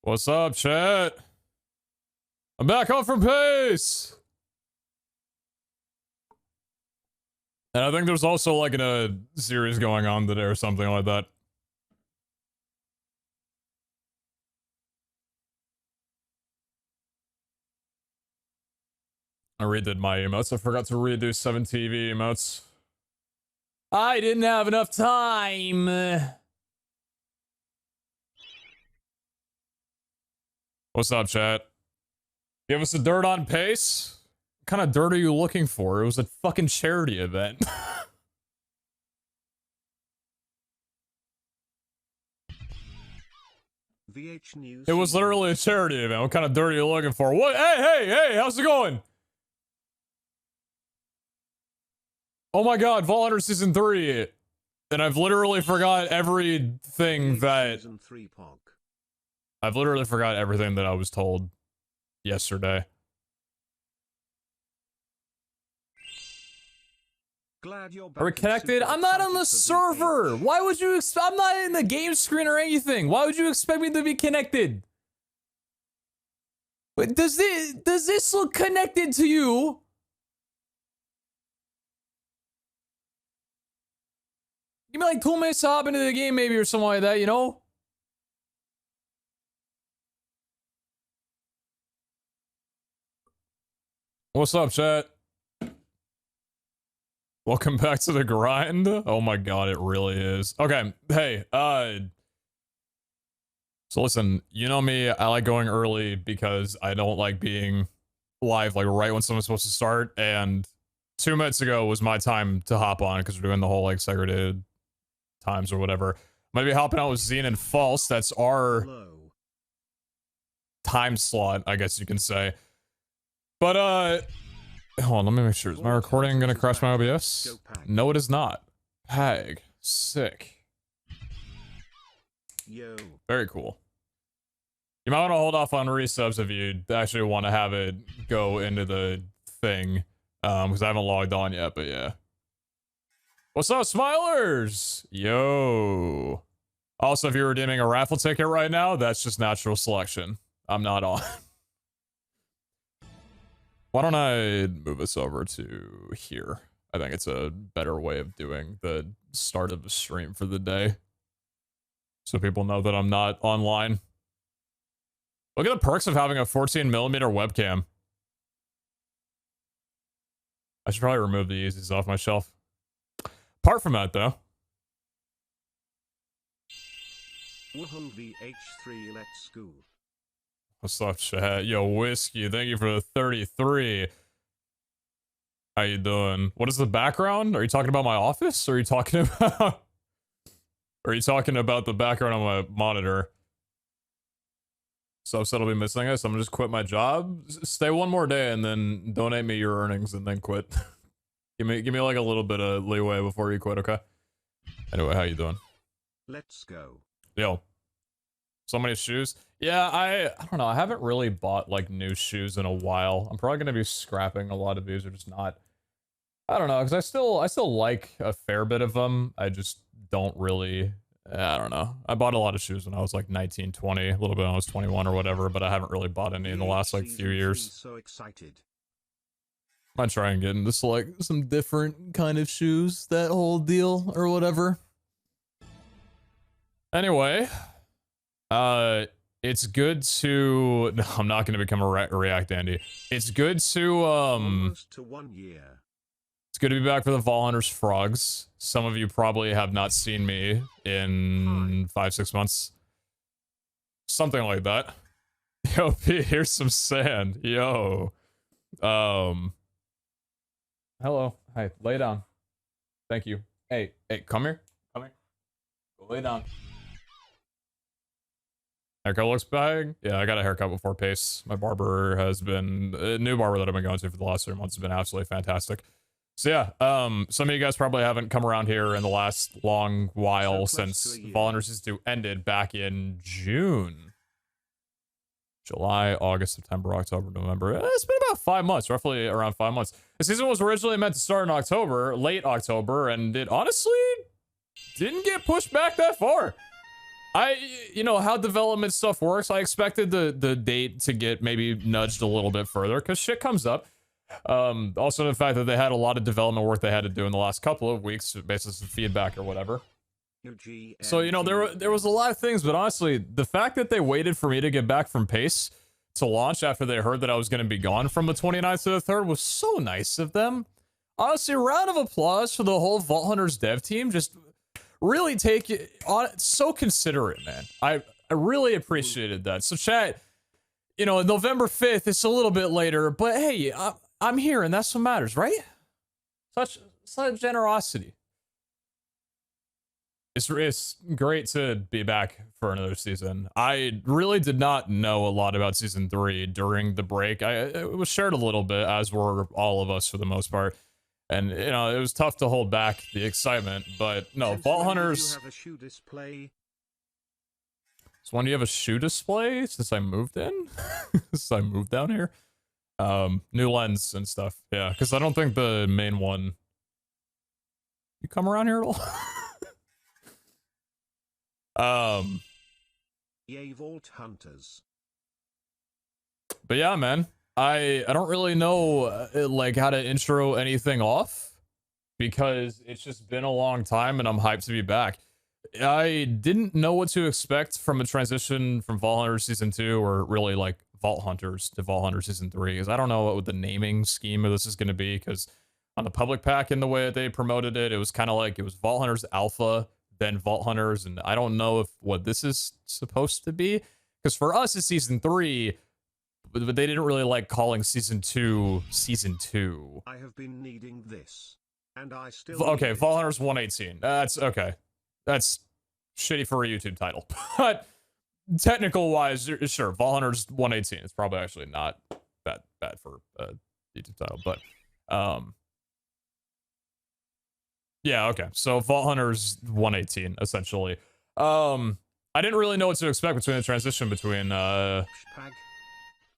What's up, chat? I'm back home from Pace! And I think there's also like a series going on today or something like that. I redid my emotes. I forgot to redo 7 TV emotes. I didn't have enough time. What's up, chat? Give us a dirt on Pace? What kind of dirt are you looking for? It was a fucking charity event. It was literally a charity event. What kind of dirt are you looking for? What? Hey, how's it going? Oh my god, Vault Hunter Season 3. And I've literally forgot everything that... I've literally forgot everything that I was told yesterday. Are we connected? I'm not on the server! Why would you I'm not in the game screen or anything! Why would you expect me to be connected? But does this look connected to you? Give me like 2 minutes to hop into the game maybe or something like that, you know? What's up, chat? Welcome back to the grind. Oh my god, it really is. Okay, hey, so listen, you know me, I like going early because I don't like being live like right when someone's supposed to start, and 2 minutes ago was my time to hop on because we're doing the whole like segregated times or whatever. Might be hopping out with Zine and False. That's our time slot, I guess you can say. But hold on, let me make sure. Is my recording gonna crash my OBS? No, it is not. Pag. Sick. Yo. Very cool. You might want to hold off on resubs if you actually want to have it go into the thing. Because I haven't logged on yet, but yeah. What's up, Smilers? Yo. Also, if you're redeeming a raffle ticket right now, that's just natural selection. I'm not on. Why don't I move us over to here? I think it's a better way of doing the start of the stream for the day. So people know that I'm not online. Look at the perks of having a 14mm webcam. I should probably remove the Yeezys off my shelf. Apart from that, though. VH3, let's go. What's up, chat? Yo, Whiskey, thank you for the 33. How you doing? What is the background? Are you talking about my office? Or are you talking about... Are you talking about the background on my monitor? Subset will be missing us. I'm gonna just quit my job. Stay one more day and then donate me your earnings and then quit. give me like a little bit of leeway before you quit, okay? Anyway, how you doing? Let's go. Yo. So many shoes. Yeah, I don't know. I haven't really bought like new shoes in a while. I'm probably gonna be scrapping a lot of these or just not. I don't know, because I still like a fair bit of them. I just don't really. I don't know. I bought a lot of shoes when I was like 19, 20, a little bit when I was 21 or whatever, but I haven't really bought any in the last like few years. So excited. Might try and get into like some different kind of shoes, that whole deal or whatever. Anyway, it's good to... No, I'm not going to become a React Andy. It's good to, Almost to 1 year. It's good to be back for the Vol Hunters Frogs. Some of you probably have not seen me in 5-6 months. Something like that. Yo, P, here's some sand. Yo. Hello. Hi, lay down. Thank you. Hey, come here. Come here. Go lay down. Haircut looks bad. Yeah, I got a haircut before Pace. My barber has been... A new barber that I've been going to for the last 3 months has been absolutely fantastic. So yeah, some of you guys probably haven't come around here in the last long while since Vol Hunters Season 2 ended back in June. July, August, September, October, November. It's been about 5 months, roughly around 5 months. The season was originally meant to start in October, late October, and it honestly didn't get pushed back that far. you know, how development stuff works, I expected the date to get maybe nudged a little bit further because shit comes up. Also the fact that they had a lot of development work they had to do in the last couple of weeks, based on some feedback or whatever. So, you know, there was a lot of things, but honestly, the fact that they waited for me to get back from PACE to launch after they heard that I was going to be gone from the 29th to the 3rd was so nice of them. Honestly, a round of applause for the whole Vault Hunters dev team. Just really take it on, so considerate, man. I really appreciated that. So chat, you know, November 5th, it's a little bit later, but hey, I'm here and that's what matters, right? Such generosity. It's great to be back for another season. I really did not know a lot about season 3 during the break. It was shared a little bit, as were all of us for the most part. And, you know, it was tough to hold back the excitement, but no, Vault Hunters... Have a shoe display? So when do you have a shoe display? Since I moved in? Since I moved down here? New lens and stuff. Yeah, because I don't think the main one... You come around here at all? Yay, Vault Hunters. But yeah, man, I don't really know like how to intro anything off because it's just been a long time and I'm hyped to be back. I didn't know what to expect from a transition from Vault Hunters Season 2 or really like Vault Hunters to Vault Hunters Season 3 because I don't know what the naming scheme of this is going to be because on the public pack in the way that they promoted it, it was kind of like it was Vault Hunters Alpha, then Vault Hunters, and I don't know if what this is supposed to be because for us it's Season 3, but they didn't really like calling Season 2 Season 2. I have been needing this, and I still okay, Vault Hunters 118. That's okay. That's shitty for a YouTube title, but technical wise, sure, Vault Hunters 118 is probably actually not that bad for a YouTube title, but yeah, okay. So Vault Hunters 118 essentially. I didn't really know what to expect between the transition between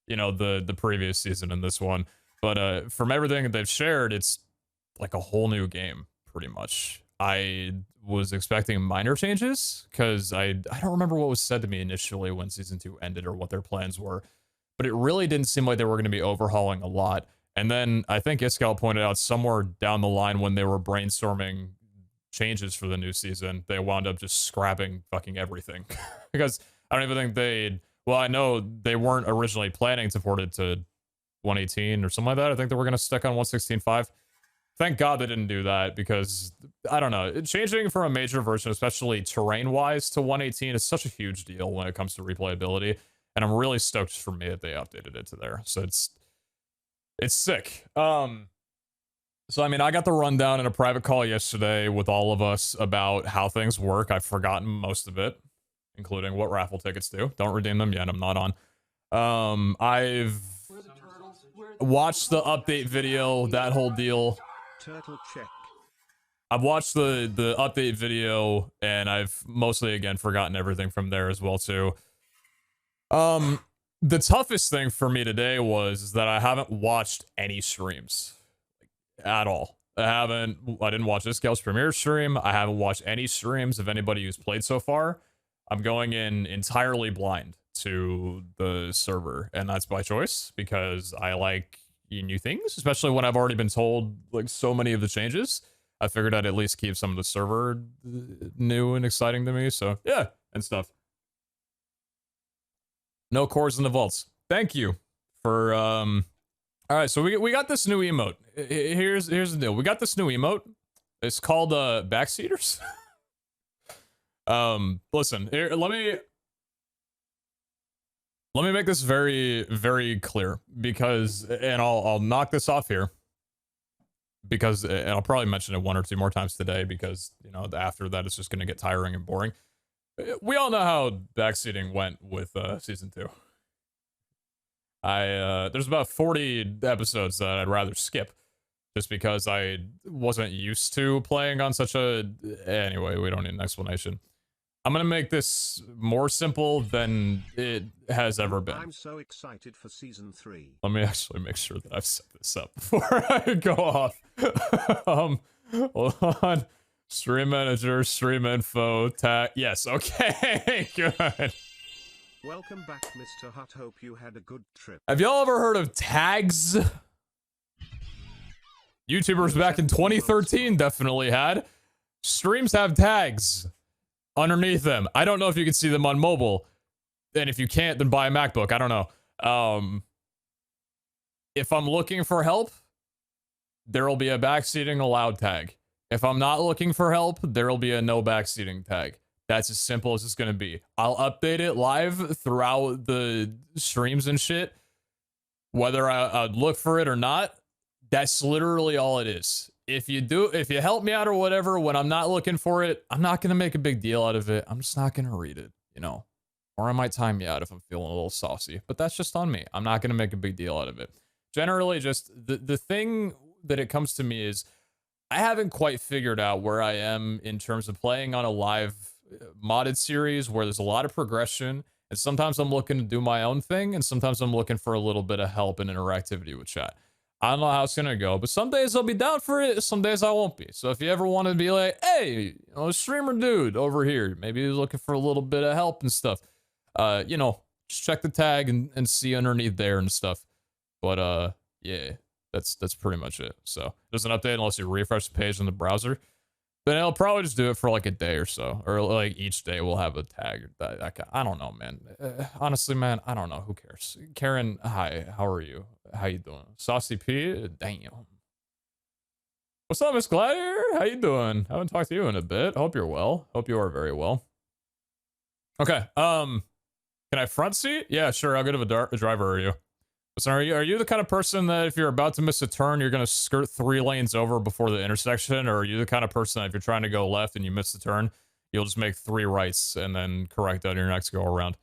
you know, the previous season and this one, but from everything that they've shared, it's like a whole new game pretty much. I was expecting minor changes because I don't remember what was said to me initially when season 2 ended or what their plans were, but it really didn't seem like they were going to be overhauling a lot. And then I think Iskal pointed out somewhere down the line when they were brainstorming changes for the new season, they wound up just scrapping fucking everything because I don't even think they'd, well, I know they weren't originally planning to port it to 118 or something like that. I think they were going to stick on 116.5. Thank God they didn't do that because, I don't know, changing from a major version, especially terrain-wise, to 118 is such a huge deal when it comes to replayability, and I'm really stoked for me that they updated it to there. So it's sick. So, I mean, I got the rundown in a private call yesterday with all of us about how things work. I've forgotten most of it, including what raffle tickets do. Don't redeem them yet. I'm not on. I've watched the update video, that whole deal. Turtle check. I've watched the update video, and I've mostly, again, forgotten everything from there as well, too. The toughest thing for me today was that I haven't watched any streams at all. I didn't watch this Gal's premiere stream. I haven't watched any streams of anybody who's played so far. I'm going in entirely blind to the server, and that's by choice because I like new things, especially when I've already been told like so many of the changes. I figured I'd at least keep some of the server new and exciting to me, so yeah, and stuff. No cores in the vaults. Thank you for all right, so we got this new emote. Here's the deal. We got this new emote. It's called backseaters. Listen, here, let me make this very, very clear because, and I'll knock this off here because, and I'll probably mention it one or two more times today because, you know, after that it's just going to get tiring and boring. We all know how backseating went with season 2. There's about 40 episodes that I'd rather skip just because I wasn't used to playing on such a, anyway, we don't need an explanation. I'm gonna make this more simple than it has ever been. I'm so excited for season 3. Let me actually make sure that I've set this up before I go off. Hold on. Stream manager, stream info, tag. Yes, okay, good. Welcome back, Mr. Hutt. Hope you had a good trip. Have y'all ever heard of tags? YouTubers back in 2013 definitely had. Streams have tags underneath them. I don't know if you can see them on mobile. And if you can't, then buy a MacBook. I don't know. If I'm looking for help, there will be a backseating allowed tag. If I'm not looking for help, there will be a no backseating tag. That's as simple as it's going to be. I'll update it live throughout the streams and shit. Whether I'd look for it or not, that's literally all it is. If you help me out or whatever, when I'm not looking for it, I'm not going to make a big deal out of it. I'm just not going to read it, you know. Or I might time you out if I'm feeling a little saucy. But that's just on me. I'm not going to make a big deal out of it. Generally, just the thing that it comes to me is I haven't quite figured out where I am in terms of playing on a live modded series where there's a lot of progression. And sometimes I'm looking to do my own thing. And sometimes I'm looking for a little bit of help and interactivity with chat. I don't know how it's going to go, but some days I'll be down for it. Some days I won't be. So if you ever want to be like, hey, you know, streamer dude over here, maybe he's looking for a little bit of help and stuff. You know, just check the tag and see underneath there and stuff. But yeah, that's pretty much it. So it doesn't update unless you refresh the page in the browser. Then it'll probably just do it for like a day or so, or like each day we'll have a tag. I don't know, man. Honestly, man, I don't know. Who cares? Karen, hi. How are you? How you doing? Saucy P, damn. What's up, Miss Gladiator? How you doing? I haven't talked to you in a bit. Hope you're well. Hope you are very well. Okay. Can I front seat? Yeah, sure. How good of a driver are you? So are you the kind of person that if you're about to miss a turn, you're going to skirt 3 lanes over before the intersection? Or are you the kind of person that if you're trying to go left and you miss the turn, you'll just make 3 rights and then correct on your next go around?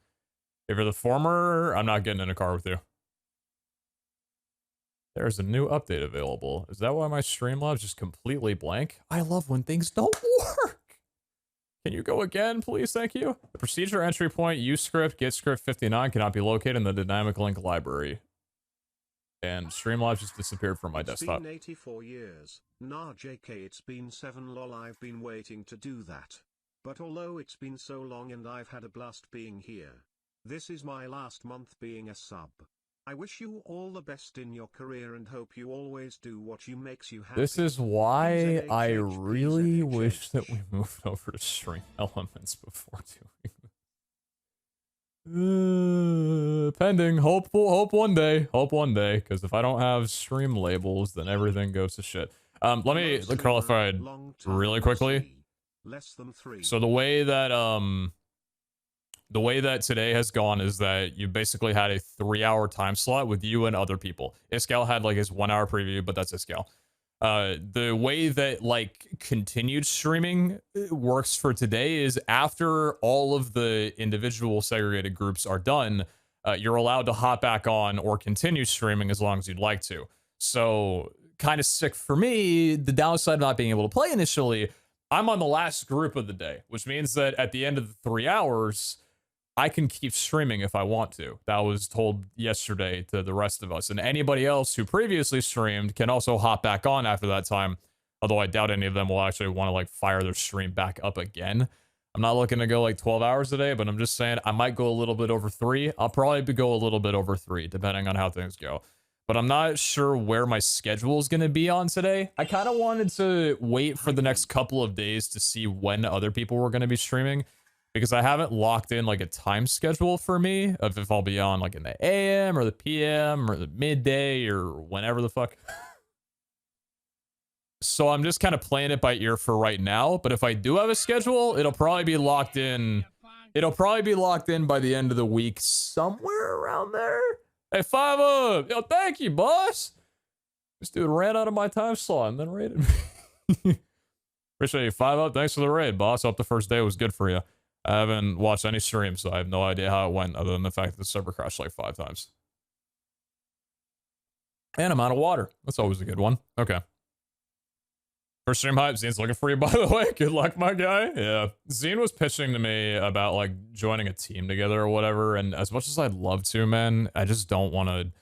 If you're the former, I'm not getting in a car with you. There's a new update available. Is that why my Streamlabs just completely blank? I love when things don't work. Can you go again, please? Thank you. The procedure entry point, use script, get script 59 cannot be located in the dynamic link library. And Streamlabs just disappeared from my desktop. It's been 84 years. Nah, JK, it's been 7 lol. I've been waiting to do that. But although it's been so long and I've had a blast being here, this is my last month being a sub. I wish you all the best in your career and hope you always do what you makes you happy. This is why I really wish that we moved over to Stream Elements before doing pending. Hope one day, because if I don't have stream labels, then everything goes to shit. Let me qualify really quickly. Less than 3. So the way that today has gone is that you basically had a 3-hour time slot with you and other people. Iskal had like his 1-hour preview, but that's Iskal. The way that like continued streaming works for today is after all of the individual segregated groups are done, you're allowed to hop back on or continue streaming as long as you'd like to. So kind of sick for me. The downside of not being able to play initially, I'm on the last group of the day, which means that at the end of the 3 hours, I can keep streaming if I want to. That was told yesterday to the rest of us. And anybody else who previously streamed can also hop back on after that time. Although I doubt any of them will actually want to like fire their stream back up again. I'm not looking to go like 12 hours a day, but I'm just saying I might go a little bit over 3. I'll probably go a little bit over 3, depending on how things go. But I'm not sure where my schedule is going to be on today. I kind of wanted to wait for the next couple of days to see when other people were going to be streaming. Because I haven't locked in like a time schedule for me of if I'll be on like in the AM or the PM or the midday or whenever the fuck. So I'm just kind of playing it by ear for right now. But if I do have a schedule, it'll probably be locked in. It'll probably be locked in by the end of the week, somewhere around there. Hey, 5 up. Yo, thank you, boss. This dude ran out of my time slot and then raided me. Appreciate you, 5 up. Thanks for the raid, boss. Hope the first day was good for you. I haven't watched any streams, so I have no idea how it went, other than the fact that the server crashed like 5 times. And I'm out of water. That's always a good one. Okay. First stream hype, Zine's looking for you, by the way. Good luck, my guy. Yeah. Zine was pitching to me about, like, joining a team together or whatever, and as much as I'd love to, man, I just don't want to...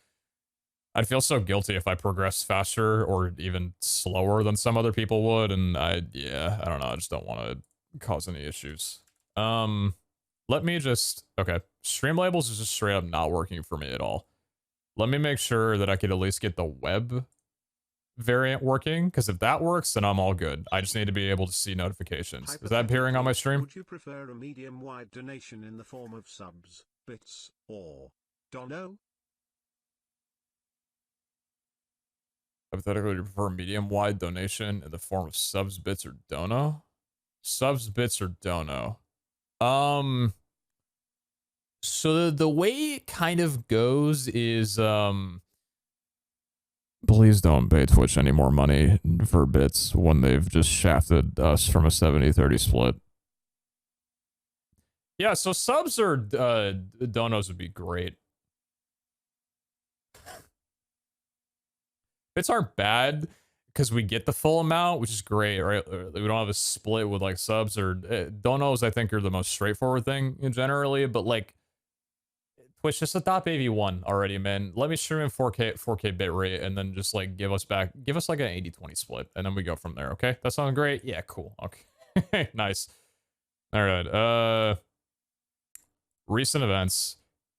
I'd feel so guilty if I progressed faster or even slower than some other people would, and yeah, I don't know, I just don't want to cause any issues. Let me just, okay, stream labels is just straight up not working for me at all. Let me make sure that I could at least get the web variant working, because if that works, then I'm all good. I just need to be able to see notifications. Is that appearing on my stream? Would you prefer a medium-wide donation in the form of subs, bits, or dono? Hypothetically, you prefer medium-wide donation in the form of subs, bits, or dono? Subs, bits, or dono? So the way it kind of goes is, please don't pay Twitch any more money for bits when they've just shafted us from a 70-30 split. Yeah, so subs or donos would be great. Bits aren't bad because we get the full amount, which is great, right? We don't have a split with like subs or donos. I think are the most straightforward thing generally, but like Twitch, just adopt AV1 already, man. Let me stream in 4K bit rate, and then just like give us like an 80-20 split, and then we go from there. Okay, that sounds great. Yeah, cool. Okay, nice. All right. Recent events.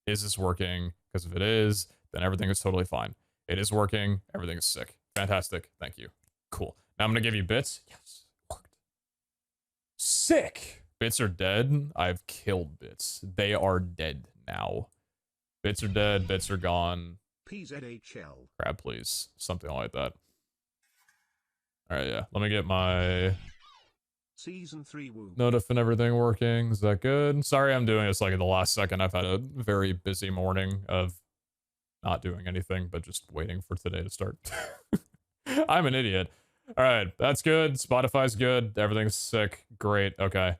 Is this working? Because if it is, then everything is totally fine. It is working. Everything is sick. Fantastic. Thank you. Cool. Now I'm gonna give you bits. Yes, worked. Sick. Bits are dead. I've killed bits. They are dead now. Bits are dead, bits are gone. PeteZahHutt. Crab, please. Something like that. Alright, yeah. Let me get my Season 3 woo. notif and everything working. Is that good? Sorry I'm doing this like at the last second. I've had a very busy morning of not doing anything, but just waiting for today to start. I'm an idiot. Alright, that's good. Spotify's good. Everything's sick. Great. Okay.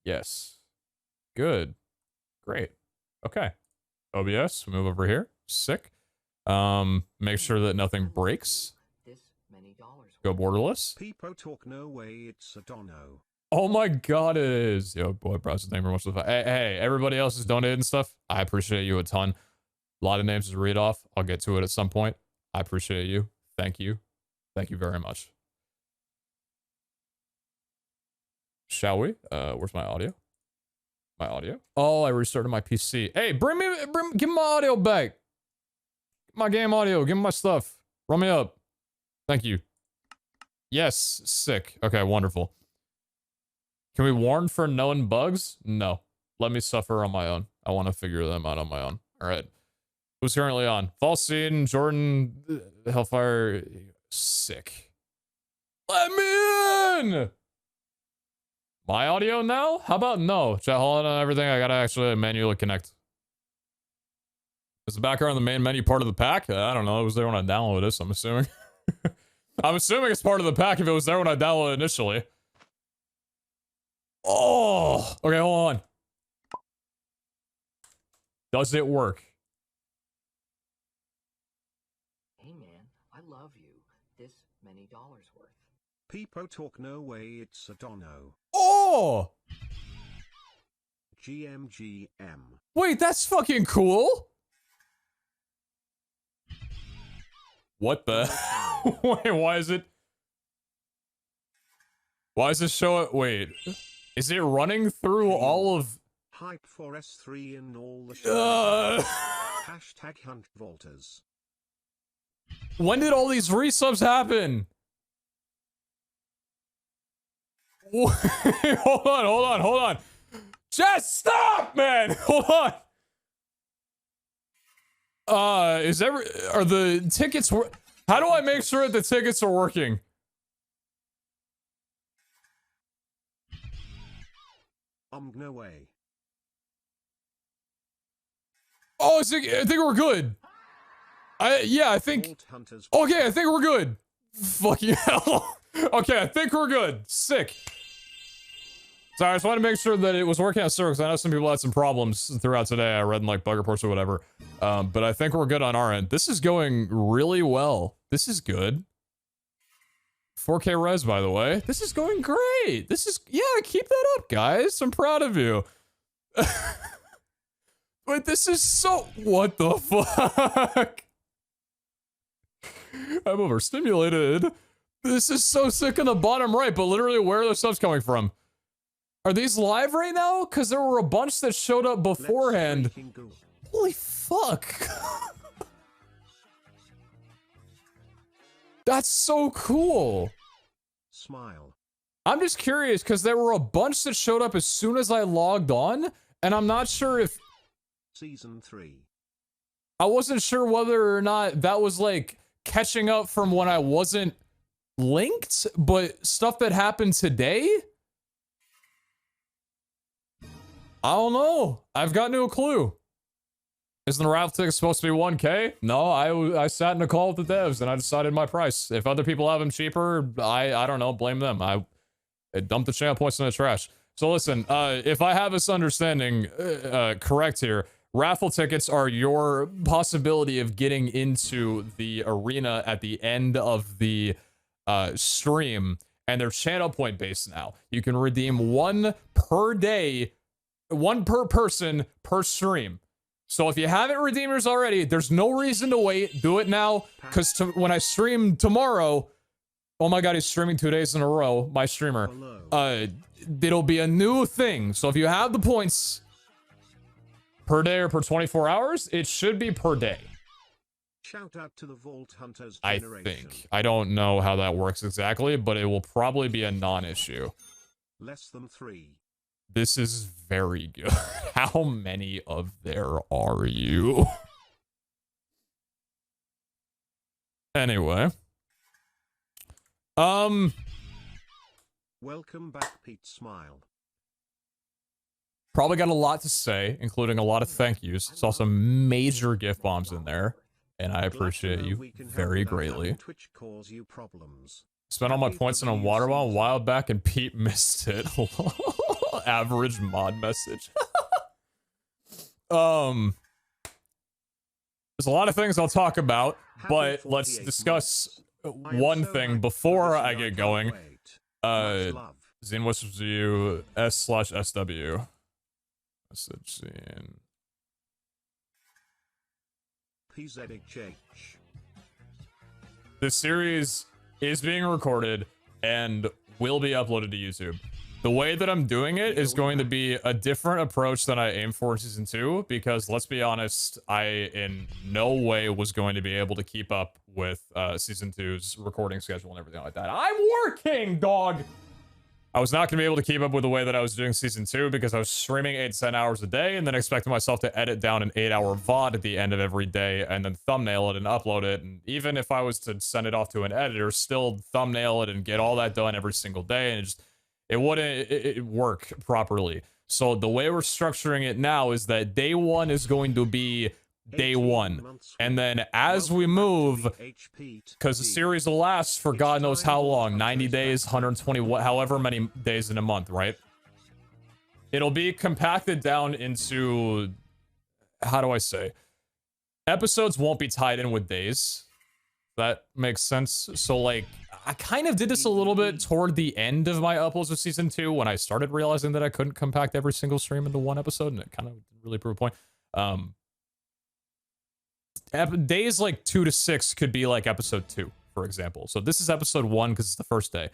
Yes. Good. Great. Okay. OBS, move over here. Sick. Make sure that nothing breaks. Go borderless. People talk no way it's a dono. Oh my god, it is. Yo, boy, browse name very much. Hey, everybody else is donating stuff. I appreciate you a ton. A lot of names to read off. I'll get to it at some point. I appreciate you. Thank you. Thank you very much. Shall we? Where's my audio? My audio? Oh, I restarted my PC. Hey, give me my audio back. My game audio. Give me my stuff. Run me up. Thank you. Yes, sick. Okay, wonderful. Can we warn for known bugs? No. Let me suffer on my own. I want to figure them out on my own. All right. Who's currently on? False Scene, Jordan, Hellfire. Sick. Let me in! My audio now? How about no? Chat, hold on everything. I gotta actually manually connect. Is the background the main menu part of the pack? I don't know. It was there when I downloaded this, I'm assuming. I'm assuming it's part of the pack if it was there when I downloaded it initially. Oh! Okay, hold on. Does it work? Hey man, I love you. This many dollars worth. People talk no way it's a dono. Oh! GMGM. Wait, that's fucking cool. What the? Wait, why is it? Why does this show it? Wait, is it running through all of? Hype for S3 in all the shows. Hashtag Hunt Volters. When did all these resubs happen? Wait, hold on. Just stop, man. Hold on. Are the tickets? How do I make sure that the tickets are working? No way. Oh, I think we're good. I think. Okay, I think we're good. Fucking hell. Okay, I think we're good. Sick. Sorry, I just wanted to make sure that it was working on server because I know some people had some problems throughout today. I read in like bug reports or whatever. But I think we're good on our end. This is going really well. This is good. 4K res, by the way. This is going great. This is, yeah, keep that up, guys. I'm proud of you. Wait, this is so... What the fuck? I'm overstimulated. This is so sick in the bottom right, but literally where the stuff's coming from. Are these live right now? Because there were a bunch that showed up beforehand. Holy fuck. That's so cool. Smile. I'm just curious because there were a bunch that showed up as soon as I logged on, and I'm not sure if... Season 3. I wasn't sure whether or not that was like catching up from when I wasn't linked, but stuff that happened today? I don't know. I've got no clue. Isn't the raffle ticket supposed to be 1K? No, I sat in a call with the devs and I decided my price. If other people have them cheaper, I don't know, blame them. I dumped the channel points in the trash. So listen, if I have this understanding correct here, raffle tickets are your possibility of getting into the arena at the end of the stream, and they're channel point based now. You can redeem one per day, one per person per stream. So if you haven't redeemed yours already, there's no reason to wait. Do it now, because when I stream tomorrow, oh my god, he's streaming 2 days in a row, my streamer. It'll be a new thing. So if you have the points per day or per 24 hours, it should be per day. Shout out to the Vault Hunters I generation. think. I don't know how that works exactly, but it will probably be a non-issue. Less than 3. This is very good. How many of there are you? Anyway. Welcome back, Pete Smile. Probably got a lot to say, including a lot of thank yous. Saw some major gift bombs in there, and I appreciate you very greatly. Twitch calls you problems. Spent all my points on a water bottle a while back and Pete missed it. Average mod message. There's a lot of things I'll talk about, but let's discuss one thing before I get going. Zine, what's with you? S/SW. Message Zine. PeteZahHutt. This series is being recorded and will be uploaded to YouTube. The way that I'm doing it is going to be a different approach than I aim for in Season 2, because let's be honest, I in no way was going to be able to keep up with Season 2's recording schedule and everything like that. I'm working, dog! I was not going to be able to keep up with the way that I was doing Season 2 because I was streaming 8 to 10 hours a day and then expecting myself to edit down an 8-hour VOD at the end of every day and then thumbnail it and upload it. And even if I was to send it off to an editor, still thumbnail it and get all that done every single day, and it wouldn't work properly. So the way we're structuring it now is that day one is going to be day one. And then as we move, because the series will last for God knows how long, 90 days, 120, however many days in a month, right? It'll be compacted down into, how do I say? Episodes won't be tied in with days. That makes sense. So like, I kind of did this a little bit toward the end of my uploads of Season 2 when I started realizing that I couldn't compact every single stream into one episode, and it kind of really proved a point. Days like 2 to 6 could be like episode 2, for example. So this is episode 1 because it's the first day.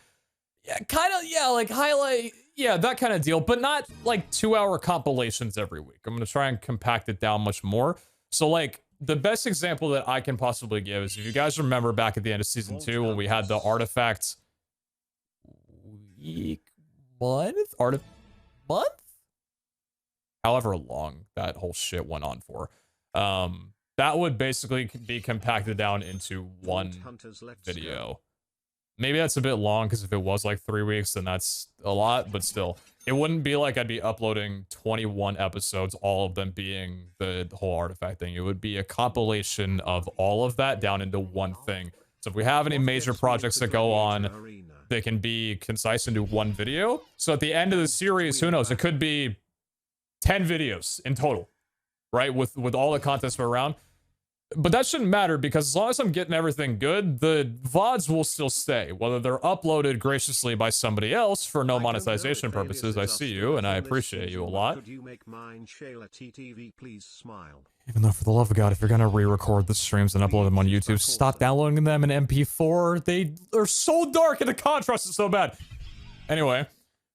Yeah, kind of, yeah, like highlight, yeah, that kind of deal, but not like 2-hour compilations every week. I'm going to try and compact it down much more. So like, the best example that I can possibly give is if you guys remember back at the end of Season 2 when we had the artifact month? However long that whole shit went on for. That would basically be compacted down into one video. Maybe that's a bit long, because if it was like 3 weeks, then that's a lot, but still. It wouldn't be like I'd be uploading 21 episodes, all of them being the whole artifact thing. It would be a compilation of all of that down into one thing. So if we have any major projects that go on, they can be concise into one video. So at the end of the series, who knows, it could be 10 videos in total, right? With all the content around. But that shouldn't matter because as long as I'm getting everything good, the VODs will still stay. Whether they're uploaded graciously by somebody else for no monetization purposes, I see you and I appreciate you a lot. Could you make mine Shayla TTV, please smile. Even though, for the love of God, if you're gonna re-record the streams and upload them on YouTube, stop downloading them in MP4. They are so dark and the contrast is so bad. Anyway.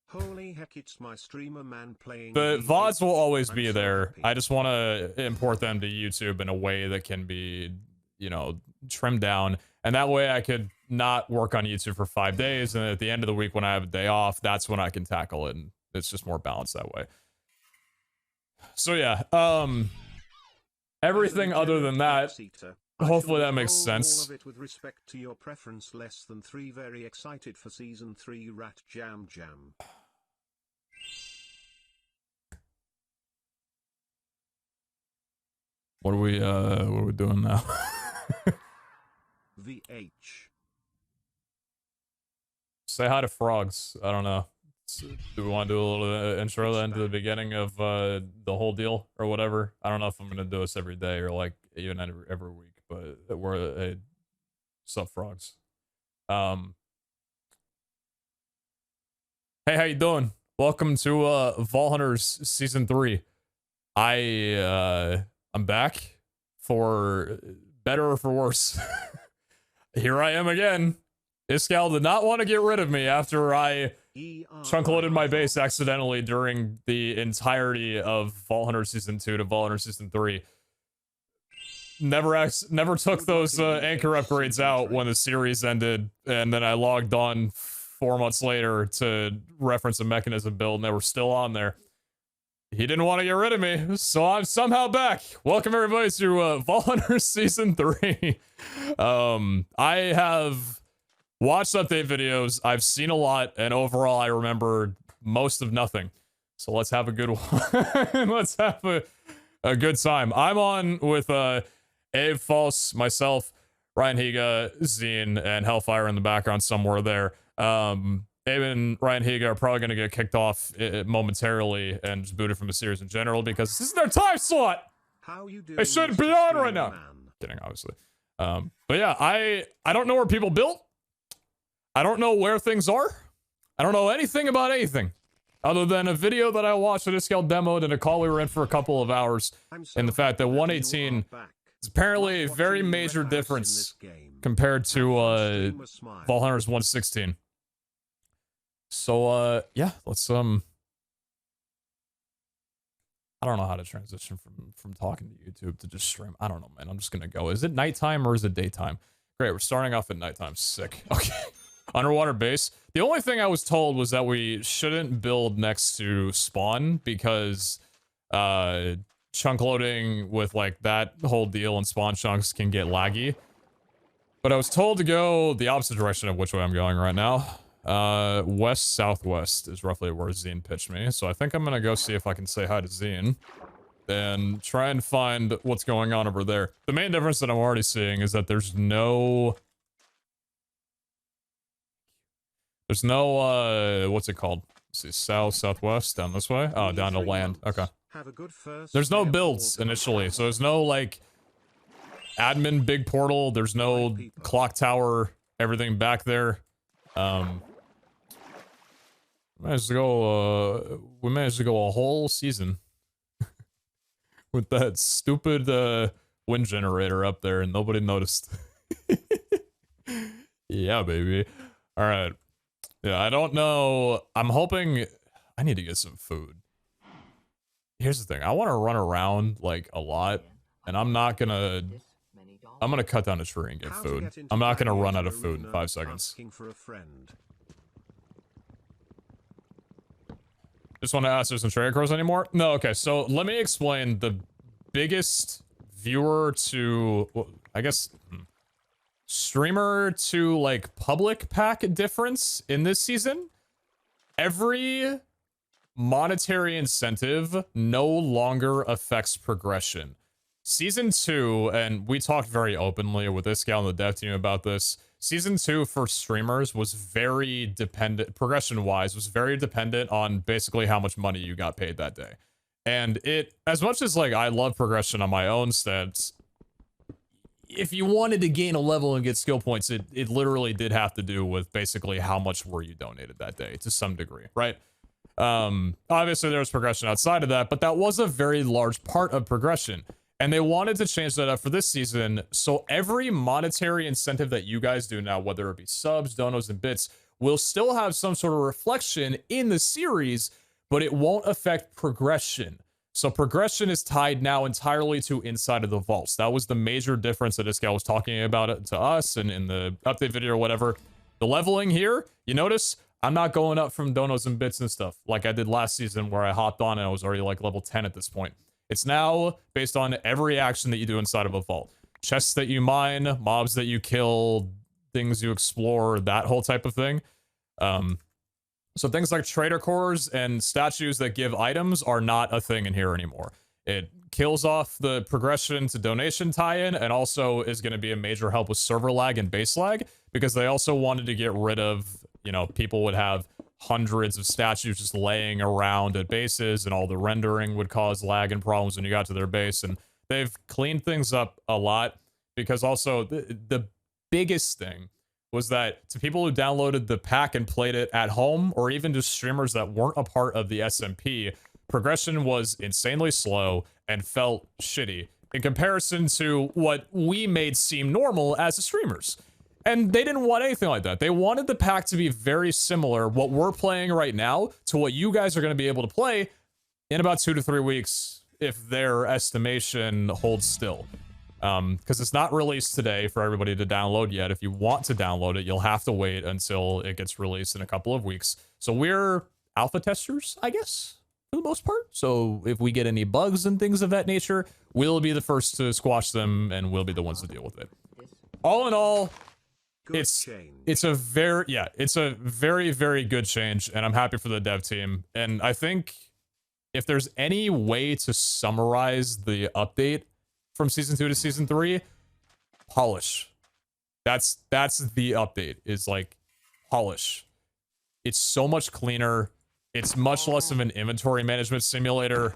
Holy heck, it's my streamer man playing. The VODs will always be there. I just want to import them to YouTube in a way that can be, you know, trimmed down. And that way I could not work on YouTube for 5 days. And at the end of the week when I have a day off, that's when I can tackle it. And it's just more balanced that way. So yeah, everything other than that, hopefully that makes sense. All of it with respect to your preference, less than 3. Very excited for season 3 Rat Jam Jam. What are we doing now? VH. Say hi to frogs. I don't know. Do we want to do a little intro then to the beginning of the whole deal or whatever? I don't know if I'm gonna do this every day or like even every week, but we're sup frogs. Hey, how you doing? Welcome to Vault Hunters Season 3. I'm back for better or for worse. Here I am again. Iscal did not want to get rid of me after I chunk loaded my base accidentally during the entirety of Vault Hunter Season 2 to Vault Hunter Season 3. Never took those anchor upgrades out when the series ended, and then I logged on 4 months later to reference a mechanism build, and they were still on there. He didn't want to get rid of me, so I'm somehow back. Welcome everybody to Vault Hunter Season 3. I have watched update videos, I've seen a lot, and overall I remember most of nothing. So let's have a good one. Let's have a good time. I'm on with Abe False, myself, Ryan Higa, Zine, and Hellfire in the background somewhere there. Abe and Ryan Higa are probably going to get kicked off momentarily and just booted from the series in general because this is their time slot. How you doing? They shouldn't be on right now. Kidding, obviously. But yeah, I don't know where people built. I don't know where things are. I don't know anything about anything other than a video that I watched that Iscal demoed and a call we were in for a couple of hours, and the fact that 118 is apparently a very major difference compared to Vault Hunters 116. So yeah, let's I don't know how to transition from talking to YouTube to just stream. I don't know, man. I'm just gonna go. Is it nighttime or is it daytime? Great, we're starting off at nighttime. Sick. Okay. Underwater base. The only thing I was told was that we shouldn't build next to spawn because chunk loading with like that whole deal and spawn chunks can get laggy. But I was told to go the opposite direction of which way I'm going right now. West southwest is roughly where Zine pitched me, so I think I'm gonna go see if I can say hi to Zine and try and find what's going on over there. The main difference that I'm already seeing is that there's no what's it called? Let's see, southwest down this way. Oh, down to land. Okay. There's no builds initially, so there's no like admin big portal. There's no clock tower. Everything back there. We managed to go a whole season with that stupid wind generator up there and nobody noticed. Yeah, baby. All right. Yeah, I don't know. I'm hoping I need to get some food. Here's the thing. I want to run around like a lot, and I'm gonna cut down a tree and get food. I'm not gonna run out of food in 5 seconds. Just want to ask, there's some trade crows anymore? No, okay, so let me explain the biggest viewer to, well, I guess, streamer to, like, public pack difference in this season. Every monetary incentive no longer affects progression. Season 2, and we talked very openly with this gal and the dev team about this, Season 2 for streamers was very dependent, progression-wise, was very dependent on basically how much money you got paid that day. And it, as much as, like, I love progression on my own stats, if you wanted to gain a level and get skill points, it literally did have to do with basically how much were you donated that day to some degree, right? Obviously there was progression outside of that, but that was a very large part of progression. And they wanted to change that up for this season. So every monetary incentive that you guys do now, whether it be subs, donos, and bits, will still have some sort of reflection in the series, but it won't affect progression. So progression is tied now entirely to inside of the vaults. That was the major difference that this guy was talking about it to us and in the update video or whatever. The leveling here, you notice I'm not going up from donos and bits and stuff like I did last season where I hopped on and I was already like level 10 at this point. It's now based on every action that you do inside of a vault. Chests that you mine, mobs that you kill, things you explore, that whole type of thing. So things like trader cores and statues that give items are not a thing in here anymore. It kills off the progression to donation tie-in and also is going to be a major help with server lag and base lag because they also wanted to get rid of, you know, people would have hundreds of statues just laying around at bases and all the rendering would cause lag and problems when you got to their base. And they've cleaned things up a lot because also the biggest thing was that to people who downloaded the pack and played it at home, or even just streamers that weren't a part of the SMP, progression was insanely slow and felt shitty in comparison to what we made seem normal as streamers. And they didn't want anything like that. They wanted the pack to be very similar, what we're playing right now, to what you guys are going to be able to play in about 2 to 3 weeks, if their estimation holds still. Because it's not released today for everybody to download yet. If you want to download it, you'll have to wait until it gets released in a couple of weeks. So we're alpha testers, I guess, for the most part. So if we get any bugs and things of that nature, we'll be the first to squash them and we'll be the ones to deal with it. All in all, it's a very, very good change, and I'm happy for the dev team. And I think if there's any way to summarize the update from season 2 to season 3, polish. That's the update, is like polish. It's so much cleaner. It's much less of an inventory management simulator.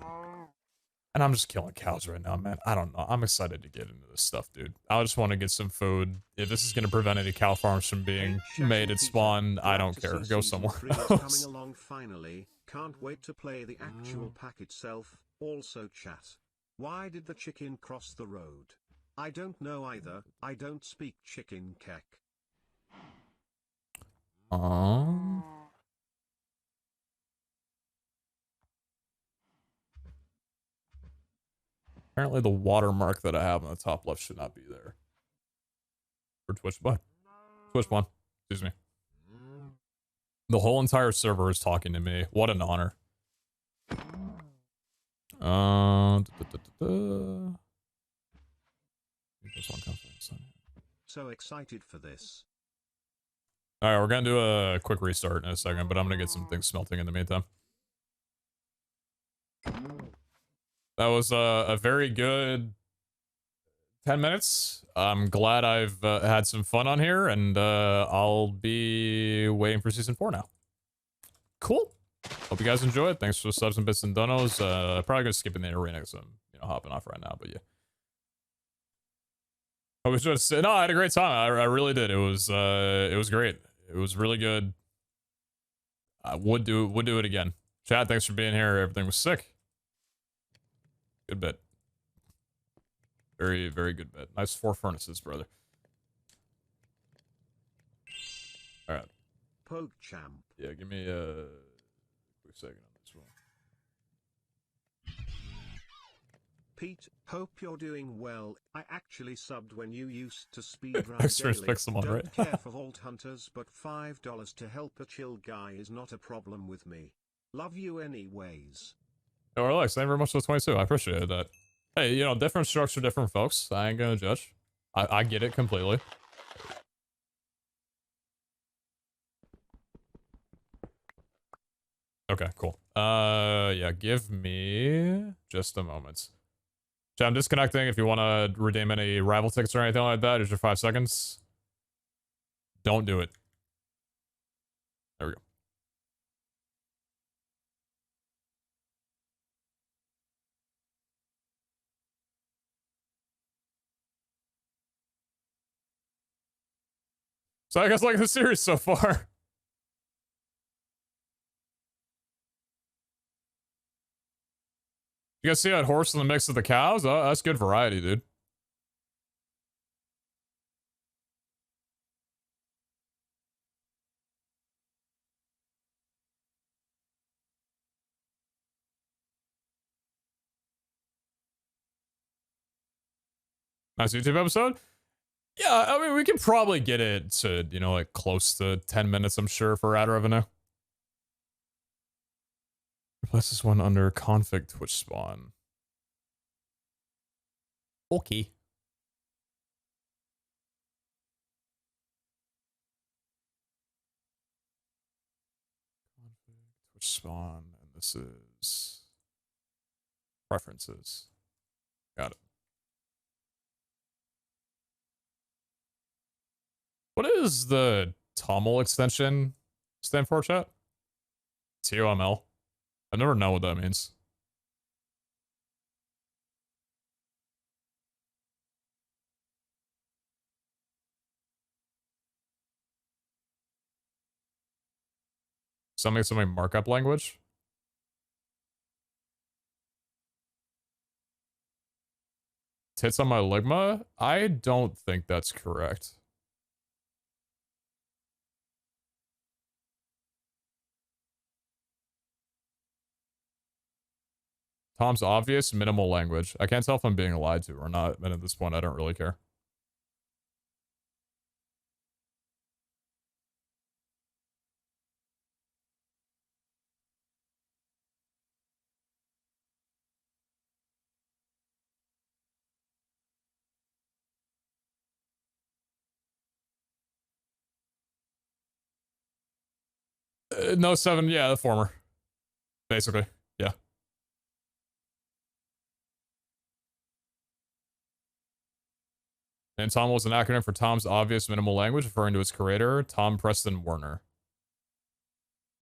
And I'm just killing cows right now, man. I don't know. I'm excited to get into this stuff, dude. I just want to get some food. If this is going to prevent any cow farms from being made at spawn, I don't care. Go somewhere else. Coming along finally. Can't wait to play the actual pack itself. Also chat. Why did the chicken cross the road? I don't know either. I don't speak chicken kek. Apparently the watermark that I have on the top left should not be there. For Twitch spawn. Twitch spawn. Excuse me. The whole entire server is talking to me. What an honor. So excited for this. Alright, we're gonna do a quick restart in a second, but I'm gonna get some things smelting in the meantime. That was a very good 10 minutes. I'm glad I've had some fun on here, and I'll be waiting for season 4 now. Cool. Hope you guys enjoyed. Thanks for the subs and bits and donos. Probably gonna skip in the arena because I'm, you know, hopping off right now, but yeah. I was just no, I had a great time. I really did. It was great. It was really good. I would do it again. Chad, thanks for being here. Everything was sick. Good bit. Very, very good bit. Nice 4 furnaces, brother. Alright. Poke champ. Yeah, give me a quick second on this one. Pete, hope you're doing well. I actually subbed when you used to speedrun Extra daily. respect someone, Don't right? care for Vault Hunters, but $5 to help a chill guy is not a problem with me. Love you anyways. Oh, relax. Thank you very much for the 22. I appreciate that. Hey, you know, different structure, different folks. I ain't gonna judge. I get it completely. Okay, cool. Yeah, give me just a moment. So I'm disconnecting. If you want to redeem any rival tickets or anything like that, here's your 5 seconds. Don't do it. There we go. So I guess like the series so far. You guys see that horse in the mix of the cows? Oh, that's good variety, dude. Nice YouTube episode. Yeah, I mean, we could probably get it to, you know, like close to 10 minutes, I'm sure, for ad revenue. Replace this one under config Twitch spawn. Okay. Config Twitch spawn, and this is preferences. Got it. What is the TOML extension stand for, chat? TOML. I never know what that means. Something markup language? Tits on my Ligma? I don't think that's correct. Tom's obvious, minimal language. I can't tell if I'm being lied to or not, but at this point, I don't really care. No, 7, yeah, the former. Basically, yeah. And Tom was an acronym for Tom's obvious minimal language, referring to its creator, Tom Preston Werner.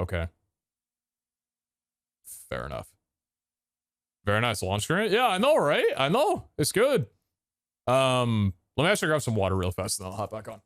Okay. Fair enough. Very nice launch screen. Yeah, I know, right? I know. It's good. Let me actually grab some water real fast and then I'll hop back on.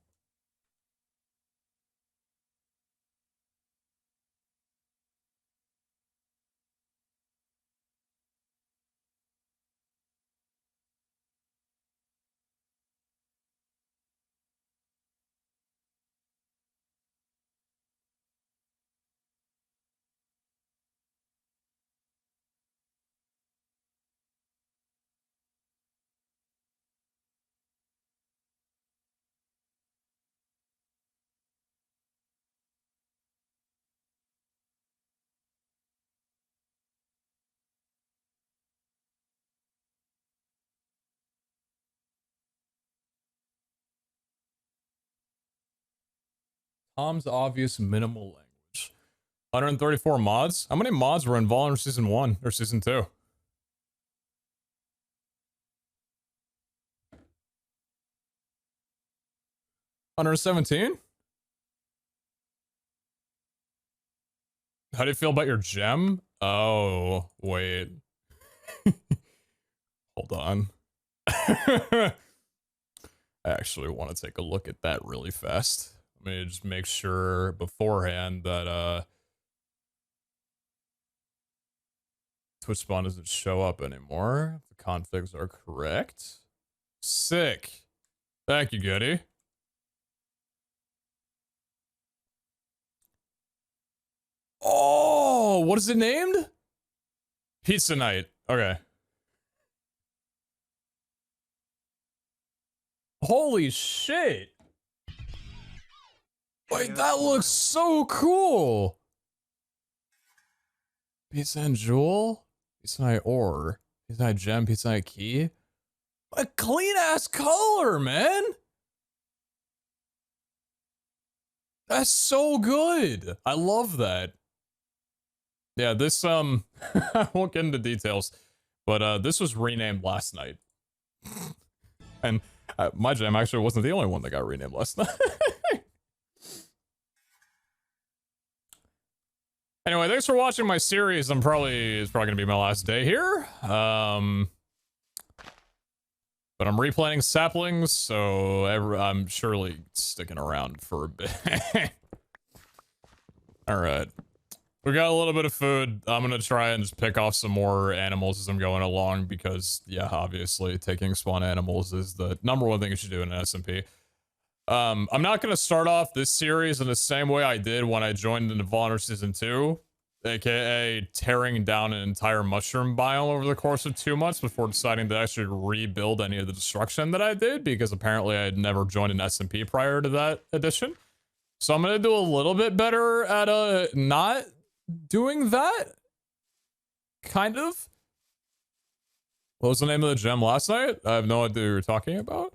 Tom's obvious minimal language. 134 mods. How many mods were involved in season 1 or season 2? Under 17? How do you feel about your gem? Oh, wait. Hold on. I actually want to take a look at that really fast. Let me just make sure beforehand that Twitch spawn doesn't show up anymore. The configs are correct. Sick. Thank you, Goody. Oh, what is it named? Pizza Night. Okay. Holy shit. Wait, that looks so cool. Pizza and Jewel? Pizza Night Ore. Pizza Night Gem, Pizza Night Key. A clean ass color, man. That's so good. I love that. Yeah, this, I won't get into details, but this was renamed last night. And my gem actually wasn't the only one that got renamed last night. Anyway, thanks for watching my series. It's probably gonna be my last day here. But I'm replanting saplings, so I'm surely sticking around for a bit. Alright. We got a little bit of food. I'm gonna try and just pick off some more animals as I'm going along because, yeah, obviously taking spawn animals is the #1 thing you should do in an SMP. I'm not gonna start off this series in the same way I did when I joined into Volunteer Season 2. AKA tearing down an entire mushroom biome over the course of 2 months before deciding to actually rebuild any of the destruction that I did, because apparently I had never joined an SMP prior to that edition. So I'm gonna do a little bit better at not doing that. Kind of. What was the name of the gem last night? I have no idea what you were talking about.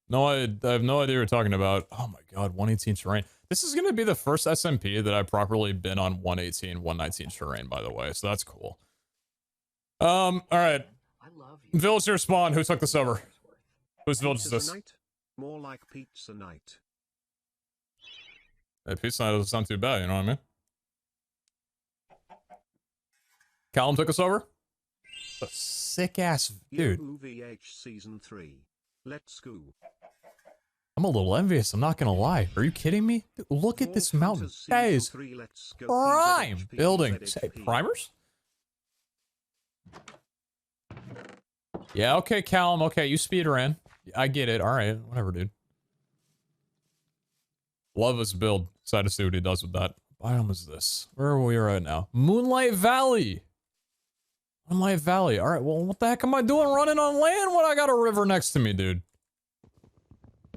No, I have no idea what you're talking about. Oh my god, 118 terrain. This is going to be the first SMP that I've properly been on 118, 119 terrain, by the way, so that's cool. Alright. Villager spawn, who took this over? Whose village is this? More like pizza night. Hey, pizza night doesn't sound too bad, you know what I mean? Callum took us over? A sick-ass dude. VH Season 3. Let's go. I'm a little envious, I'm not gonna lie. Are you kidding me? Dude, look at this mountain. That is prime building. Say, primers? Yeah, okay, Callum. Okay, you speed ran. I get it. Alright, whatever, dude. Love his build. Excited to see what he does with that. What biome is this? Where are we right now? Moonlight Valley. Moonlight Valley. Alright, well, what the heck am I doing running on land when I got a river next to me, dude?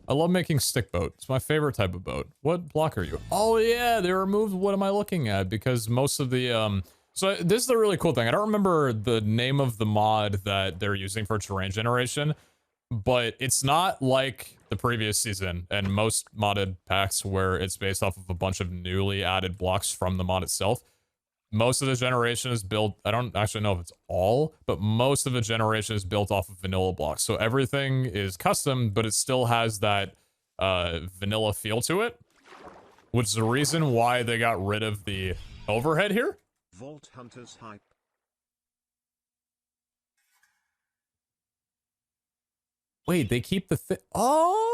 I love making stick boat. It's my favorite type of boat. What block are you? Oh yeah, they removed what am I looking at? Because most of the, so this is the really cool thing. I don't remember the name of the mod that they're using for terrain generation, but it's not like the previous season and most modded packs where it's based off of a bunch of newly added blocks from the mod itself. Most of the generation is built, I don't actually know if it's all, but most of the generation is built off of vanilla blocks. So everything is custom, but it still has that vanilla feel to it, which is the reason why they got rid of the overhead here. Vault Hunters hype. Wait, they keep the oh.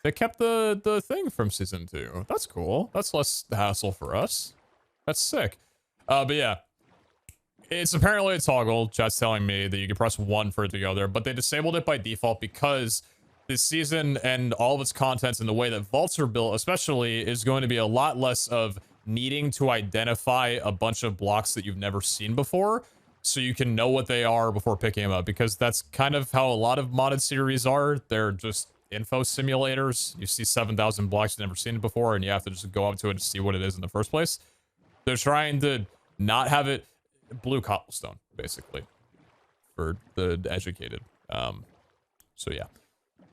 They kept the thing from season 2. That's cool. That's less hassle for us. That's sick. But yeah. It's apparently a toggle. Chat's telling me that you can press 1 for it to go there, but they disabled it by default because this season and all of its contents and the way that vaults are built, especially, is going to be a lot less of needing to identify a bunch of blocks that you've never seen before, so you can know what they are before picking them up, because that's kind of how a lot of modded series are. They're just info simulators. You see 7,000 blocks you've never seen it before, and you have to just go up to it to see what it is in the first place. They're trying to not have it blue cobblestone, basically, for the educated. So yeah,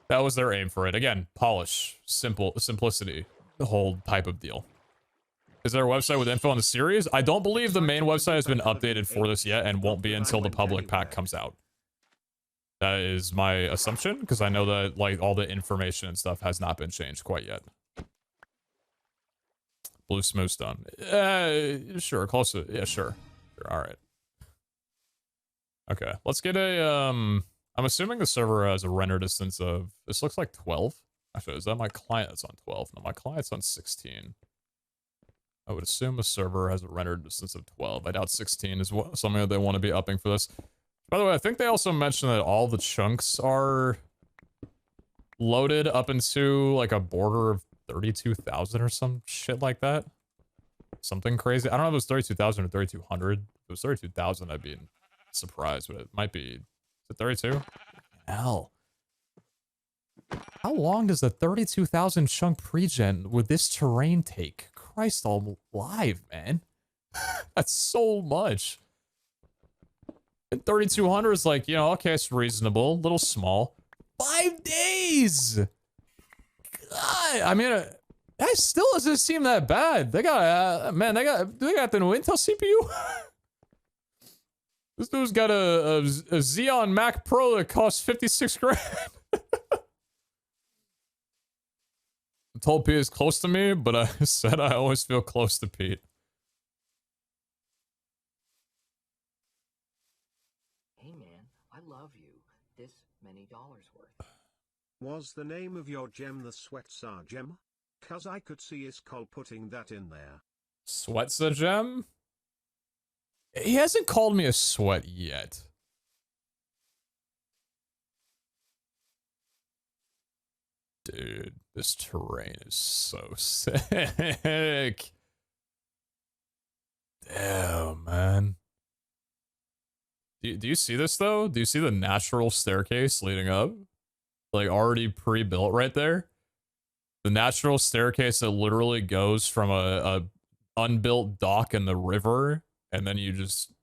that was their aim for it. Again, polish, simplicity, the whole type of deal. Is there a website with info on the series? I don't believe the main website has been updated for this yet, and won't be until the public pack comes out. That is my assumption, because I know that, like, all the information and stuff has not been changed quite yet. Blue smooth stone. Sure, close to, yeah, sure. All right. Okay, let's get a, I'm assuming the server has a render distance of, this looks like 12. Actually, is that my client that's on 12? No, my client's on 16. I would assume the server has a render distance of 12. I doubt 16 is what, something that they want to be upping for this. By the way, I think they also mentioned that all the chunks are loaded up into like a border of 32,000 or some shit like that. Something crazy. I don't know if it was 32,000 or 3,200. If it was 32,000, I'd be surprised, but it might be. Is it 32? Hell. How long does the 32,000 chunk pregen with this terrain take? Christ alive, man. That's so much. And 3,200 is like, you know, okay, it's reasonable, a little small. 5 days! God, I mean, that still doesn't seem that bad. They got, man, they got the new Intel CPU? This dude's got a Xeon Mac Pro that costs 56 grand. I told Pete is close to me, but I said I always feel close to Pete. worth. Was the name of your gem the Sweatsar gem? Cause I could see Iskol putting that in there. Sweat's a gem? He hasn't called me a sweat yet. Dude, this terrain is so sick. Damn, man. Do you see this, though? Do you see the natural staircase leading up? Like, already pre-built right there? The natural staircase that literally goes from a unbuilt dock in the river, and then you just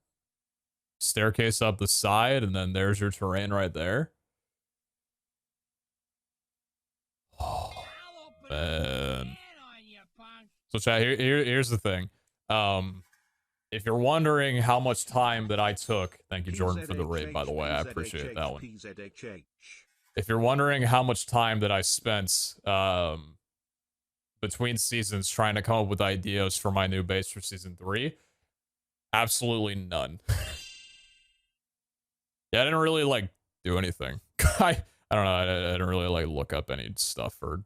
staircase up the side, and then there's your terrain right there. Oh, man. So chat, here's the thing. If you're wondering how much time that I took, thank you, Jordan, for the raid, by the way. I appreciate that one. If you're wondering how much time that I spent between seasons trying to come up with ideas for my new base for season 3, absolutely none. Yeah, I didn't really like do anything. I don't know. I didn't really like look up any stuff or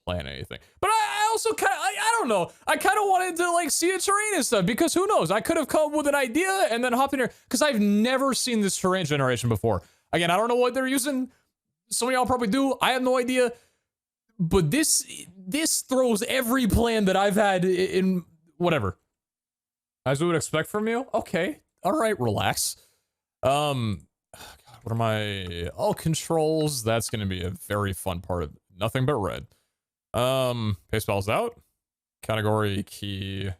plan anything. But I also kind of, I don't know. I kind of wanted to like see a terrain and stuff because who knows? I could have come up with an idea and then hop in here because I've never seen this terrain generation before. Again, I don't know what they're using. Some of y'all probably do. I have no idea. But this throws every plan that I've had in whatever. As we would expect from you. Okay. All right. Relax. God, what am I? All controls. That's going to be a very fun part of nothing but red. Pace spells out. Category key.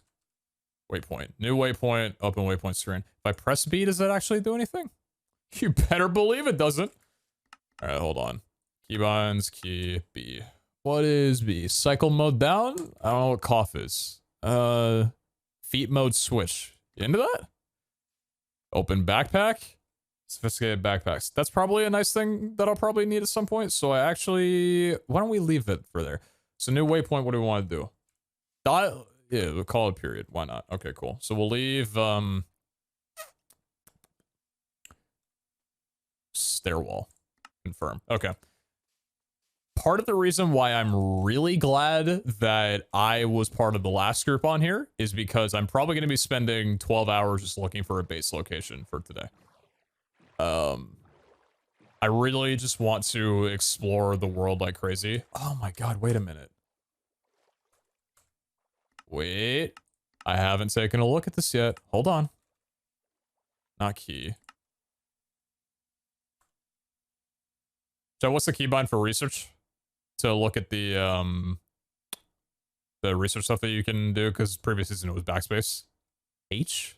Waypoint. New waypoint. Open waypoint screen. If I press B, does that actually do anything? You better believe it doesn't. All right, hold on. Keybinds, key, B. What is B? Cycle mode down? I don't know what cough is. Feet mode switch. You into that? Open backpack. Sophisticated backpacks. That's probably a nice thing that I'll probably need at some point. So I actually, why don't we leave it for there? So new waypoint, what do we want to do? Yeah, we'll call it period. Why not? Okay, cool. So we'll leave, stairwell. Confirm. Okay. Part of the reason why I'm really glad that I was part of the last group on here is because I'm probably going to be spending 12 hours just looking for a base location for today. I really just want to explore the world like crazy. Oh my god, wait a minute. Wait. I haven't taken a look at this yet. Hold on. Not key. So what's the keybind for research? To look at the research stuff that you can do, because previous season it was backspace. H?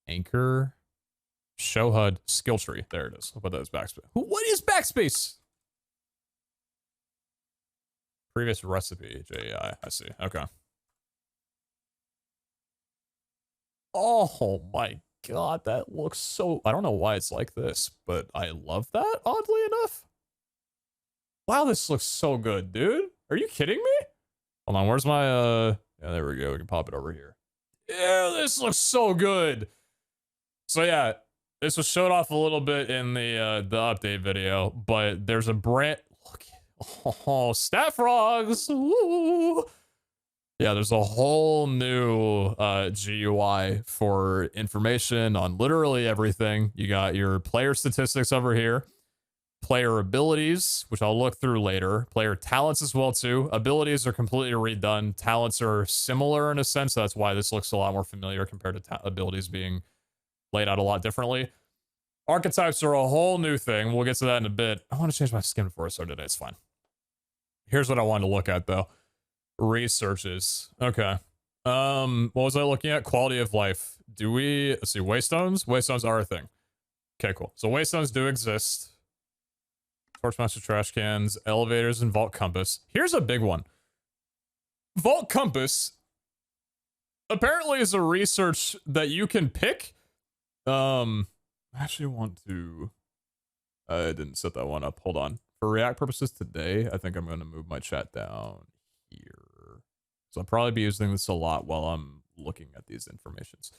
Anchor. Show HUD. Skill tree. There it is. I'll put that as backspace. What is backspace? Previous recipe. JI. I see. Okay. Oh my god, that looks so... I don't know why it's like this, but I love that, oddly enough. Wow, this looks so good, dude. Are you kidding me? Hold on, where's my... Yeah, there we go. We can pop it over here. Yeah, this looks so good. So yeah, this was showed off a little bit in the update video, but there's a brand... Look. Oh, stat frogs. Woo. Yeah, there's a whole new GUI for information on literally everything. You got your player statistics over here, player abilities, which I'll look through later, player talents as well too. Abilities are completely redone. Talents are similar in a sense. That's why this looks a lot more familiar compared to abilities being laid out a lot differently. Archetypes are a whole new thing. We'll get to that in a bit. I want to change my skin before I start today. It's fine. Here's what I wanted to look at though. Researches. Okay. What was I looking at? Quality of life. Do we... Let's see. Waystones? Waystones are a thing. Okay, cool. So waystones do exist. Torchmaster trash cans, elevators, and vault compass. Here's a big one. Vault compass apparently is a research that you can pick. I actually want to... I didn't set that one up. Hold on. For React purposes today, I think I'm going to move my chat down here. So I'll probably be using this a lot while I'm looking at these informations.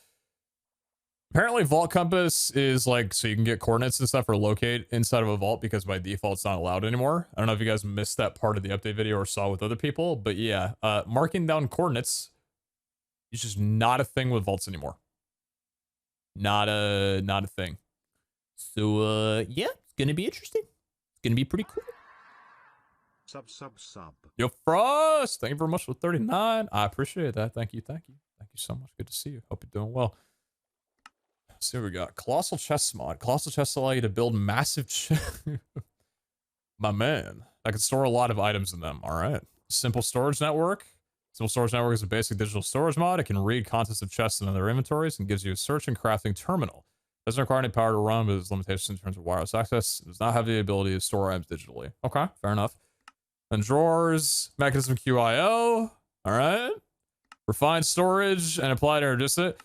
Apparently vault compass is like, so you can get coordinates and stuff or locate inside of a vault, because by default it's not allowed anymore. I don't know if you guys missed that part of the update video or saw with other people, but yeah, marking down coordinates is just not a thing with vaults anymore. Not a thing. So yeah, it's gonna be interesting. It's gonna be pretty cool. Sub. Yo, Frost, thank you very much for 39. I appreciate that. Thank you so much. Good to see you. Hope you're doing well. Let's see what we got. Colossal chests mod. Colossal chests allow you to build massive my man. I can store a lot of items in them. All right. Simple storage network. Simple storage network is a basic digital storage mod. It can read contents of chests and other inventories and gives you a search and crafting terminal. Doesn't require any power to run, but there's limitations in terms of wireless access. It does not have the ability to store items digitally. Okay, fair enough. And drawers, mechanism QIO. All right. Refined storage and applied air distance.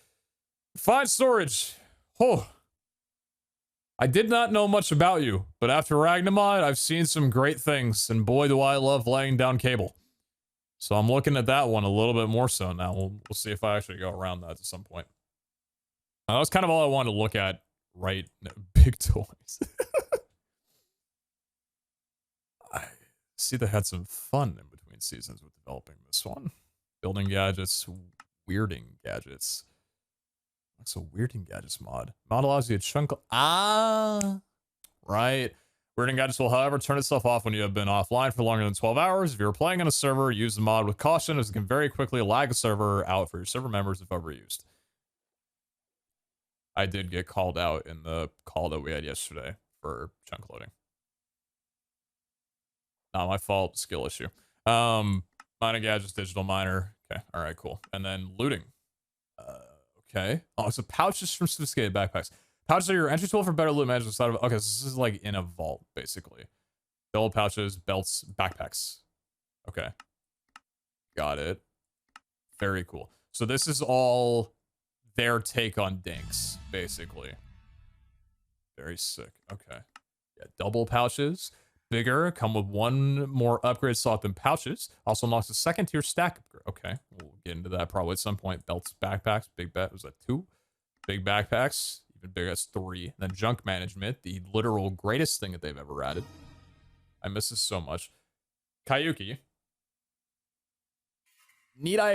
Refined storage. Oh. I did not know much about you, but after Ragnamod, I've seen some great things, and boy, do I love laying down cable. So I'm looking at that one a little bit more so now. We'll see if I actually go around that at some point. That was kind of all I wanted to look at, right? Big toys. I see they had some fun in between seasons with developing this one. Building gadgets, weirding gadgets. What's a weirding gadgets mod? Mod allows you to chunk. Ah, right. Weirding gadgets will, however, turn itself off when you have been offline for longer than 12 hours. If you're playing on a server, use the mod with caution, as it can very quickly lag a server out for your server members if overused. I did get called out in the call that we had yesterday for chunk loading. Not my fault, skill issue. Mining gadgets, digital miner. Okay, all right, cool. And then looting. Okay. Oh, so pouches from sophisticated backpacks. Pouches are your entry tool for better loot management. Okay, so this is like in a vault, basically. Double pouches, belts, backpacks. Okay. Got it. Very cool. So this is all their take on dinks, basically. Very sick. Okay. Yeah, double pouches. Bigger. Come with one more upgrade slot than pouches. Also unlocks a second tier stack upgrade. Okay. We'll get into that probably at some point. Belts, backpacks. Big bet. Was that 2? Big backpacks. Even bigger. That's 3. And then junk management. The literal greatest thing that they've ever added. I miss this so much. Kayuki. Need I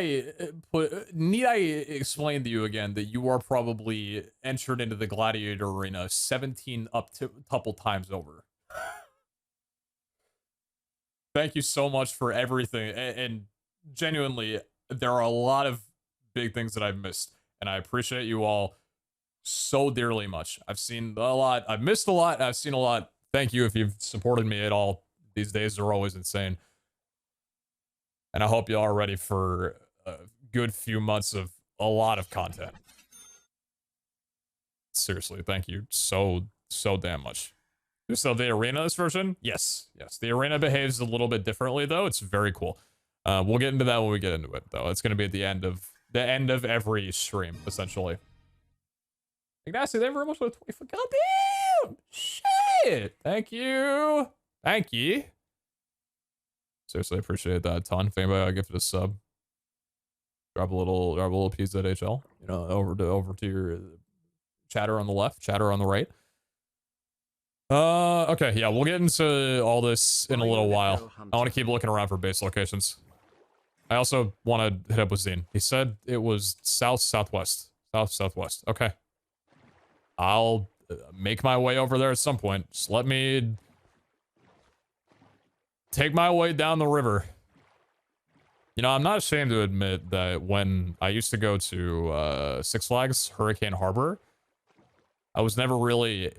explain to you again that you are probably entered into the gladiator arena 17 tuple times over? Thank you so much for everything. And genuinely, there are a lot of big things that I've missed. And I appreciate you all so dearly much. I've seen a lot. I've missed a lot. I've seen a lot. Thank you if you've supported me at all. These days are always insane. And I hope you are ready for a good few months of a lot of content. Seriously, thank you so damn much. So the arena, this version? Yes. The arena behaves a little bit differently, though. It's very cool. We'll get into that when we get into it, though. It's going to be at the end of every stream, essentially. Ignacy, thank you very much for the 24. Goddamn! Shit! Thank you. Thank you. Seriously, I appreciate that a ton. If anybody got gifted a sub, drop a little PeteZahHutt, you know, over to your chatter on the left, chatter on the right. Okay, yeah, we'll get into all this in a little while. I want to keep looking around for base locations. I also want to hit up with Zine. He said it was southwest. Okay. I'll make my way over there at some point. Just let me take my way down the river. You know, I'm not ashamed to admit that when I used to go to Six Flags Hurricane Harbor, I was never really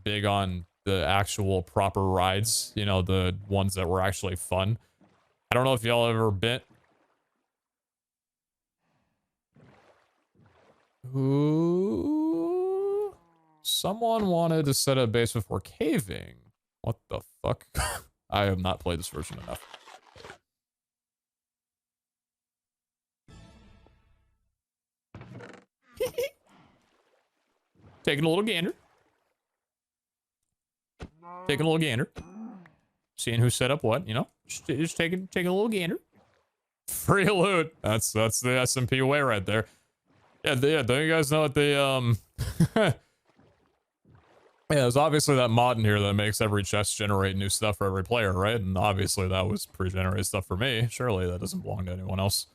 big on the actual proper rides, you know, the ones that were actually fun. I don't know if y'all ever been. Ooh, someone wanted to set a base before caving. What the fuck? I have not played this version enough. Taking a little gander. Seeing who set up what, you know? Just taking a little gander. Free loot. That's the SMP way right there. Yeah, don't you guys know what they, yeah, there's obviously that mod in here that makes every chest generate new stuff for every player, right? And obviously that was pre-generated stuff for me. Surely that doesn't belong to anyone else.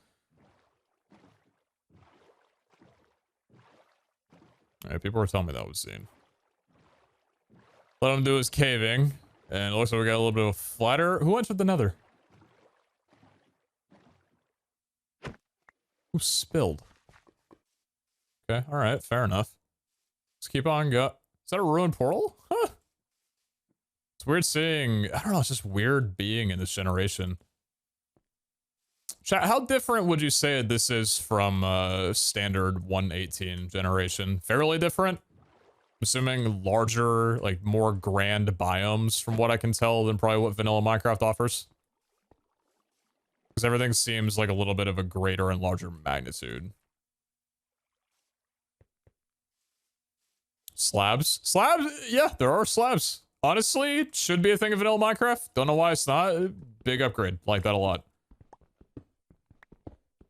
Yeah, people were telling me that was seen. Let him do his caving. And it looks like we got a little bit of a flatter. Who entered the nether? Who spilled? Okay, alright, fair enough. Let's keep on go. Is that a ruined portal? Huh. It's weird seeing, I don't know, it's just weird being in this generation. Chat, how different would you say this is from standard 118 generation? Fairly different? I'm assuming larger, like more grand biomes from what I can tell than probably what vanilla Minecraft offers. Because everything seems like a little bit of a greater and larger magnitude. Slabs? Slabs? Yeah, there are slabs. Honestly, should be a thing in vanilla Minecraft. Don't know why it's not. Big upgrade. Like that a lot.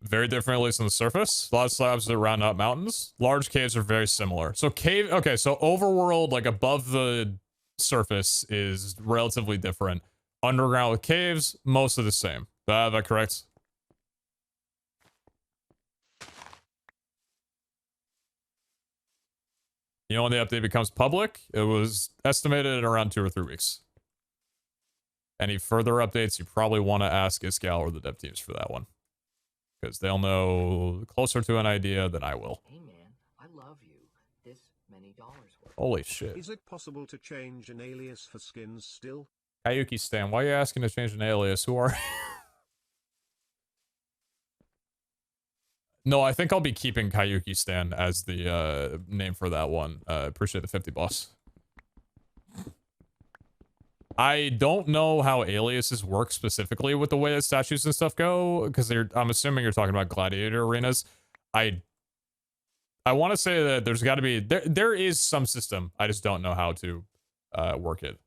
Very different, at least on the surface. A lot of slabs that round out mountains. Large caves are very similar. So cave, okay, so overworld, like above the surface, is relatively different. Underground with caves, mostly the same. Is that correct? You know when the update becomes public? It was estimated in around 2 or 3 weeks. Any further updates, you probably want to ask Iskal or the dev teams for that one. Because they'll know closer to an idea than I will. Hey man, I love you. This many dollars worth. Holy shit. Is it possible to change an alias for skins still? Kayuki Stan, why are you asking to change an alias? Who are No, I think I'll be keeping Kayuki Stan as the name for that one. Appreciate the 50 boss. I don't know how aliases work specifically with the way that statues and stuff go, because I'm assuming you're talking about gladiator arenas. I want to say that there's got to be there is some system. I just don't know how to work it.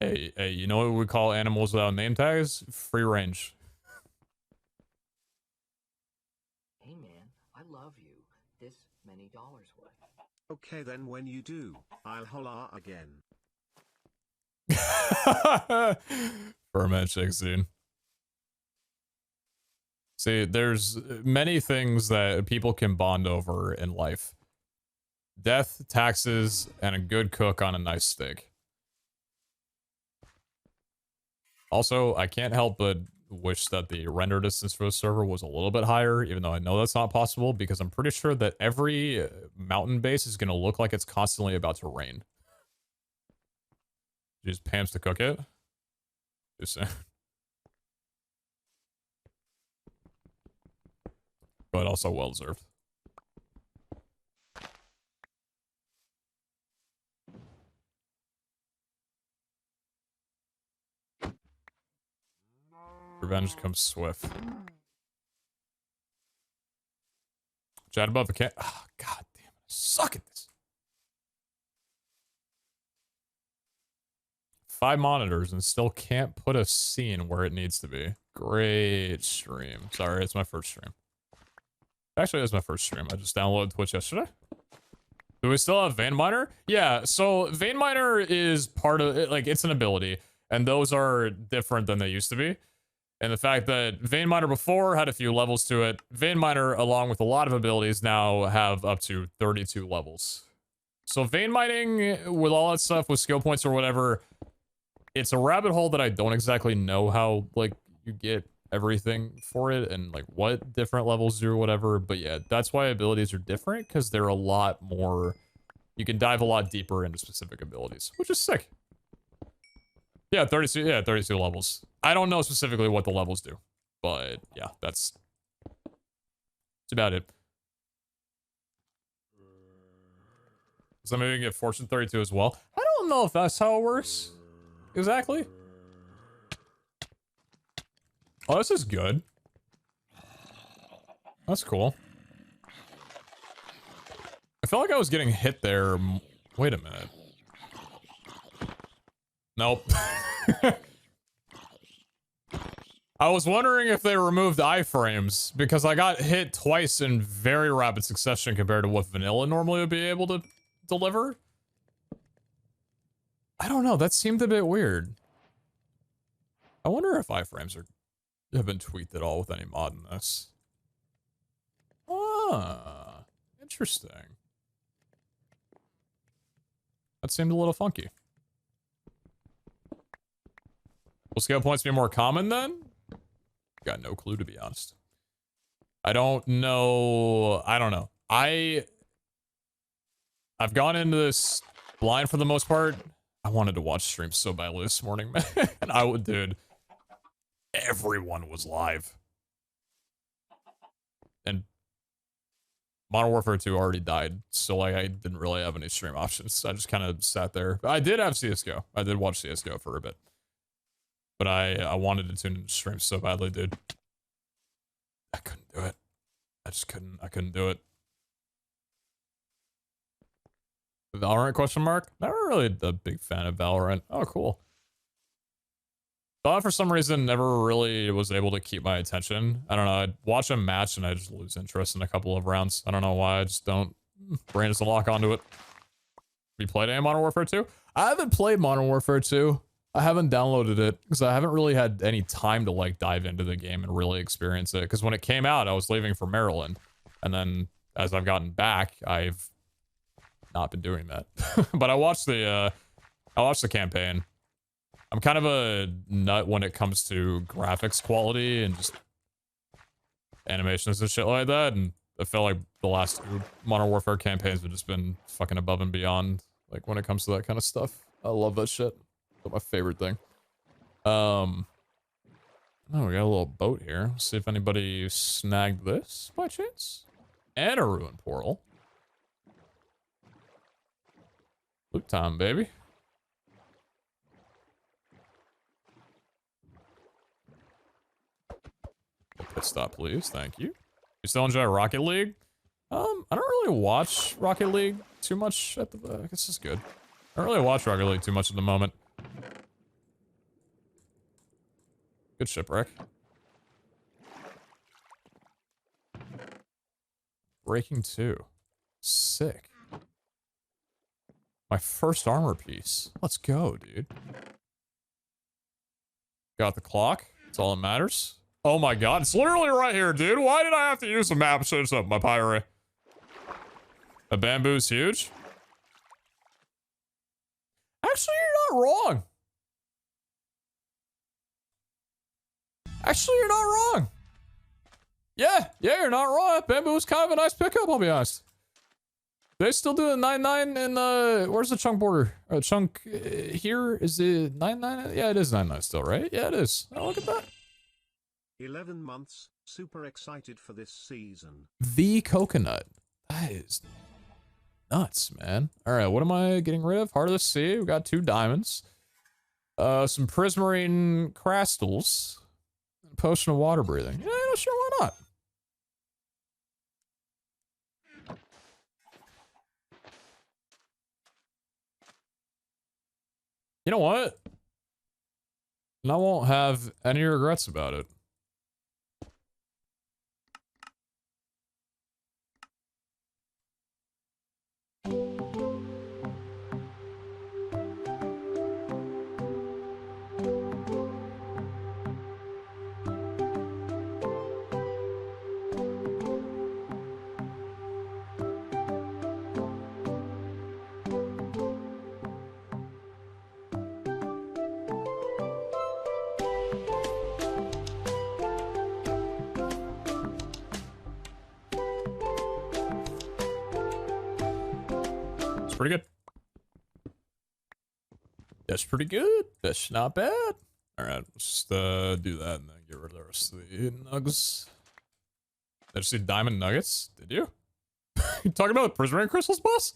Hey, you know what we call animals without name tags? Free range. Hey man, I love you. This many dollars worth. Okay then when you do, I'll holla again. Ferment shake soon. See, there's many things that people can bond over in life. Death, taxes, and a good cook on a nice steak. Also, I can't help but wish that the render distance for the server was a little bit higher, even though I know that's not possible, because I'm pretty sure that every mountain base is going to look like it's constantly about to rain. Use Pam's to cook it. Just saying. But also well-deserved. Revenge comes swift. Chat above the cat. Oh, god damn it. I suck at this. 5 monitors and still can't put a scene where it needs to be. Great stream. Sorry, it's my first stream. Actually, it's my first stream. I just downloaded Twitch yesterday. Do we still have Vein Miner? Yeah, so Vein Miner is part of it, like, it's an ability, and those are different than they used to be. And the fact that Vein Miner before had a few levels to it, Vein Miner, along with a lot of abilities, now have up to 32 levels. So vein mining, with all that stuff, with skill points or whatever, it's a rabbit hole that I don't exactly know how, like, you get everything for it and, like, what different levels do or whatever. But yeah, that's why abilities are different, because they're a lot more... You can dive a lot deeper into specific abilities, which is sick. Yeah, 32 levels. I don't know specifically what the levels do, but yeah, that's about it. So maybe we can get Fortune 32 as well. I don't know if that's how it works. Exactly. Oh, this is good. That's cool. I felt like I was getting hit there. Wait a minute. Nope. I was wondering if they removed iframes because I got hit twice in very rapid succession compared to what vanilla normally would be able to deliver. I don't know. That seemed a bit weird. I wonder if iframes have been tweaked at all with any mod in this. Ah, interesting. That seemed a little funky. Will scale points be more common then? Got no clue, to be honest. I don't know. I don't know. I've gone into this blind for the most part. I wanted to watch streams so badly this morning, man. And dude, everyone was live. And Modern Warfare 2 already died, so like I didn't really have any stream options. I just kind of sat there. I did have CSGO. I did watch CSGO for a bit. But I wanted to tune into streams so badly, dude. I couldn't do it. I couldn't do it. Valorant question mark? Never really a big fan of Valorant. Oh, cool. But for some reason, never really was able to keep my attention. I don't know. I'd watch a match and I just lose interest in a couple of rounds. I don't know why. I just don't. Brain doesn't lock onto it. We played any Modern Warfare 2? I haven't played Modern Warfare 2. I haven't downloaded it because I haven't really had any time to like dive into the game and really experience it. Because when it came out, I was leaving for Maryland. And then as I've gotten back, I've not been doing that. But I watched the campaign. I'm kind of a nut when it comes to graphics quality and just animations and shit like that. And I feel like the last two Modern Warfare campaigns have just been fucking above and beyond. Like when it comes to that kind of stuff. I love that shit. It's my favorite thing. Oh, we got a little boat here. Let's see if anybody snagged this by chance. And a ruined portal. Loot time, baby. Pit stop, please. Thank you. You still enjoy Rocket League? I don't really watch Rocket League too much at the... I guess it's good. I don't really watch Rocket League too much at the moment. Good shipwreck. Breaking 2. Sick. My first armor piece. Let's go, dude. Got the clock. That's all that matters. Oh my god, it's literally right here, dude. Why did I have to use a map? Shows up my pyre. A bamboo's huge. Actually, you're not wrong. Actually, you're not wrong. Yeah, you're not wrong. Bamboo is kind of a nice pickup, I'll be honest. They still do a 9.9 in where's the chunk border? Chunk here? Is it 9.9? Yeah, it is 9.9 still, right? Yeah, it is. Oh, look at that. 11 months, super excited for this season. The coconut. That is nuts, man. All right, what am I getting rid of? Heart of the Sea. We got 2 diamonds. Some prismarine crystals. Potion of water breathing. Yeah, sure, why not? You know what? And I won't have any regrets about it. Pretty good. That's pretty good. That's not bad. All right, let's just do that and then get rid of the rest of the nugs. Did you see diamond nuggets? Did you? You talking about the prismarine crystals, boss?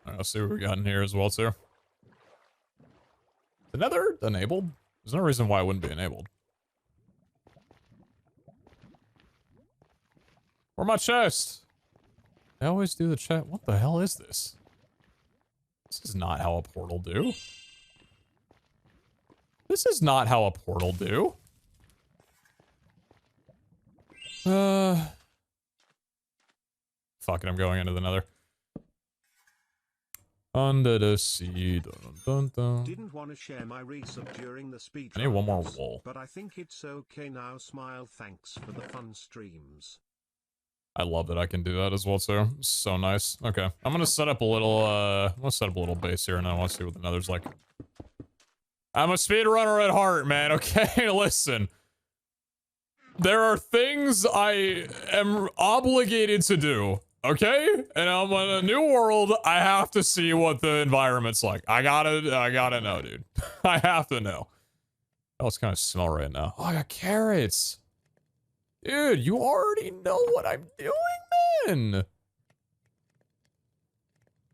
I'll see what we got in here as well, too. The nether enabled? There's no reason why it wouldn't be enabled. Where's my chest? I always do the chest. What the hell is this? This is not how a portal do. This is not how a portal do. Fuck it, I'm going into the nether. Under the sea. Dun, dun, dun. Didn't want to share my resub during the speed. I need one more wool. But I think it's okay now. Smile. Thanks for the fun streams. I love that I can do that as well too. So nice. Okay, I'm gonna set up a little. I'm gonna set up a little base here, and I want to see what the nether's like. I'm a speedrunner at heart, man. Okay, listen. There are things I am obligated to do. Okay, and I'm in a new world. I have to see what the environment's like. I gotta know, dude. I have to know. Oh, it's kind of smell right now. Oh, I got carrots. Dude, you already know what I'm doing, man.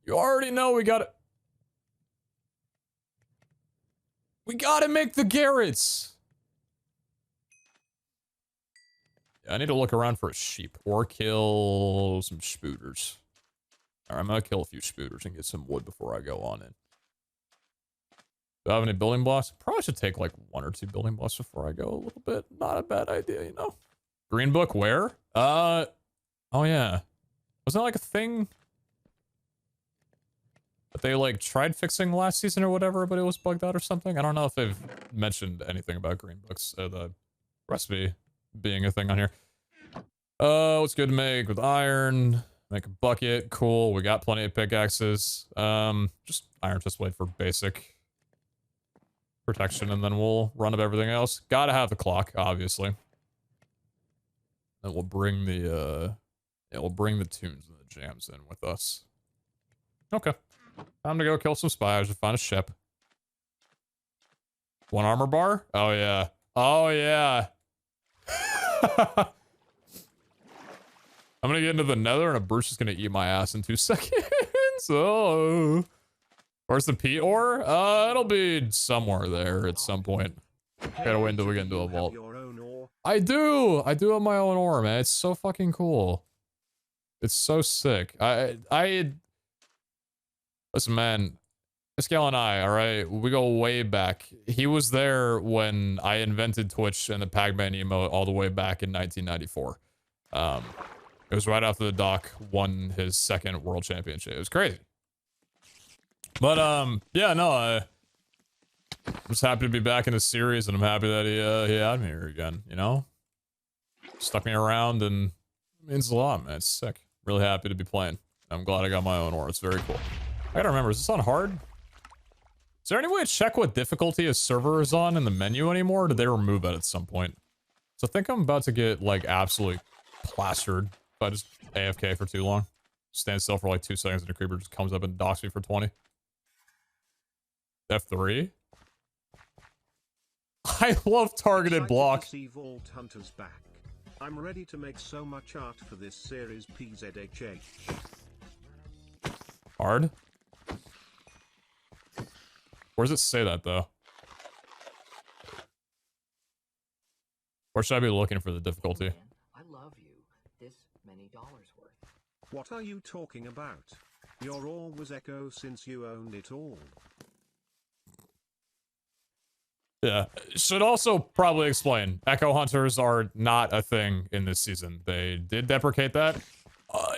You already know we gotta make the carrots. I need to look around for a sheep or kill some spooters. All right, I'm gonna kill a few spooters and get some wood before I go on in. Do I have any building blocks? Probably should take like 1 or 2 building blocks before I go a little bit. Not a bad idea, you know. Green book where? Oh yeah. Was that like a thing that they like tried fixing last season or whatever, but it was bugged out or something? I don't know if they've mentioned anything about green books, the recipe being a thing on here. What's good to make with iron? Make a bucket, cool. We got plenty of pickaxes. Just iron chest plate for basic protection, and then we'll run up everything else. Gotta have the clock, obviously. And we'll bring the tunes and the jams in with us. Okay. Time to go kill some spies and find a ship. 1 armor bar? Oh yeah. Oh yeah. I'm gonna get into the nether and a Bruce is gonna eat my ass in 2 seconds. Oh. Where's the Pete ore? It'll be somewhere there at some point. Gotta wait until we get into a vault. I do have my own ore, man. It's so fucking cool. It's so sick. Listen, man. Pascal and I, alright, we go way back. He was there when I invented Twitch and the Pac-Man emote all the way back in 1994. It was right after the Doc won his 2nd world championship. It was crazy. But, yeah, no, I'm just happy to be back in the series, and I'm happy that he had me here again, you know? Stuck me around, and it means a lot, man. It's sick. Really happy to be playing. I'm glad I got my own ore. It's very cool. I gotta remember, is this on hard? Is there any way to check what difficulty a server is on in the menu anymore, or did they remove that at some point? So I think I'm about to get, like, absolutely plastered if I just AFK for too long. Stand still for like 2 seconds and a creeper just comes up and docks me for 20. F3? I love targeted block. Vault Hunters back. I'm ready to make so much art for this series. PeteZahHutt. Hard? Where does it say that, though? Where should I be looking for the difficulty? Man, I love you. This many dollars worth. What are you talking about? You're always Echo since you owned it all. Yeah. Should also probably explain. Echo Hunters are not a thing in this season. They did deprecate that.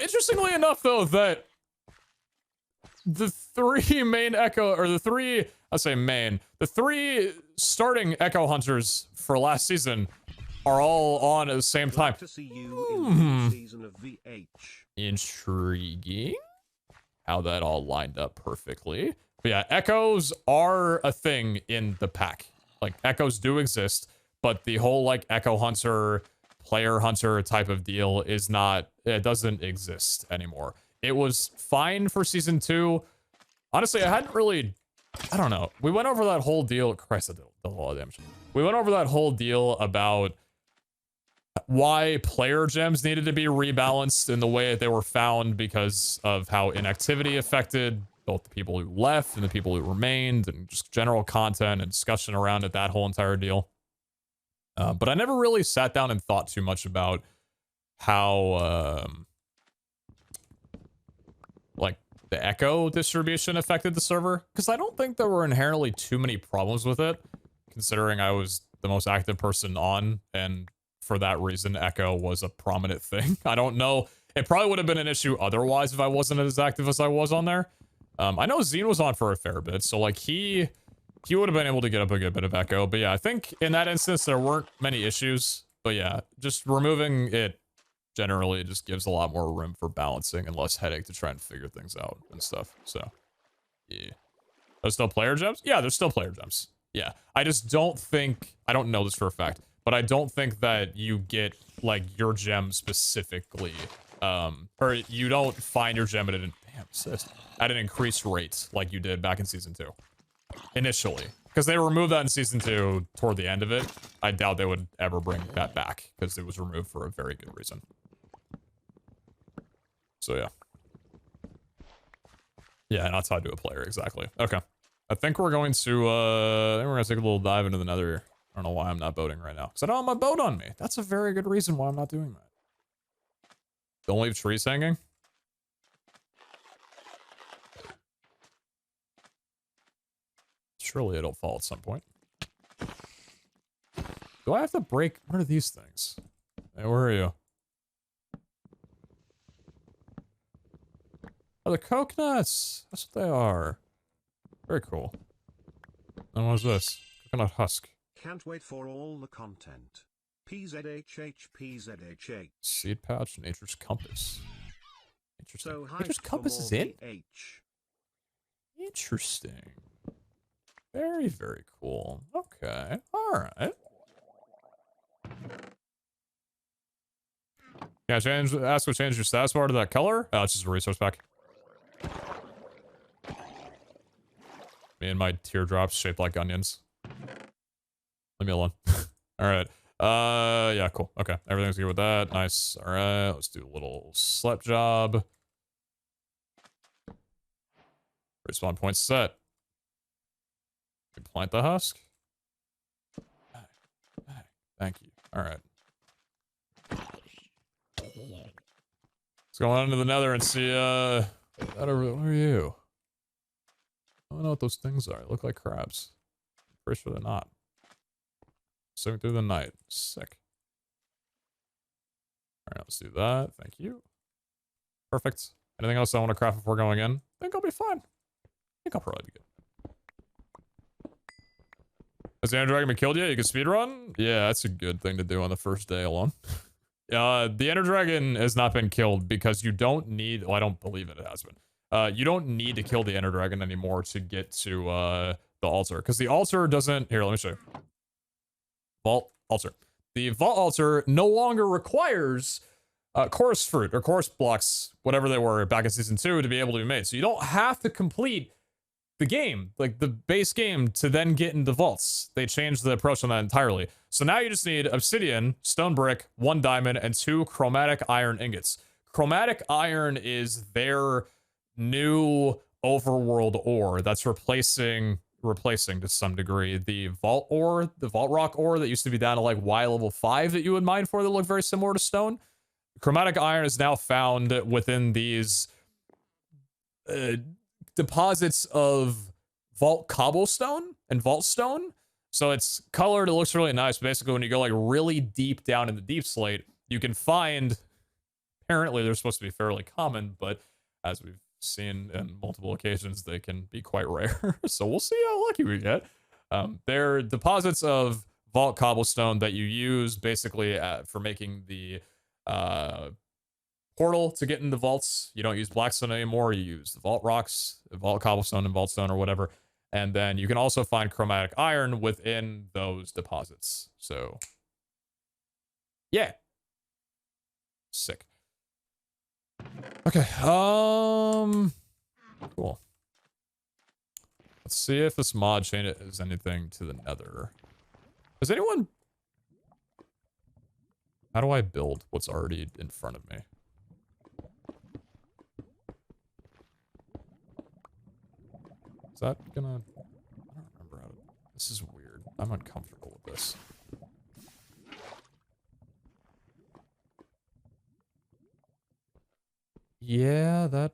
Interestingly enough, though, that the 3 main Echo, or the 3, I'll say main, the 3 starting Echo Hunters for last season are all on at the same time. To see you in the season of VH. Intriguing. How that all lined up perfectly. But yeah, Echoes are a thing in the pack. Like, Echoes do exist, but the whole, like, Echo Hunter, Player Hunter type of deal is not, it doesn't exist anymore. It was fine for season 2. Honestly, I hadn't really, I don't know. We went over that whole deal. Christ, I did a lot of damage. We went over that whole deal about why player gems needed to be rebalanced in the way that they were found because of how inactivity affected both the people who left and the people who remained, and just general content and discussion around it, that whole entire deal. But I never really sat down and thought too much about how, like, the echo distribution affected the server, because I don't think there were inherently too many problems with it, considering I was the most active person on, and for that reason, echo was a prominent thing. I don't know. It probably would have been an issue otherwise if I wasn't as active as I was on there. I know Zine was on for a fair bit, so like he would have been able to get up a good bit of echo. But yeah, I think in that instance there weren't many issues. But yeah, just removing it generally just gives a lot more room for balancing and less headache to try and figure things out and stuff. So yeah, there's still player gems. Yeah, there's still player gems. Yeah, I just don't think, I don't know this for a fact, but I don't think that you get like your gem specifically, or you don't find your gem at an, damn, assist, at an increased rate like you did back in season 2 initially, because they removed that in season 2 toward the end of it. I doubt they would ever bring that back because it was removed for a very good reason. So yeah, yeah, not tied to a player exactly. Okay, I think we're going to I think we're gonna take a little dive into the nether here. I don't know why I'm not boating right now, because I don't have my boat on me. That's a very good reason why I'm not doing that. Don't leave trees hanging. Surely it'll fall at some point. Do I have to break? What are these things? Hey, where are you? Oh, the coconuts! That's what they are. Very cool. And what is this? Coconut husk. Can't wait for all the content. PZHH. Seed pouch, nature's compass. Interesting. So Nature's compass is in? Interesting. Very, very cool. Okay. Alright. Yeah, ask what changed your status bar to that color? Oh, it's just a resource pack. Me and my teardrops shaped like onions. Leave me alone. Alright. Yeah, cool. Okay. Everything's good with that. Nice. Alright. Let's do a little slep job. Respawn point set. Plant the husk. Thank you. Alright. Let's go on into the nether and see, what are you? I don't know what those things are. They look like crabs. I'm pretty sure they're not. Swimming through the night. Sick. Alright, let's do that. Thank you. Perfect. Anything else I want to craft before going in? I think I'll be fine. I think I'll probably be good. Has the Ender Dragon been killed yet? You can speedrun? Yeah, that's a good thing to do on the first day alone. The Ender Dragon has not been killed because you don't need... Well, I don't believe it has been. You don't need to kill the Ender Dragon anymore to get to the altar. Because the altar doesn't... Here, let me show you. Vault altar. The vault altar no longer requires chorus fruit or chorus blocks, whatever they were back in season 2, to be able to be made. So you don't have to complete the game, like the base game, to then get into vaults. They changed the approach on that entirely. So now you just need obsidian, stone brick, 1 diamond, and 2 chromatic iron ingots. Chromatic iron is their new overworld ore that's replacing to some degree the vault ore, the vault rock ore that used to be down to like Y level 5 that you would mine for that look very similar to stone. Chromatic iron is now found within these deposits of vault cobblestone and vault stone. So it's colored, it looks really nice. Basically, when you go like really deep down in the deep slate, you can find, apparently they're supposed to be fairly common, but as we've seen in multiple occasions, they can be quite rare. So we'll see how lucky we get. They're deposits of vault cobblestone that you use basically for making the portal to get into vaults. You don't use blackstone anymore. You use the vault rocks, the vault cobblestone and vault stone or whatever. And then you can also find chromatic iron within those deposits. So yeah. Sick. Okay. Cool. Let's see if this mod changes anything to the nether. Does anyone... How do I build what's already in front of me? Is that gonna... I don't remember how to... This is weird. I'm uncomfortable with this. Yeah, that...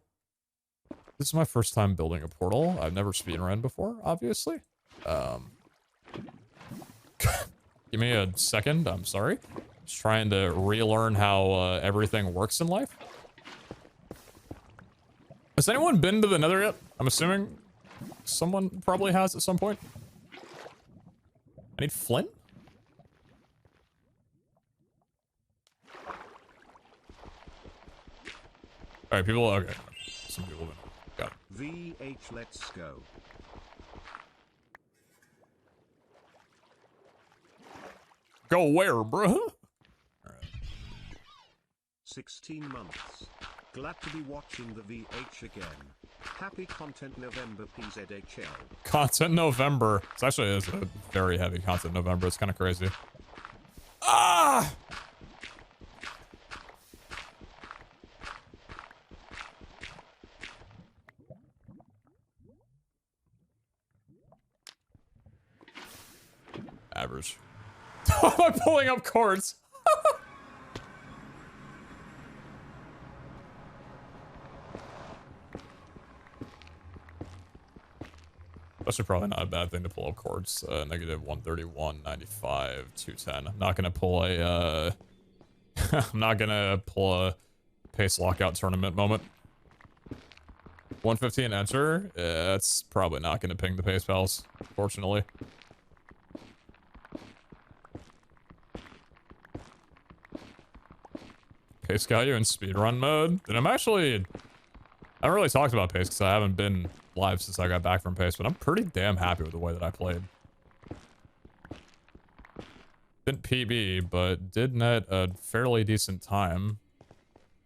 This is my first time building a portal. I've never speedrun before, obviously. Give me a second, I'm sorry. Just trying to relearn how everything works in life. Has anyone been to the Nether yet? I'm assuming someone probably has at some point. I need flint? Alright, people, okay. Some people have been. Got it. VH, let's go. Go where, bro? 16 months. Glad to be watching the VH again. Happy Content November, PeteZahHutt. Content November. It's actually is a very heavy content November. It's kind of crazy. Ah! Average. Am I pulling up cords? That's probably not a bad thing to pull up cords. Negative 131, 95, 210. I'm not gonna pull a I'm not gonna pull a pace lockout tournament moment. 115 enter. That's probably not gonna ping the pace pals, fortunately. Pace got you in speedrun mode. And I haven't really talked about pace because I haven't been live since I got back from pace, but I'm pretty damn happy with the way that I played. Didn't PB, but did net a fairly decent time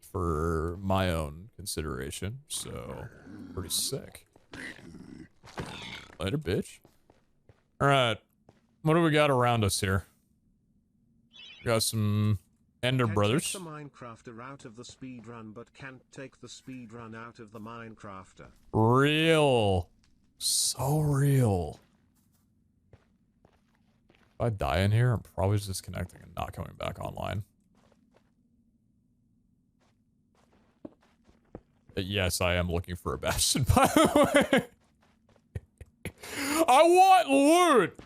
for my own consideration, so pretty sick. Later, bitch. Alright, what do we got around us here? We got some Ender Brothers. Take the Minecrafter out of the speedrun, but can't take the speedrun out of the Minecrafter. Real. So real. If I die in here, I'm probably just disconnecting and not coming back online. Yes, I am looking for a bastion, by the way. I want loot!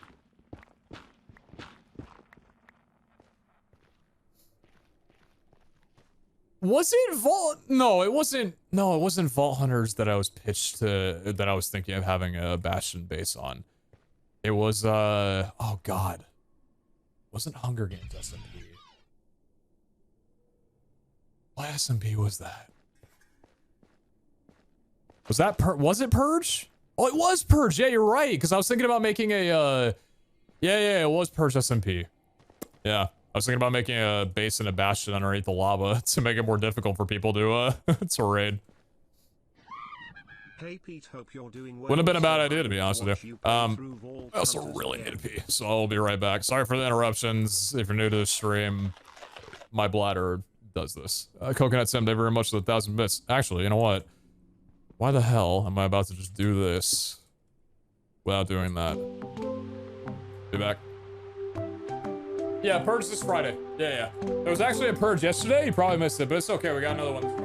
Was it Vault? No, it wasn't. No, it wasn't Vault Hunters that I was pitched to, that I was thinking of having a Bastion base on. It was, oh god. Wasn't Hunger Games SMP. What SMP was that? Was that was it Purge? Oh, it was Purge. Yeah, you're right. Because I was thinking about making a, yeah, it was Purge SMP. Yeah. I was thinking about making a base and a bastion underneath the lava to make it more difficult for people to to raid. Hey Pete, hope you're doing well. Wouldn't have been a bad idea, to be honest with you. I also really need to pee, so I'll be right back. Sorry for the interruptions. If you're new to the stream, my bladder does this. Coconut Sim, thank you very much for the 1,000 bits. Actually, you know what? Why the hell am I about to just do this without doing that? Be back. Yeah, Purge this Friday. Yeah. There was actually a Purge yesterday. You probably missed it, but it's okay. We got another one this Friday.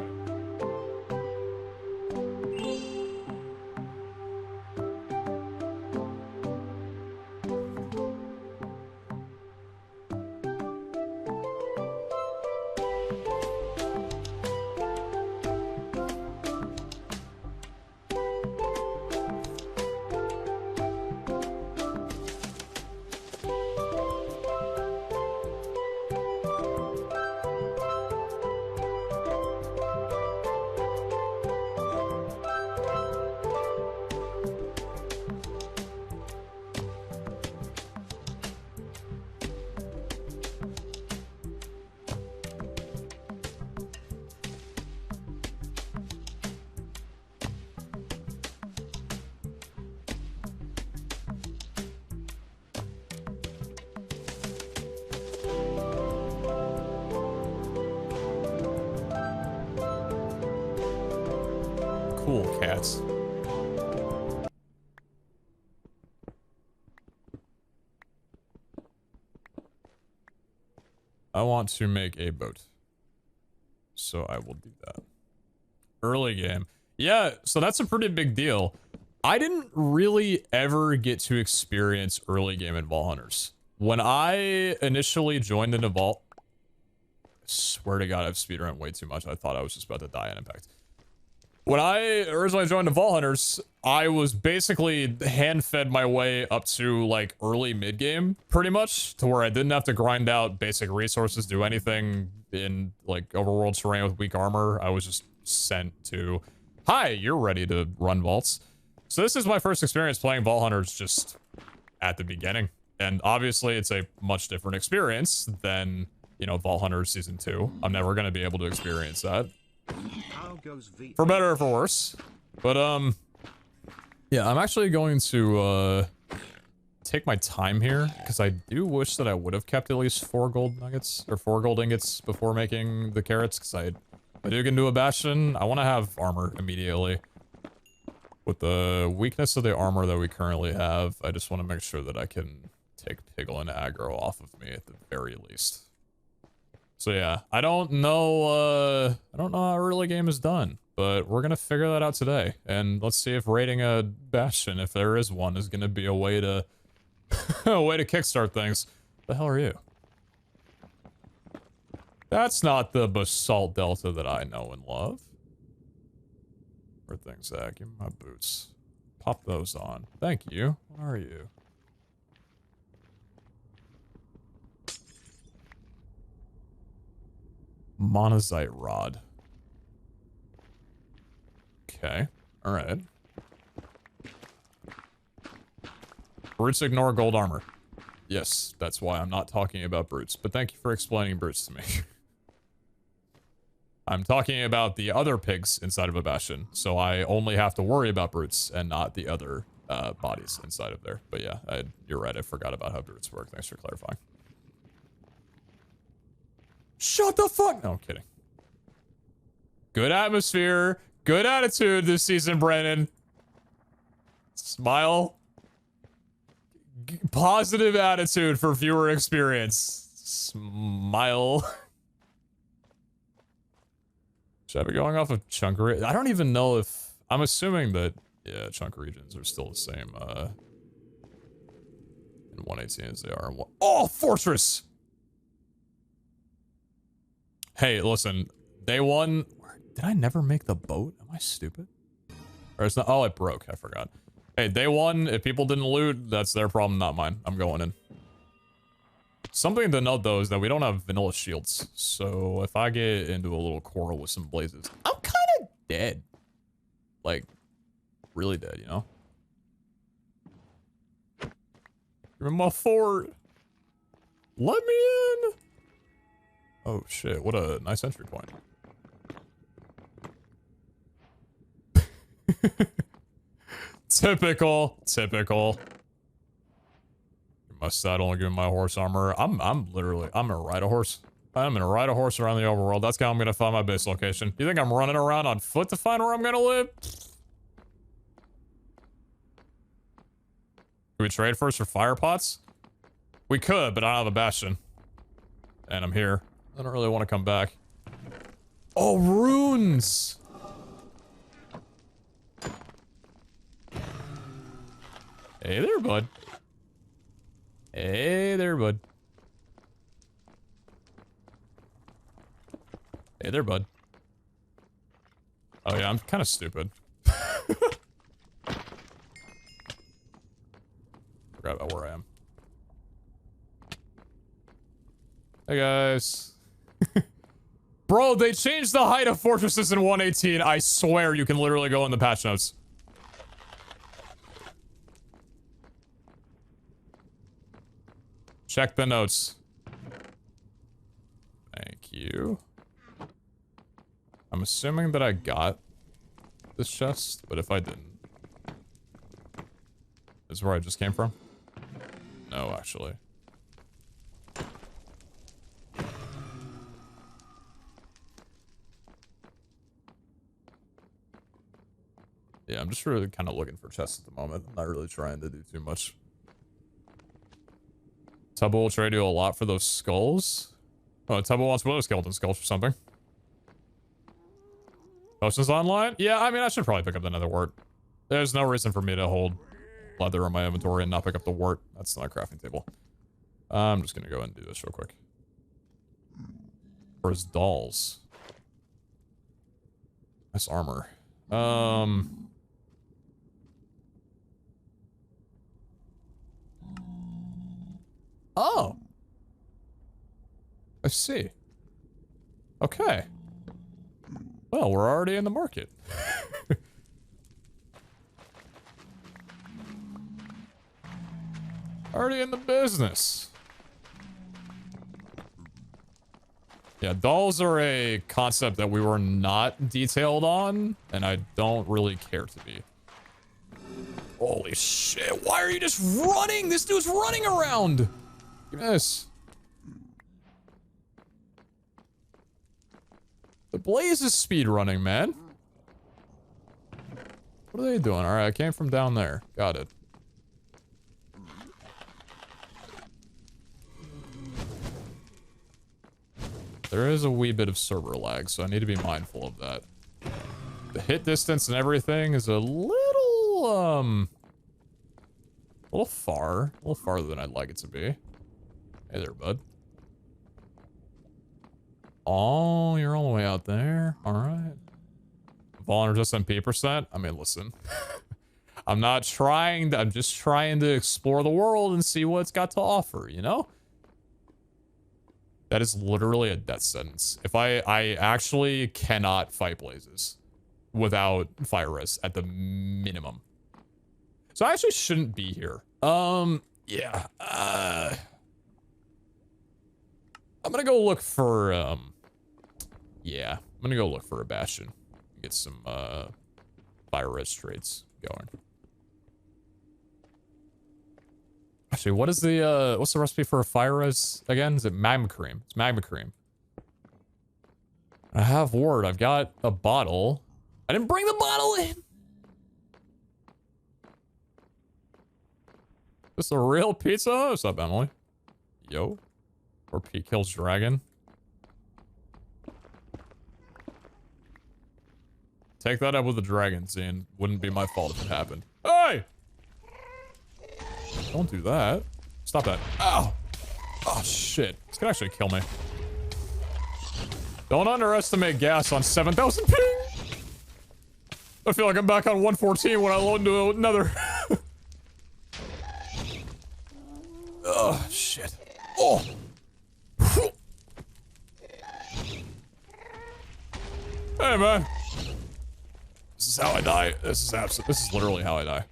Cool cats. I want to make a boat. So I will do that. Early game. Yeah, so that's a pretty big deal. I didn't really ever get to experience early game in Vault Hunters. When I initially joined into Vault, I swear to God, I've speedrun way too much. I thought I was just about to die in Impact. When I originally joined the Vault Hunters, I was basically hand-fed my way up to, like, early mid-game, pretty much, to where I didn't have to grind out basic resources, do anything in, like, overworld terrain with weak armor. I was just sent to, hi, you're ready to run vaults. So this is my first experience playing Vault Hunters just at the beginning. And obviously, it's a much different experience than, you know, Vault Hunters Season 2. I'm never going to be able to experience that. For better or for worse. But, yeah, I'm actually going to, take my time here, because I do wish that I would have kept at least 4 gold nuggets, or 4 gold ingots before making the carrots, because I do get into a Bastion. I want to have armor immediately. With the weakness of the armor that we currently have, I just want to make sure that I can take Piglin aggro off of me at the very least. So yeah, I don't know how early game is done, but we're gonna figure that out today. And let's see if raiding a Bastion, if there is one, is gonna be a way to a way to kickstart things. The hell are you? That's not the Basalt Delta that I know and love. Where things at? Give me my boots. Pop those on. Thank you. What are you? Monazite rod. Okay. Alright. Brutes ignore gold armor. Yes, that's why I'm not talking about brutes. But thank you for explaining brutes to me. I'm talking about the other pigs inside of a Bastion, so I only have to worry about brutes and not the other bodies inside of there. But yeah, you're right, I forgot about how brutes work. Thanks for clarifying. Shut the fuck! No, I'm kidding. Good atmosphere, good attitude this season, Brandon. Smile. Positive attitude for viewer experience. Smile. Should I be going off of chunk? I don't even know if... I'm assuming that, yeah, chunk regions are still the same, in 118 as they are in 1... Oh, Fortress! Hey, listen, day one... Did I never make the boat? Am I stupid? Or it's not... Oh, it broke. I forgot. Hey, day one, if people didn't loot, that's their problem, not mine. I'm going in. Something to note, though, is that we don't have vanilla shields. So if I get into a little quarrel with some blazes, I'm kind of dead. Like, really dead, you know? You're in my fort. Let me in. Oh, shit. What a nice entry point. Typical. Typical. My saddle and give me my horse armor. I'm gonna ride a horse. I'm gonna ride a horse around the overworld. That's how I'm gonna find my base location. You think I'm running around on foot to find where I'm gonna live? Can we trade first for fire pots? We could, but I don't have a Bastion. And I'm here. I don't really want to come back. Oh, runes! Hey there, bud. Hey there, bud. Hey there, bud. Oh yeah, I'm kind of stupid. Forgot about where I am. Hey guys. Bro, they changed the height of fortresses in 118. I swear you can literally go in the patch notes. Check the notes. Thank you. I'm assuming that I got this chest, but if I didn't... This is where I just came from? No, actually. Yeah, I'm just really kind of looking for chests at the moment. I'm not really trying to do too much. Tubbo will trade you a lot for those skulls. Oh, Tubbo wants Willow Skeleton Skulls or something. Potions online? Yeah, I mean, I should probably pick up the nether wart. There's no reason for me to hold leather in my inventory and not pick up the wart. That's not a crafting table. I'm just gonna go ahead and do this real quick. Where's dolls? Nice armor. Oh. I see. Okay. Well, we're already in the market. Already in the business. Yeah, dolls are a concept that we were not detailed on, and I don't really care to be. Holy shit, why are you just running? This dude's running around! Give me this. The Blaze is speed running, man. What are they doing? Alright, I came from down there. Got it. There is a wee bit of server lag, so I need to be mindful of that. The hit distance and everything is a little farther than I'd like it to be. Hey there, bud. Oh, you're all the way out there. All right. Vulnerable SMP percent. I mean, listen. I'm just trying to explore the world and see what it's got to offer, you know? That is literally a death sentence. If I actually cannot fight blazes without fire res at the minimum. So I actually shouldn't be here. Yeah. I'm gonna go look for, yeah. I'm gonna go look for a bastion. Get some, fire res traits going. Actually, what is the, what's the recipe for a fire res again? Is it magma cream? It's magma cream. I have wort. I've got a bottle. I didn't bring the bottle in! This a real pizza? What's up, Emily? Yo. Or Pete kills dragon. Take that up with the dragon scene. Wouldn't be my fault if it happened. Hey! Don't do that. Stop that. Ow! Oh, shit. This could actually kill me. Don't underestimate gas on 7,000 ping! I feel like I'm back on 114 when I load into another. Oh, shit. Oh! Hey, man. This is how I die. This is literally how I die.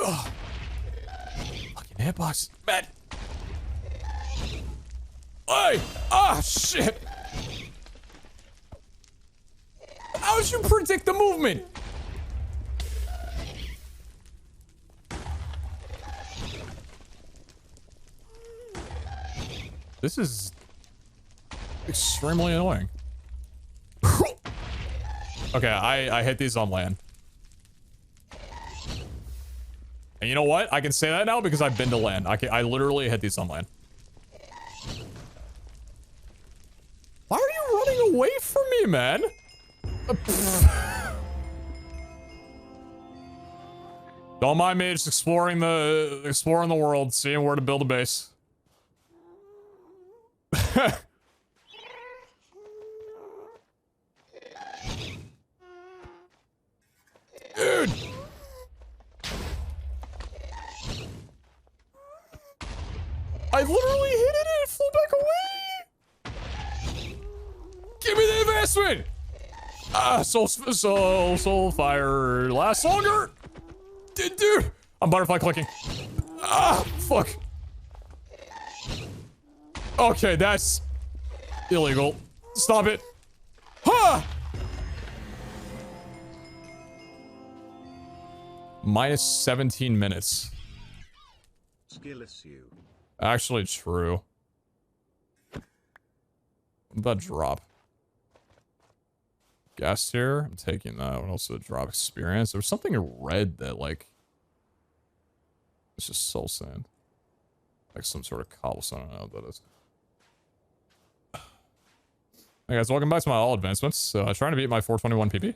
Ugh. Fucking hitbox. Man. Hey! Ah, shit! How did you predict the movement? This is extremely annoying. Okay, I hit these on land. And you know what? I can say that now because I've been to land. I literally hit these on land. Why are you running away from me, man? Don't mind me, just exploring the world, seeing where to build a base. Dude! I literally hit it and it flew back away! Give me the investment! Ah, soul fire lasts longer! Dude! I'm butterfly clicking. Ah, fuck. Okay, that's illegal. Stop it. Ha! Minus 17 minutes. Skill issue. Actually, true. What about drop? Gas tier? I'm taking that. What else did it drop? Experience? There was something in red that, like... It's just soul sand. Like some sort of cobblestone. I don't know what that is. Hey guys, welcome back to my all advancements. Trying to beat my 421 PP.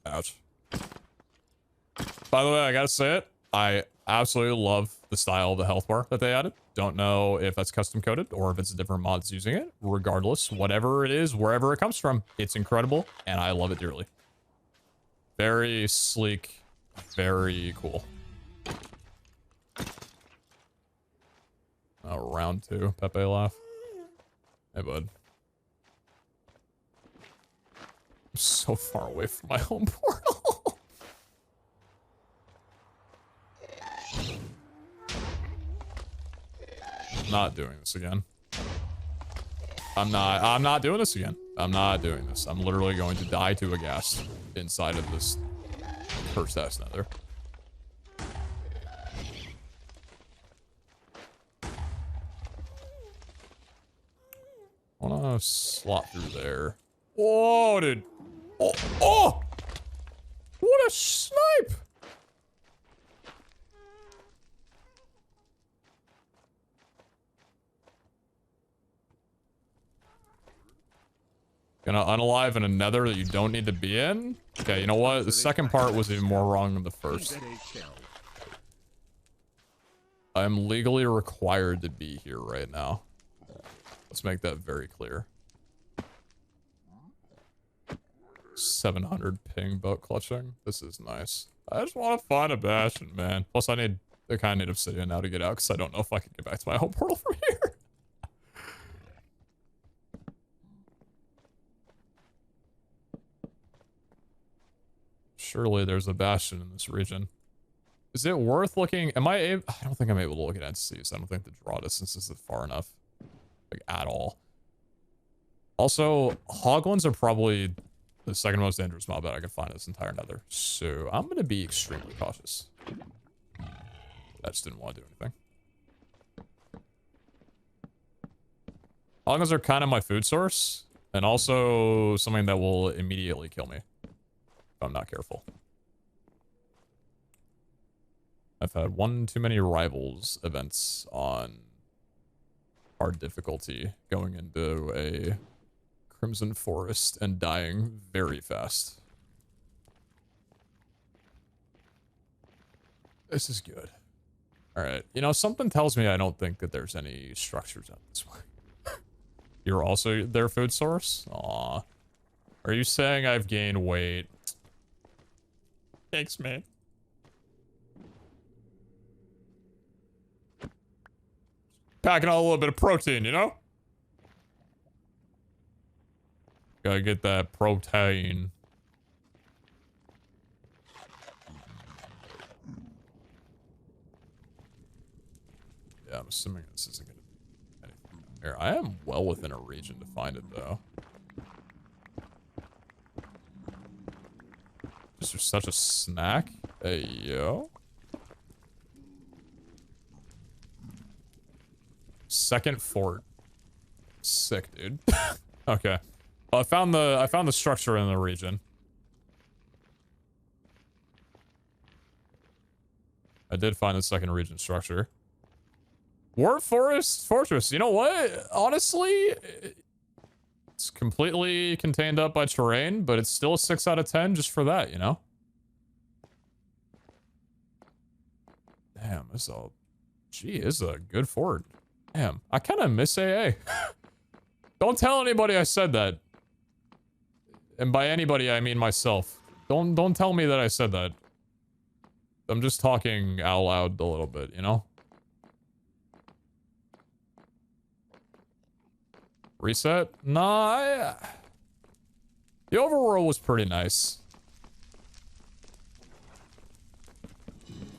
Ouch. By the way, I gotta say it. I absolutely love the style of the health bar that they added. Don't know if that's custom coded or if it's different mods using it. Regardless, whatever it is, wherever it comes from, it's incredible and I love it dearly. Very sleek, very cool. Oh, round 2, Pepe laugh. Hey, bud. I'm so far away from my home portal. Not doing this again. I'm not doing this again. I'm not doing this. I'm literally going to die to a gas inside of this cursed ass nether. I wanna slot through there. Whoa, dude. Oh, oh! What a snipe! Gonna unalive in a nether that you don't need to be in? Okay, you know what? The second part was even more wrong than the first. I'm legally required to be here right now. Let's make that very clear. 700 ping boat clutching. This is nice. I just want to find a bastion, man. Plus, I kind of need obsidian now to get out because I don't know if I can get back to my home portal from here. Surely there's a bastion in this region. Is it worth looking? Am I able? I don't think I'm able to look at entities. I don't think the draw distance is far enough. Like, at all. Also, hoglins are probably the second most dangerous mob that I can find in this entire nether. So, I'm going to be extremely cautious. I just didn't want to do anything. Hoglins are kind of my food source. And also something that will immediately kill me. If I'm not careful. I've had one too many rivals events on hard difficulty going into a Crimson Forest and dying very fast. This is good. Alright, you know, something tells me I don't think that there's any structures out this way. You're also their food source? Aw. Are you saying I've gained weight? Thanks, man. Packing on a little bit of protein, you know? Gotta get that protein. Yeah, I'm assuming this isn't gonna be anything here. I am well within a region to find it, though. This is such a snack. Hey, yo. Second fort. Sick, dude. Okay. Well, I found the structure in the region. I did find the second region structure. Wart Forest Fortress. You know what? Honestly, it's completely contained up by terrain, but it's still a 6 out of 10 just for that, you know? Damn, this is a... Gee, this is a good fort. Damn, I kind of miss AA. Don't tell anybody I said that. And by anybody, I mean myself. Don't tell me that I said that. I'm just talking out loud a little bit, you know? Reset? Nah, the overworld was pretty nice.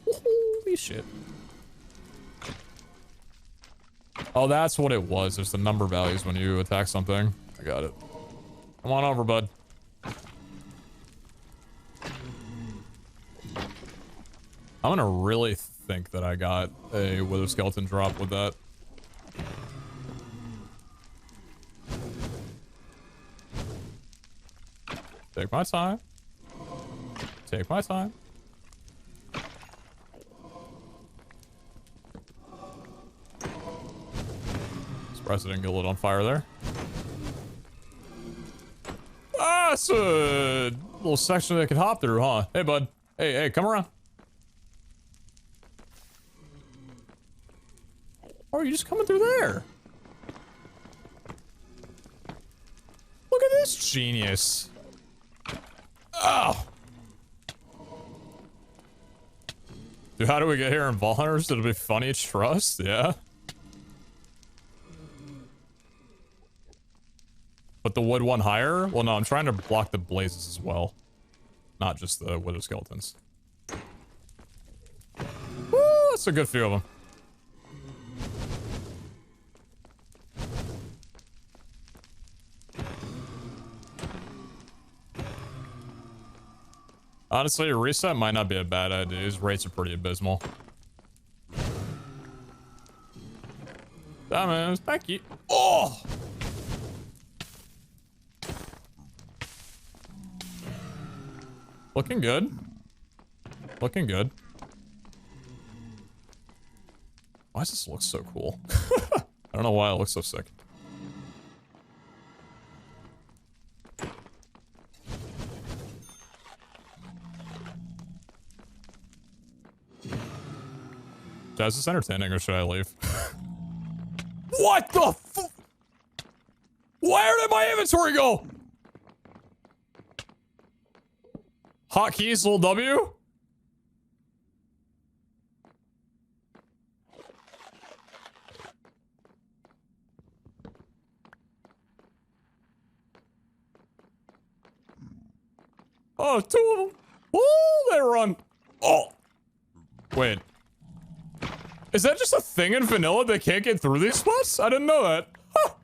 Holy shit. Oh, that's what it was. There's the number values when you attack something. I got it. Come on over, bud. I'm gonna really think that I got a wither skeleton drop with that. Take my time. Take my time. Surprised I didn't get lit on fire there. Ah, it's a little section that I could hop through, huh? Hey, bud. Hey, come around. Oh, are you just coming through there? Look at this genius. Oh. Dude, how do we get here in Vault Hunters? It'll be funny, trust, yeah. Put the wood one higher? Well, no, I'm trying to block the blazes as well. Not just the wither skeletons. Woo, that's a good few of them. Honestly, a reset might not be a bad idea. His rates are pretty abysmal. Diamonds, thank you. Oh! Looking good. Looking good. Why does this look so cool? I don't know why it looks so sick. Is this entertaining or should I leave? What the f- Where did my inventory go? Hotkeys, little W? Oh, two of them. Oh, they run. Oh. Wait. Is that just a thing in vanilla? They can't get through these spots? I didn't know that. Huh.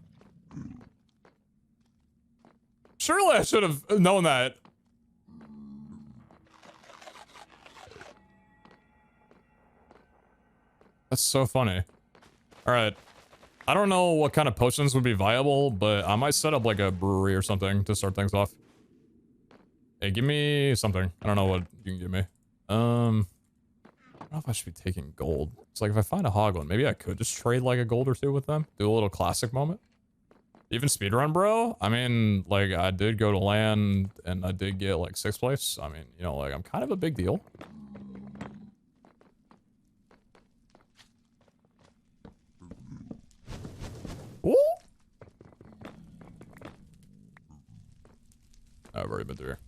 Surely I should have known that. That's so funny. Alright. I don't know what kind of potions would be viable, but I might set up like a brewery or something to start things off. Hey, give me something. I don't know what you can give me. I don't know if I should be taking gold. It's like if I find a hoglin, maybe I could just trade like a gold or two with them. Do a little classic moment. Even speedrun, bro. I mean, like I did go to land and I did get like 6th place. I mean, you know, like I'm kind of a big deal. Ooh. I've already been through here.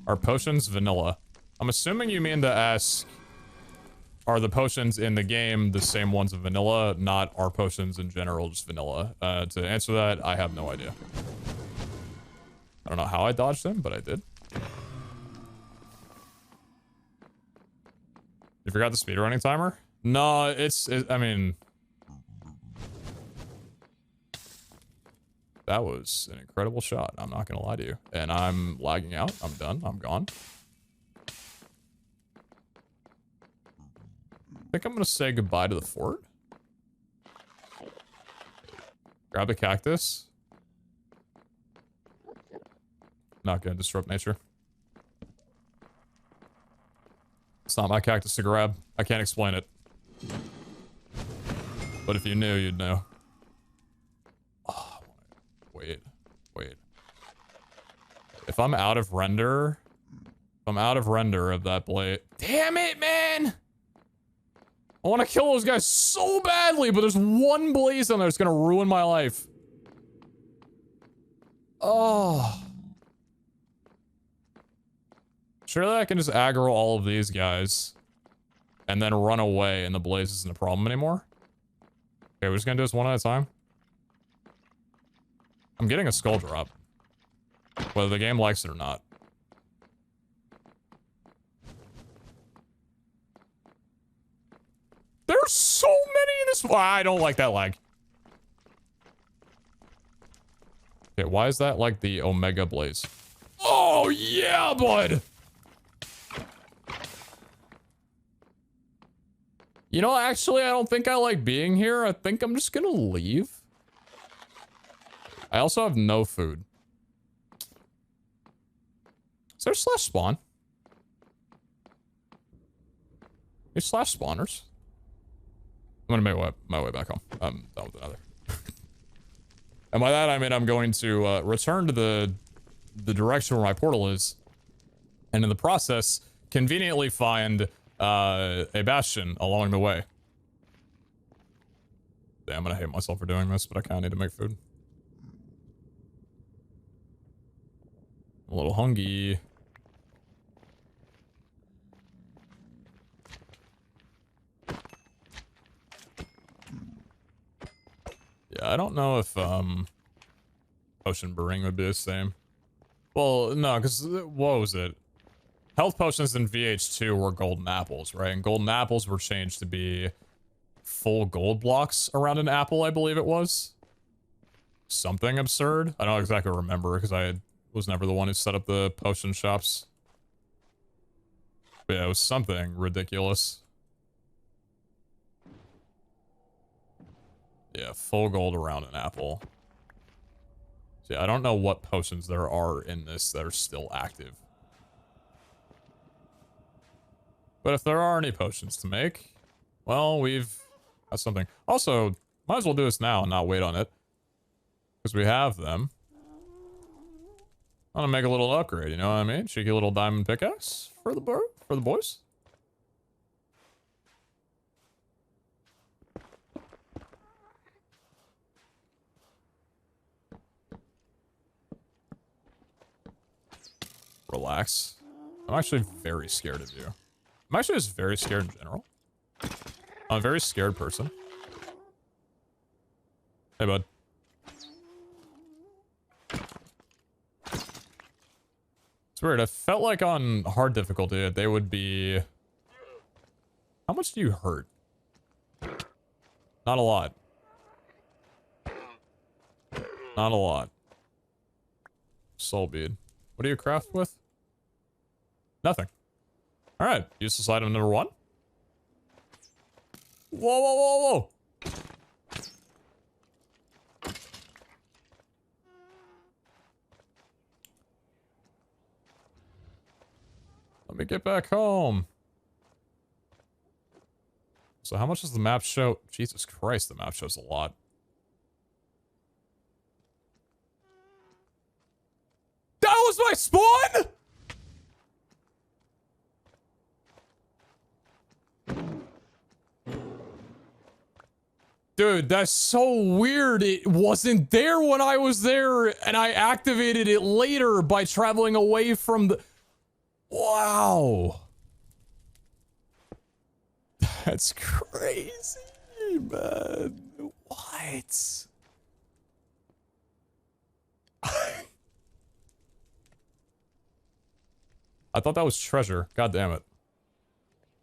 Are potions vanilla? I'm assuming you mean to ask, are the potions in the game the same ones of vanilla, not are potions in general just vanilla? To answer that, I have no idea. I don't know how I dodged them, but I did. You forgot the speedrunning timer? No, I mean... That was an incredible shot, I'm not gonna lie to you. And I'm lagging out, I'm done, I'm gone. I think I'm gonna say goodbye to the fort. Grab the cactus. Not gonna disrupt nature. It's not my cactus to grab. I can't explain it. But if you knew, you'd know. Oh, wait. If I'm out of render... If I'm out of render of that blade... Damn it, man! I want to kill those guys so badly, but there's one blaze on there that's gonna ruin my life. Oh. Surely I can just aggro all of these guys and then run away and the blaze isn't a problem anymore. Okay, we're just gonna do this one at a time. I'm getting a skull drop. Whether the game likes it or not. There's so many in this. I don't like that lag. Okay, why is that like the Omega Blaze? Oh, yeah, bud! You know, actually, I don't think I like being here. I think I'm just gonna leave. I also have no food. Is there slash spawn? There's slash spawners. I'm gonna make my way back home. I'm done with another. And by that I mean I'm going to return to the direction where my portal is, and in the process conveniently find a bastion along the way. Damn, I'm gonna hate myself for doing this, but I kinda need to make food. I'm a little hungry. Yeah, I don't know if potion brewing would be the same. Well, no, because what was it? Health potions in VH2 were golden apples, right? And golden apples were changed to be full gold blocks around an apple, I believe it was. Something absurd. I don't exactly remember because I was never the one who set up the potion shops. But yeah, it was something ridiculous. Yeah, full gold around an apple. So yeah, I don't know what potions there are in this that are still active. But if there are any potions to make, well, we've got something. Also, might as well do this now and not wait on it. Because we have them. I'm gonna make a little upgrade, you know what I mean? Cheeky little diamond pickaxe for the boys. Relax. I'm actually very scared of you. I'm actually just very scared in general. I'm a very scared person. Hey, bud. It's weird. I felt like on hard difficulty, they would be... How much do you hurt? Not a lot. Not a lot. Soul bead. What do you craft with? Nothing. Alright, useless item number 1. Whoa, whoa, whoa, whoa! Let me get back home. So how much does the map show? Jesus Christ, the map shows a lot. That was my spawn?! Dude, that's so weird. It wasn't there when I was there, and I activated it later by traveling away from the... Wow. That's crazy, man. What? I thought that was treasure. God damn it.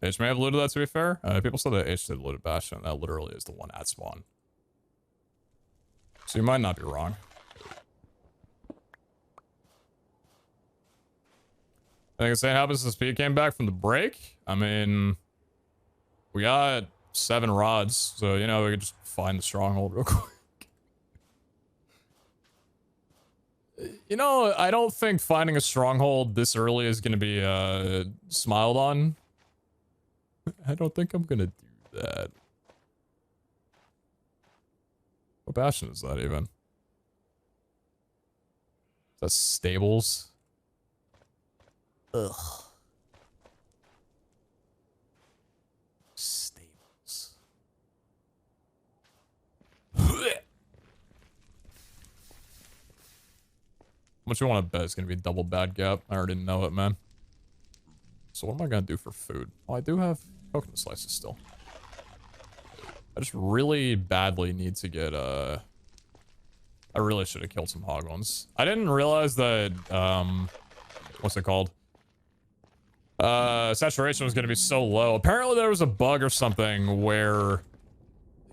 H may have looted that, to be fair. People said that H did looted Bastion. That literally is the one at spawn. So you might not be wrong. I think the same happens since Pete came back from the break. I mean, we got 7 rods, so, you know, we could just find the stronghold real quick. You know, I don't think finding a stronghold this early is going to be smiled on. I don't think I'm going to do that. What bastion is that even? Is that stables? Ugh. Stables. How much you want to bet it's going to be double bad gap? I already know it, man. So what am I going to do for food? Oh, I do have coconut slices still. I just really badly need to get, I really should have killed some hoglins. I didn't realize that, what's it called? Saturation was going to be so low. Apparently there was a bug or something where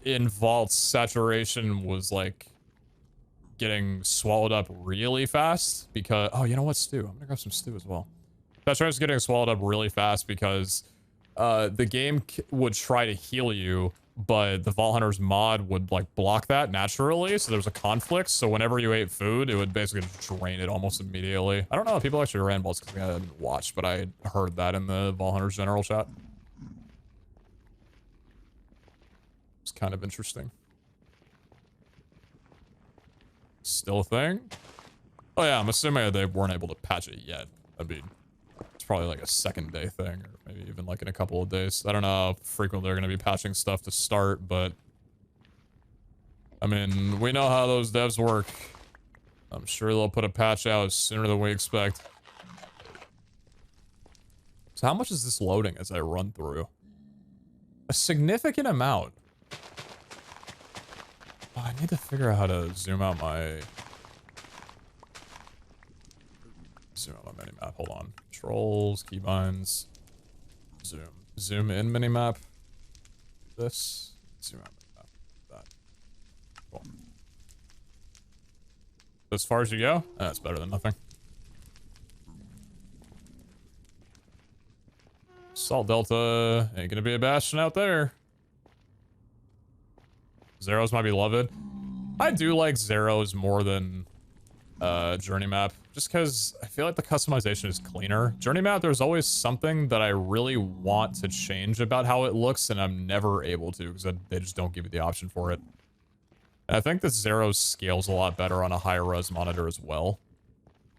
in vaults, saturation was like getting swallowed up really fast because, oh, you know what, stew? I'm gonna grab some stew as well. Saturation is getting swallowed up really fast because the game would try to heal you but the Vault Hunters mod would like block that naturally, so there was a conflict. So whenever you ate food, it would basically just drain it almost immediately. I don't know if people actually ran vaults because I didn't watch, but I heard that in the Vault Hunters general chat. It's kind of interesting. Still a thing? Oh yeah, I'm assuming they weren't able to patch it yet. That'd be, it's probably like a second day thing, or maybe even like in a couple of days. I don't know how frequently they're going to be patching stuff to start, but I mean, we know how those devs work. I'm sure they'll put a patch out sooner than we expect. So how much is this loading as I run through? A significant amount. Oh, I need to figure out how to zoom out my minimap. Hold on. Controls, keybinds, zoom. Zoom in minimap. This. Zoom out minimap. That. Cool. As far as you go? That's better than nothing. Salt Delta. Ain't gonna be a bastion out there. Zero's my beloved. I do like Zero's more than Journey Map, just because I feel like the customization is cleaner. Journey Map, there's always something that I really want to change about how it looks, and I'm never able to because they just don't give you the option for it. And I think that Zero's scales a lot better on a higher res monitor as well.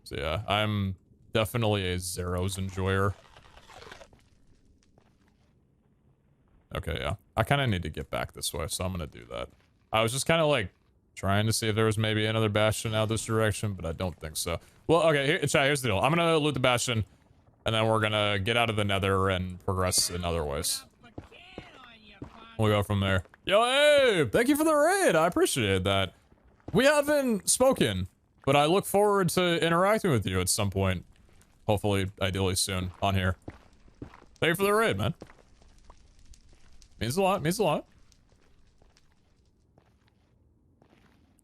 So yeah, I'm definitely a Zero's enjoyer. Okay, yeah. I kind of need to get back this way, so I'm going to do that. I was just kind of like trying to see if there was maybe another bastion out this direction, but I don't think so. Well, okay, here's the deal. I'm going to loot the bastion, and then we're going to get out of the nether and progress in other ways. We'll go from there. Yo, Abe! Thank you for the raid! I appreciate that. We haven't spoken, but I look forward to interacting with you at some point. Hopefully, ideally soon, on here. Thank you for the raid, man. Means a lot, means a lot.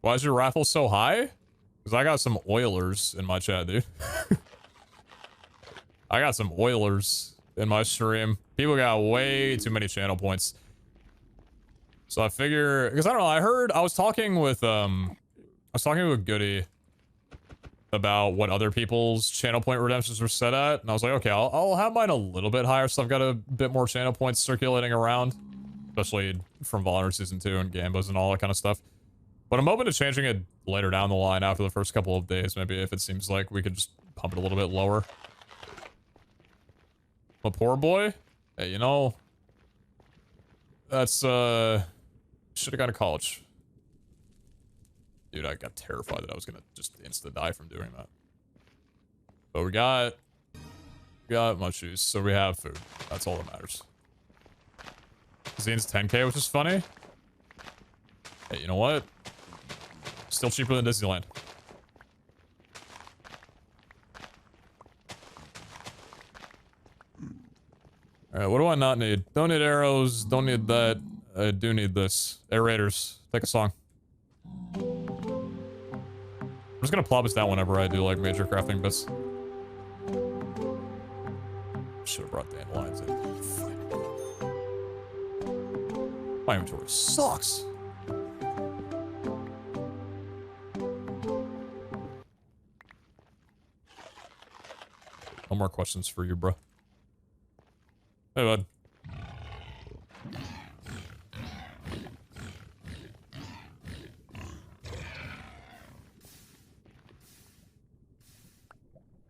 Why is your raffle so high? Because I got some Oilers in my chat, dude. I got some Oilers in my stream. People got way too many channel points. So I figure, because I don't know, I was talking with Goody about what other people's channel point redemptions were set at, and I was like, okay, I'll have mine a little bit higher, so I've got a bit more channel points circulating around, especially from Volunteer Season 2 and Gambos and all that kind of stuff. But I'm open to changing it later down the line after the first couple of days, maybe if it seems like we could just pump it a little bit lower. A poor boy? Hey, you know, that's, should have gone to college. Dude, I got terrified that I was gonna just insta-die from doing that. But we got mushies, so we have food. That's all that matters. Zine's 10k, which is funny. Hey, you know what? Still cheaper than Disneyland. Alright, what do I not need? Don't need arrows, don't need that. I do need this. Aerators, take a song. I'm just gonna plop us down whenever I do like major crafting bits. Should have brought dandelions in. My inventory sucks. No more questions for you, bro. Hey, bud.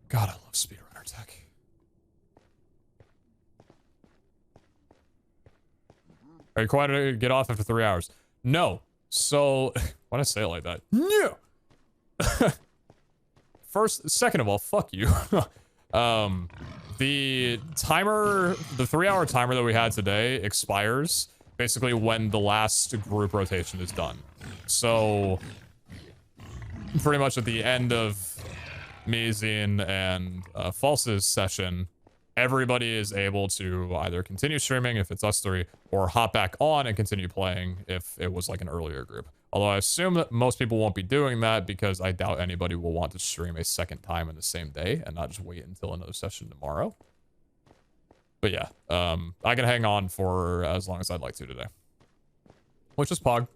God, I love speedrunner tech. Are you quiet to get off after 3 hours? No. So, why did I say it like that? No. Second of all, fuck you. The timer, the 3-hour timer that we had today expires basically when the last group rotation is done. So, pretty much at the end of me, Zine, and False's session, everybody is able to either continue streaming if it's us three, or hop back on and continue playing if it was like an earlier group. Although I assume that most people won't be doing that because I doubt anybody will want to stream a second time in the same day and not just wait until another session tomorrow. But yeah, I can hang on for as long as I'd like to today. which is Pog.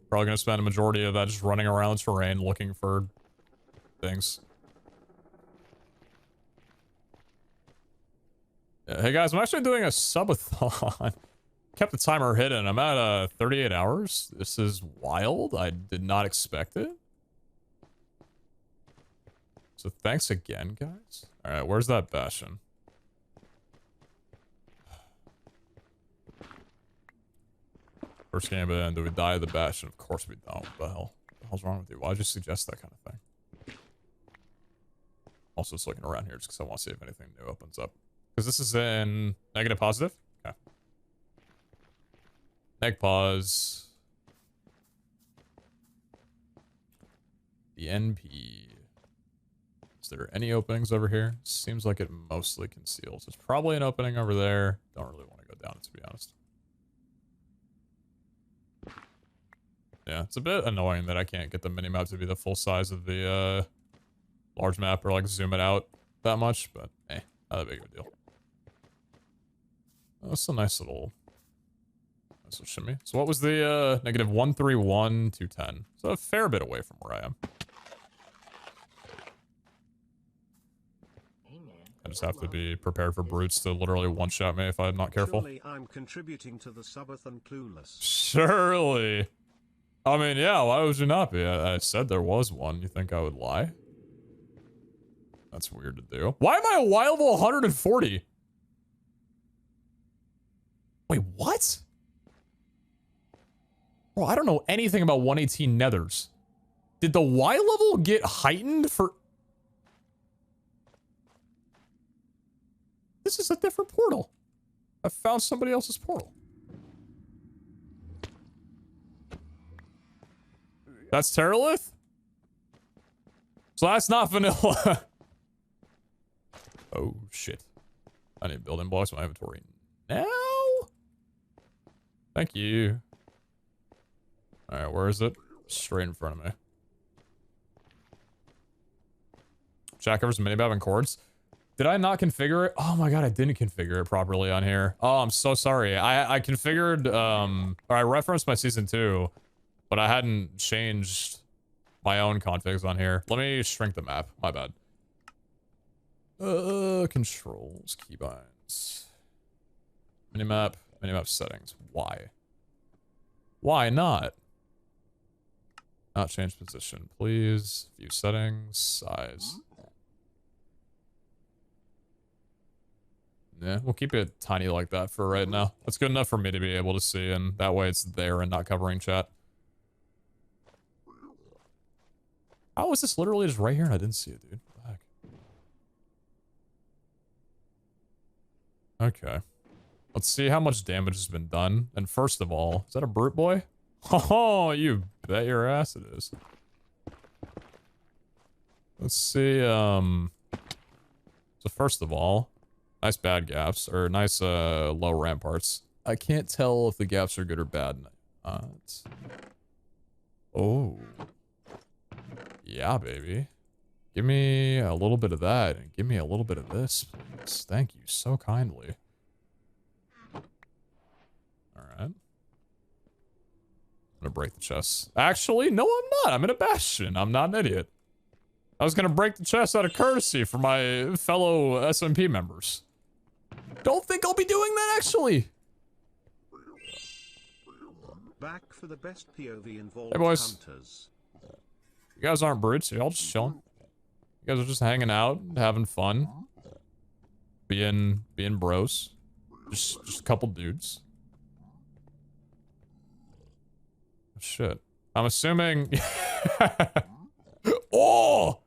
Probably gonna spend a majority of that just running around the terrain looking for things. Yeah, hey guys, I'm actually doing a subathon. Kept the timer hidden. I'm at 38 hours. This is wild. I did not expect it. So thanks again, guys. All right, where's that Bastion? First game in, do we die of the Bastion? Of course we don't. What the hell? What the hell's wrong with you? Why'd you suggest that kind of thing? Also just looking around here just because I want to see if anything new opens up. Because this is in negative positive? Okay. Neg pause. The NP. Is there any openings over here? Seems like it mostly conceals. There's probably an opening over there. Don't really want to go down it, to be honest. Yeah, it's a bit annoying that I can't get the minimap to be the full size of the large map or like zoom it out that much, but not that big of a deal. Oh, that's a nice little shimmy. So what was the negative 131 to 10? So a fair bit away from where I am. I just have to be prepared for brutes to literally one-shot me if I'm not careful. Surely I'm contributing to the subathon clueless. Surely. I mean, yeah, why would you not be? I said there was one. You think I would lie? That's weird to do. Why am I a Y level 140? Wait, what? Bro, I don't know anything about 118 nethers. Did the Y level get heightened for... This is a different portal. I found somebody else's portal. That's Terralith? So that's not vanilla. Oh, shit. I need building blocks in my inventory now? Thank you. Alright, where is it? Straight in front of me. Jack covers minimap and chords. Did I not configure it? Oh my god, I didn't configure it properly on here. Oh, I'm so sorry. I configured, or I referenced my season 2, but I hadn't changed my own configs on here. Let me shrink the map. My bad. Controls, keybinds. Minimap settings. Why? Why not? Not change position, please. View settings, size. Yeah, we'll keep it tiny like that for right now. That's good enough for me to be able to see, and that way it's there and not covering chat. How is this literally just right here and I didn't see it, dude? What the heck? Okay. Let's see how much damage has been done. And first of all, is that a brute boy? Oh, you bet your ass it is. Let's see, so first of all, nice bad gaps, or nice low ramparts. I can't tell if the gaps are good or bad. Oh. Yeah, baby. Give me a little bit of that, and give me a little bit of this, please. Thank you so kindly. Alright. I'm gonna break the chest. Actually, no I'm not. I'm in a bastion. I'm not an idiot. I was gonna break the chest out of courtesy for my fellow SMP members. Don't think I'll be doing that, actually. Back for the best POV involved Hey, boys. hunters. You guys aren't brutes. You're all just chilling. You guys are just hanging out, having fun. Being bros. Just a couple dudes. Shit. I'm assuming... Oh!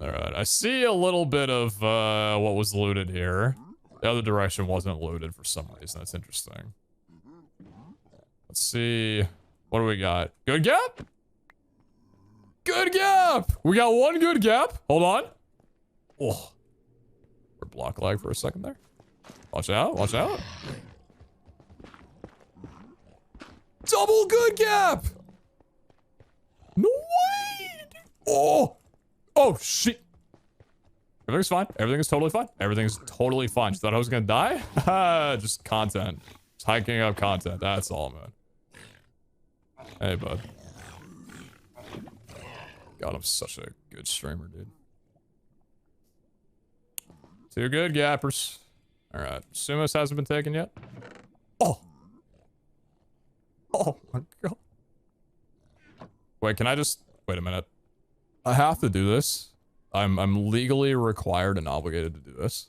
Alright, I see a little bit of what was looted here. The other direction wasn't looted for some reason. That's interesting. Let's see. What do we got? Good gap? Good gap! We got one good gap. Hold on. Oh. We're block lag for a second there. Watch out, watch out. Double good gap! No way! Oh! Oh, shit. Everything's fine. Everything is totally fine. Everything's totally fine. Just thought I was gonna die? Haha, just content. Just hiking up content. That's all, man. Hey, bud. God, I'm such a good streamer, dude. Too good, gappers. All right. Sumos hasn't been taken yet. Oh. Oh my god. Wait, can I just wait a minute? I have to do this. I'm legally required and obligated to do this.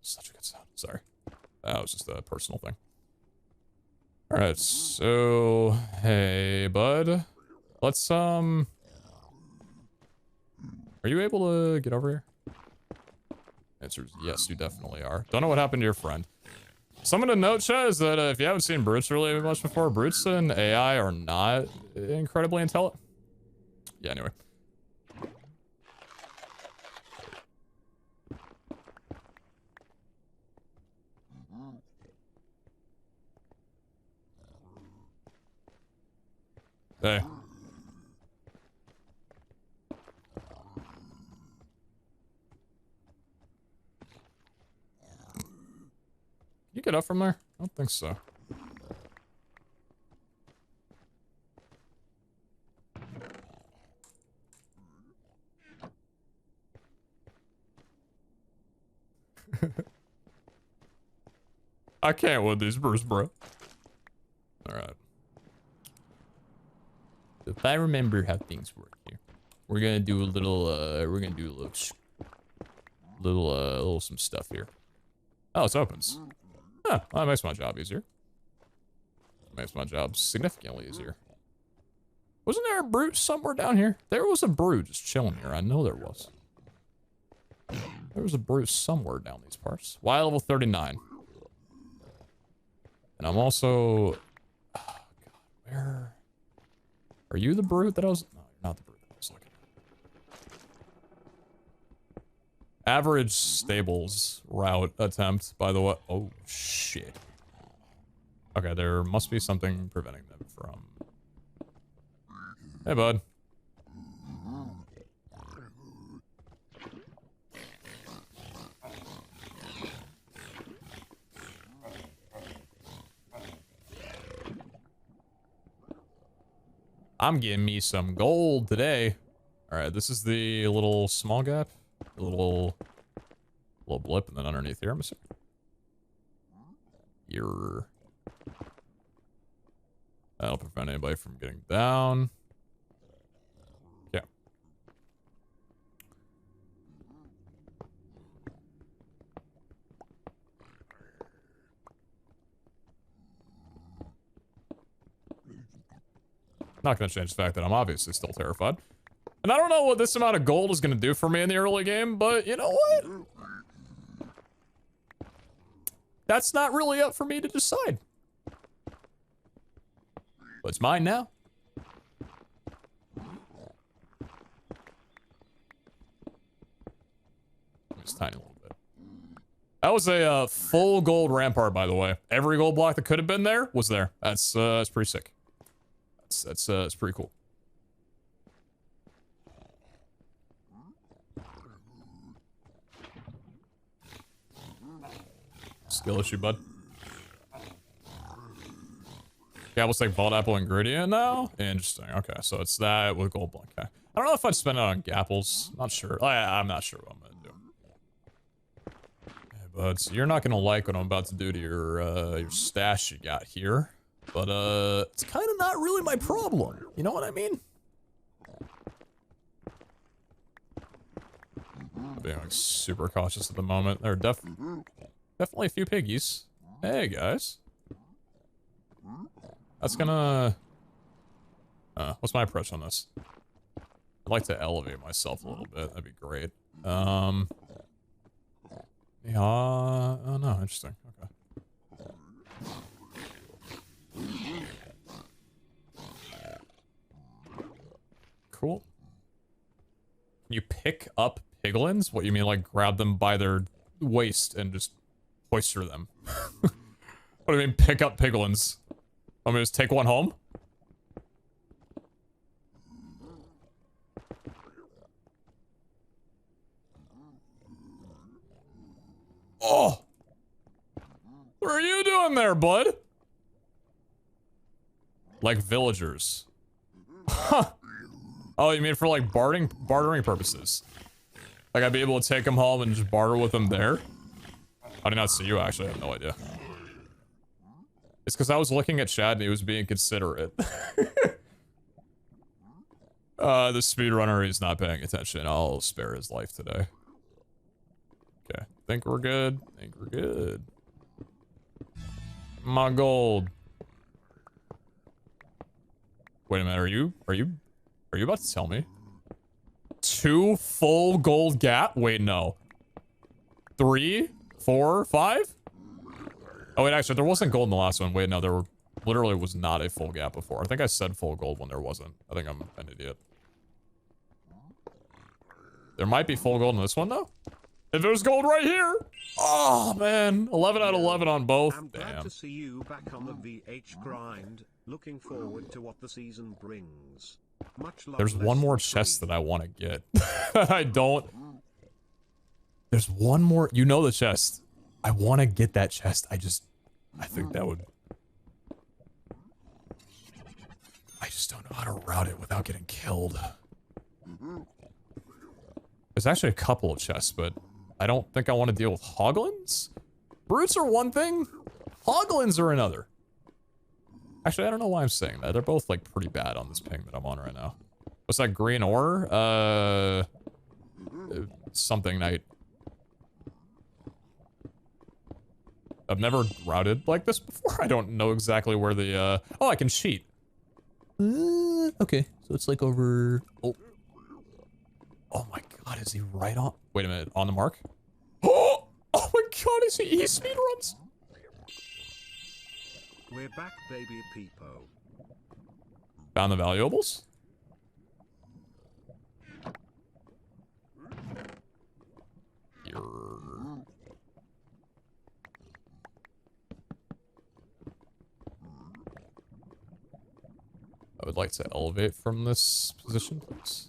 Such a good sound. Sorry. That was just a personal thing. Alright, so hey bud. Let's are you able to get over here? Answer is yes, you definitely are. Don't know what happened to your friend. Someone to note, chat, is that if you haven't seen brutes really much before, brutes and AI are not incredibly intelligent. Yeah, anyway. Hey. You get up from there? I don't think so. I can't with these Bruce, bro. Alright. If I remember how things work here, we're gonna do a little, little some stuff here. Oh, it opens. Huh, well, that makes my job easier. Makes my job significantly easier. Wasn't there a brute somewhere down here? There was a brute just chilling here. I know there was. There was a brute somewhere down these parts. Y level 39. And I'm also... Oh, God, where... Are you the brute that I was... No, you're not the brute that I was looking at. Average stables route attempt, by the way. Oh, shit. Okay, there must be something preventing them from... Hey, bud. I'm getting me some gold today. All right, this is the little small gap, a little blip, and then underneath here, I'm assuming. Here. That'll prevent anybody from getting down. Yeah. Not going to change the fact that I'm obviously still terrified. And I don't know what this amount of gold is going to do for me in the early game, but you know what? That's not really up for me to decide. But it's mine now. Just tiny little bit. That was a full gold rampart, by the way. Every gold block that could have been there was there. That's pretty sick. That's pretty cool. Skill issue, bud. Yeah, we'll take bald apple ingredient now. Interesting. Okay, so it's that with gold block. Okay. I don't know if I'd spend it on gapples. Not sure. I'm not sure what I'm gonna do. Hey, bud. So you're not gonna like what I'm about to do to your stash you got here. But, it's kind of not really my problem. You know what I mean? Being like, super cautious at the moment. There are definitely a few piggies. Hey, guys. That's gonna... what's my approach on this? I'd like to elevate myself a little bit. That'd be great. Yeah, oh no, interesting. Okay. Cool. Can you pick up piglins? What, you mean like grab them by their waist and just oyster them? What do you mean pick up piglins? Want me to just take one home? Oh! What are you doing there, bud? Like villagers. Huh. Oh, you mean for like bartering purposes? Like I'd be able to take them home and just barter with them there? I did not see you actually, I have no idea. It's because I was looking at Chad and he was being considerate. The speedrunner is not paying attention. I'll spare his life today. Okay, think we're good. Think we're good. My gold. Wait a minute, are you about to tell me? 2 full gold gap? Wait, no. 3, 4, 5? Oh wait, actually, there wasn't gold in the last one. Wait, no, there literally was not a full gap before. I think I said full gold when there wasn't. I think I'm an idiot. There might be full gold in this one, though. If there's gold right here! Oh, man. 11 out of 11 on both. I'm glad to see you back on the VH grind. Looking forward to what the season brings. Much love. There's one more chest that I want to get. I don't... There's one more... You know the chest. I want to get that chest. I think that would... I just don't know how to route it without getting killed. There's actually a couple of chests, but I don't think I want to deal with hoglins? Brutes are one thing, hoglins are another. Actually, I don't know why I'm saying that. They're both, like, pretty bad on this ping that I'm on right now. What's that green ore? Something night. I've never routed like this before. I don't know exactly where the, Oh, I can cheat. Okay. So it's like over... Oh my god, is he right on? Wait a minute, on the mark? Oh my god, is he speed runs? We're back, baby peepo. Found the valuables? Here. I would like to elevate from this position, please.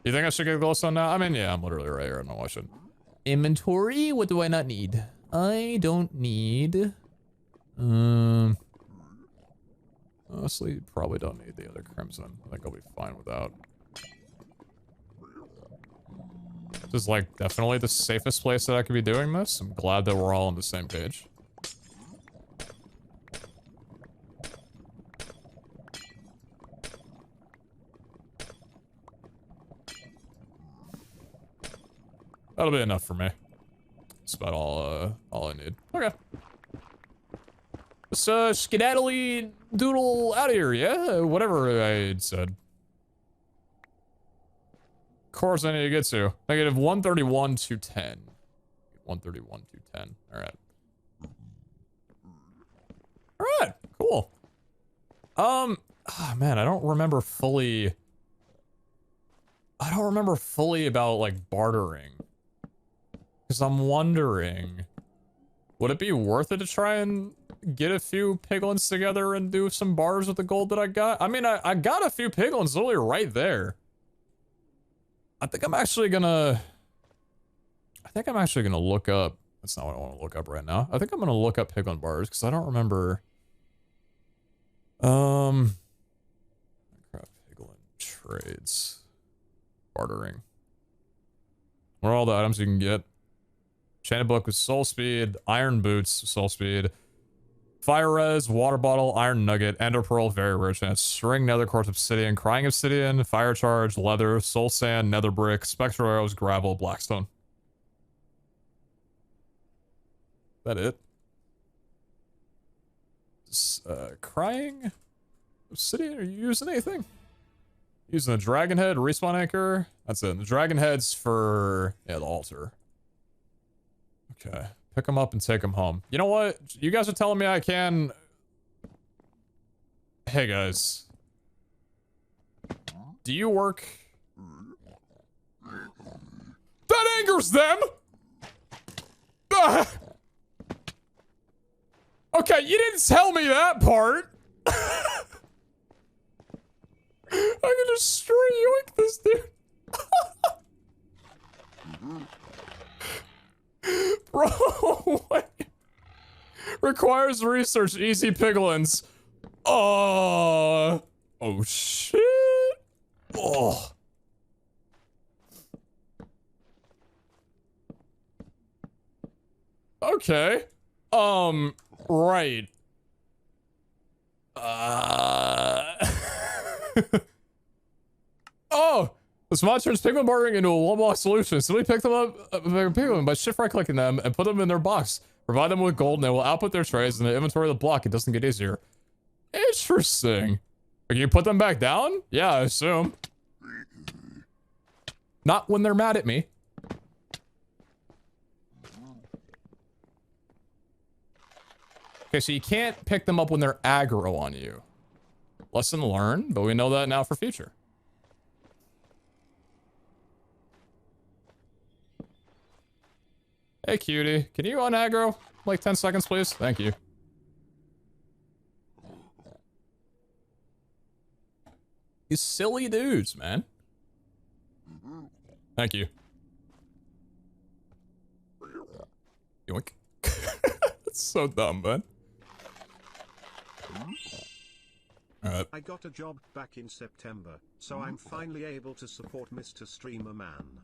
You think I should get glowstone now? I mean, yeah, I'm literally right here. No, I shouldn't. Inventory? What do I not need? I don't need... Honestly, probably don't need the other crimson. I think I'll be fine without. This is like definitely the safest place that I could be doing this. I'm glad that we're all on the same page. That'll be enough for me. That's about all I need. Okay. Let's skedaddly doodle out of here, yeah? Whatever I said. Course I need to get to. Negative 131 to 10. 131 to 10. Alright. Alright, cool. Oh man, I don't remember fully about like bartering. Because I'm wondering, would it be worth it to try and get a few piglins together and do some bars with the gold that I got? I mean, I got a few piglins literally right there. I think I'm actually gonna look up, that's not what I want to look up right now. I think I'm gonna look up piglin bars because I don't remember. Crap, piglin trades. Bartering. What are all the items you can get? Enchanted book with soul speed, iron boots, soul speed, fire res, water bottle, iron nugget, ender pearl, very rare chance, string, nether quartz, obsidian, crying obsidian, fire charge, leather, soul sand, nether brick, spectral arrows, gravel, blackstone. That it? Crying obsidian, are you using anything? Using the dragon head, respawn anchor. That's it. The dragon head's for, yeah, the altar. Okay. Pick them up and take them home. You know what? You guys are telling me I can... Hey, guys. Do you work... That angers them! Ah! Okay, you didn't tell me that part! I can just straight yoink this dude. Bro, what? Requires research, easy piglins. Oh shit. Oh. Okay. Right. Oh! This mod turns pigment barbering into a one-box solution. Simply pick them up, pigment by shift right-clicking them and put them in their box. Provide them with gold and they will output their trays in the inventory of the block. It doesn't get easier. Interesting. Can you put them back down? Yeah, I assume. Not when they're mad at me. Okay, so you can't pick them up when they're aggro on you. Lesson learned, but we know that now for future. Hey, cutie. Can you unaggro? Like 10 seconds, please? Thank you. These silly dudes, man. Thank you. Yoink. That's so dumb, man. Alright. I got a job back in September, so I'm finally able to support Mr. Streamer Man.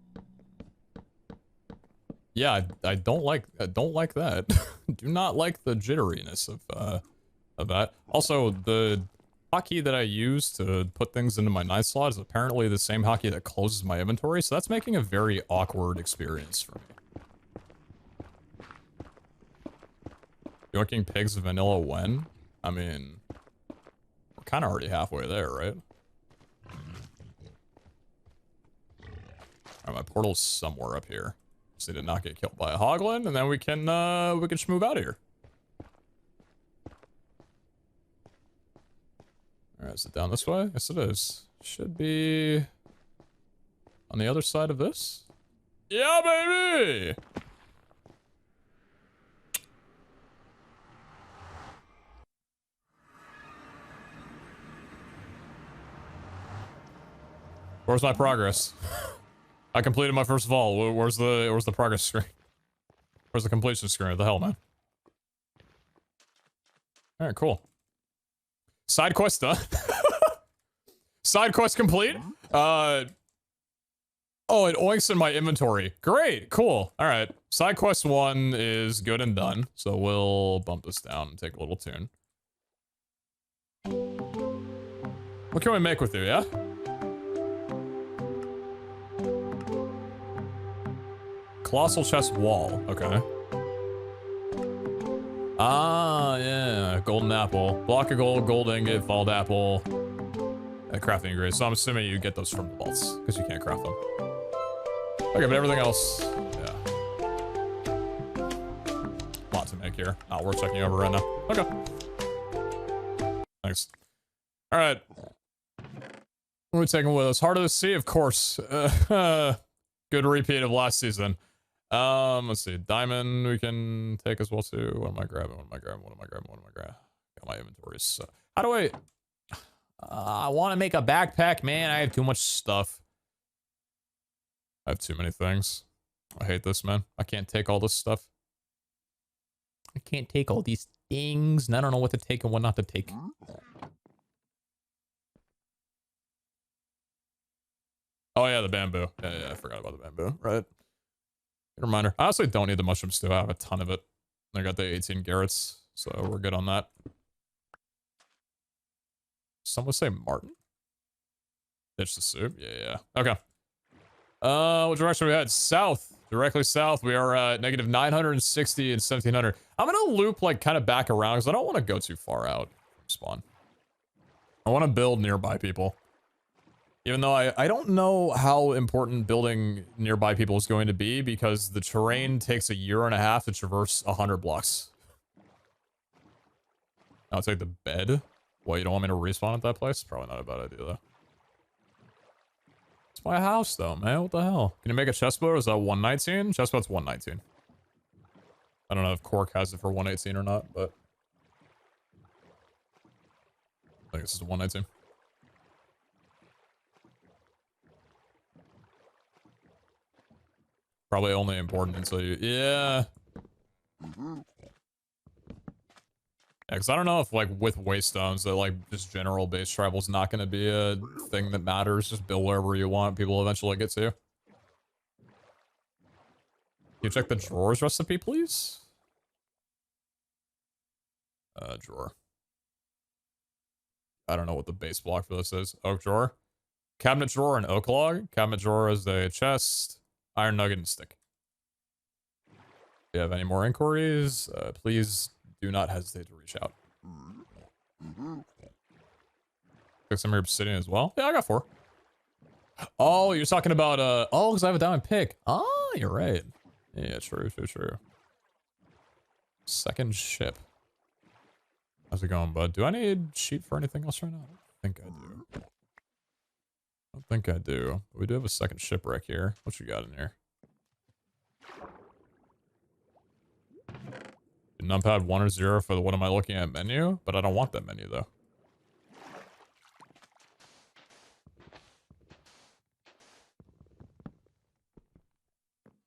Yeah, I don't like that. Do not like the jitteriness of that. Also, the hotkey that I use to put things into my 9 slot is apparently the same hotkey that closes my inventory, so that's making a very awkward experience for me. Yoinking pigs vanilla when? I mean, we're kind of already halfway there, right? Alright, my portal's somewhere up here. Just need to not get killed by a hoglin, and then we can just move out of here. Alright, is it down this way? Yes, it is. Should be on the other side of this. Yeah, baby! Where's my progress? I completed my first vault. Where's the progress screen? Where's the completion screen? What the hell, man? Alright, cool. Side quest done. Side quest complete. Oh, it oinks in my inventory. Great, cool. Alright. Side quest 1 is good and done. So we'll bump this down and take a little tune. What can we make with you, yeah? Colossal chest wall. Okay. Ah, yeah. Golden apple. Block of gold, gold ingot, followed apple. Crafting ingredients. So I'm assuming you get those from the vaults, because you can't craft them. Okay, but everything else, yeah. Lot to make here. Not worth checking over right now. Okay. Thanks. Alright. What are we taking with us? Heart of the Sea, of course. Good repeat of last season. Let's see. Diamond we can take as well too. What am I grabbing? What am I grabbing? What am I grabbing? What am I grabbing? Got my inventories. So how do I want to make a backpack, man. I have too much stuff. I have too many things. I hate this, man. I can't take all this stuff. I can't take all these things, and I don't know what to take and what not to take. Oh yeah, the bamboo. Yeah, I forgot about the bamboo. Right. Good reminder. I honestly don't need the mushroom stew. I have a ton of it. I got the 18 garrets, so we're good on that. Some would say Martin? Ditch the soup? Yeah. Okay. What direction are we head? South. Directly south. We are at negative 960 and 1700. I'm gonna loop, like, kind of back around, because I don't want to go too far out from spawn. I want to build nearby people. Even though I don't know how important building nearby people is going to be, because the terrain takes a year and a half to traverse 100 blocks. I'll take the bed. What, you don't want me to respawn at that place? Probably not a bad idea, though. It's my house, though, man. What the hell? Can you make a chestboat, or is that 119? Chestboat's 119. I don't know if Cork has it for 118 or not, but... I think this is 119. probably only important until you... Yeah. Because I don't know if, like, with waystones, that, like, just general base travel is not going to be a thing that matters. Just build wherever you want. People eventually get to. Can you check the drawers recipe, please? Drawer. I don't know what the base block for this is. Oak drawer. Cabinet drawer and oak log. Cabinet drawer is a chest, iron nugget, and stick. If you have any more inquiries, please do not hesitate to reach out. Pick some of your obsidian as well. Yeah, I got 4. Oh, you're talking about, oh, because I have a diamond pick. Oh, you're right. Yeah, true. Second ship. How's it going, bud? Do I need sheep for anything else right now? I don't think I do. But we do have a second shipwreck here. What you got in here? Numpad 1 or 0 for the what am I looking at menu? But I don't want that menu, though.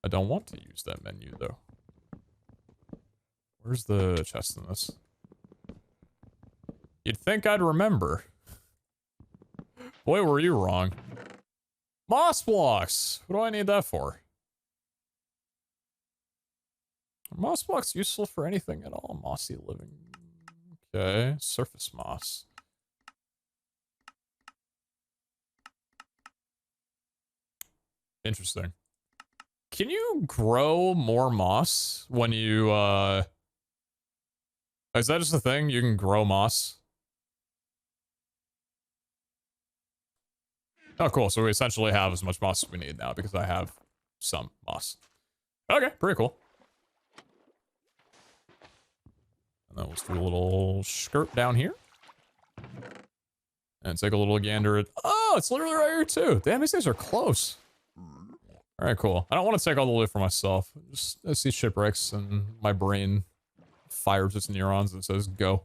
I don't want to use that menu, though. Where's the chest in this? You'd think I'd remember. Boy, were you wrong. Moss blocks! What do I need that for? Are moss blocks useful for anything at all? Mossy living. Okay, surface moss. Interesting. Can you grow more moss when you, is that just a thing? You can grow moss? Oh, cool. So we essentially have as much moss as we need now because I have some moss. Okay, pretty cool. And then let's do a little skirt down here. And take a little gander at... Oh, it's literally right here too. Damn, these things are close. Alright, cool. I don't want to take all the loot for myself. Just I see shipwrecks and my brain fires its neurons and says, go.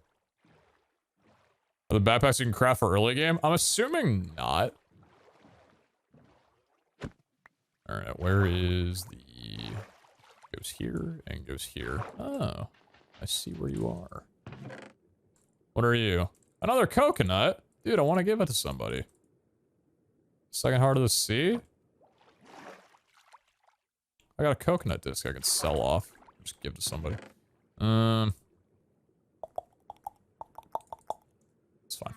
Are the backpacks you can craft for early game? I'm assuming not. Alright, where is the... Goes here and goes here. Oh, I see where you are. What are you? Another coconut? Dude, I want to give it to somebody. Second heart of the sea? I got a coconut disc I could sell off. Just give to somebody. It's fine.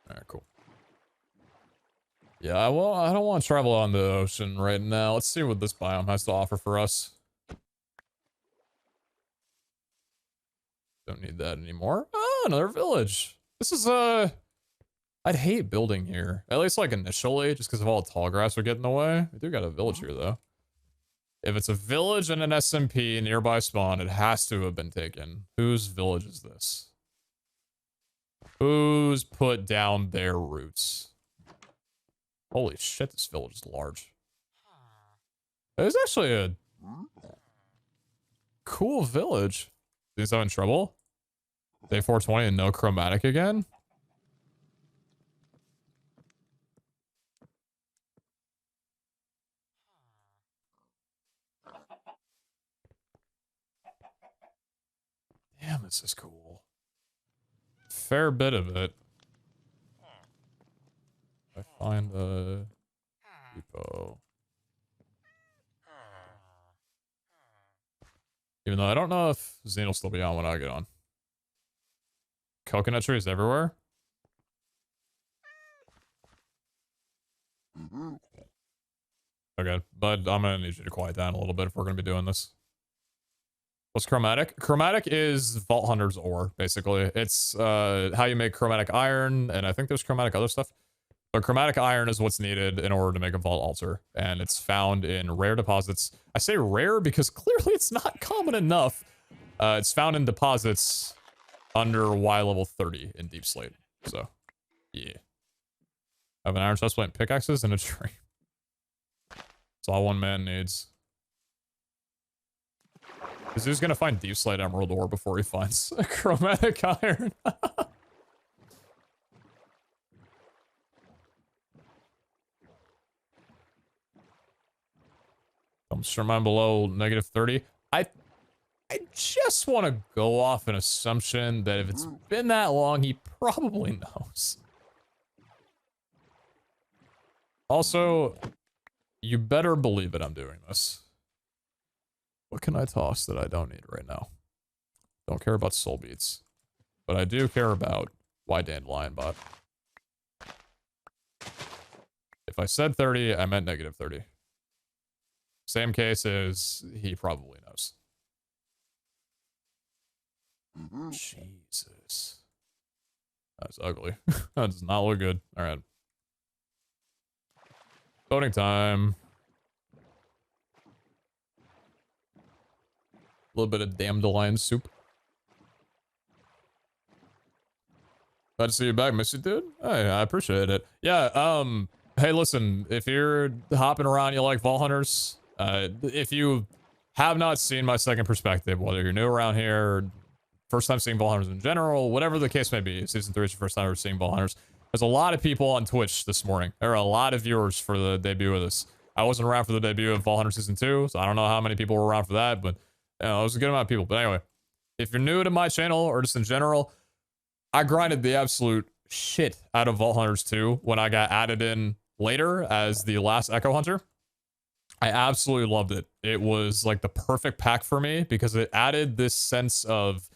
Alright, cool. Yeah, well, I don't want to travel on the ocean right now. Let's see what this biome has to offer for us. Don't need that anymore. Oh, another village. This is, I'd hate building here. At least, like, initially, just because of all the tall grass would get in the way. We do got a village here, though. If it's a village and an SMP nearby spawn, it has to have been taken. Whose village is this? Who's put down their roots? Holy shit, this village is large. It's actually a cool village. These having trouble? Day 420 and no chromatic again? Damn, this is cool. Fair bit of it. I find a depot. Even though I don't know if Zane will still be on when I get on. Coconut trees everywhere? Okay, but I'm gonna need you to quiet down a little bit if we're gonna be doing this. What's chromatic? Chromatic is Vault Hunter's ore, basically. It's how you make chromatic iron, and I think there's chromatic other stuff. But chromatic iron is what's needed in order to make a vault altar, and it's found in rare deposits. I say rare because clearly it's not common enough. It's found in deposits under Y level 30 in Deep Slate. So, yeah. I have an iron chestplate, pickaxes, and a tree. That's all one man needs. Because he's gonna find Deep Slate Emerald ore before he finds a chromatic iron. Comes from mine below -30. I just want to go off an assumption that if it's been that long, he probably knows. Also, you better believe it, I'm doing this. What can I toss that I don't need right now? Don't care about soul beats. But I do care about why dandelion bot. If I said 30, I meant -30. Same case as he probably knows. Jesus. That's ugly. That does not look good. Alright. Voting time. A little bit of dandelion soup. Glad to see you back, miss you, dude. Hey, I appreciate it. Yeah, hey, listen, if you're hopping around, you like Vault Hunters, if you have not seen my second perspective, whether you're new around here, first time seeing Vault Hunters in general, whatever the case may be, Season 3 is your first time ever seeing Vault Hunters, there's a lot of people on Twitch this morning. There are a lot of viewers for the debut of this. I wasn't around for the debut of Vault Hunter Season 2, so I don't know how many people were around for that, but you know, it was a good amount of people. But anyway, if you're new to my channel or just in general, I grinded the absolute shit out of Vault Hunters 2 when I got added in later as the last Echo Hunter. I absolutely loved it. It was like the perfect pack for me because it added this sense of,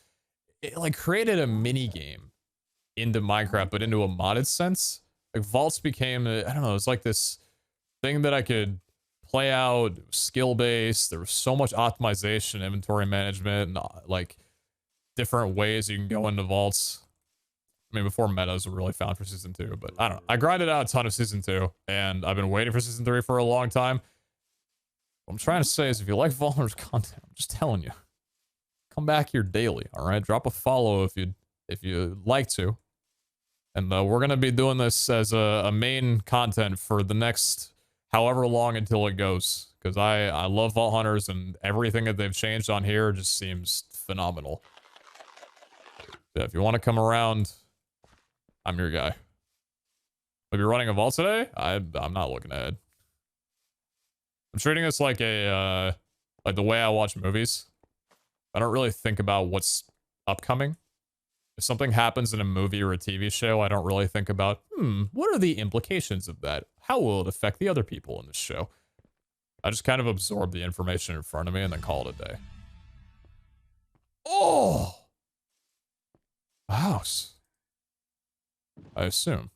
it like created a mini game into Minecraft, but into a modded sense. Like vaults became, I don't know, it's like this thing that I could play out, skill based. There was so much optimization, inventory management, and like different ways you can go into vaults. I mean, before metas were really found for Season 2, but I don't know. I grinded out a ton of Season 2, and I've been waiting for Season 3 for a long time. What I'm trying to say is if you like Vault Hunters content, I'm just telling you, come back here daily, all right? Drop a follow if you'd like to. And we're going to be doing this as a main content for the next however long until it goes. Because I love Vault Hunters, and everything that they've changed on here just seems phenomenal. Yeah, if you want to come around, I'm your guy. Will you be running a vault today? I'm not looking ahead. I'm treating this like a like the way I watch movies. I don't really think about what's upcoming. If something happens in a movie or a TV show, I don't really think about, what are the implications of that? How will it affect the other people in this show? I just kind of absorb the information in front of me and then call it a day. Oh! A house. I assume.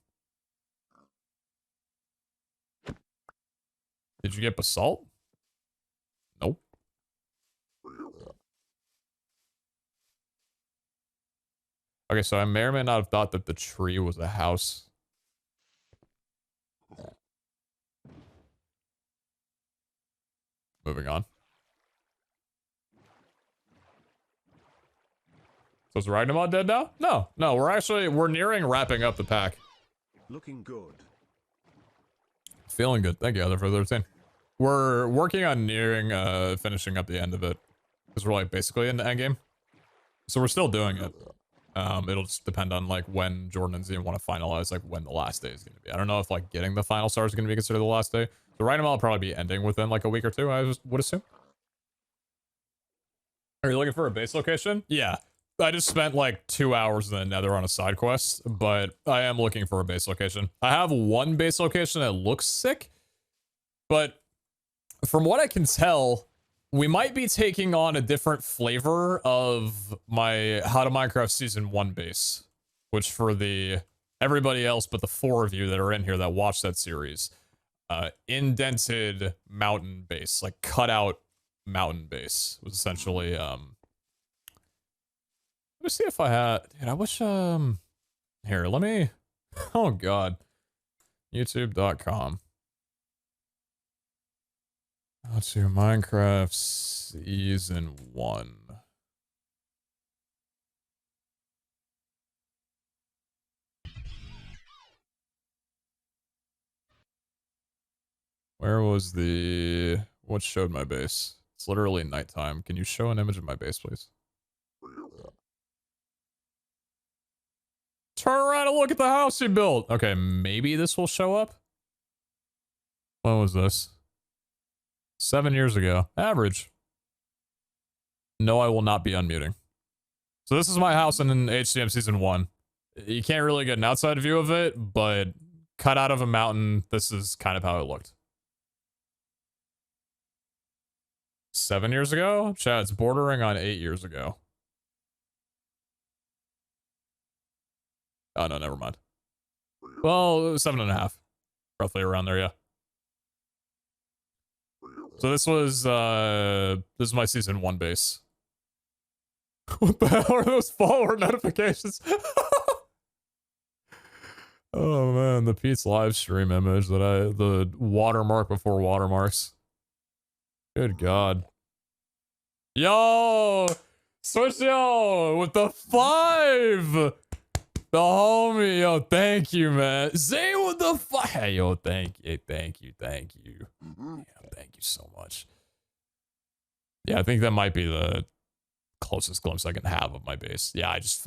Did you get basalt? Nope. Okay, so I may or may not have thought that the tree was a house. Moving on. So is Ragnamod dead now? No, we're nearing wrapping up the pack. Looking good. Feeling good. Thank you, Other for 13. We're working on nearing finishing up the end of it. Because we're like basically in the end game. So we're still doing it. It'll just depend on like when Jordan and Zian want to finalize like when the last day is going to be. I don't know if like getting the final star is going to be considered the last day. So Ragnamod will probably be ending within like a week or two, I would assume. Are you looking for a base location? Yeah. I just spent like 2 hours in the nether on a side quest, but I am looking for a base location. I have one base location that looks sick, but from what I can tell, we might be taking on a different flavor of my How to Minecraft Season 1 base, which for the everybody else but the 4 of you that are in here that watch that series, indented mountain base, like cut out mountain base was essentially, let me see if I had, dude, I wish, here, let me, oh god, youtube.com. Let's do Minecraft Season 1. Where was the, what showed my base? It's literally nighttime. Can you show an image of my base, please? Turn around and look at the house you built. Okay, maybe this will show up. When was this? 7 years ago. Average. No, I will not be unmuting. So this is my house in HCM Season 1. You can't really get an outside view of it, but cut out of a mountain, this is kind of how it looked. 7 years ago? Chat, it's bordering on 8 years ago. Oh, no, never mind. Well, 7.5. Roughly around there, yeah. So this was, this is my Season 1 base. What the hell are those follower notifications? Oh man, the Pete's live stream image that the watermark before watermarks. Good God. Yo! Switch yo! With the 5! The homie, yo, thank you, man. Zay with the 5! Hey, yo, thank you. Yeah, thank you so much. Yeah, I think that might be the closest glimpse I can have of my base. Yeah, I just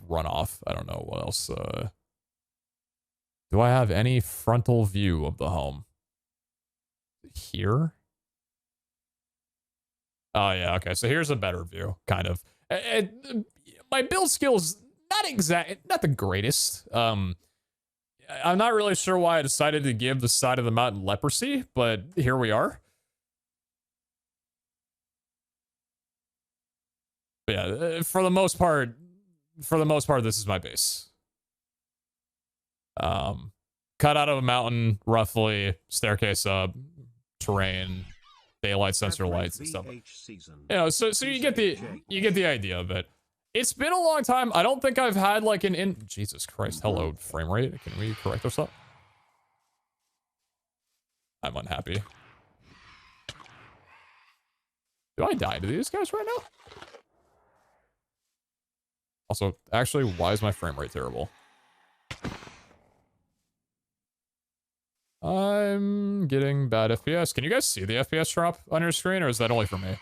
run off. I don't know what else. Do I have any frontal view of the home? Here? Oh, yeah, okay. So here's a better view, kind of. My build skills, not the greatest. I'm not really sure why I decided to give the side of the mountain leprosy, but here we are. But yeah, for the most part, this is my base. Cut out of a mountain, roughly, staircase up, terrain, daylight sensor lights and stuff. You know, so you get the idea of it. It's been a long time. I don't think I've had like Jesus Christ, hello, frame rate. Can we correct ourselves? I'm unhappy. Do I die to these guys right now? Also, actually, why is my frame rate terrible? I'm getting bad FPS. Can you guys see the FPS drop on your screen, or is that only for me?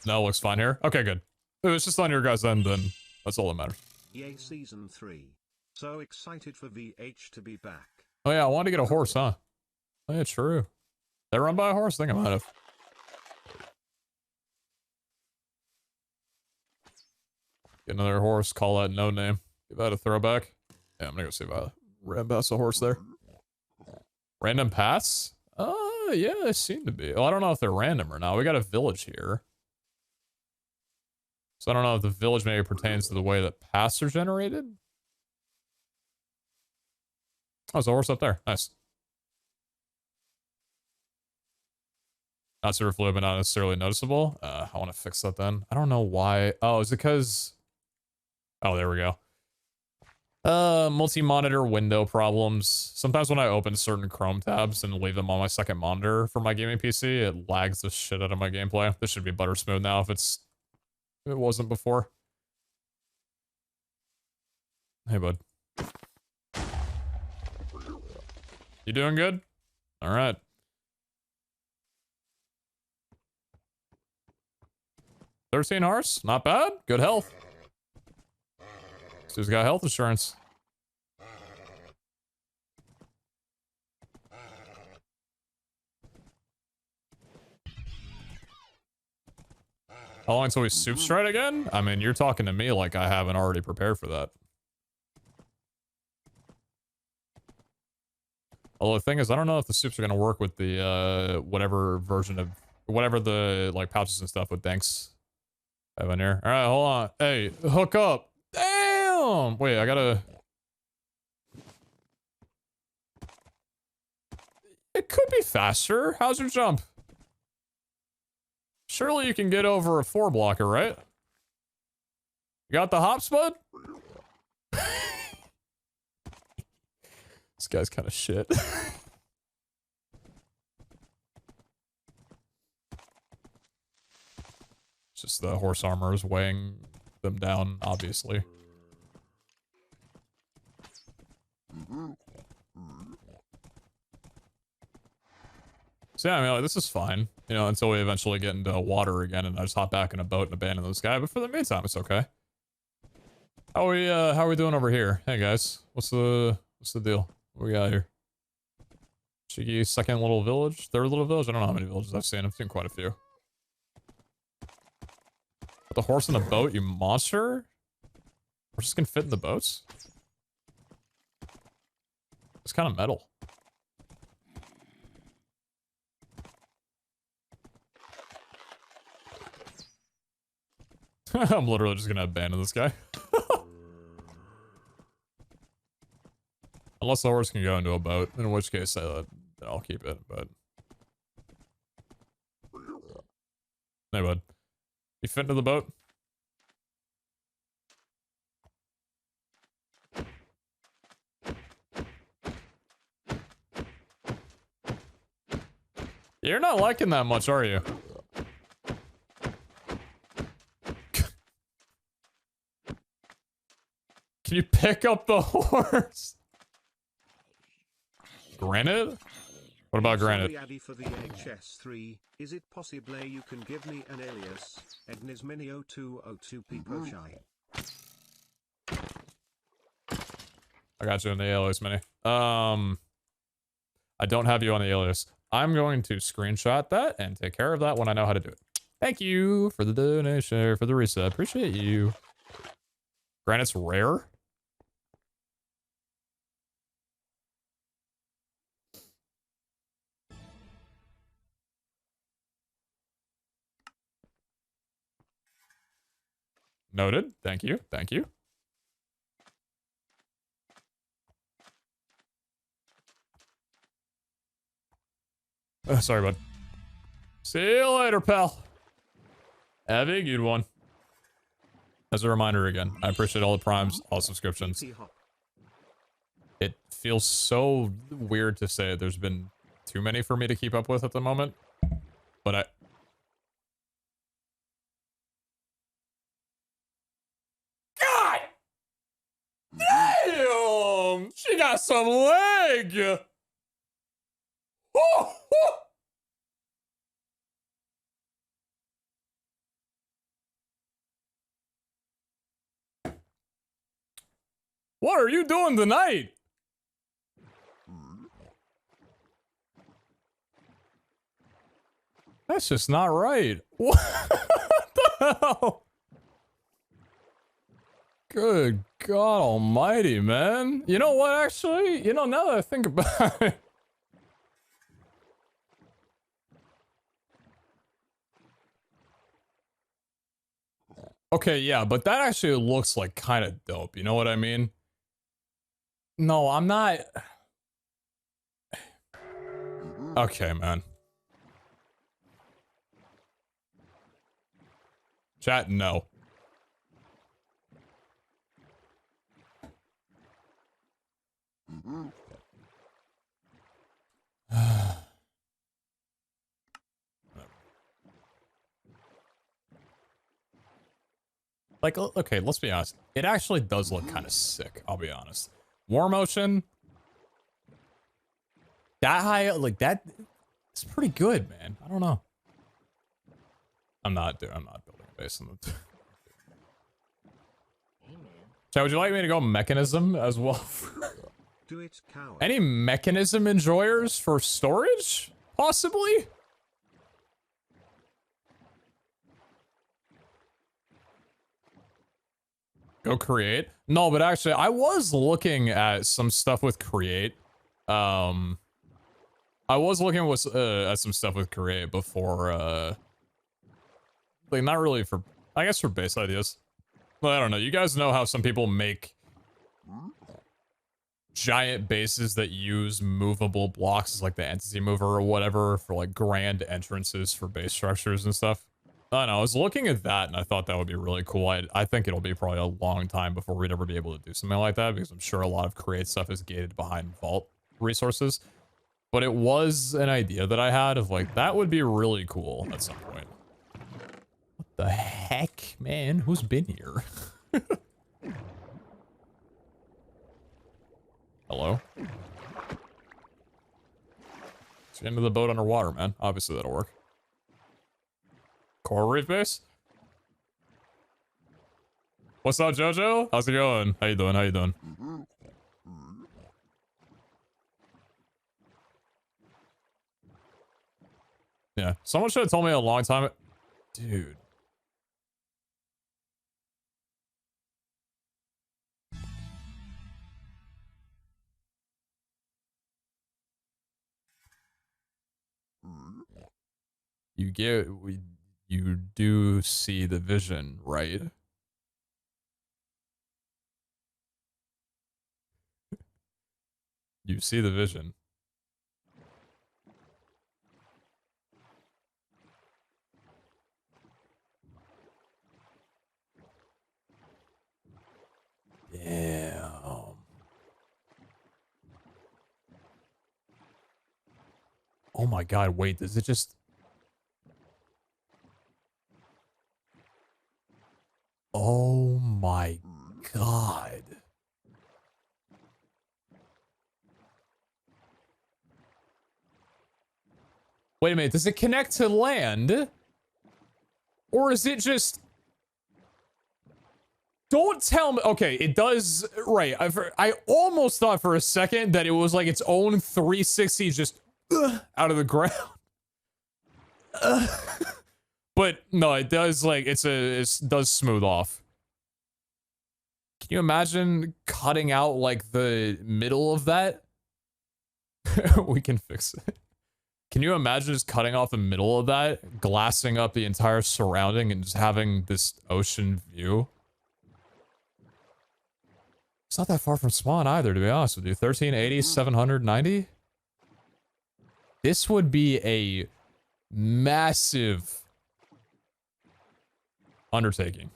No, it looks fine here. Okay, good. If it's just on your guys' end, then that's all that matters. Yay, Season 3. So excited for VH to be back. Oh yeah, I wanted to get a horse, huh? Oh yeah, true. They run by a horse? I think I might have. Get another horse, call that no name. Give that a throwback. Yeah, I'm gonna go see if I ran past a horse there. Random paths? Yeah, they seem to be. Well, I don't know if they're random or not. We got a village here. So I don't know if the village maybe pertains to the way that paths are generated. Oh, there's a horse up there. Nice. Not super fluid, but not necessarily noticeable. I want to fix that then. I don't know why. Oh, is it because... Oh, there we go. Multi-monitor window problems. Sometimes when I open certain Chrome tabs and leave them on my second monitor for my gaming PC, it lags the shit out of my gameplay. This should be butter smooth now if it wasn't before. Hey, bud. You doing good? All right. $13 horse, not bad. Good health. He's got health insurance. How long until we soup stride again? I mean, you're talking to me like I haven't already prepared for that. Although the thing is, I don't know if the soups are going to work with the, whatever version of, whatever the, like, pouches and stuff with Danks have in here. All right, hold on. Hey, hook up. Damn! Wait, I gotta... It could be faster. How's your jump? Surely you can get over a 4-blocker, right? You got the hops, bud? This guy's kind of shit. It's just the horse armor is weighing them down, obviously. So yeah, I mean, like, this is fine, you know, until we eventually get into water again and I just hop back in a boat and abandon this guy. But for the meantime, it's okay. How are we doing over here? Hey guys, what's the deal? What we got here? Cheeky second little village, third little village. I don't know how many villages I've seen. I've seen quite a few. Put the horse in the boat, you monster! Horses can fit in the boats? It's kind of metal. I'm literally just gonna abandon this guy. Unless the horse can go into a boat, in which case I'll keep it, but... Hey, bud. You fit into the boat? You're not liking that much, are you? Can you pick up the horse? Granite? What about granite? Sorry, Addy, for the HS3. Is it possible you can give me an alias? Ednis Mini 0202 People Shy. I got you in the alias, Mini. I don't have you on the alias. I'm going to screenshot that and take care of that when I know how to do it. Thank you for the donation, for the reset. Appreciate you. Granite's rare? Noted. Thank you. Thank you. Sorry, bud. See you later, pal. Have a good one. As a reminder again, I appreciate all the primes, all subscriptions. It feels so weird to say there's been too many for me to keep up with at the moment. But God! Damn! She got some leg! Oh, oh. What are you doing tonight? That's just not right. What the hell? Good God almighty, man. You know what, actually? You know, now that I think about it. Okay, yeah, but that actually looks like kind of dope. You know what I mean? No, I'm not. Okay, man. Chat, no. Like, okay, let's be honest. It actually does look kind of sick, I'll be honest. War motion. That high, like that, it's pretty good, man. I don't know. I'm not building a base on the... Hey, man. Chat, would you like me to go mechanism as well? Do it, coward. Any mechanism enjoyers for storage? Possibly? Go create? No, but actually, I was looking at some stuff with create. I was looking at some stuff with create before, like, not really for, I guess for base ideas. But I don't know. You guys know how some people make giant bases that use movable blocks, like the entity mover or whatever, for like grand entrances for base structures and stuff. I don't know. I was looking at that and I thought that would be really cool. I think it'll be probably a long time before we'd ever be able to do something like that, because I'm sure a lot of create stuff is gated behind vault resources. But it was an idea that I had of like, that would be really cool at some point. What the heck, man? Who's been here? Hello? Get into the boat underwater, man. Obviously that'll work. Coral reef base? What's up, Jojo? How's it going? How you doing? How you doing? Yeah, someone should have told me a long time. Dude. You do see the vision, right? You see the vision. Damn. Oh my god, wait, does it just... Oh my god. Wait a minute, does it connect to land? Or is it just... Don't tell me... Okay, it does... Right, I almost thought for a second that it was like its own 360 just out of the ground. But no, it does like... It does smooth off. Can you imagine cutting out like the middle of that? We can fix it. Can you imagine just cutting off the middle of that, glassing up the entire surrounding, and just having this ocean view? It's not that far from spawn either, to be honest with you. 1380, 790? This would be a massive undertaking.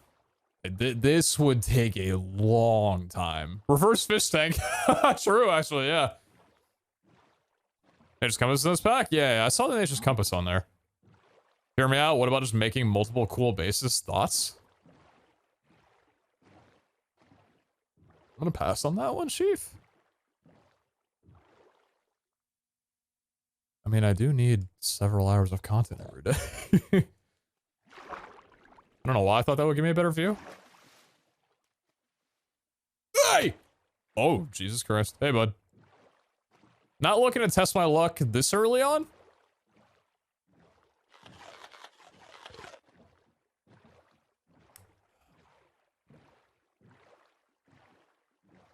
This would take a long time. Reverse fish tank. True, actually, yeah. Nature's Compass in this pack? Yeah, I saw the Nature's Compass on there. Hear me out. What about just making multiple cool bases? Thoughts? I'm gonna pass on that one, Chief. I mean, I do need several hours of content every day. I don't know why I thought that would give me a better view. Hey! Oh, Jesus Christ. Hey, bud. Not looking to test my luck this early on?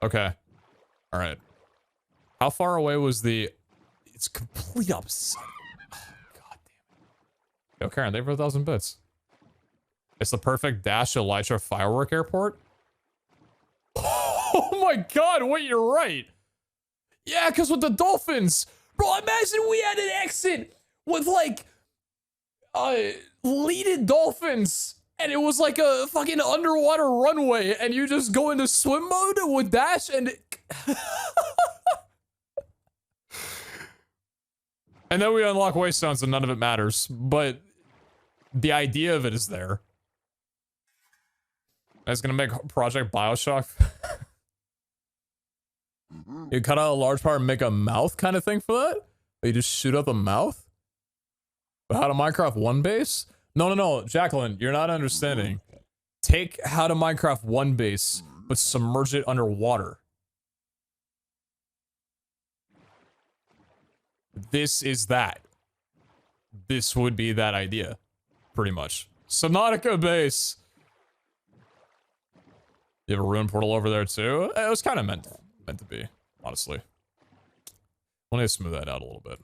Okay. All right. How far away was the... It's complete opposite. Oh, God damn it. Yo, Karen, thank you for 1,000 bits. It's the perfect dash Elytra firework airport. Oh my God, wait, you're right. Yeah, because with the dolphins. Bro, imagine we had an exit with like leaded dolphins and it was like a fucking underwater runway and you just go into swim mode with dash and and then we unlock waystones and none of it matters, but the idea of it is there. It's gonna make Project Bioshock. You cut out a large part and make a mouth kind of thing for that? Or you just shoot up a mouth? But how to Minecraft 1 base? No, Jacqueline, you're not understanding. Take how to Minecraft 1 base, but submerge it underwater. This is that. This would be that idea. Pretty much. Subnautica base. You have a ruin portal over there too? It was kind of meant to be, honestly. We'll need to smooth that out a little bit.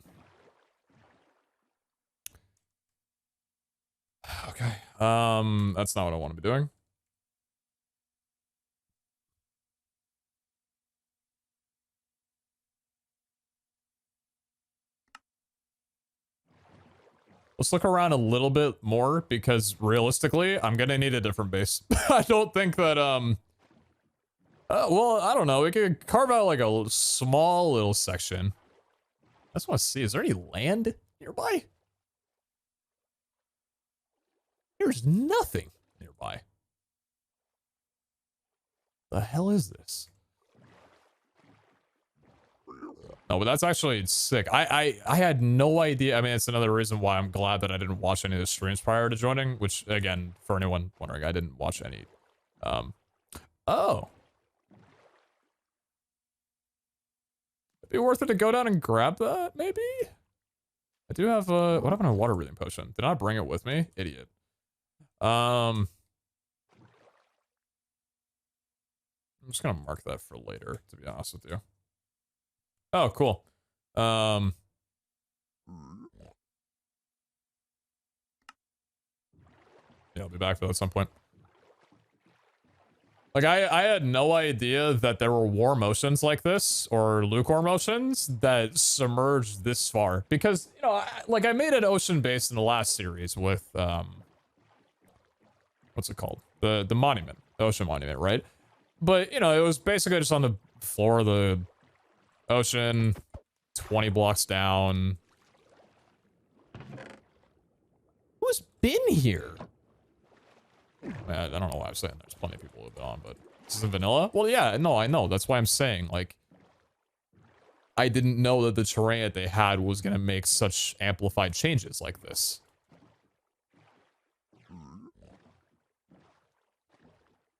Okay. That's not what I want to be doing. Let's look around a little bit more because realistically, I'm gonna need a different base. I don't think that, well, I don't know. We could carve out like a small little section. I just want to see, is there any land nearby? There's nothing nearby. The hell is this? No, but that's actually sick. I had no idea. I mean, it's another reason why I'm glad that I didn't watch any of the streams prior to joining, which, again, for anyone wondering, I didn't watch any. Oh. It'd be worth it to go down and grab that, maybe? I do have, what happened to a water breathing potion? Did I bring it with me? Idiot. I'm just gonna mark that for later, to be honest with you. Oh, cool. Yeah, I'll be back for that at some point. Like, I had no idea that there were war motions like this, or lukewarm motions, that submerged this far. Because, you know, I made it ocean-based in the last series with, what's it called? The monument. The ocean monument, right? But, you know, it was basically just on the floor of the ocean, 20 blocks down. Who's been here? I don't know why I'm saying there's plenty of people who have been on, but this isn't vanilla? Well, yeah, no, I know. That's why I'm saying, like, I didn't know that the terrain that they had was going to make such amplified changes like this.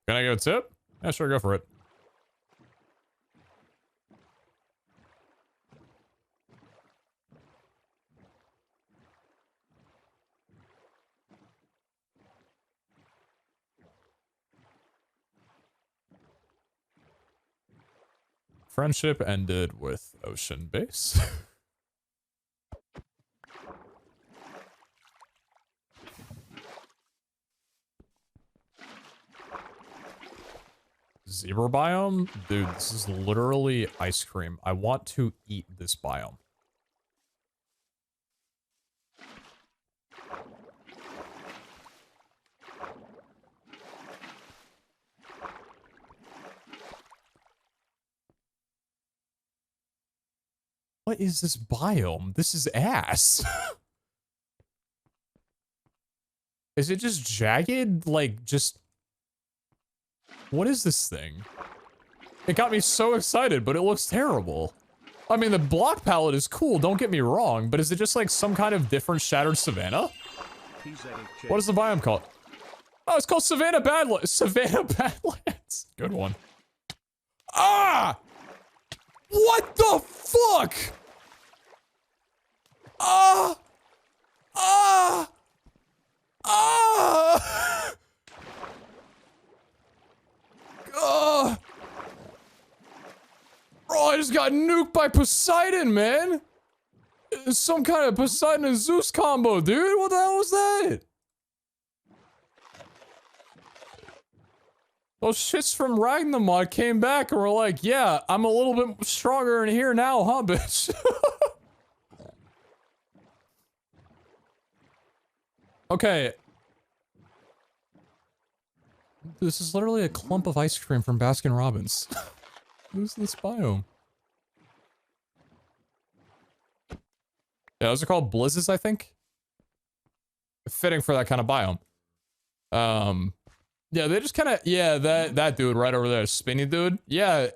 Can I get a tip? Yeah, sure, go for it. Friendship ended with ocean base. Zebra biome? Dude, this is literally ice cream. I want to eat this biome. What is this biome? This is ass. Is it just jagged? Like, just... What is this thing? It got me so excited, but it looks terrible. I mean, the block palette is cool, don't get me wrong, but is it just like some kind of different shattered savanna? What is the biome called? Oh, it's called Savannah Badlands. Savannah Badlands. Good one. Ah! What the fuck? Ah! Ah! Ah! Ah! Bro, I just got nuked by Poseidon, man. It's some kind of Poseidon and Zeus combo, dude. What the hell was that? Those shits from Ragnarok came back and were like, yeah, I'm a little bit stronger in here now, huh, bitch? Okay. This is literally a clump of ice cream from Baskin Robbins. Who's this biome? Yeah, those are called blizzes, I think. Fitting for that kind of biome. Yeah, they just kind of, yeah, that dude right over there, spinny dude. Yeah,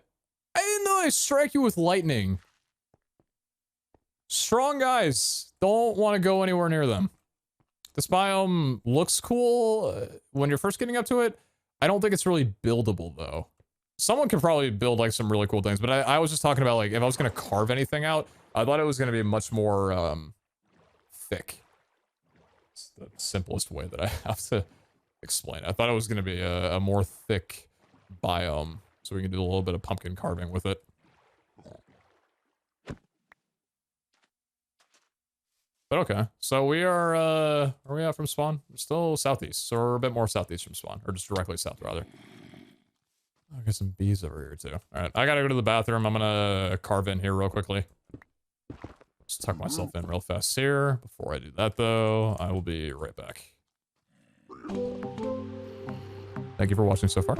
I didn't know they strike you with lightning. Strong guys, don't want to go anywhere near them. This biome looks cool when you're first getting up to it. I don't think it's really buildable, though. Someone could probably build, like, some really cool things, but I was just talking about, like, if I was going to carve anything out, I thought it was going to be much more, thick. It's the simplest way that I have to explain. I thought it was going to be a more thick biome, so we can do a little bit of pumpkin carving with it. But okay, so we are we out from spawn? We're still southeast, so we're a bit more southeast from spawn, or just directly south, rather. I'll get some bees over here, too. Alright, I gotta go to the bathroom. I'm gonna carve in here real quickly. Just tuck myself in real fast here. Before I do that, though, I will be right back. Thank you for watching so far.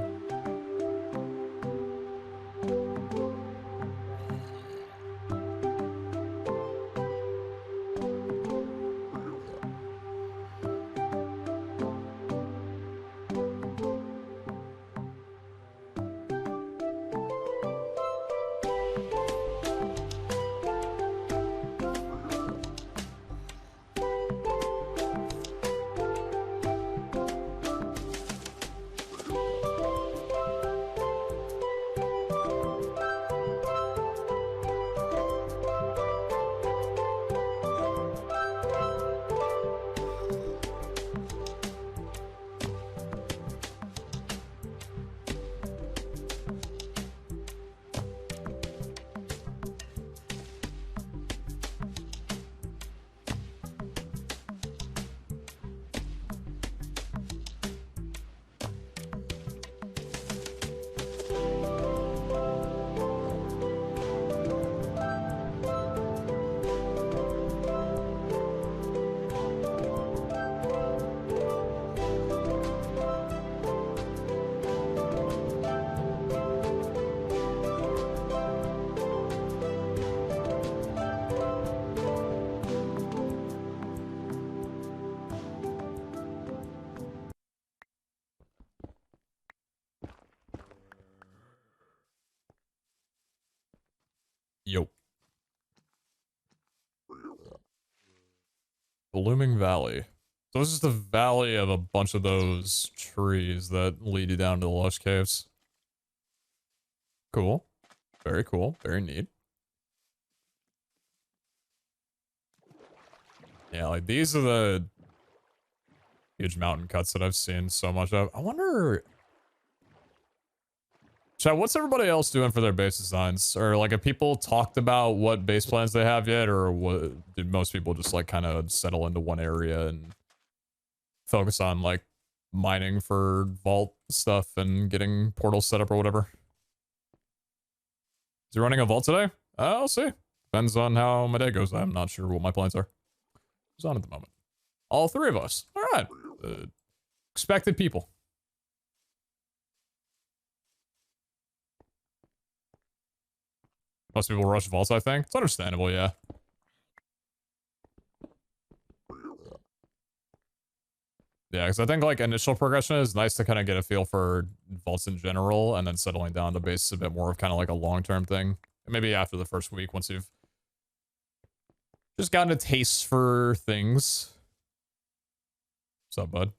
Yo. Blooming Valley. So this is the valley of a bunch of those trees that lead you down to the lush caves. Cool. Very cool. Very neat. Yeah, like these are the huge mountain cuts that I've seen so much of. I wonder... Chat, what's everybody else doing for their base designs? Or like, have people talked about what base plans they have yet? Or what, did most people just like kind of settle into one area and focus on like mining for vault stuff and getting portals set up or whatever? Is he running a vault today? I'll see. Depends on how my day goes. I'm not sure what my plans are. Who's on at the moment? All three of us. All right. Expected people. Most people rush vaults, I think. It's understandable, yeah. Yeah, because I think, like, initial progression is nice to kind of get a feel for vaults in general, and then settling down the base is a bit more of kind of like a long-term thing. Maybe after the first week, once you've just gotten a taste for things. What's up, bud?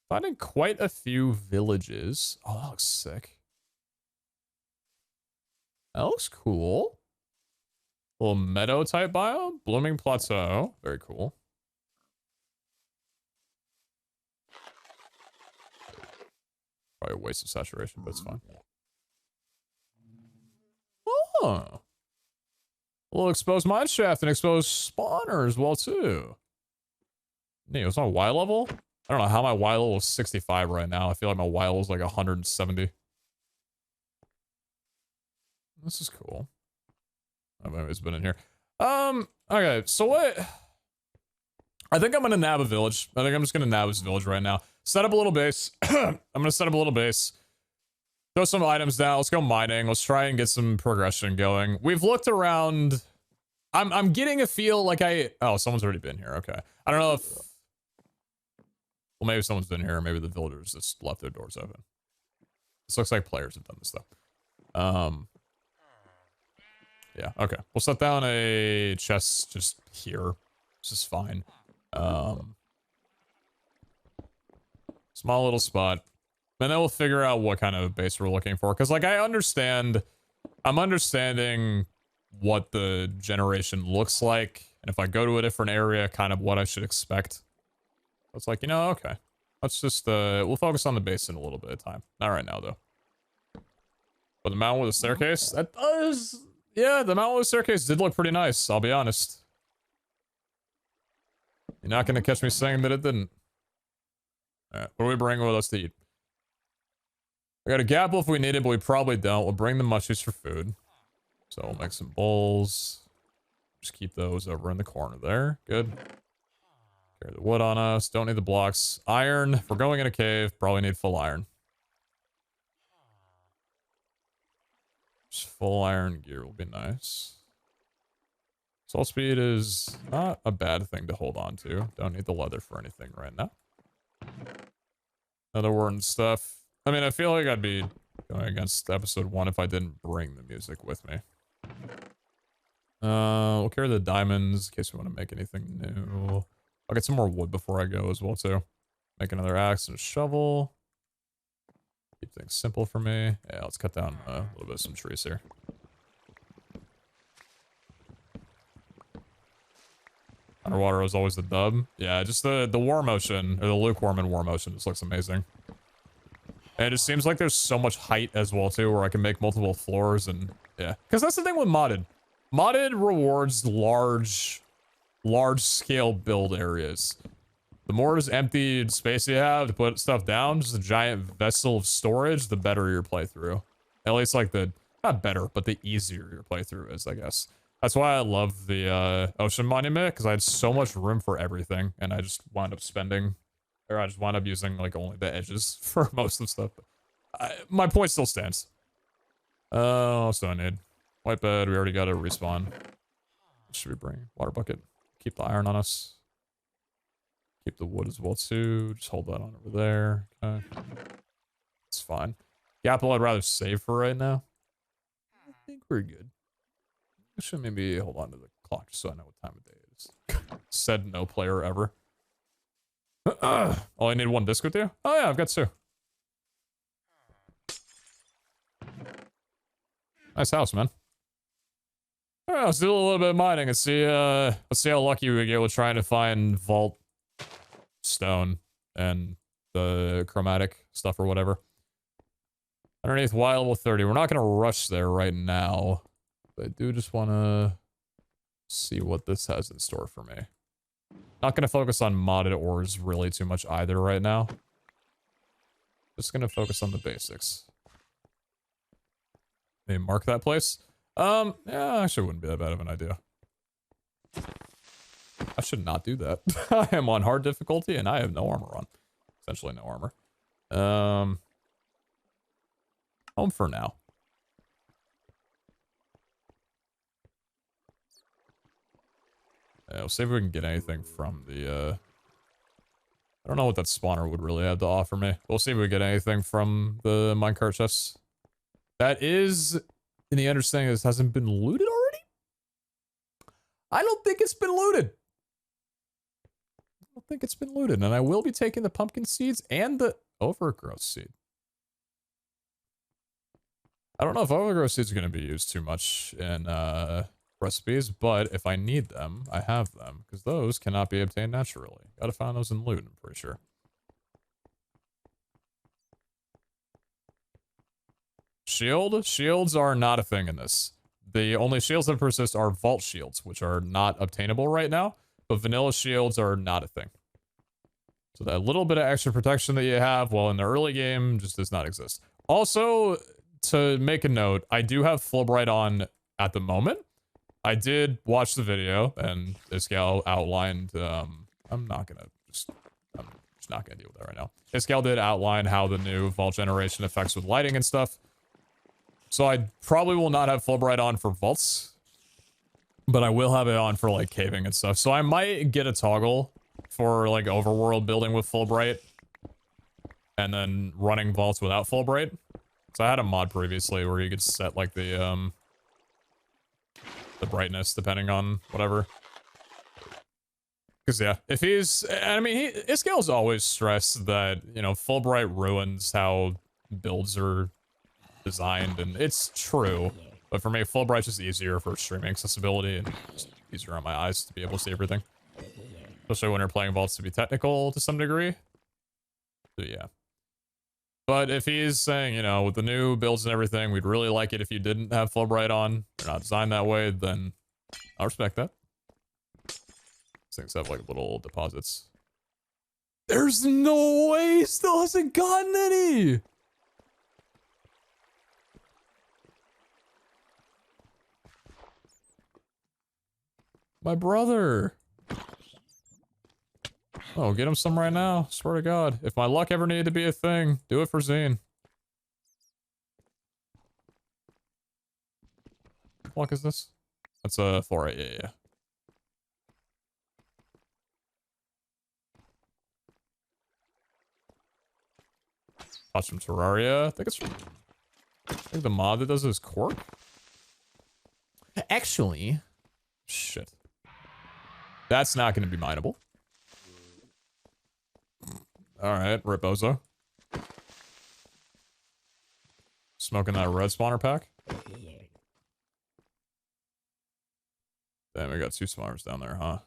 Finding quite a few villages. Oh, that looks sick. That looks cool. Little meadow type biome. Blooming Plateau. Very cool. Probably a waste of saturation, but it's fine. Oh. A little exposed mine shaft and exposed spawner as well, too. Neat. It's on Y level? I don't know how my Y level is 65 right now. I feel like my Y level is like 170. This is cool. I've always been in here. Okay, so what? I think I'm gonna nab a village. I think I'm just gonna nab this village right now. Set up a little base. I'm gonna set up a little base. Throw some items down. Let's go mining. Let's try and get some progression going. We've looked around. I'm getting a feel like oh, someone's already been here. Okay. I don't know if, well, maybe someone's been here, or maybe the villagers just left their doors open. This looks like players have done this though. Yeah, okay. We'll set down a chest just here. This is fine. Small little spot. And then we'll figure out what kind of base we're looking for. Because, like, I'm understanding what the generation looks like. And if I go to a different area, kind of what I should expect. So it's like, you know, okay. Let's just, we'll focus on the base in a little bit of time. Not right now, though. But the mountain with a staircase? That does... Yeah, the mountain with a staircase did look pretty nice, I'll be honest. You're not gonna catch me saying that it didn't. Alright, what do we bring with us to eat? We got a gapple if we need it, but we probably don't. We'll bring the mushies for food. So we'll make some bowls. Just keep those over in the corner there. Good. Carry the wood on us. Don't need the blocks. Iron. If we're going in a cave, probably need full iron. Just full iron gear will be nice. Soul speed is not a bad thing to hold on to. Don't need the leather for anything right now. Another word and stuff. I mean, I feel like I'd be going against episode 1 if I didn't bring the music with me. We'll carry the diamonds in case we want to make anything new. I'll get some more wood before I go as well, too. Make another axe and a shovel. Keep things simple for me. Yeah, let's cut down a little bit of some trees here. Underwater is always the dub. Yeah, just the war motion, or the lukewarm and war motion just looks amazing. And it just seems like there's so much height as well, too, where I can make multiple floors and, yeah. Because that's the thing with modded. Modded rewards large-scale build areas. The more just empty space you have to put stuff down, just a giant vessel of storage, the better your playthrough. At least, like, not better, but the easier your playthrough is, I guess. That's why I love the Ocean Monument, because I had so much room for everything, and I just wound up using, like, only the edges for most of the stuff. My point still stands. Oh, so I need white bed. We already got a respawn. What should we bring? Water bucket. Keep the iron on us. Keep the wood as well, too. Just hold that on over there. Okay. It's fine. Apple I'd rather save for right now. I think we're good. I should maybe hold on to the clock just so I know what time of day it is. Said no player ever. Oh, I need one disc with you? Oh yeah, I've got two. Nice house, man. All right, let's do a little bit of mining and see, let's see how lucky we get with trying to find vault stone and the chromatic stuff or whatever. Underneath Y level 30. We're not going to rush there right now. But I do just want to see what this has in store for me. Not going to focus on modded ores really too much either right now. Just going to focus on the basics. Maybe mark that place. Yeah, actually wouldn't be that bad of an idea. I should not do that. I am on hard difficulty and I have no armor on. Essentially no armor. Home for now. Yeah, we'll see if we can get anything from the, I don't know what that spawner would really have to offer me. We'll see if we get anything from the minecart chests. That is, in the understanding, this hasn't been looted already? I don't think it's been looted. I don't think it's been looted. And I will be taking the pumpkin seeds and the overgrowth seed. I don't know if overgrowth seeds are going to be used too much in recipes, but if I need them, I have them. Because those cannot be obtained naturally. Gotta find those in loot, I'm pretty sure. Shields are not a thing in this. The only shields that persist are vault shields, which are not obtainable right now, but vanilla shields are not a thing. So that little bit of extra protection that you have while in the early game just does not exist. Also, to make a note, I do have Fulbright on at the moment. I did watch the video, and this gal outlined, I'm just not gonna deal with that right now. This gal did outline how the new vault generation affects with lighting and stuff. So I probably will not have Fulbright on for vaults, but I will have it on for like caving and stuff. So I might get a toggle for like overworld building with Fulbright and then running vaults without Fulbright. So I had a mod previously where you could set like the brightness depending on whatever. Because yeah, if he's, I mean, Iscale's always stressed that, you know, Fulbright ruins how builds are designed, and it's true. But for me, Fulbright's just easier for streaming accessibility and just easier on my eyes to be able to see everything. Especially when you're playing vaults to be technical to some degree. So yeah. But if he's saying, you know, with the new builds and everything, we'd really like it if you didn't have Fulbright on, they're not designed that way, then I'll respect that. These things have like little deposits. There's no way he still hasn't gotten any! My brother. Oh, get him some right now. Swear to God. If my luck ever needed to be a thing, do it for Zine. What block is this? That's a 4-8, yeah. Watch from Terraria. I think the mod that does is Quark. Actually, shit. That's not going to be mineable. Alright, Ripozo. Smoking that red spawner pack. Damn, we got two spawners down there, huh?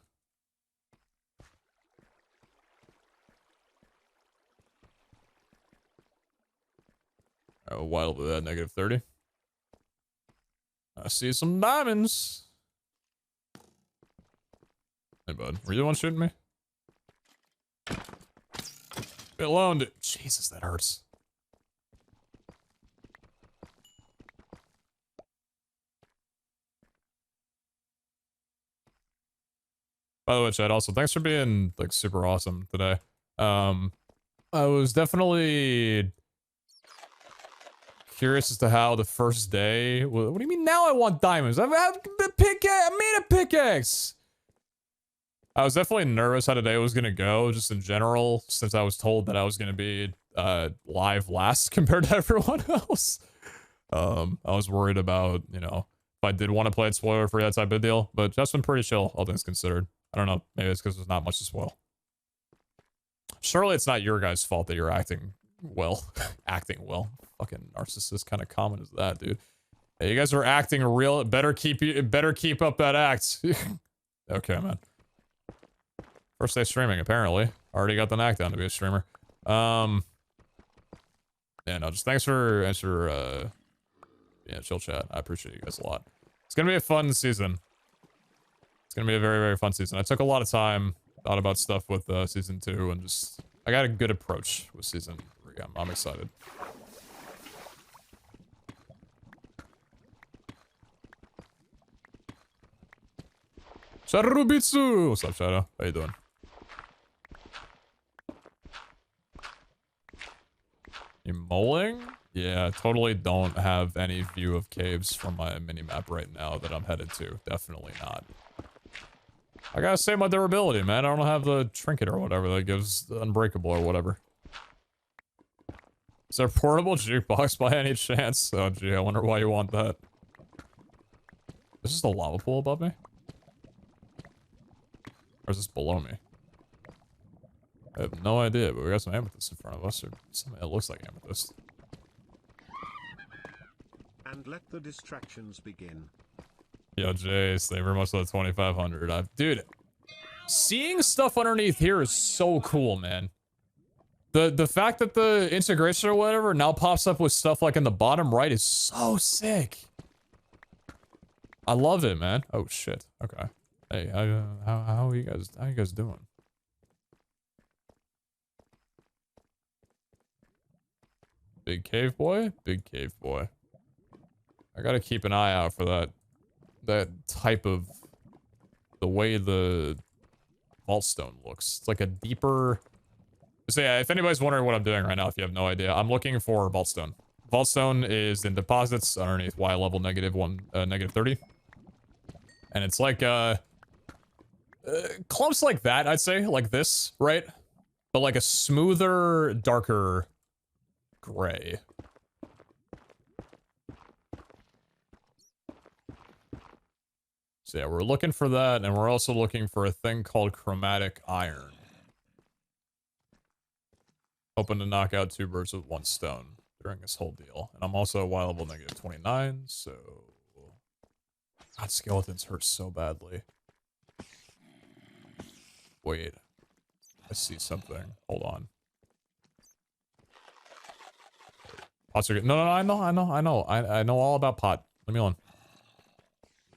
Oh, wild with that negative 30. I see some diamonds. Hey, bud. Were you the one shooting me? Get alone, dude. Jesus, that hurts. By the way, Chad, also, thanks for being, like, super awesome today. I was definitely curious as to how the first day... What do you mean now I want diamonds? I have a pickaxe! I made a pickaxe! I was definitely nervous how today was going to go, just in general, since I was told that I was going to be live last compared to everyone else. I was worried about, you know, if I did want to play it spoiler free, that type of deal, but just been pretty chill, all things considered. I don't know, maybe it's because there's not much to spoil. Surely it's not your guys' fault that you're acting well. Acting well. Fucking narcissist kind of comment is that, dude. Hey, you guys are acting real. Better keep up that act. Okay, man. First day streaming, apparently. Already got the knack down to be a streamer. Yeah, no, just thanks for yeah, chill chat. I appreciate you guys a lot. It's gonna be a fun season. It's gonna be a very, very fun season. I took a lot of time, thought about stuff with season 2, and just I got a good approach with season 3. I'm excited. Sharubitsu! What's up, Shadow? How you doing? You moling? Yeah, totally don't have any view of caves from my minimap right now that I'm headed to. Definitely not. I gotta save my durability, man. I don't have the trinket or whatever that gives the unbreakable or whatever. Is there a portable jukebox by any chance? Oh gee, I wonder why you want that. Is this the lava pool above me? Or is this below me? I have no idea, but we got some amethyst in front of us, or something that looks like amethyst. And let the distractions begin. Yo, Jace, thank you very much for the 2,500. Dude, seeing stuff underneath here is so cool, man. The fact that the integration or whatever now pops up with stuff like in the bottom right is so sick. I love it, man. Oh shit. Okay. Hey, how are you guys doing? Big cave boy? Big cave boy. I gotta keep an eye out for that type of the way the vault stone looks. It's like a deeper. So yeah, if anybody's wondering what I'm doing right now, if you have no idea, I'm looking for vault stone. Vault stone is in deposits underneath Y level negative 30. And it's like clumps like that, I'd say, like this, right? But like a smoother, darker gray. So yeah, we're looking for that, and we're also looking for a thing called chromatic iron. Hoping to knock out 2 birds with 1 stone during this whole deal. And I'm also Y level negative 29, so... God, skeletons hurt so badly. Wait. I see something. Hold on. Pots are good. No, I know all about pot. Leave me alone.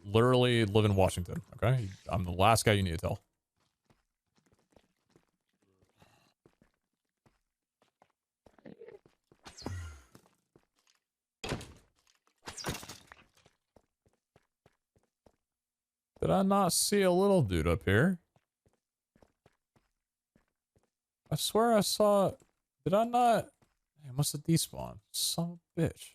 Literally live in Washington, okay? I'm the last guy you need to tell. Did I not see a little dude up here? I swear I saw... Did I not... I must have despawned. Son of a bitch.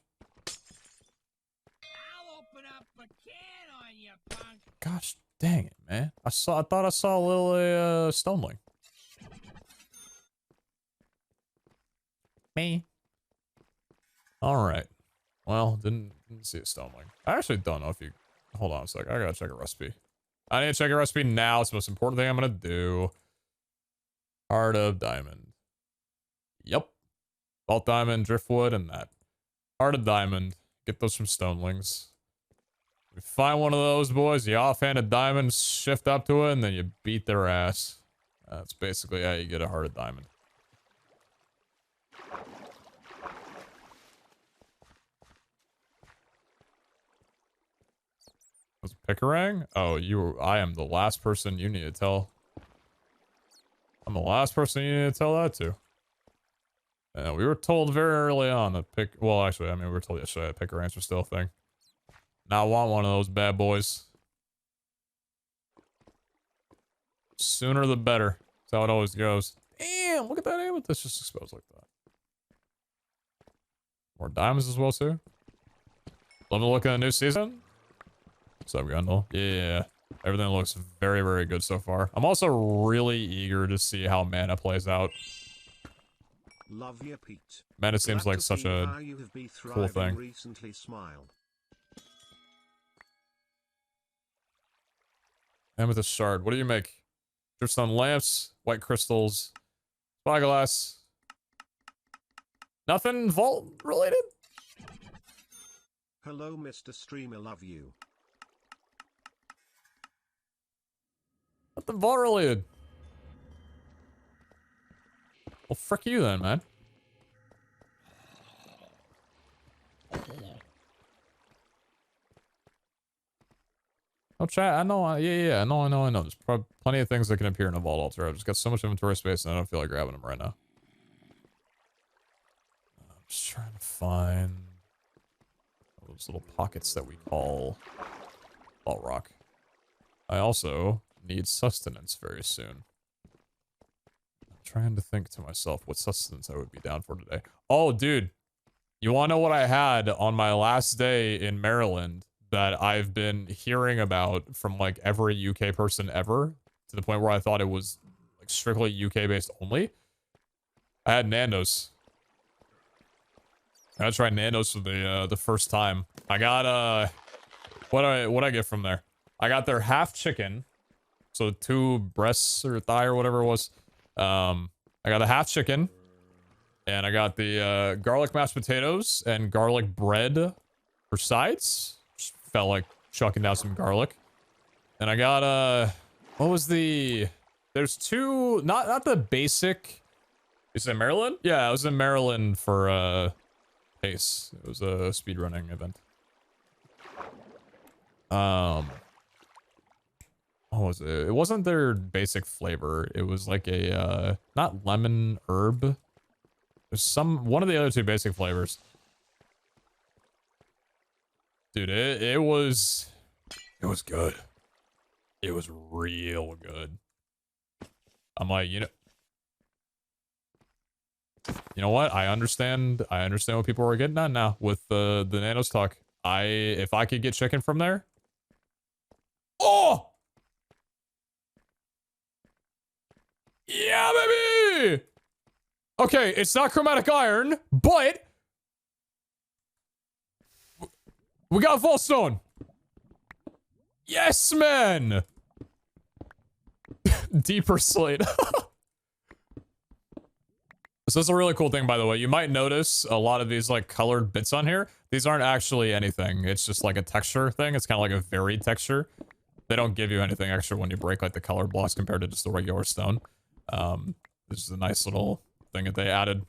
I'll open up a can on you, punk. Gosh dang it, man. I thought I saw a little stoneling. Me. Alright. Well, didn't see a stoneling. I actually don't know if you... Hold on a sec. I gotta check a recipe. I need to check a recipe now. It's the most important thing I'm gonna do. Heart of diamond. Yep. Vault diamond, driftwood, and that. Heart of diamond. Get those from stonelings. You find one of those boys, you offhand a diamond, shift up to it, and then you beat their ass. That's basically how you get a heart of diamond. Was it Picarang? Oh, I am the last person you need to tell. I'm the last person you need to tell that to. We were told very early on that well, actually, I mean, we were told yesterday that Picarangs were still a thing. Now I want one of those bad boys. Sooner the better. That's how it always goes. Damn, look at that amethyst just exposed like that. More diamonds as well, too. Love to look at the new season. What's up, Gundle? Yeah. Everything looks very, very good so far. I'm also really eager to see how mana plays out. Love you, Pete. Man, it seems Glad like to such see a how you have been cool thriving thing. recently. Smile. Amethyst shard. What do you make? Dripstone lamps, white crystals, spyglass. Nothing vault related? Hello, Mr. Streamer. Love you. Nothing vault related. Well, frick you then, man. Oh, chat. I know. Yeah. I know. There's probably plenty of things that can appear in a vault altar. I've just got so much inventory space and I don't feel like grabbing them right now. I'm just trying to find those little pockets that we call vault rock. I also need sustenance very soon. I'm trying to think to myself what sustenance I would be down for today. Oh, dude. You want to know what I had on my last day in Maryland that I've been hearing about from like every UK person ever, to the point where I thought it was like strictly UK based only? I had Nando's. I tried Nando's for the first time. I got what I get from there? I got their half chicken, so 2 breasts or thigh or whatever it was. I got a half chicken, and I got the garlic mashed potatoes and garlic bread for sides. Just felt like chucking down some garlic. And I got what was the? There's 2, not the basic. Is it Maryland? Yeah, I was in Maryland for Pace. It was a speedrunning event. What was it? It wasn't their basic flavor. It was like a not lemon herb. There's one of the other 2 basic flavors. Dude, it was good. It was real good. I'm like, you know what? I understand what people are getting at now with the Nanos talk. If I could get chicken from there. Oh! Yeah, baby! Okay, it's not chromatic iron, but we got vault stone. Yes, man! Deeper slate. So that's a really cool thing, by the way. You might notice a lot of these like colored bits on here. These aren't actually anything. It's just like a texture thing. It's kind of like a varied texture. They don't give you anything extra when you break like the color blocks compared to just the regular stone. This is a nice little thing that they added.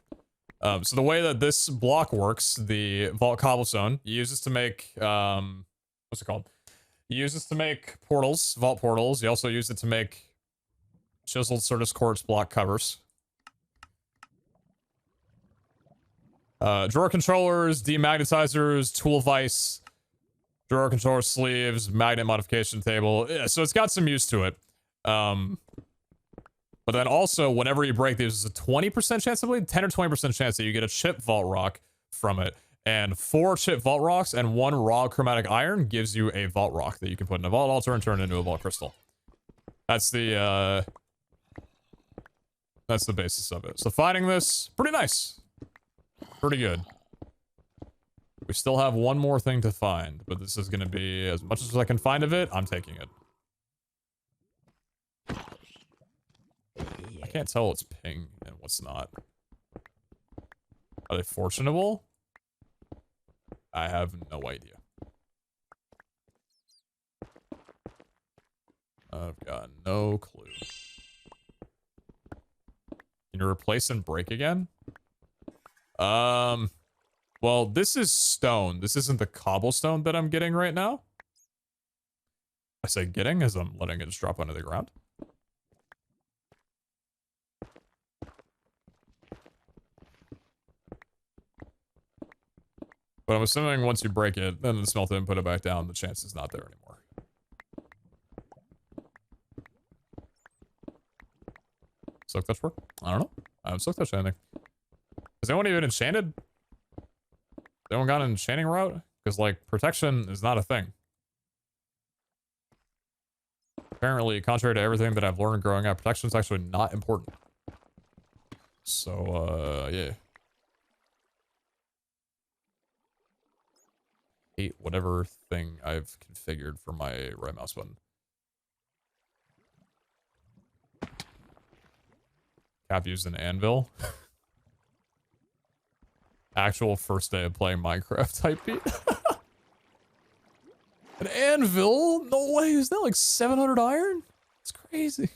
So the way that this block works, the vault cobblestone, you use this to make, what's it called? You use this to make portals, vault portals. You also use it to make chiseled Certus quartz block covers. Drawer controllers, demagnetizers, tool vise, drawer controller sleeves, magnet modification table. Yeah, so it's got some use to it. But then also, whenever you break these, there's a 20% chance, I believe, 10 or 20% chance that you get a chip vault rock from it. And 4 chip vault rocks and 1 raw chromatic iron gives you a vault rock that you can put in a vault altar and turn into a vault crystal. That's the basis of it. So finding this, pretty nice. Pretty good. We still have 1 more thing to find, but this is going to be, as much as I can find of it, I'm taking it. I can't tell what's ping and what's not. Are they fortunable? I have no idea. I've got no clue. Can you replace and break again? Well, this is stone. This isn't the cobblestone that I'm getting right now. I say getting as I'm letting it just drop onto the ground. But I'm assuming once you break it, then smelt it and put it back down, the chance is not there anymore. Silk touch work? I don't know. I haven't silk touched anything. Has anyone even enchanted? Has anyone got an enchanting route? Because, like, protection is not a thing. Apparently, contrary to everything that I've learned growing up, protection is actually not important. So, yeah. Hate whatever thing I've configured for my right mouse button. Cap used an anvil. Actual first day of playing Minecraft type beat. An anvil? No way. Is that like 700 iron? It's crazy.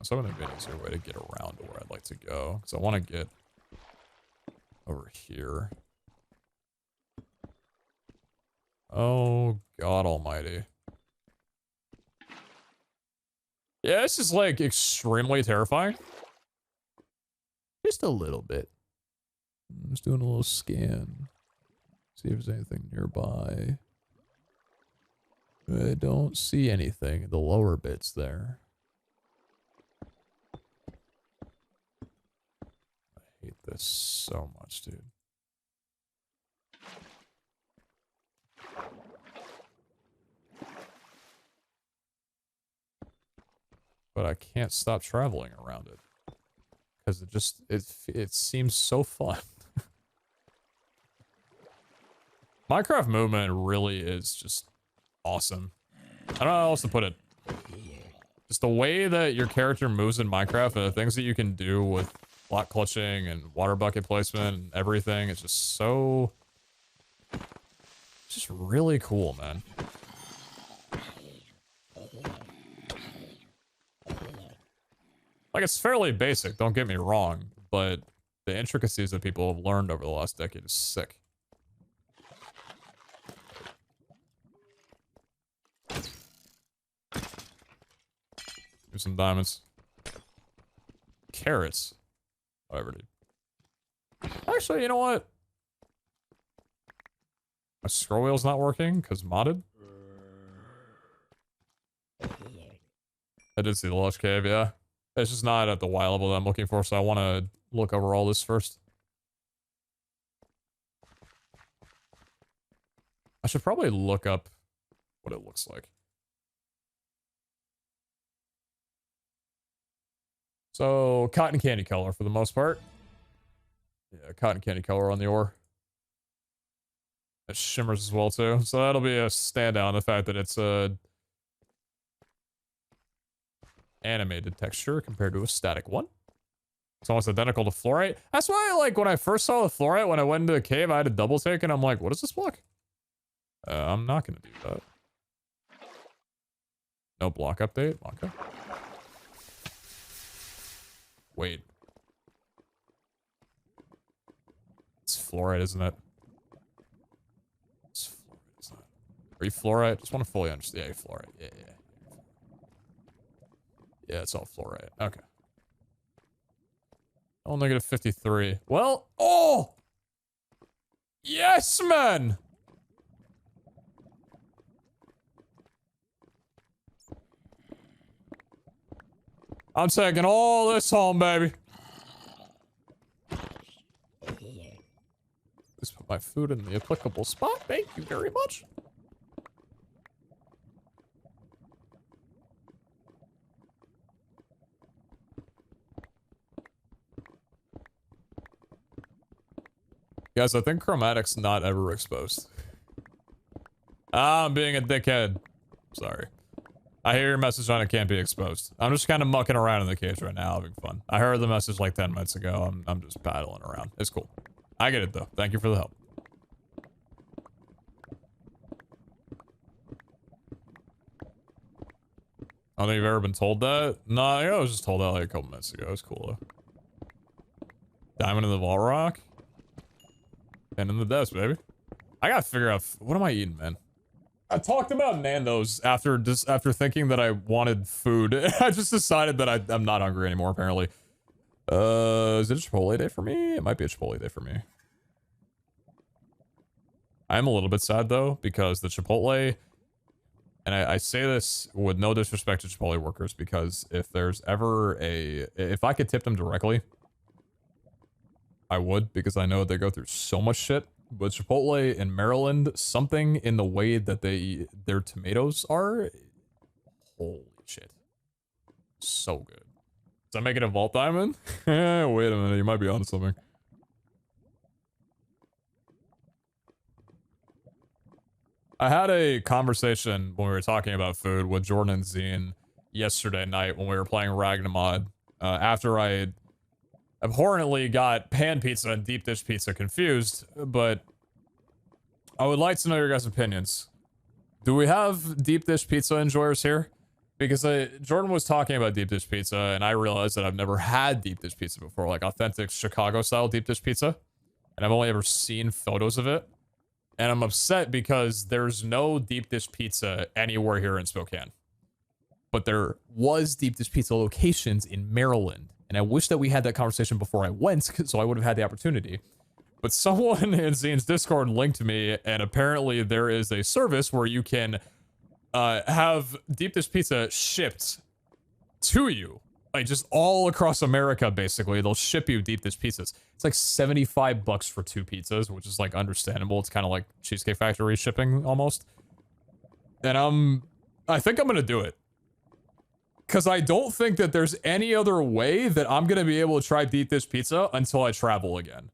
So I'm gonna be an easier way to get around to where I'd like to go. Because I want to get over here. Oh, God almighty. Yeah, this is like extremely terrifying. Just a little bit. I'm just doing a little scan. See if there's anything nearby. I don't see anything in the lower bits there. I hate this so much, dude. But I can't stop traveling around it. Because it seems so fun. Minecraft movement really is just awesome. I don't know how else to put it. Just the way that your character moves in Minecraft and the things that you can do with block clutching and water bucket placement and everything. It's just so... It's just really cool, man. Like, it's fairly basic, don't get me wrong, but the intricacies that people have learned over the last decade is sick. Here's some diamonds. Carrots. Whatever, dude. Actually, you know what? My scroll wheel's not working, because modded. I did see the lush cave, yeah. It's just not at the Y level that I'm looking for, so I want to look over all this first. I should probably look up what it looks like. So, cotton candy color for the most part. Yeah, cotton candy color on the ore. It shimmers as well, too. So that'll be a standout, the fact that it's a animated texture compared to a static one. It's almost identical to fluorite. That's why, like, when I first saw the fluorite, when I went into the cave, I had a double take, and I'm like, what is this block? I'm not gonna do that. No block update? Okay. Wait. It's fluorite, isn't it? It's fluorite, isn't it? Are you fluorite? Just want to fully understand. Yeah, you're fluorite. Yeah, yeah. Yeah, it's all fluorite. Okay. Oh, negative 53. Well, oh! Yes, man! I'm taking all this home, baby. Just put my food in the applicable spot. Thank you very much. Guys, I think chromatic's not ever exposed. I'm being a dickhead. Sorry. I hear your message on it can't be exposed. I'm just kind of mucking around in the cage right now, having fun. I heard the message like 10 minutes ago. I'm just paddling around. It's cool. I get it, though. Thank you for the help. I don't think you've ever been told that. No, I was just told that like a couple minutes ago. It's cool, though. Diamond in the vault rock. And in the depths, baby. I gotta figure out... What am I eating, man? I talked about Nando's after thinking that I wanted food. I just decided that I'm not hungry anymore, apparently. Is it a Chipotle day for me? It might be a Chipotle day for me. I'm a little bit sad, though, because the Chipotle... And I say this with no disrespect to Chipotle workers, because if there's ever a... If I could tip them directly, I would, because I know they go through so much shit. But Chipotle in Maryland, something in the way that their tomatoes are... Holy shit. So good. Does that make it a vault diamond? Wait a minute, you might be onto something. I had a conversation when we were talking about food with Jordan and Zine yesterday night when we were playing Ragnamod. After I abhorrently got pan pizza and deep dish pizza confused, but I would like to know your guys' opinions. Do we have deep dish pizza enjoyers here? Because Jordan was talking about deep dish pizza, and I realized that I've never had deep dish pizza before, like authentic Chicago-style deep dish pizza. And I've only ever seen photos of it. And I'm upset because there's no deep dish pizza anywhere here in Spokane. But there was deep dish pizza locations in Maryland. And I wish that we had that conversation before I went, so I would have had the opportunity. But someone in Zane's Discord linked me, and apparently there is a service where you can have deep dish pizza shipped to you. Like, just all across America, basically. They'll ship you deep dish pizzas. It's like $75 for 2 pizzas, which is, like, understandable. It's kind of like Cheesecake Factory shipping, almost. And I think I'm gonna do it. Because I don't think that there's any other way that I'm gonna be able to try deep dish pizza until I travel again.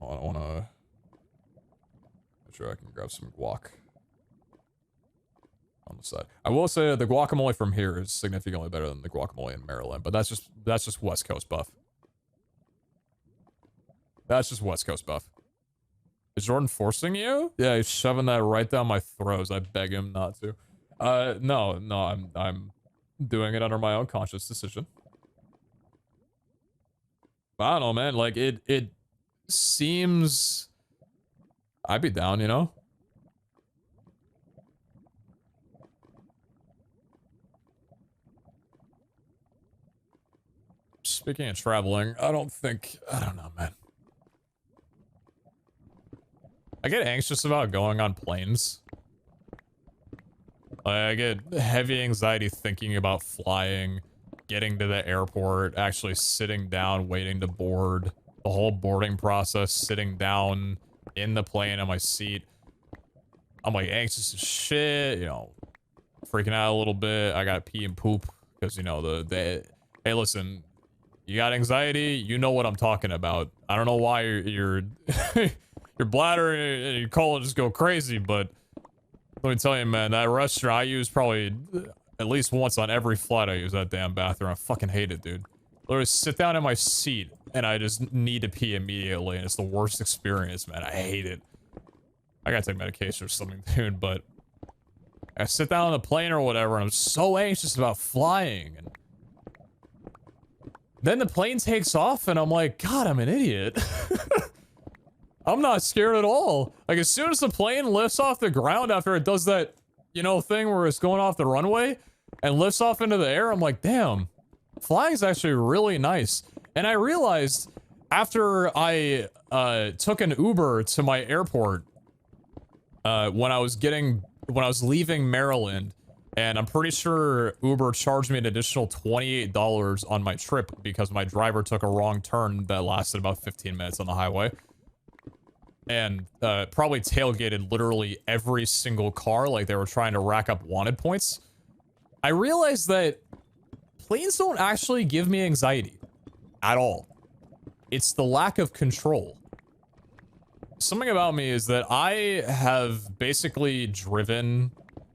Oh, I don't wanna... make sure I can grab some guac on the side. I will say that the guacamole from here is significantly better than the guacamole in Maryland, but that's just West Coast buff. That's just West Coast buff. Is Jordan forcing you? Yeah, he's shoving that right down my throat. I beg him not to. No, I'm doing it under my own conscious decision. But I don't know, man. Like, it seems... I'd be down, you know? Speaking of traveling, I don't know, man. I get anxious about going on planes. I get heavy anxiety thinking about flying, getting to the airport, actually sitting down, waiting to board, the whole boarding process, sitting down in the plane on my seat. I'm like anxious as shit, you know, freaking out a little bit. I gotta pee and poop because, you know, hey, listen, you got anxiety, you know what I'm talking about. I don't know why your bladder and your colon just go crazy, but let me tell you, man, that restaurant I use probably at least once on every flight. I use that damn bathroom. I fucking hate it, dude. Literally sit down in my seat and I just need to pee immediately, and it's the worst experience, man. I hate it. I gotta take medication or something, dude, but I sit down on the plane or whatever, and I'm so anxious about flying, and then the plane takes off, and I'm like, God, I'm an idiot. I'm not scared at all. Like, as soon as the plane lifts off the ground after it does that, you know, thing where it's going off the runway and lifts off into the air, I'm like, damn, flying is actually really nice. And I realized after I took an Uber to my airport when I was leaving Maryland, and I'm pretty sure Uber charged me an additional $28 on my trip because my driver took a wrong turn that lasted about 15 minutes on the highway. And probably tailgated literally every single car like they were trying to rack up wanted points. I realized that planes don't actually give me anxiety at all. It's the lack of control. Something about me is that I have basically driven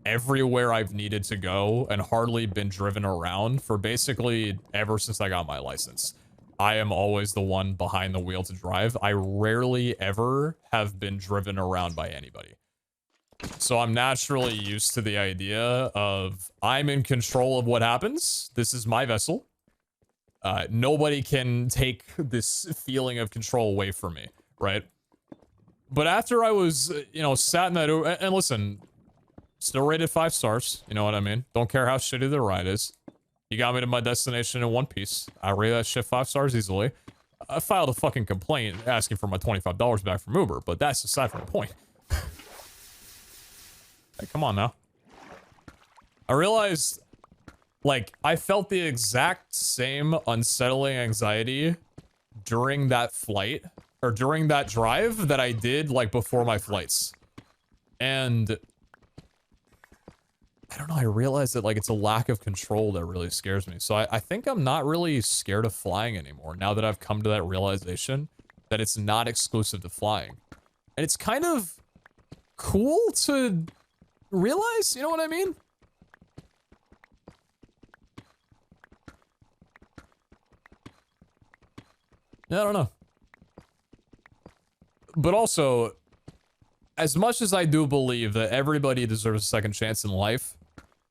everywhere I've needed to go and hardly been driven around for basically ever since I got my license. I am always the one behind the wheel to drive. I rarely ever have been driven around by anybody. So I'm naturally used to the idea of I'm in control of what happens. This is my vessel. Nobody can take this feeling of control away from me, right? But after I was, you know, sat in that, and listen, still rated 5 stars, you know what I mean? Don't care how shitty the ride is. You got me to my destination in one piece. I rate that shit 5 stars easily. I filed a fucking complaint asking for my $25 back from Uber, but that's aside from the point. Hey, come on now. I realized, like, I felt the exact same unsettling anxiety during that flight, or during that drive, that I did, like, before my flights. And I don't know, I realize that like it's a lack of control that really scares me. So I think I'm not really scared of flying anymore now that I've come to that realization that it's not exclusive to flying. And it's kind of cool to realize, you know what I mean? Yeah, I don't know. But also, as much as I do believe that everybody deserves a second chance in life,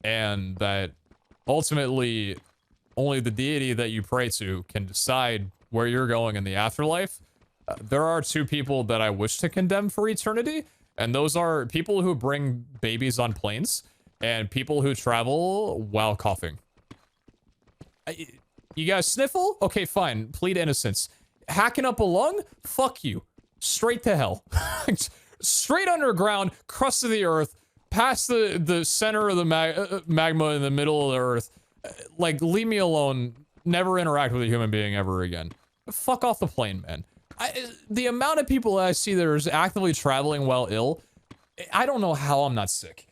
and that ultimately only the deity that you pray to can decide where you're going in the afterlife, there are two people that I wish to condemn for eternity, and those are people who bring babies on planes and people who travel while coughing. You guys sniffle? Okay, fine. Plead innocence. Hacking up a lung? Fuck you. Straight to hell. Straight underground, crust of the earth, past the center of the magma in the middle of the earth. Like, leave me alone. Never interact with a human being ever again. Fuck off the plane, man. The amount of people that I see that are actively traveling while ill, I don't know how I'm not sick.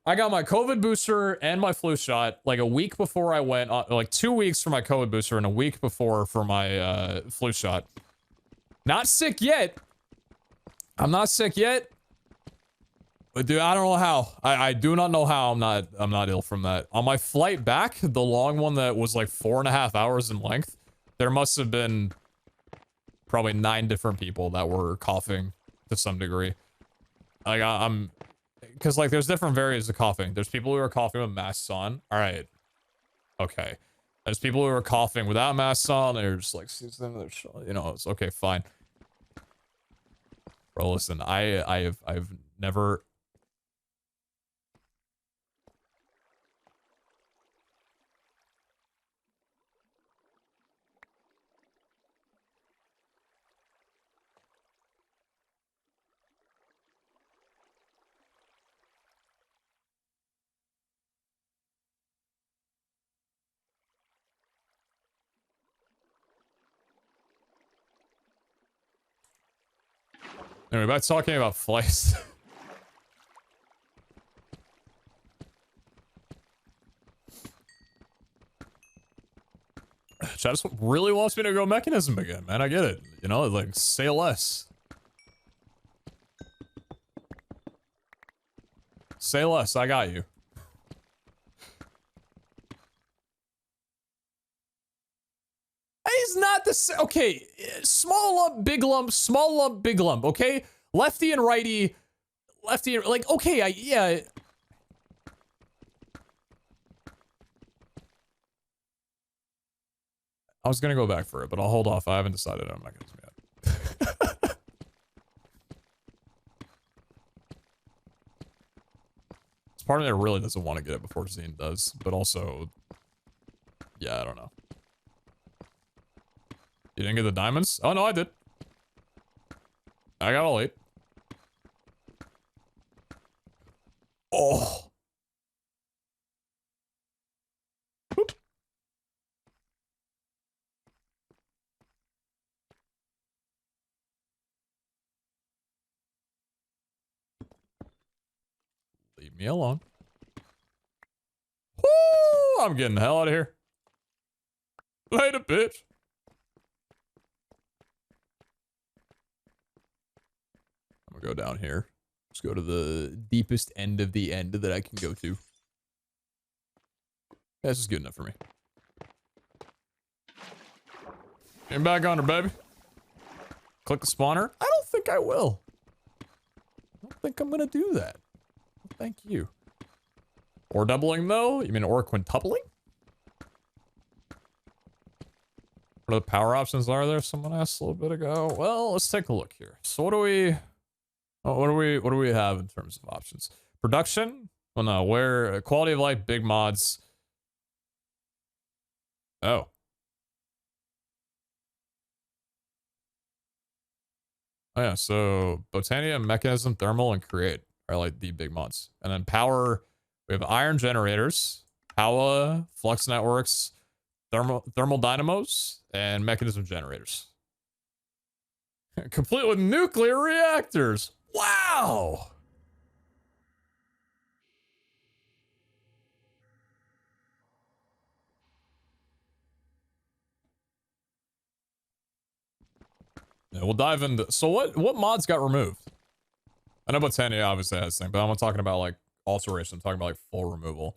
I got my COVID booster and my flu shot like a week before I went, like 2 weeks for my COVID booster and a week before for my flu shot. Not sick yet. I'm not sick yet. But dude, I don't know how. I do not know how I'm not ill from that. On my flight back, the long one that was like 4.5 hours in length, there must have been probably 9 different people that were coughing to some degree. Like I'm, because like there's different variants of coughing. There's people who are coughing with masks on. All right, okay. There's people who are coughing without masks on. They're just like, you know, it's okay, fine. Bro, listen, I've never. Anyway, back talking about flights. Chat just really wants me to go mechanism again, man. I get it. You know, like, say less. Say less, I got you. It's not the same. Okay, small lump, big lump, small lump, big lump, okay? Lefty and righty, lefty, like, okay, yeah. I was gonna go back for it, but I'll hold off. I haven't decided on mechanism yet. It's part of me that really doesn't want to get it before Zine does, but also, yeah, I don't know. You didn't get the diamonds? Oh, no, I did. I got all 8. Oh. Oop. Leave me alone. Woo! I'm getting the hell out of here. Later, bitch. I'm gonna go down here. Let's go to the deepest end of the end that I can go to. This is good enough for me. Get back on her, baby. Click the spawner. I don't think I will. I don't think I'm gonna do that. Thank you. Or doubling though? You mean or quintupling? What are the power options are there? Someone asked a little bit ago. Well, let's take a look here. So what do we have in terms of options? Production? Well, no, where quality of life, big mods. Oh. Oh yeah, so Botania, Mechanism, Thermal, and Create are like the big mods. And then power, we have iron generators, Power, flux networks, thermal dynamos, and mechanism generators. Complete with nuclear reactors. Wow. Yeah, we'll dive into. So what mods got removed? I know Botania obviously has thing, but I'm not talking about like alteration. I'm talking about like full removal.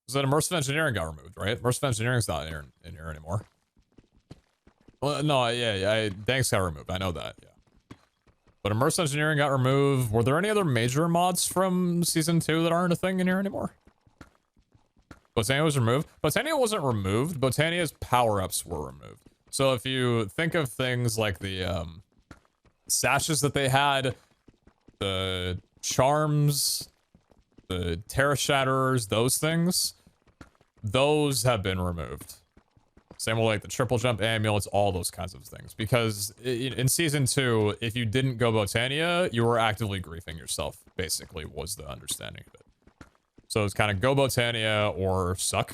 So that immersive engineering got removed, right? Immersive engineering's not in here anymore. Well, no, yeah, Danks got removed. I know that, yeah. But immersive engineering got removed. Were there any other major mods from season 2 that aren't a thing in here anymore? Botania was removed. Botania wasn't removed. Botania's power-ups were removed. So if you think of things like the sashes that they had, the charms, the Terra Shatterers, those things, those have been removed. Same with like the triple jump amulets, all those kinds of things. Because in season 2, if you didn't go Botania, you were actively griefing yourself, basically, was the understanding of it. So it's kind of go Botania or suck,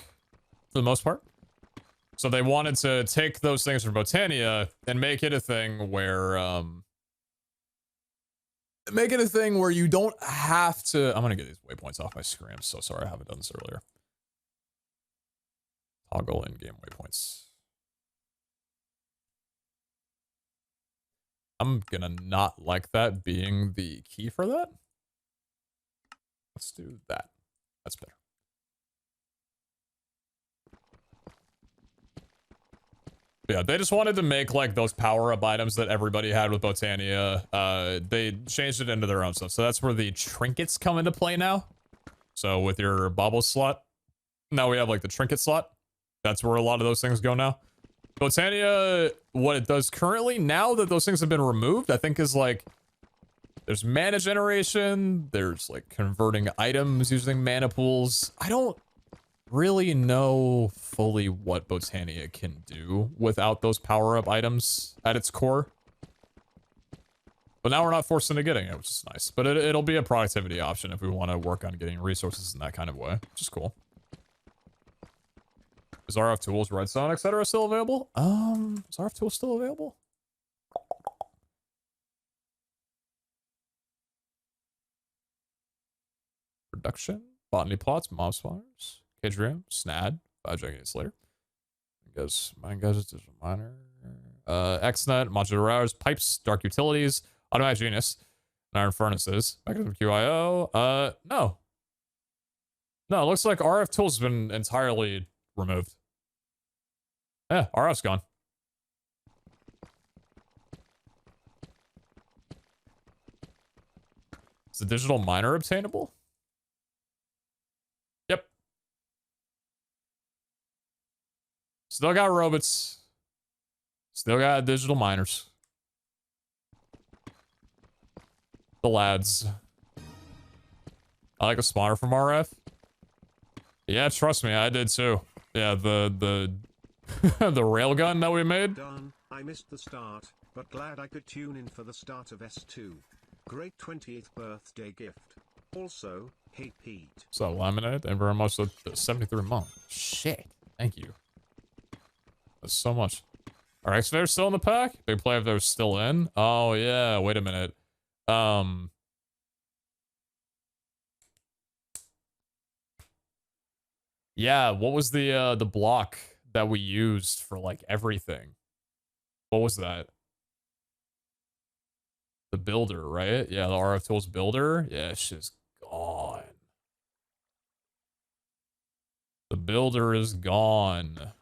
for the most part. So they wanted to take those things from Botania and make it a thing where, you don't have to... I'm gonna get these waypoints off my screen. I'm so sorry I haven't done this earlier. Toggle in-game waypoints. I'm gonna not like that being the key for that. Let's do that. That's better. But yeah, they just wanted to make like those power-up items that everybody had with Botania. They changed it into their own stuff. So that's where the trinkets come into play now. So with your bauble slot, now we have like the trinket slot. That's where a lot of those things go now. Botania, what it does currently, now that those things have been removed, I think is like, there's mana generation, there's like converting items using mana pools. I don't really know fully what Botania can do without those power-up items at its core. But now we're not forced into getting it, which is nice. But it'll be a productivity option if we want to work on getting resources in that kind of way, which is cool. Is RF Tools, Redstone, etc. still available? Is RF Tools still available? Production, botany plots, mob spawners, cage room, snad, biojagging later. Mine goes to miner. XNet, modular routers, pipes, dark utilities, automatic genius, and iron furnaces. Mechanism QIO. No. No, it looks like RF Tools has been entirely removed. Yeah, RF's gone. Is the digital miner obtainable? Yep. Still got robots. Still got digital miners. The lads. I like a spawner from RF. Yeah, trust me, I did too. Yeah, the the railgun that we made. Darn, I missed the start, but glad I could tune in for the start of S2. Great 20th birthday gift. Also, hey Pete. So laminate and very much the 73 month. Shit. Thank you. That's so much. Are excavators still in the pack? Big play if they're still in. Oh yeah, wait a minute. Yeah, what was the block that we used for like everything? What was that? The builder, right? Yeah, the RF Tools builder. Yeah, it's just gone. The builder is gone.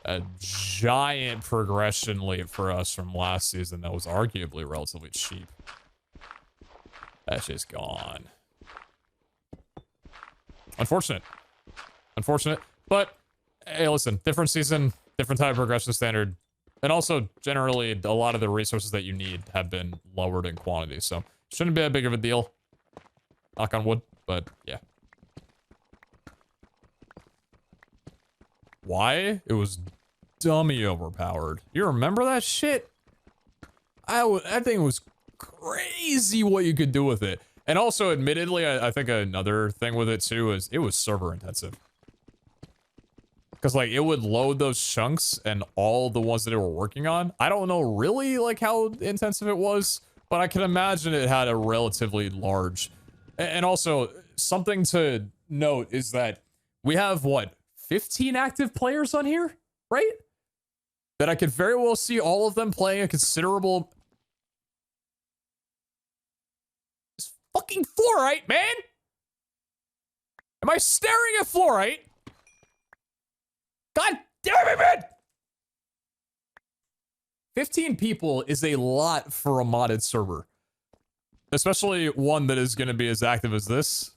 A giant progression leap for us from last season that was arguably relatively cheap. That's just gone. Unfortunate. Unfortunate. But, hey, listen, different season, different type of progression standard. And also, generally, a lot of the resources that you need have been lowered in quantity. So, shouldn't be that big of a deal. Knock on wood, but yeah. Why? It was dummy overpowered. You remember that shit? That thing was crazy what you could do with it. And also, admittedly, I think another thing with it too is it was server intensive. Because like it would load those chunks and all the ones that they were working on. I don't know really like how intensive it was, but I can imagine it had a relatively large. And also, something to note is that we have what, 15 active players on here, right? that I could very well see all of them playing a considerable... It's fucking fluorite, man! Am I staring at fluorite? God damn it, man! 15 people is a lot for a modded server. Especially one that is going to be as active as this.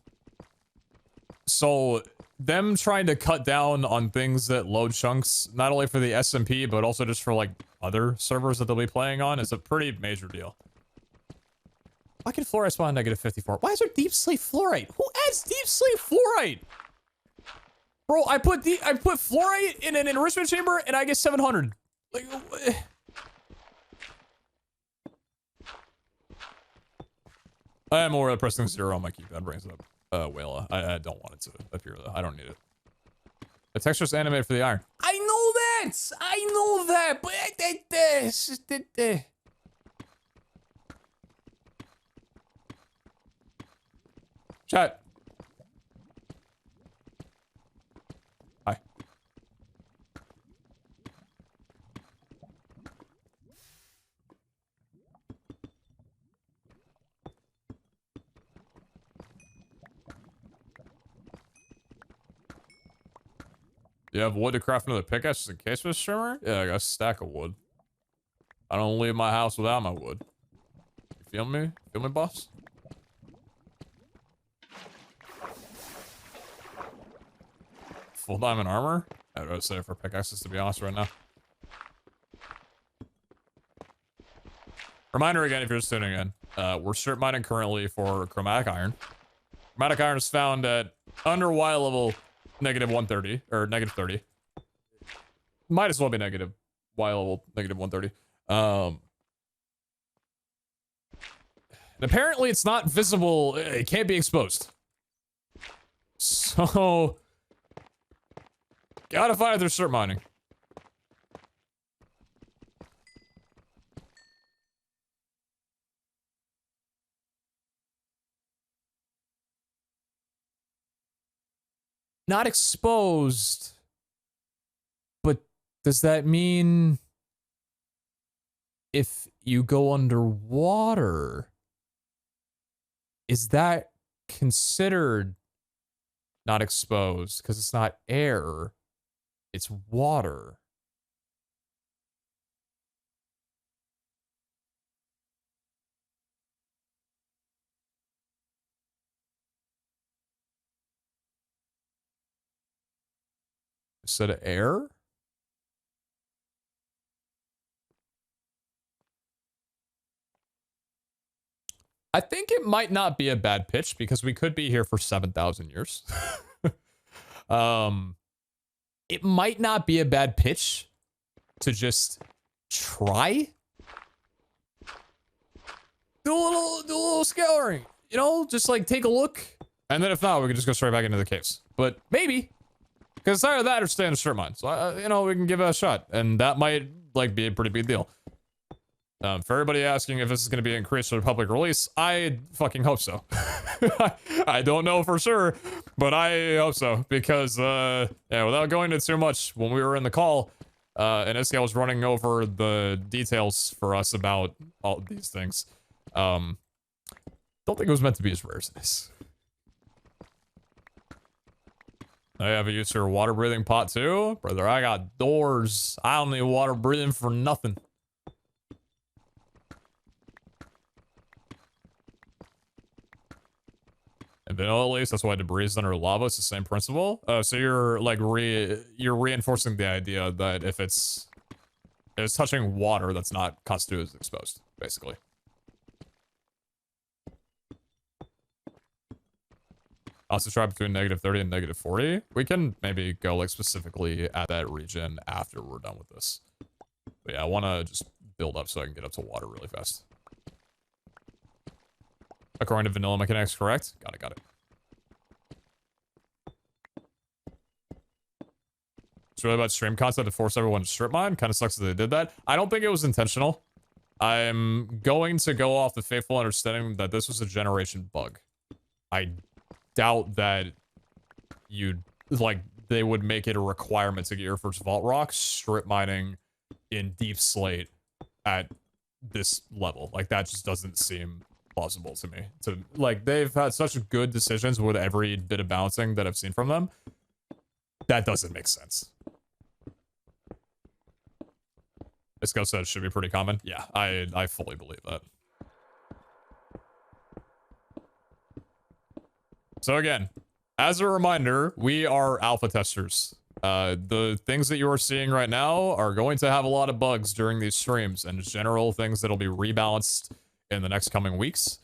So, them trying to cut down on things that load chunks, not only for the SMP, but also just for, like, other servers that they'll be playing on, is a pretty major deal. Why can fluorite spawn negative 54? Why is there deep sleep fluorite? Who adds deep sleep fluorite? Bro, I put fluorite in an enrichment chamber and I get 700. Like, I am aware that pressing 0 on my keypad brings up Whala. I don't want it to appear though. I don't need it. The texture's animated for the iron. I know that! I know that! But chat. Hi. You have wood to craft another pickaxe just in case for the streamer? Yeah, I got a stack of wood. I don't leave my house without my wood. You feel me? Feel me, boss? Full diamond armor? I would say for pickaxes, to be honest, right now. Reminder again, if you're just tuning in, we're strip mining currently for chromatic iron. Chromatic iron is found at under Y level negative 130, or negative 30. Might as well be negative Y level negative 130. And apparently it's not visible, it can't be exposed. So, gotta find their strip mining. Not exposed. But does that mean if you go underwater, is that considered not exposed? Because it's not air, it's water. Instead of air? I think it might not be a bad pitch because we could be here for 7,000 years. It might not be a bad pitch to just try. Do a little scouring, you know, just like take a look. And then if not, we can just go straight back into the caves. But maybe. Because it's either that or stay in the strip mine. So, you know, we can give it a shot. And that might, like, be a pretty big deal. For everybody asking if this is going to be increased for the public release, I fucking hope so. I don't know for sure, but I hope so. Because, yeah, without going into too much, when we were in the call, and Iska was running over the details for us about all these things, don't think it was meant to be as rare as this. I have a use for water breathing pot too. Brother, I got doors. I don't need water breathing for nothing. And vanilla at least, that's why debris is under lava. It's the same principle. So you're like you're reinforcing the idea that if it's touching water, that's not constituted as exposed, basically. Also try between negative 30 and negative 40. We can maybe go like specifically at that region after we're done with this. But yeah, I want to just build up so I can get up to water really fast. According to vanilla mechanics, correct? Got it. It's really about stream content to force everyone to strip mine. Kind of sucks that they did that. I don't think it was intentional. I'm going to go off the faithful understanding that this was a generation bug. I doubt that they would make it a requirement to get your first vault rock. Strip mining in deep slate at this level. Like, that just doesn't seem plausible to me. To like, they've had such good decisions with every bit of balancing that I've seen from them. That doesn't make sense. This ghost said it should be pretty common. Yeah, I fully believe that. So again, as a reminder, we are alpha testers. The things that you are seeing right now are going to have a lot of bugs during these streams and general things that'll be rebalanced in the next coming weeks.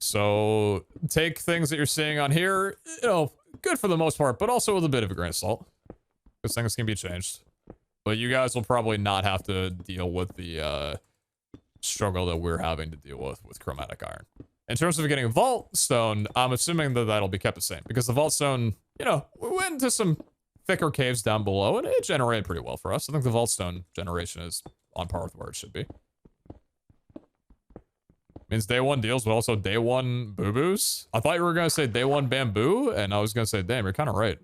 So take things that you're seeing on here, you know, good for the most part, but also with a bit of a grain of salt. Because things can be changed. But you guys will probably not have to deal with the struggle that we're having to deal with chromatic iron. In terms of getting vault stone, I'm assuming that that'll be kept the same. Because the vault stone, you know, we went into some thicker caves down below, and it generated pretty well for us. I think the vault stone generation is on par with where it should be. Means day one deals, but also day one boo-boos. I thought you were going to say day one bamboo, and I was going to say, damn, you're kind of right.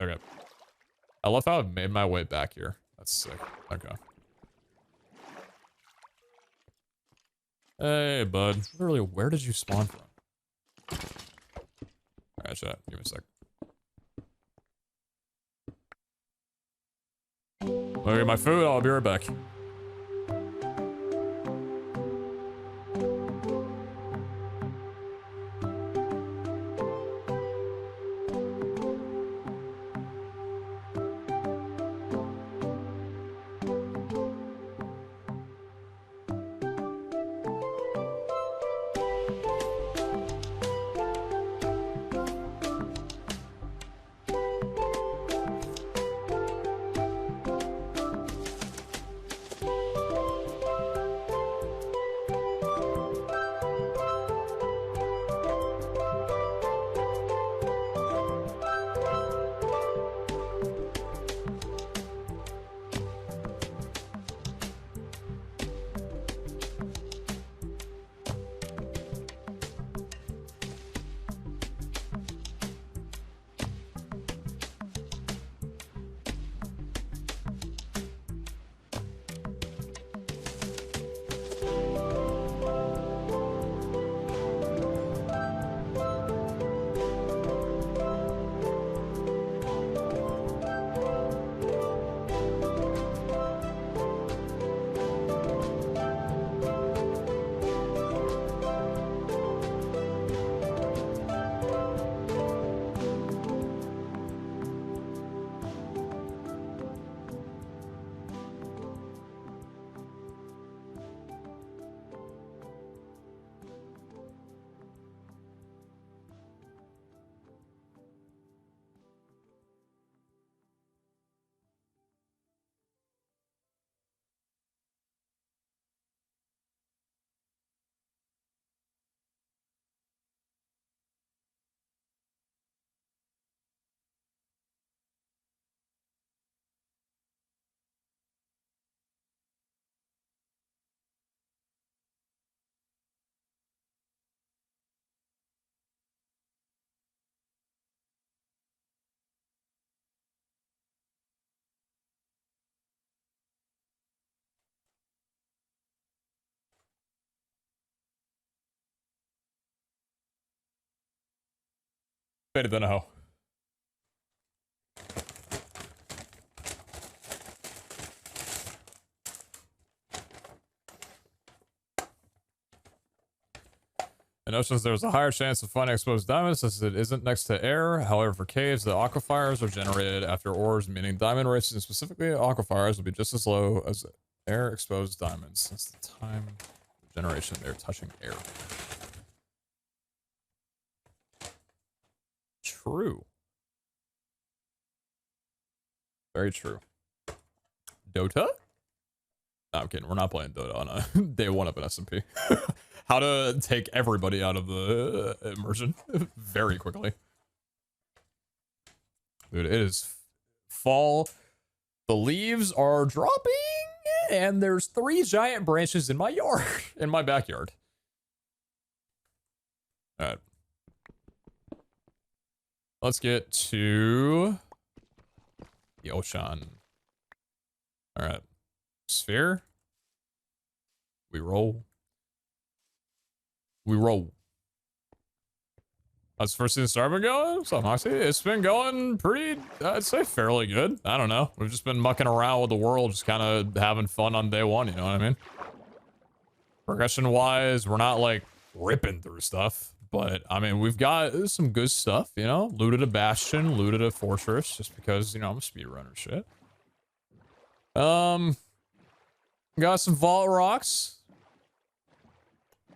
Okay. I love how I've made my way back here. That's sick. Okay. Hey, bud. Literally, where did you spawn from? Alright, shut up. Give me a sec. Look at my food. I'll be right back. Better than a hoe. In oceans, there's a higher chance of finding exposed diamonds since it isn't next to air. However, for caves, the aquifers are generated after ores, meaning diamond races, and specifically aquifers, will be just as low as air-exposed diamonds since the time of generation they're touching air. True. Very true. Dota? No, I'm kidding. We're not playing Dota on a day one of an SMP. How to take everybody out of the immersion very quickly. Dude, it is fall. The leaves are dropping, and there's 3 giant branches in my yard, in my backyard. All right. Let's get to the ocean. All right. Sphere. We roll. We roll. How's the first season start been going? So Moxie, it's been going pretty, I'd say fairly good. I don't know. We've just been mucking around with the world, just kind of having fun on day one, you know what I mean? Progression wise, we're not like ripping through stuff, but I mean, we've got some good stuff, you know? Looted a bastion, looted a fortress, just because, you know, I'm a speedrunner shit. Got some vault rocks.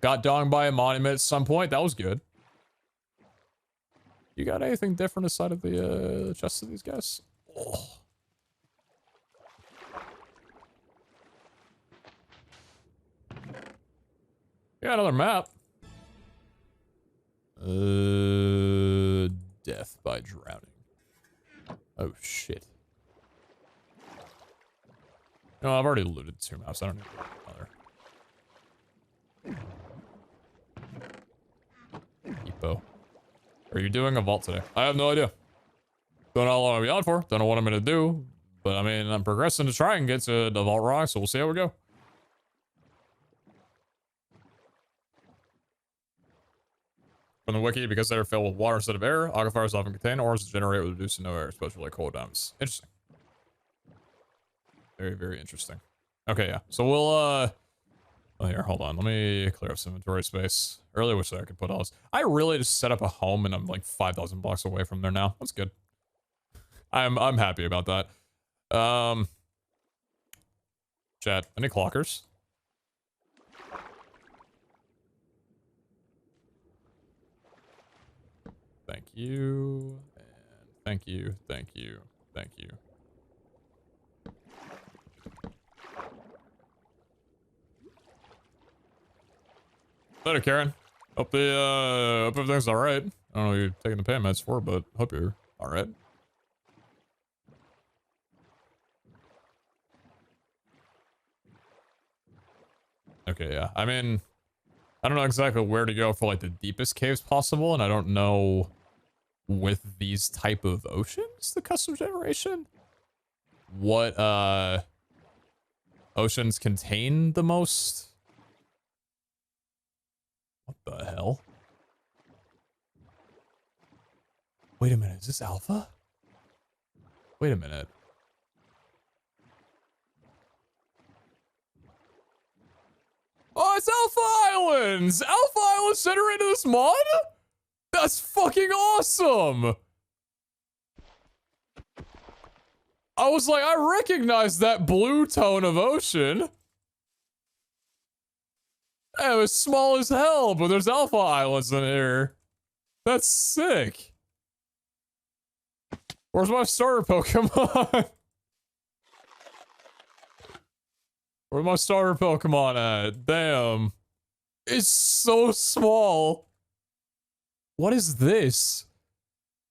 Got donged by a monument at some point. That was good. You got anything different aside of the chest of these guys? Oh. Yeah, another map. Death by drowning. Oh shit. No, I've already looted 2 maps. I don't need another. Hippo. Are you doing a vault today? I have no idea. Don't know how long I'll be on for. Don't know what I'm gonna do. But I mean, I'm progressing to try and get to the vault rock, so we'll see how we go. From the wiki, because they're filled with water instead of air, aquifers often contain ores that generate with reduced to no air, especially like cold dams. Interesting. Very, very interesting. Okay, yeah. So we'll, oh, here, hold on. Let me clear up some inventory space. Earlier wish that I could put all this. I really just set up a home and I'm like 5,000 blocks away from there now. That's good. I'm happy about that. Chat, any clockers? Thank you. And thank you, thank you, thank you. Later, Karen. Hope hope everything's alright. I don't know what you're taking the payments for, but hope you're alright. Okay, yeah. I mean, I don't know exactly where to go for like the deepest caves possible, and I don't know with these type of oceans, the custom generation, what oceans contain the most. What the hell? Wait a minute, is this alpha? Wait a minute. Oh, it's Alpha Islands! Alpha Islands generated this mod? That's fucking awesome! I was like, I recognize that blue tone of ocean. It was small as hell, but there's Alpha Islands in here. That's sick. Where's my starter Pokemon? Where's my starter Pokemon at? Damn. It's so small. What is this?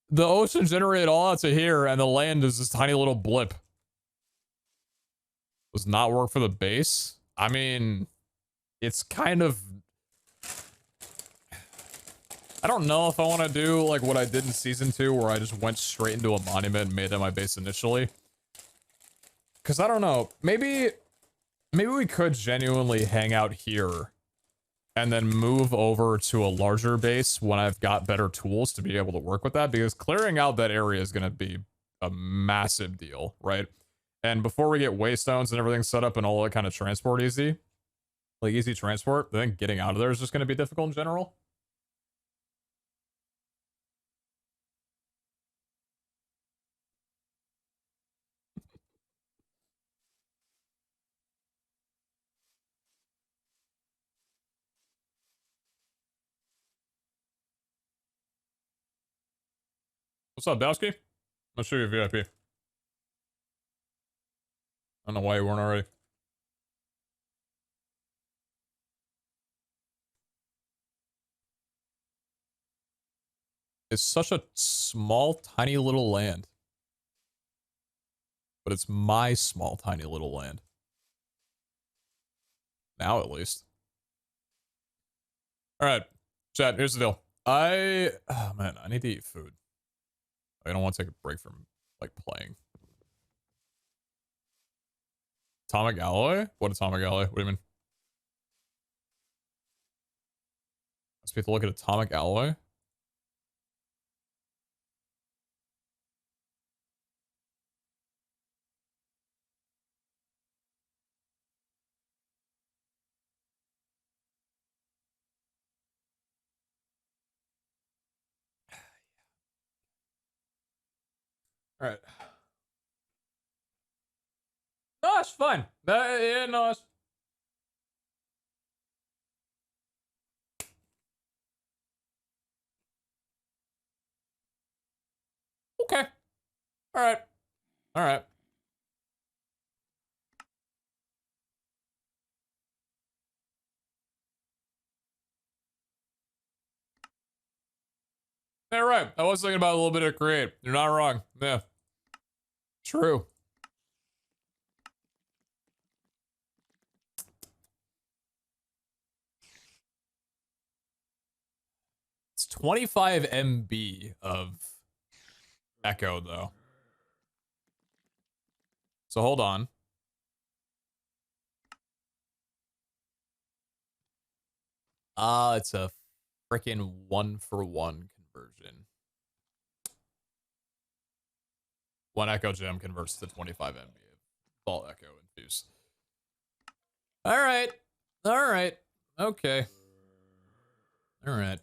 The ocean generated all out to here, and the land is this tiny little blip. Does not work for the base? I mean, it's kind of... I don't know if I want to do like what I did in Season 2, where I just went straight into a monument and made that my base initially. Because I don't know. Maybe we could genuinely hang out here and then move over to a larger base when I've got better tools to be able to work with that, because clearing out that area is going to be a massive deal, right? And before we get waystones and everything set up and all that kind of transport easy, like easy transport, I think getting out of there is just going to be difficult in general. What's up, Dowski? I'll show you a VIP. I don't know why you weren't already. It's such a small, tiny little land. But it's my small, tiny little land. Now, at least. Alright. Chat, here's the deal. Oh man, I need to eat food. I don't want to take a break from, like, playing. Atomic alloy? What atomic alloy? What do you mean? Let's have to look at atomic alloy. All right. No, it's fine. Yeah, no, it's... Okay. All right. All right. Yeah, right. I was thinking about a little bit of create. You're not wrong. Yeah. True. It's 25 MB of echo, though. So hold on. It's a freaking 1-for-1 conversion. One echo gem converts to 25 MB of vault echo infused. All right. All right. Okay. All right.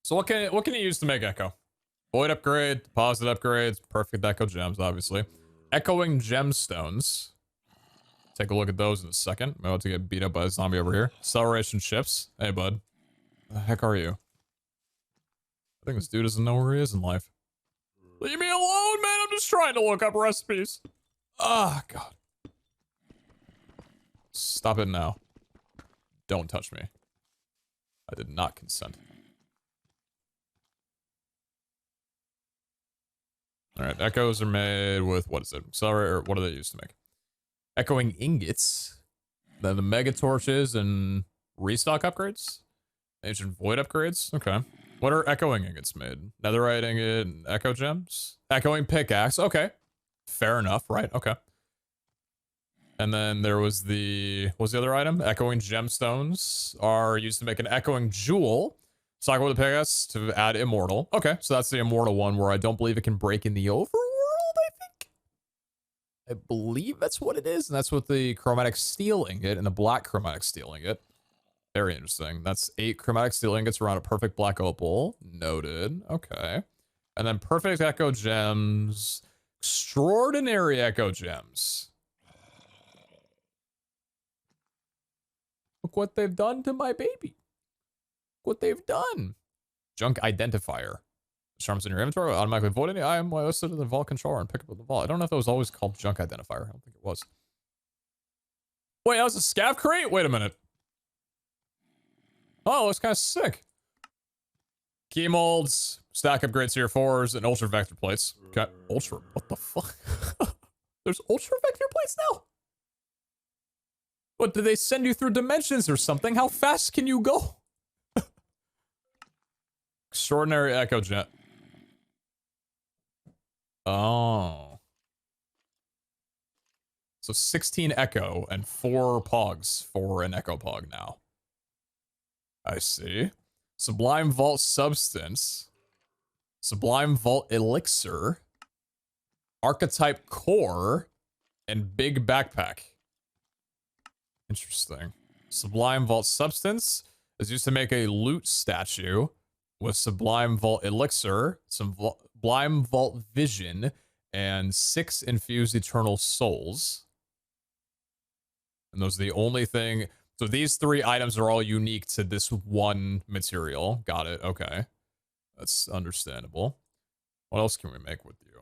So what can you use to make echo? Void upgrade, deposit upgrades, perfect echo gems, obviously. Echoing gemstones. Take a look at those in a second. I'm about to get beat up by a zombie over here. Acceleration chips. Hey, bud. Where the heck are you? I think this dude doesn't know where he is in life. Leave me alone, man. I'm just trying to look up recipes. Ah, oh, God. Stop it now. Don't touch me. I did not consent. All right, echoes are made with, what is it? Accelerator, what do they use to make? Echoing ingots. Then the mega torches and restock upgrades? Ancient void upgrades? Okay. What are echoing ingots made? Netherite ingot and echo gems? Echoing pickaxe, okay. Fair enough, right, okay. And then there was the, what was the other item? Echoing gemstones are used to make an echoing jewel. Stock with the pickaxe to add immortal. Okay, so that's the immortal one where I don't believe it can break in the overworld, I think. I believe that's what it is, and that's what the chromatic steel ingot and the black chromatic steel ingot. Very interesting. That's 8 chromatic steel ingots around a perfect black opal. Noted. Okay. And then perfect echo gems. Extraordinary echo gems. Look what they've done to my baby. What they've done. Junk identifier. Charms in your inventory will automatically void any item while listed in the vault controller and pick up the vault. I don't know if that was always called junk identifier. I don't think it was. Wait, that was a scav crate? Wait a minute. Oh, it's kind of sick. Key molds, stack upgrades here 4s, and ultra vector plates. Okay, ultra. What the fuck? There's ultra vector plates now? What, did they send you through dimensions or something? How fast can you go? Extraordinary echo jet. Oh. So 16 echo and 4 pogs for an echo pog now. I see. Sublime Vault Substance. Sublime Vault Elixir. Archetype Core. And Big Backpack. Interesting. Sublime Vault Substance is used to make a loot statue with Sublime Vault Elixir, Sublime Vault Vision, and 6 infused Eternal Souls. And those are the only thing. So these 3 items are all unique to this one material. Got it. Okay. That's understandable. What else can we make with you?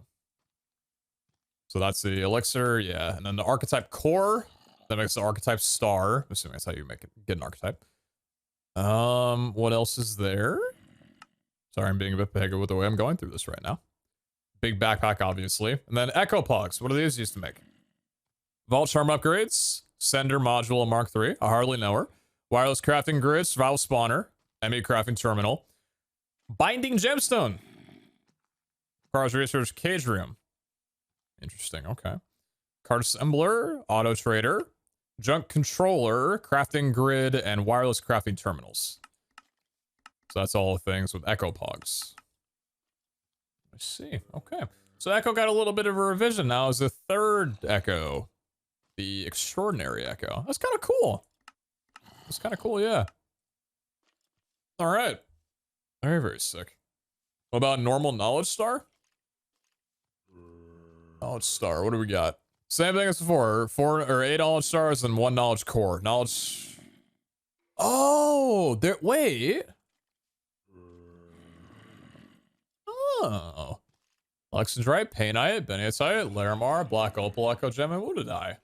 So that's the elixir. Yeah. And then the archetype core. That makes the archetype star. I'm assuming that's how you make it. Get an archetype. What else is there? Sorry, I'm being a bit peggy with the way I'm going through this right now. Big backpack, obviously. And then echo pogs. What are these used to make? Vault charm upgrades. Sender module Mark III. I hardly know her. Wireless crafting grid. Survival spawner. ME crafting terminal. Binding gemstone. Cars research cage room. Interesting. Okay. Card assembler, auto trader, junk controller, crafting grid, and wireless crafting terminals. So that's all the things with Echo Pogs. I see. Okay. So Echo got a little bit of a revision now as the third Echo. The extraordinary Echo. That's kind of cool. That's kind of cool, yeah. All right. Very, very sick. What about normal knowledge star? Knowledge star. What do we got? Same thing as before. 4 or 8 knowledge stars and 1 knowledge core. Knowledge. Oh, there. Wait. Oh. Luxandrite, Painite, Beniatite, Larimar, Black Opal, Echo Gem, and Woodedeye.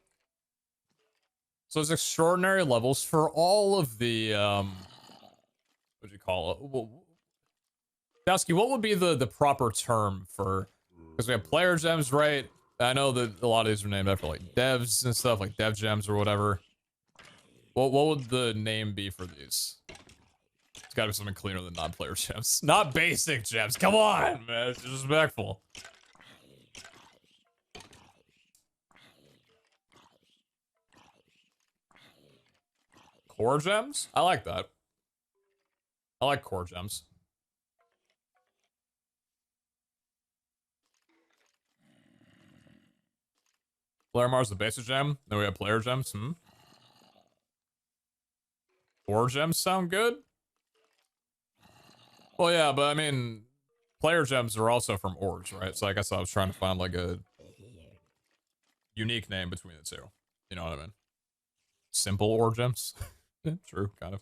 So there's extraordinary levels for all of the, what'd you call it? Well, Dowski, what would be the proper term for, because we have player gems, right? I know that a lot of these are named after like devs and stuff, like dev gems or whatever. What would the name be for these? It's gotta be something cleaner than non-player gems. Not basic gems, come on, man, it's disrespectful. Core gems? I like that. I like core gems. Larimar's the basic gem. Then we have player gems. Core gems sound good. Well, yeah, but I mean, player gems are also from ores, right? So I guess I was trying to find like a unique name between the two. You know what I mean? Simple ore gems. True, kind of.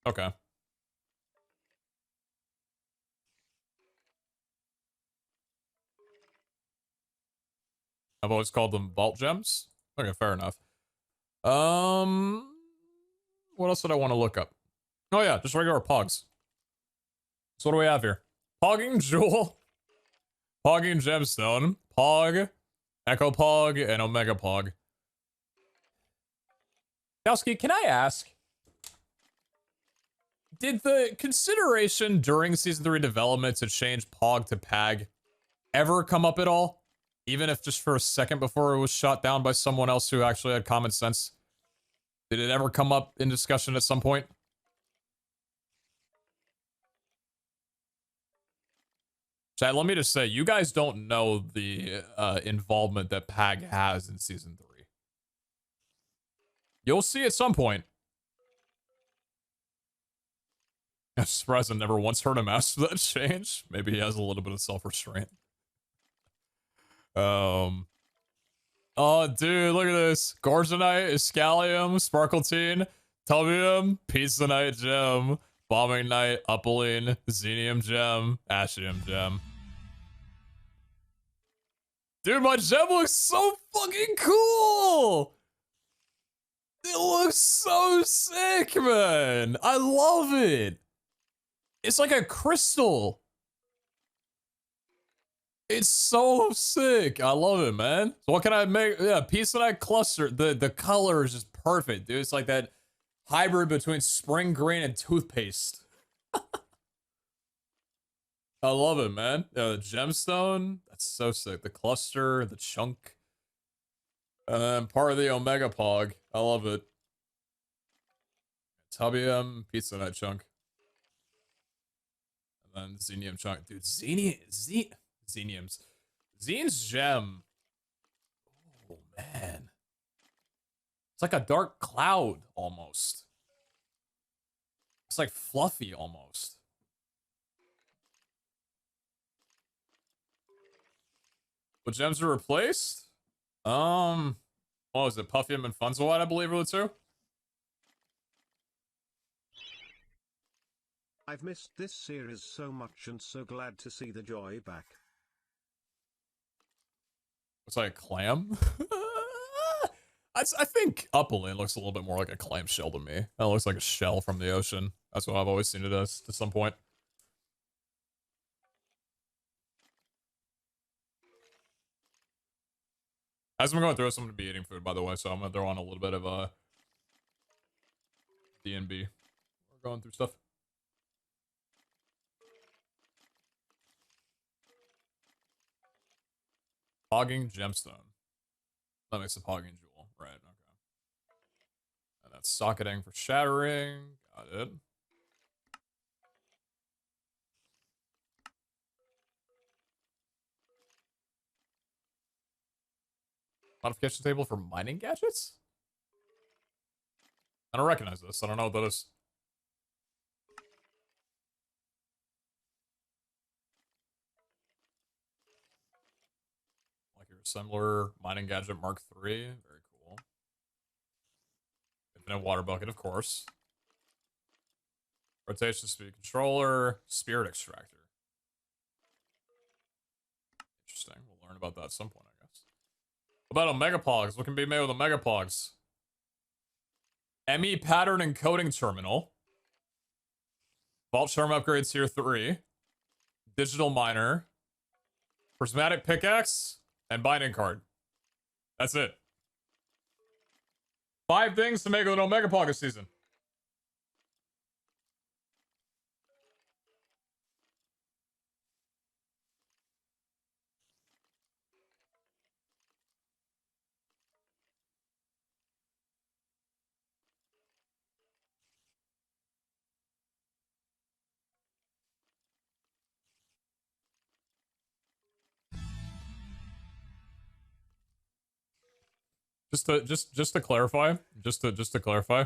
Okay. I've always called them vault gems. Okay, fair enough. What else did I want to look up? Oh yeah, just regular pogs. So what do we have here? Pogging Jewel, Pogging Gemstone, Pog, Echo Pog, and Omega Pog. Dowski, can I ask? Did the consideration during Season 3 development to change Pog to Pag ever come up at all? Even if just for a second before it was shot down by someone else who actually had common sense? Did it ever come up in discussion at some point? Chad, let me just say, you guys don't know the involvement that Pag has in Season 3. You'll see at some point. I'm surprised I never once heard him ask for that change. Maybe he has a little bit of self-restraint. Oh, dude, look at this. Gorgonite, Iscalium, Sparkletine, Tubium, PeteZahHutt Gem, Bombing Knight, Upaline, Xenium Gem, Ashium Gem. Dude, my gem looks so fucking cool! It looks so sick, man! I love it! It's like a crystal! It's so sick. I love it, man. So what can I make? Yeah, PeteZahHutt cluster. The color is just perfect, dude. It's like that hybrid between spring green and toothpaste. I love it, man. The gemstone. That's so sick. The cluster, the chunk. Part of the Omega Pog. I love it. Tubium, PeteZahHutt chunk. And then Xenium chunk. Dude, Xeniums. Xene's gem. Oh, man. It's like a dark cloud, almost. It's like fluffy, almost. What gems are replaced? What was it? Puffium and Funzelite, I believe, were the two? I've missed this series so much and so glad to see the joy back. Looks like a clam. I think Upaline looks a little bit more like a clamshell to me. That looks like a shell from the ocean. That's what I've always seen it as to some point. As I'm going through this, I'm gonna be eating food, by the way, so I'm gonna throw on a little bit of D&B. We're going through stuff. Hogging gemstone. That makes a hogging jewel, right? Okay. And that's socketing for shattering. Got it. Modification table for mining gadgets? I don't recognize this. I don't know what that is. Like your assembler, mining gadget Mark III. Very cool. Infinite water bucket, of course. Rotation speed controller, spirit extractor. Interesting. We'll learn about that at some point, I guess. What about a megaplogs? What can be made with a megaplogs? ME pattern encoding terminal. Vault charm upgrades here 3. Digital miner. Prismatic pickaxe. And binding card. That's it. 5 things to make with an Omega Pocket season. Just to clarify, just to clarify,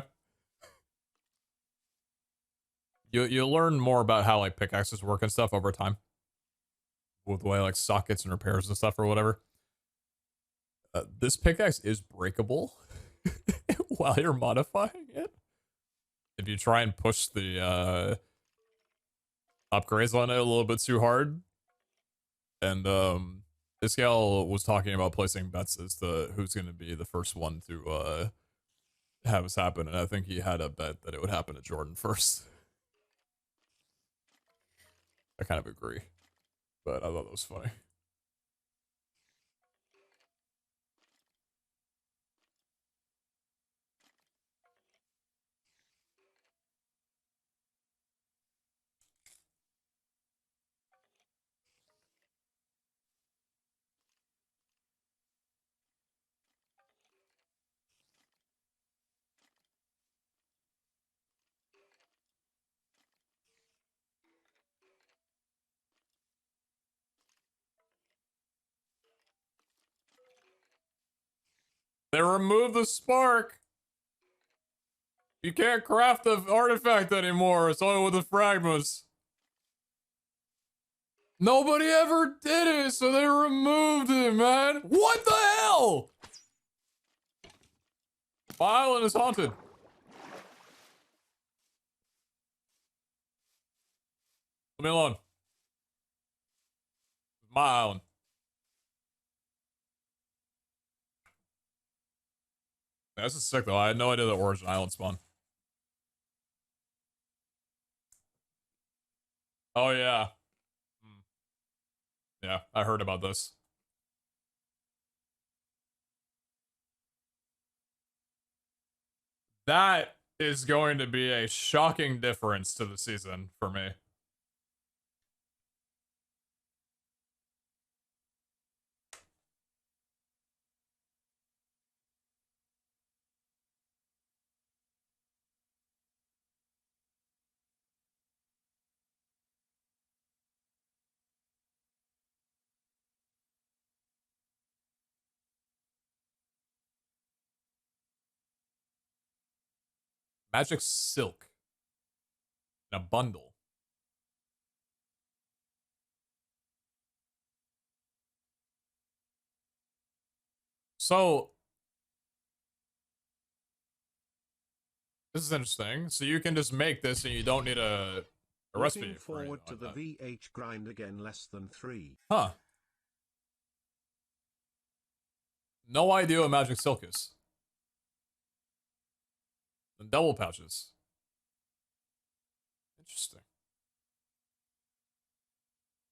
you learn more about how like pickaxes work and stuff over time, with the way like sockets and repairs and stuff or whatever. This pickaxe is breakable while you're modifying it. If you try and push the upgrades on it a little bit too hard, and this gal was talking about placing bets as to who's going to be the first one to have this happen, and I think he had a bet that it would happen to Jordan first. I kind of agree, but I thought that was funny. They removed the spark. You can't craft the artifact anymore. It's only with the fragments. Nobody ever did it, so they removed it, man. What the hell? My island is haunted. Leave me alone. My island. Yeah, this is sick though. I had no idea that Origin Island spawned. Oh yeah. Yeah, I heard about this. That is going to be a shocking difference to the season for me. Magic silk in a bundle. So this is interesting. So you can just make this and you don't need a recipe. Looking forward to the VH grind again, less than 3. Huh. No idea what magic silk is. And double pouches. Interesting.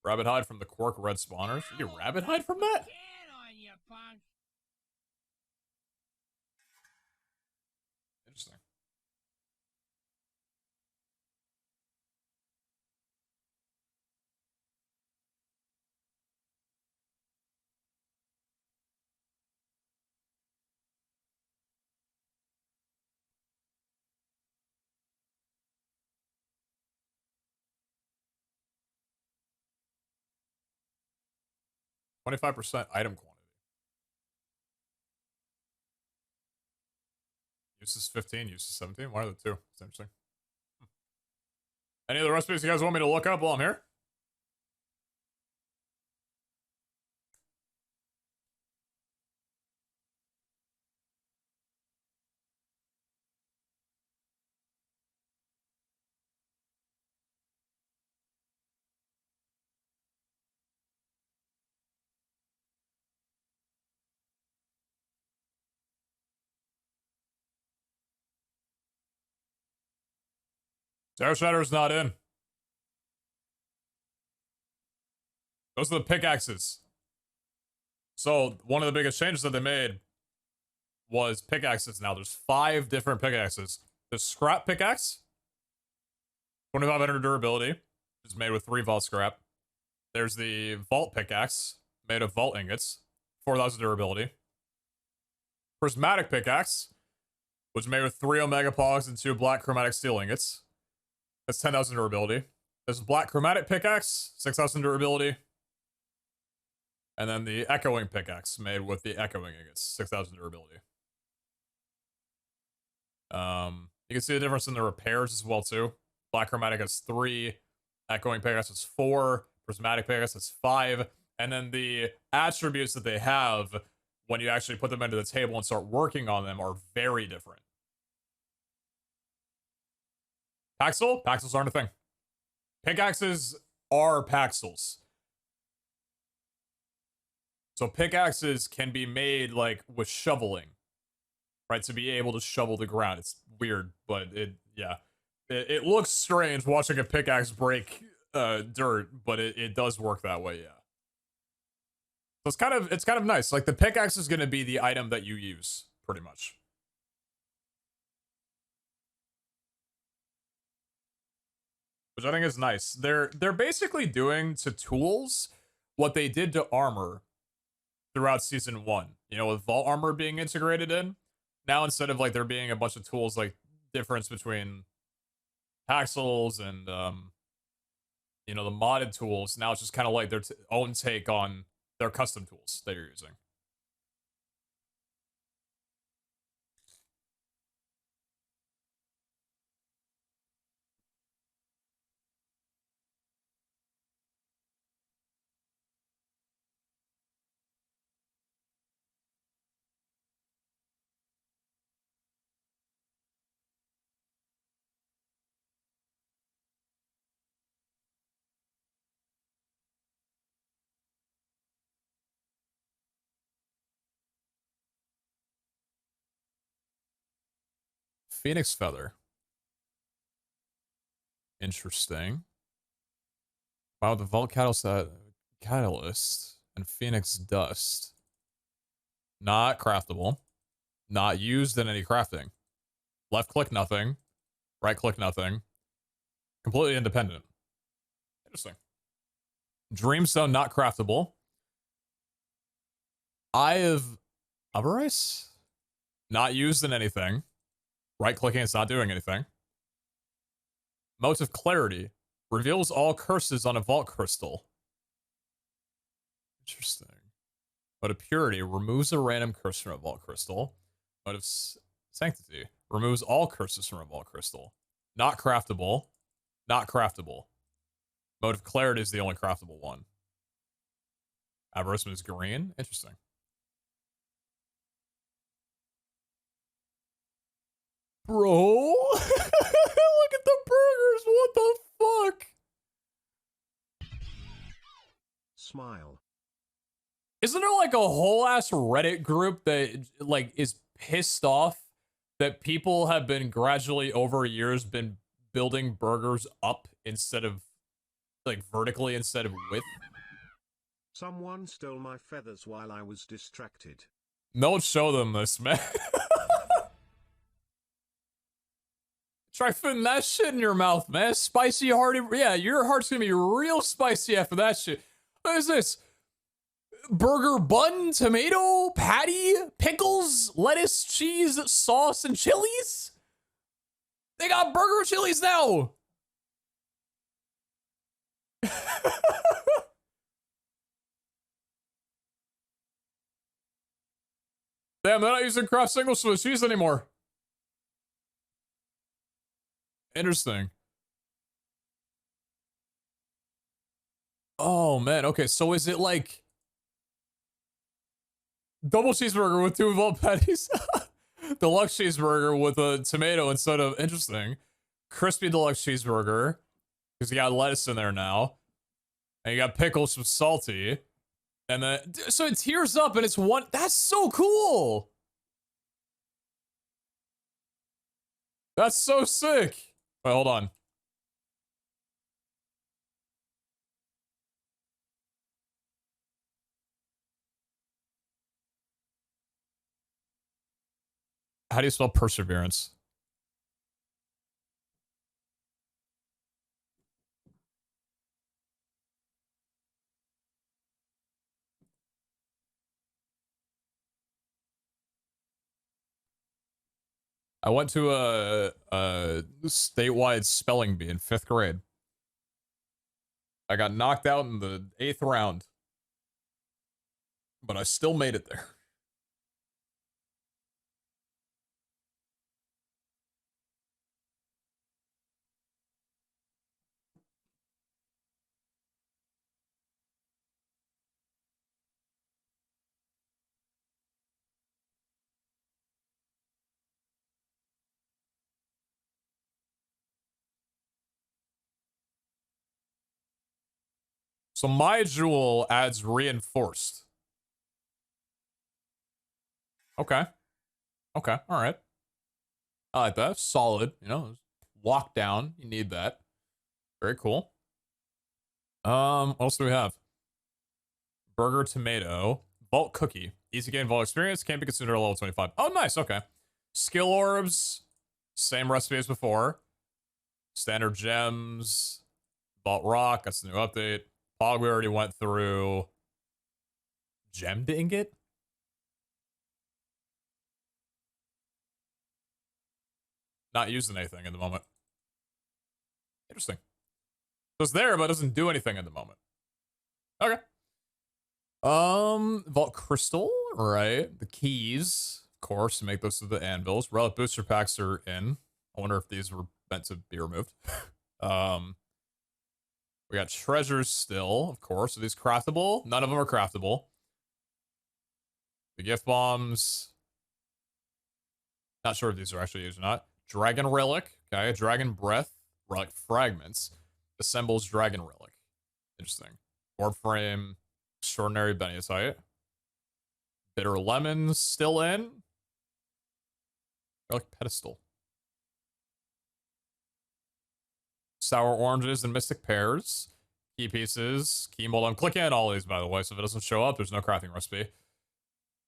Rabbit hide from the Quark red spawners. You get rabbit hide from that? Can on you, punk. 25% item quantity. Use is 15, use is 17. Why are the two? It's interesting. Any other recipes you guys want me to look up while I'm here? Terror Shatter's not in. Those are the pickaxes. So one of the biggest changes that they made was pickaxes. Now there's 5 different pickaxes. The scrap pickaxe, 2500 durability, is made with 3 vault scrap. There's the vault pickaxe, made of vault ingots, 4000 durability. Prismatic pickaxe, which is made with 3 omega pogs and 2 black chromatic steel ingots. That's 10,000 durability. There's a black chromatic pickaxe, 6,000 durability. And then the echoing pickaxe made with the echoing ingots, 6,000 durability. You can see the difference in the repairs as well too. Black chromatic has 3, echoing pickaxe is 4, prismatic pickaxe is 5, and then the attributes that they have when you actually put them into the table and start working on them are very different. Paxel? Paxels aren't a thing. Pickaxes are paxels. So pickaxes can be made like with shoveling, right? To be able to shovel the ground. It's weird, but it looks strange watching a pickaxe break dirt, but it does work that way, yeah. So it's kind of nice. Like the pickaxe is going to be the item that you use, pretty much. Which I think is nice. They're basically doing to tools what they did to armor throughout season 1. You know, with vault armor being integrated in. Now instead of like there being a bunch of tools like difference between Paxels and you know, the modded tools, now it's just kind of like their own take on their custom tools that you're using. Phoenix Feather. Interesting. Wow, the Vault Catalyst and Phoenix Dust. Not craftable. Not used in any crafting. Left click nothing. Right click nothing. Completely independent. Interesting. Dreamstone not craftable. Eye of Avarice? Not used in anything. Right clicking, it's not doing anything. Mote of Clarity reveals all curses on a vault crystal. Interesting. Mote of Purity removes a random curse from a vault crystal. Mote of Sanctity removes all curses from a vault crystal. Not craftable. Not craftable. Mote of Clarity is the only craftable one. Avarice is green. Interesting. Bro, look at the burgers. What the fuck? Smile. Isn't there like a whole ass Reddit group that like is pissed off that people have been gradually over years been building burgers up instead of like vertically instead of width? Someone stole my feathers while I was distracted. Don't show them this, man. Try putting that shit in your mouth, man. Spicy, hearty. Yeah, your heart's gonna be real spicy after that shit. What is this? Burger bun, tomato, patty, pickles, lettuce, cheese, sauce, and chilies? They got burger chilies now. Damn, they're not using Kraft single Swiss cheese anymore. Interesting. Oh man, okay, so is it like double cheeseburger with 2 involved patties? Deluxe cheeseburger with a tomato instead of interesting. Crispy deluxe cheeseburger. Because you got lettuce in there now. And you got pickles from salty. And then so it tears up and it's one. That's so cool. That's so sick. Wait, hold on. How do you spell perseverance? I went to a statewide spelling bee in 5th grade. I got knocked out in the 8th round. But I still made it there. So my jewel adds reinforced. Okay. Okay. All right. I like that. Solid. You know, locked down. You need that. Very cool. What else do we have? Burger tomato. Vault cookie. Easy gain vault experience. Can't be considered a level 25. Oh, nice. Okay. Skill orbs. Same recipe as before. Standard gems. Vault rock. That's the new update. Fog we already went through. Gemmed ingot? Not using anything at the moment. Interesting. So it's there, but it doesn't do anything at the moment. Okay. Vault crystal, right? The keys, of course, to make those to the anvils. Relic booster packs are in. I wonder if these were meant to be removed. We got treasures still, of course. Are these craftable? None of them are craftable. The gift bombs. Not sure if these are actually used or not. Dragon relic. Okay, dragon breath. Relic fragments. Assembles dragon relic. Interesting. Orb frame. Extraordinary Beniousite. Bitter lemons still in. Relic pedestal. Sour oranges and mystic pears. Key pieces. Key mold. I'm clicking on all these, by the way, so if it doesn't show up, there's no crafting recipe.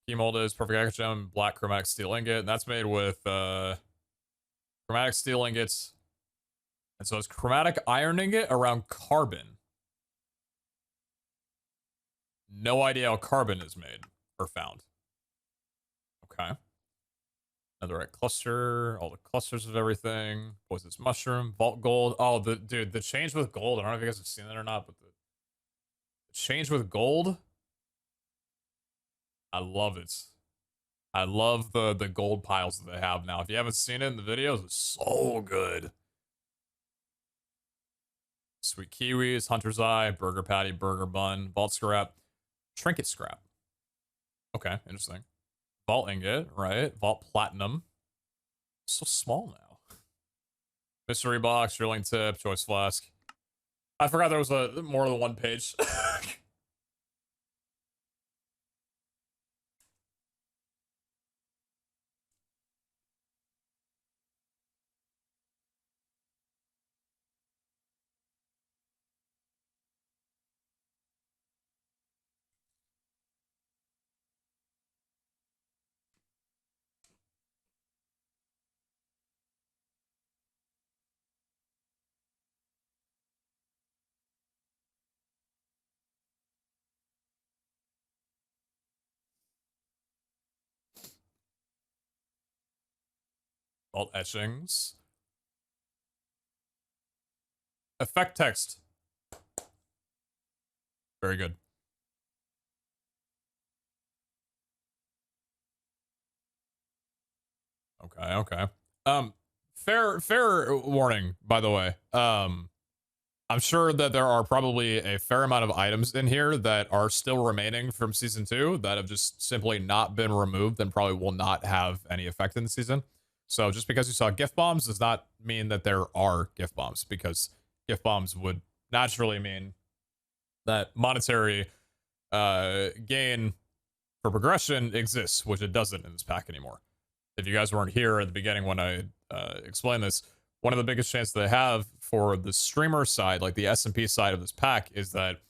Key mold is perfect Ecco gem, black chromatic steel ingot. And that's made with chromatic steel ingots. And so it's chromatic iron ingot around carbon. No idea how carbon is made or found. Okay. Another cluster, all the clusters of everything. Poisonous mushroom, vault gold. Oh, the change with gold. I don't know if you guys have seen that or not, but the change with gold. I love it. I love the gold piles that they have now. If you haven't seen it in the videos, it's so good. Sweet kiwis, hunter's eye, burger patty, burger bun, vault scrap, trinket scrap. Okay, interesting. Vault ingot, right? Vault platinum. So small now. Mystery box, drilling tip, choice flask. I forgot there was a more than one page. Vault etchings. Effect text. Very good. Okay. Fair warning, by the way. I'm sure that there are probably a fair amount of items in here that are still remaining from season 2 that have just simply not been removed and probably will not have any effect in the season. So just because you saw gift bombs does not mean that there are gift bombs, because gift bombs would naturally mean that monetary gain for progression exists, which it doesn't in this pack anymore. If you guys weren't here at the beginning when I explained this, one of the biggest chances they have for the streamer side, like the SMP side of this pack, is that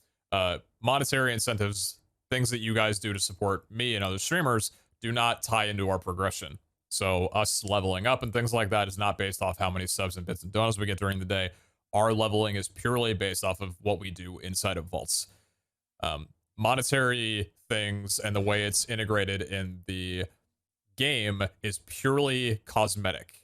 monetary incentives, things that you guys do to support me and other streamers, do not tie into our progression. So us leveling up and things like that is not based off how many subs and bits and donuts we get during the day. Our leveling is purely based off of what we do inside of vaults. Monetary things and the way it's integrated in the game is purely cosmetic.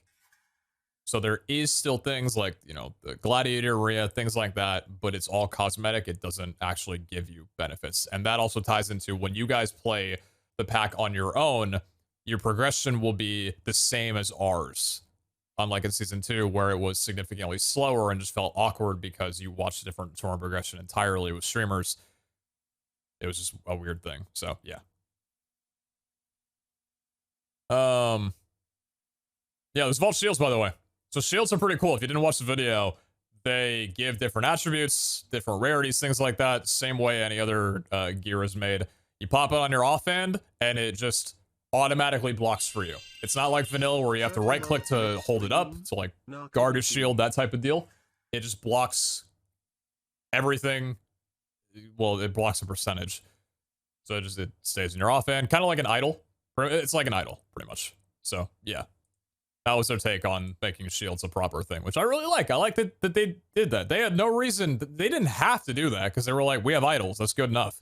So there is still things like, you know, the gladiator area, things like that, but it's all cosmetic. It doesn't actually give you benefits. And that also ties into when you guys play the pack on your own, your progression will be the same as ours. Unlike in season 2, where it was significantly slower and just felt awkward because you watched a different tournament progression entirely with streamers. It was just a weird thing. So yeah. Yeah, there's vault shields, by the way. So shields are pretty cool. If you didn't watch the video, they give different attributes, different rarities, things like that. Same way any other gear is made. You pop it on your offhand, and it just automatically blocks for you. It's not like vanilla where you have to right click to hold it up to like guard your shield, that type of deal. It just blocks everything. Well, it blocks a percentage. So it stays in your offhand, kind of like an idol. It's like an idol, pretty much. So yeah, that was their take on making shields a proper thing, which I really like. I like that they did that. They had no reason. They didn't have to do that because they were like, we have idols. That's good enough.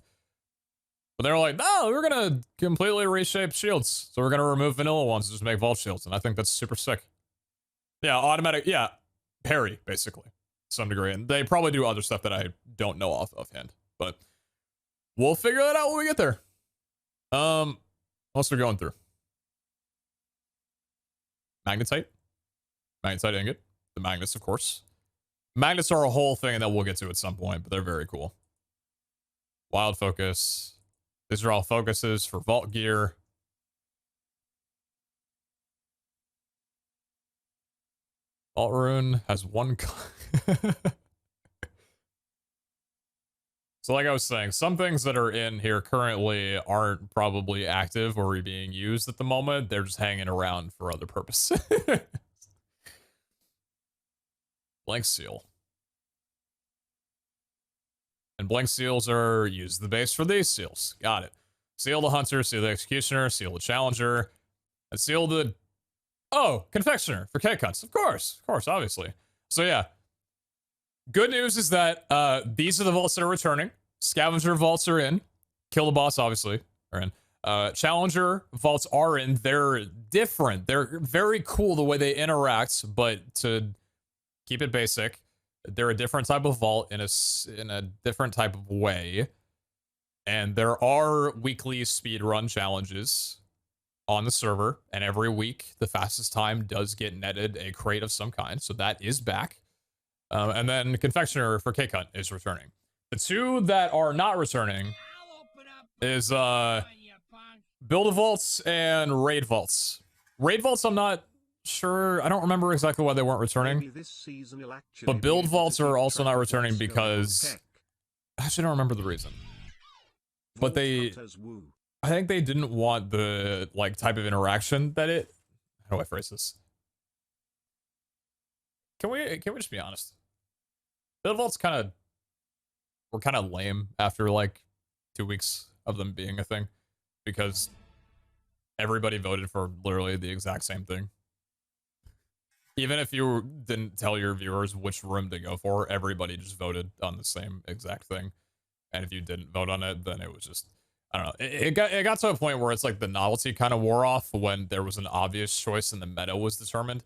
But they were like, no, we're going to completely reshape shields. So we're going to remove vanilla ones and just make vault shields. And I think that's super sick. Yeah, automatic. Yeah, parry, basically, to some degree. And they probably do other stuff that I don't know offhand. But we'll figure that out when we get there. What else are we going through? Magnetite. Magnetite ingot. The magnets, of course. Magnets are a whole thing that we'll get to at some point, but they're very cool. Wild focus. These are all focuses for vault gear. Vault rune has one. So like I was saying, some things that are in here currently aren't probably active or being used at the moment. They're just hanging around for other purposes. Blank seal. And blank seals are used the base for these seals. Got it. Seal the hunter, seal the executioner, seal the challenger, and seal the... Oh, confectioner for cake cuts. Of course, obviously. So yeah. Good news is that these are the vaults that are returning. Scavenger vaults are in. Kill the boss, obviously, are in. Challenger vaults are in. They're different. They're very cool the way they interact, but to keep it basic, they're a different type of vault in a different type of way. And there are weekly speedrun challenges on the server, and every week the fastest time does get netted a crate of some kind, so that is back. And then confectioner for cake cut is returning. The two that are not returning is build vaults and raid vaults. Raid vaults, I'm not sure. I don't remember exactly why they weren't returning. But build vaults are also not returning because I actually don't remember the reason. But I think they didn't want the like type of interaction that it. How do I phrase this? Can we just be honest? Build vaults were kind of lame after like 2 weeks of them being a thing, because everybody voted for literally the exact same thing. Even if you didn't tell your viewers which room to go for, everybody just voted on the same exact thing. And if you didn't vote on it, then it was just, I don't know. It got to a point where it's like the novelty kind of wore off when there was an obvious choice and the meta was determined.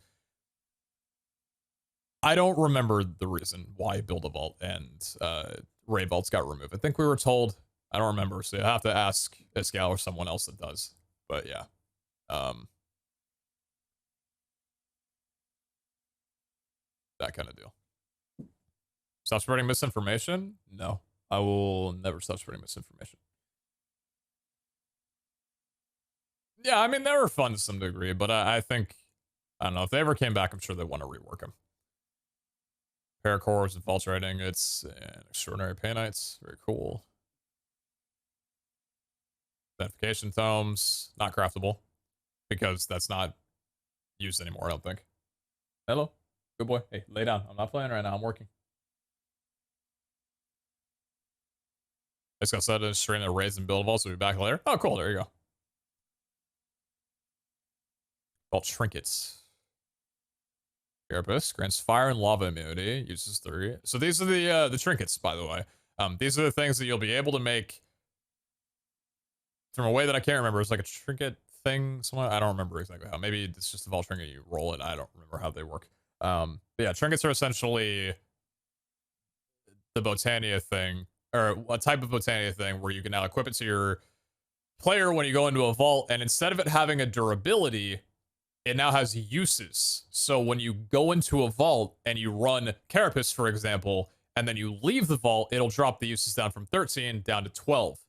I don't remember the reason why Build a Vault and Raid Vaults got removed. I think we were told. I don't remember, so you have to ask Escal or someone else that does. But yeah. That kind of deal. Stop spreading misinformation? No. I will never stop spreading misinformation. Yeah, I mean, they were fun to some degree, but I think, I don't know, if they ever came back, I'm sure they want to rework them. Paracores and false writing, it's an extraordinary painites. Very cool. Identification tomes, not craftable, because that's not used anymore, I don't think. Hello? Good boy. Hey, lay down. I'm not playing right now. I'm working. I just got set to stream the raise and build vaults. We'll be back later. Oh, cool. There you go. Vault trinkets. Carapace grants fire and lava immunity. Uses 3. So these are the trinkets, by the way. These are the things that you'll be able to make from a way that I can't remember. It's like a trinket thing. Somewhat. I don't remember exactly how. Maybe it's just a vault trinket. You roll it. I don't remember how they work. But yeah, trinkets are essentially the Botania thing, or a type of Botania thing where you can now equip it to your player when you go into a vault, and instead of it having a durability, it now has uses. So when you go into a vault and you run Carapace, for example, and then you leave the vault, it'll drop the uses down from 13 down to 12. So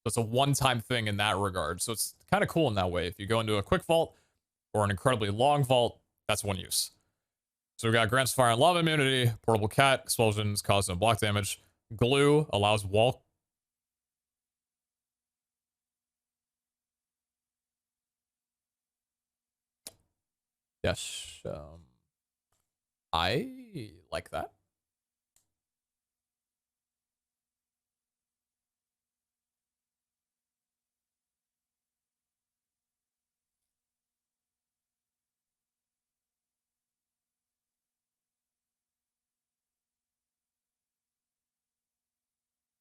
it's a one-time thing in that regard. So it's kind of cool in that way. If you go into a quick vault or an incredibly long vault, that's one use. So we got grants fire and lava immunity, portable cat, explosions cause no block damage, glue allows wall. Yes, I like that.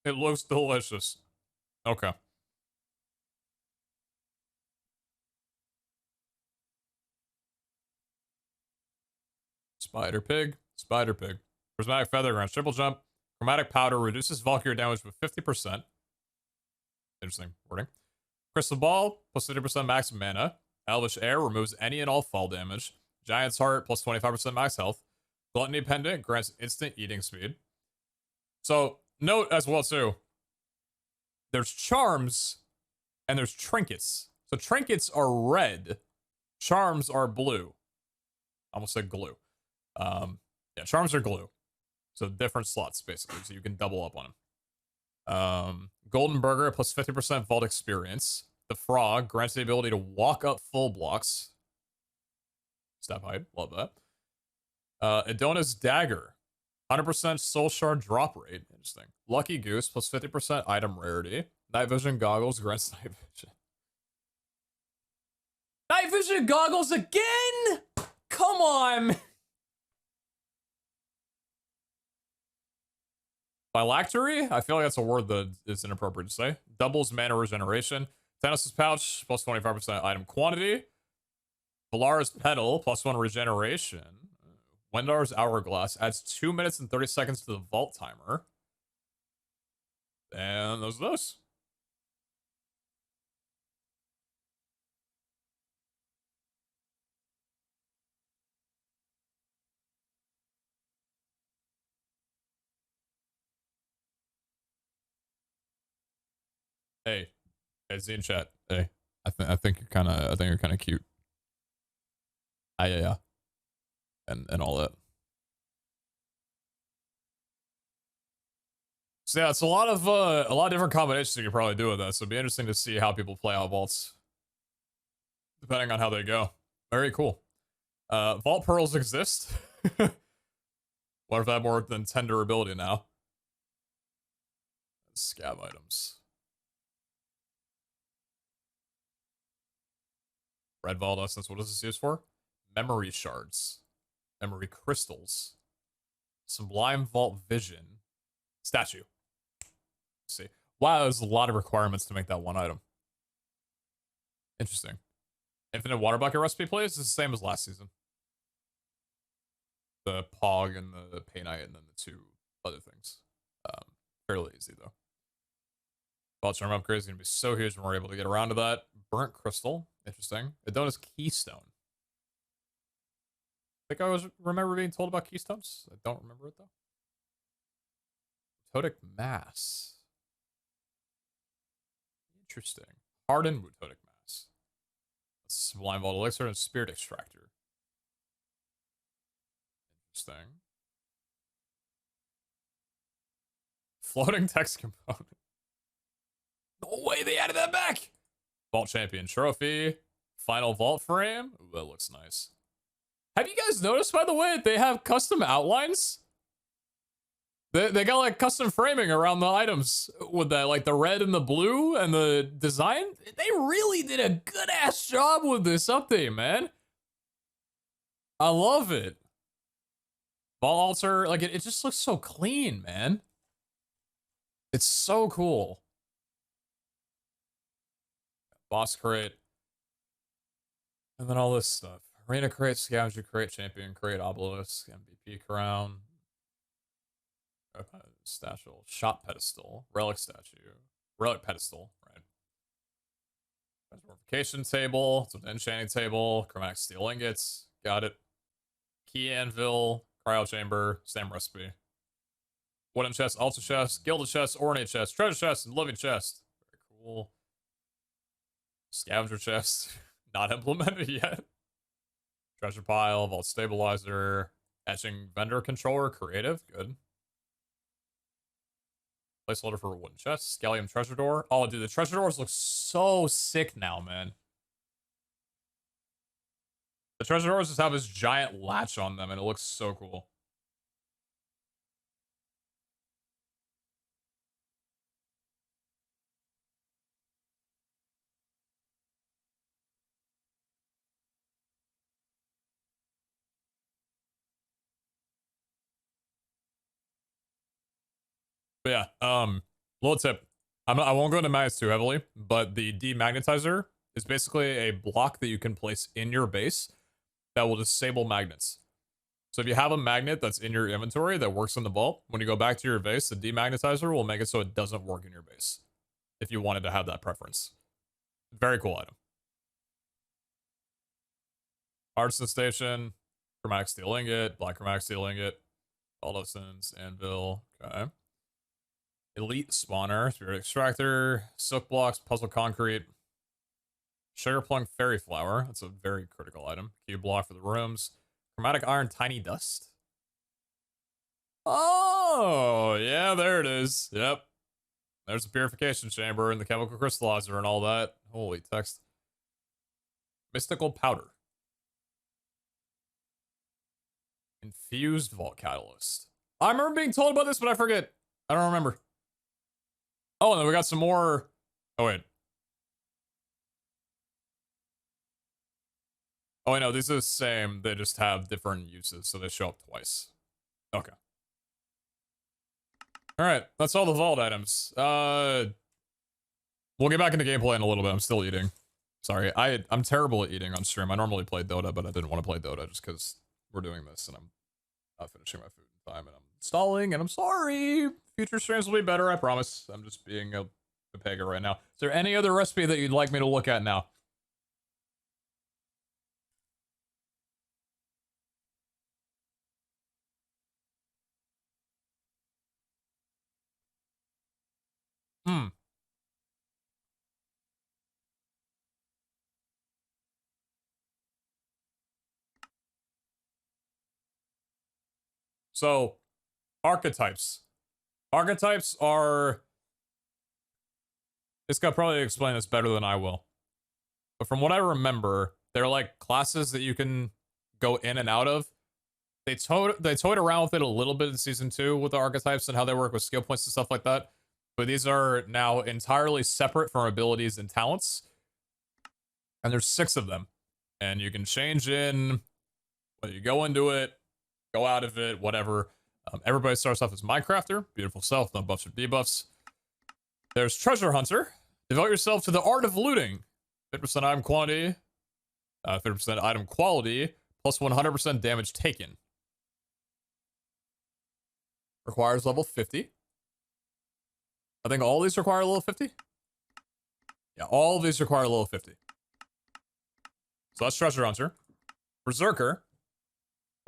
It looks delicious. Okay. Spider pig. Spider pig. Prismatic feather grants triple jump. Chromatic powder reduces Valkyrie damage by 50%. Interesting wording. Crystal ball plus 50% max mana. Elvish air removes any and all fall damage. Giant's heart plus 25% max health. Gluttony pendant grants instant eating speed. So note as well too, there's charms and there's trinkets. So trinkets are red, charms are blue. I almost said glue. Yeah, charms are glue. So different slots basically, so you can double up on them. Golden burger plus 50% vault experience. The frog grants the ability to walk up full blocks. Step height, love that. Adona's dagger, 100% soul shard drop rate. Interesting. Lucky goose plus 50% item rarity. Night vision goggles grants night vision. Night vision goggles again? Come on. Phylactery? I feel like that's a word that is inappropriate to say. Doubles mana regeneration. Tennis's pouch plus 25% item quantity. Valara's pedal plus 1 regeneration. Wendar's hourglass adds 2 minutes and 30 seconds to the vault timer. And those are those. Hey, Z in chat. Hey, I think you're kind of cute. Yeah, and all that. So yeah, it's a lot of different combinations you could probably do with that. So it'd be interesting to see how people play out vaults, depending on how they go. Very cool. Vault pearls exist. What if they have more than 10 durability now? Scab items. Red vault essence. What is this used for? Memory shards. Memory crystals. Sublime vault vision. Statue. Let's see. Wow, there's a lot of requirements to make that one item. Interesting. Infinite water bucket recipe plays is the same as last season. The Pog and the Painite and then the 2 other things. Fairly easy though. Vault charm upgrade is going to be so huge when we're able to get around to that. Burnt crystal. Interesting. Adonis keystone. think I remember being told about keystones. I don't remember it though. Mutodic mass. Interesting. Hardened mutodic mass. Sublime vault elixir and spirit extractor. Interesting. Floating text component. No way they added that back! Vault champion trophy. Final vault frame. Ooh, that looks nice. Have you guys noticed, by the way, they have custom outlines? They got like custom framing around the items with that, like the red and the blue and the design. They really did a good ass job with this update, man. I love it. Vault altar, like it just looks so clean, man. It's so cool. Boss crate. And then all this stuff. Arena crate, scavenger crate, champion crate, obelisk, MVP crown. Statue, shop pedestal, relic statue, relic pedestal, right? Transmogrification table, it's an enchanting table, chromatic steel ingots, got it. Key anvil, cryo chamber, stamp recipe. Wooden chest, altar chest, gilded chest, ornate chest, treasure chest, and living chest. Very cool. Scavenger chest, not implemented yet. Treasure pile, vault stabilizer, etching vendor controller, creative, good. Placeholder for a wooden chest. Scallium treasure door. Oh, dude, the treasure doors look so sick now, man. The treasure doors just have this giant latch on them, and it looks so cool. But yeah, little tip. I won't go into magnets too heavily, but the demagnetizer is basically a block that you can place in your base that will disable magnets. So if you have a magnet that's in your inventory that works on the vault, when you go back to your base, the demagnetizer will make it so it doesn't work in your base. If you wanted to have that preference. Very cool item. Artisan station, chromatic steel ingot, black chromatic steel ingot, Aldosons, anvil, okay. Elite spawner, spirit extractor, silk blocks, puzzle concrete, sugar plum fairy flower. That's a very critical item. Cube block for the rooms. Chromatic iron, tiny dust. Oh, yeah, there it is. Yep. There's the purification chamber and the chemical crystallizer and all that. Holy text. Mystical powder. Infused vault catalyst. I remember being told about this, but I forget. I don't remember. Oh, and then we got some more. Oh, wait. Oh, I know. These are the same. They just have different uses, so they show up twice. Okay. All right. That's all the vault items. We'll get back into gameplay in a little bit. I'm still eating. Sorry. I'm terrible at eating on stream. I normally play Dota, but I didn't want to play Dota just because we're doing this and I'm not finishing my food in time and I'm stalling and I'm sorry. Future streams will be better, I promise. I'm just being a pega right now. Is there any other recipe that you'd like me to look at now? So, archetypes. Archetypes are... This guy probably explain this better than I will. But from what I remember, they're like classes that you can go in and out of. They toyed around with it a little bit in Season 2 with the archetypes and how they work with skill points and stuff like that. But these are now entirely separate from abilities and talents. And there's 6 of them. And you can change in whether you go into it, go out of it, whatever. Everybody starts off as Minecrafter. Beautiful self, no buffs or debuffs. There's Treasure Hunter. Devote yourself to the art of looting. 50% item quantity. 50% item quality. Plus 100% damage taken. Requires level 50. I think all these require level 50. Yeah, all of these require level 50. So that's Treasure Hunter. Berserker.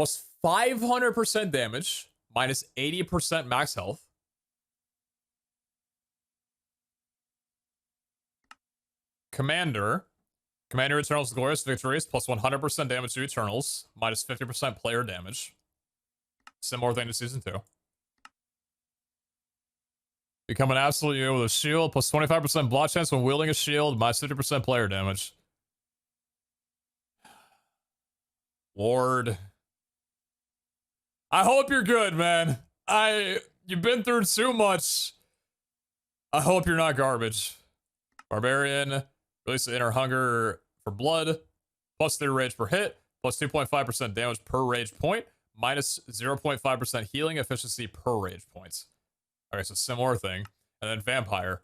plus 500% damage, minus 80% max health. Commander. Commander Eternals Glorious Victories, plus 100% damage to Eternals, minus 50% player damage. Similar thing to Season 2. Become an absolute unit with a shield, plus 25% block chance when wielding a shield, minus 50% player damage. Lord. I hope you're good, man. You've been through too much. I hope you're not garbage. Barbarian. Release the inner hunger for blood. Plus 3 rage per hit. Plus 2.5% damage per rage point. Minus 0.5% healing efficiency per rage points. Okay, so similar thing. And then Vampire.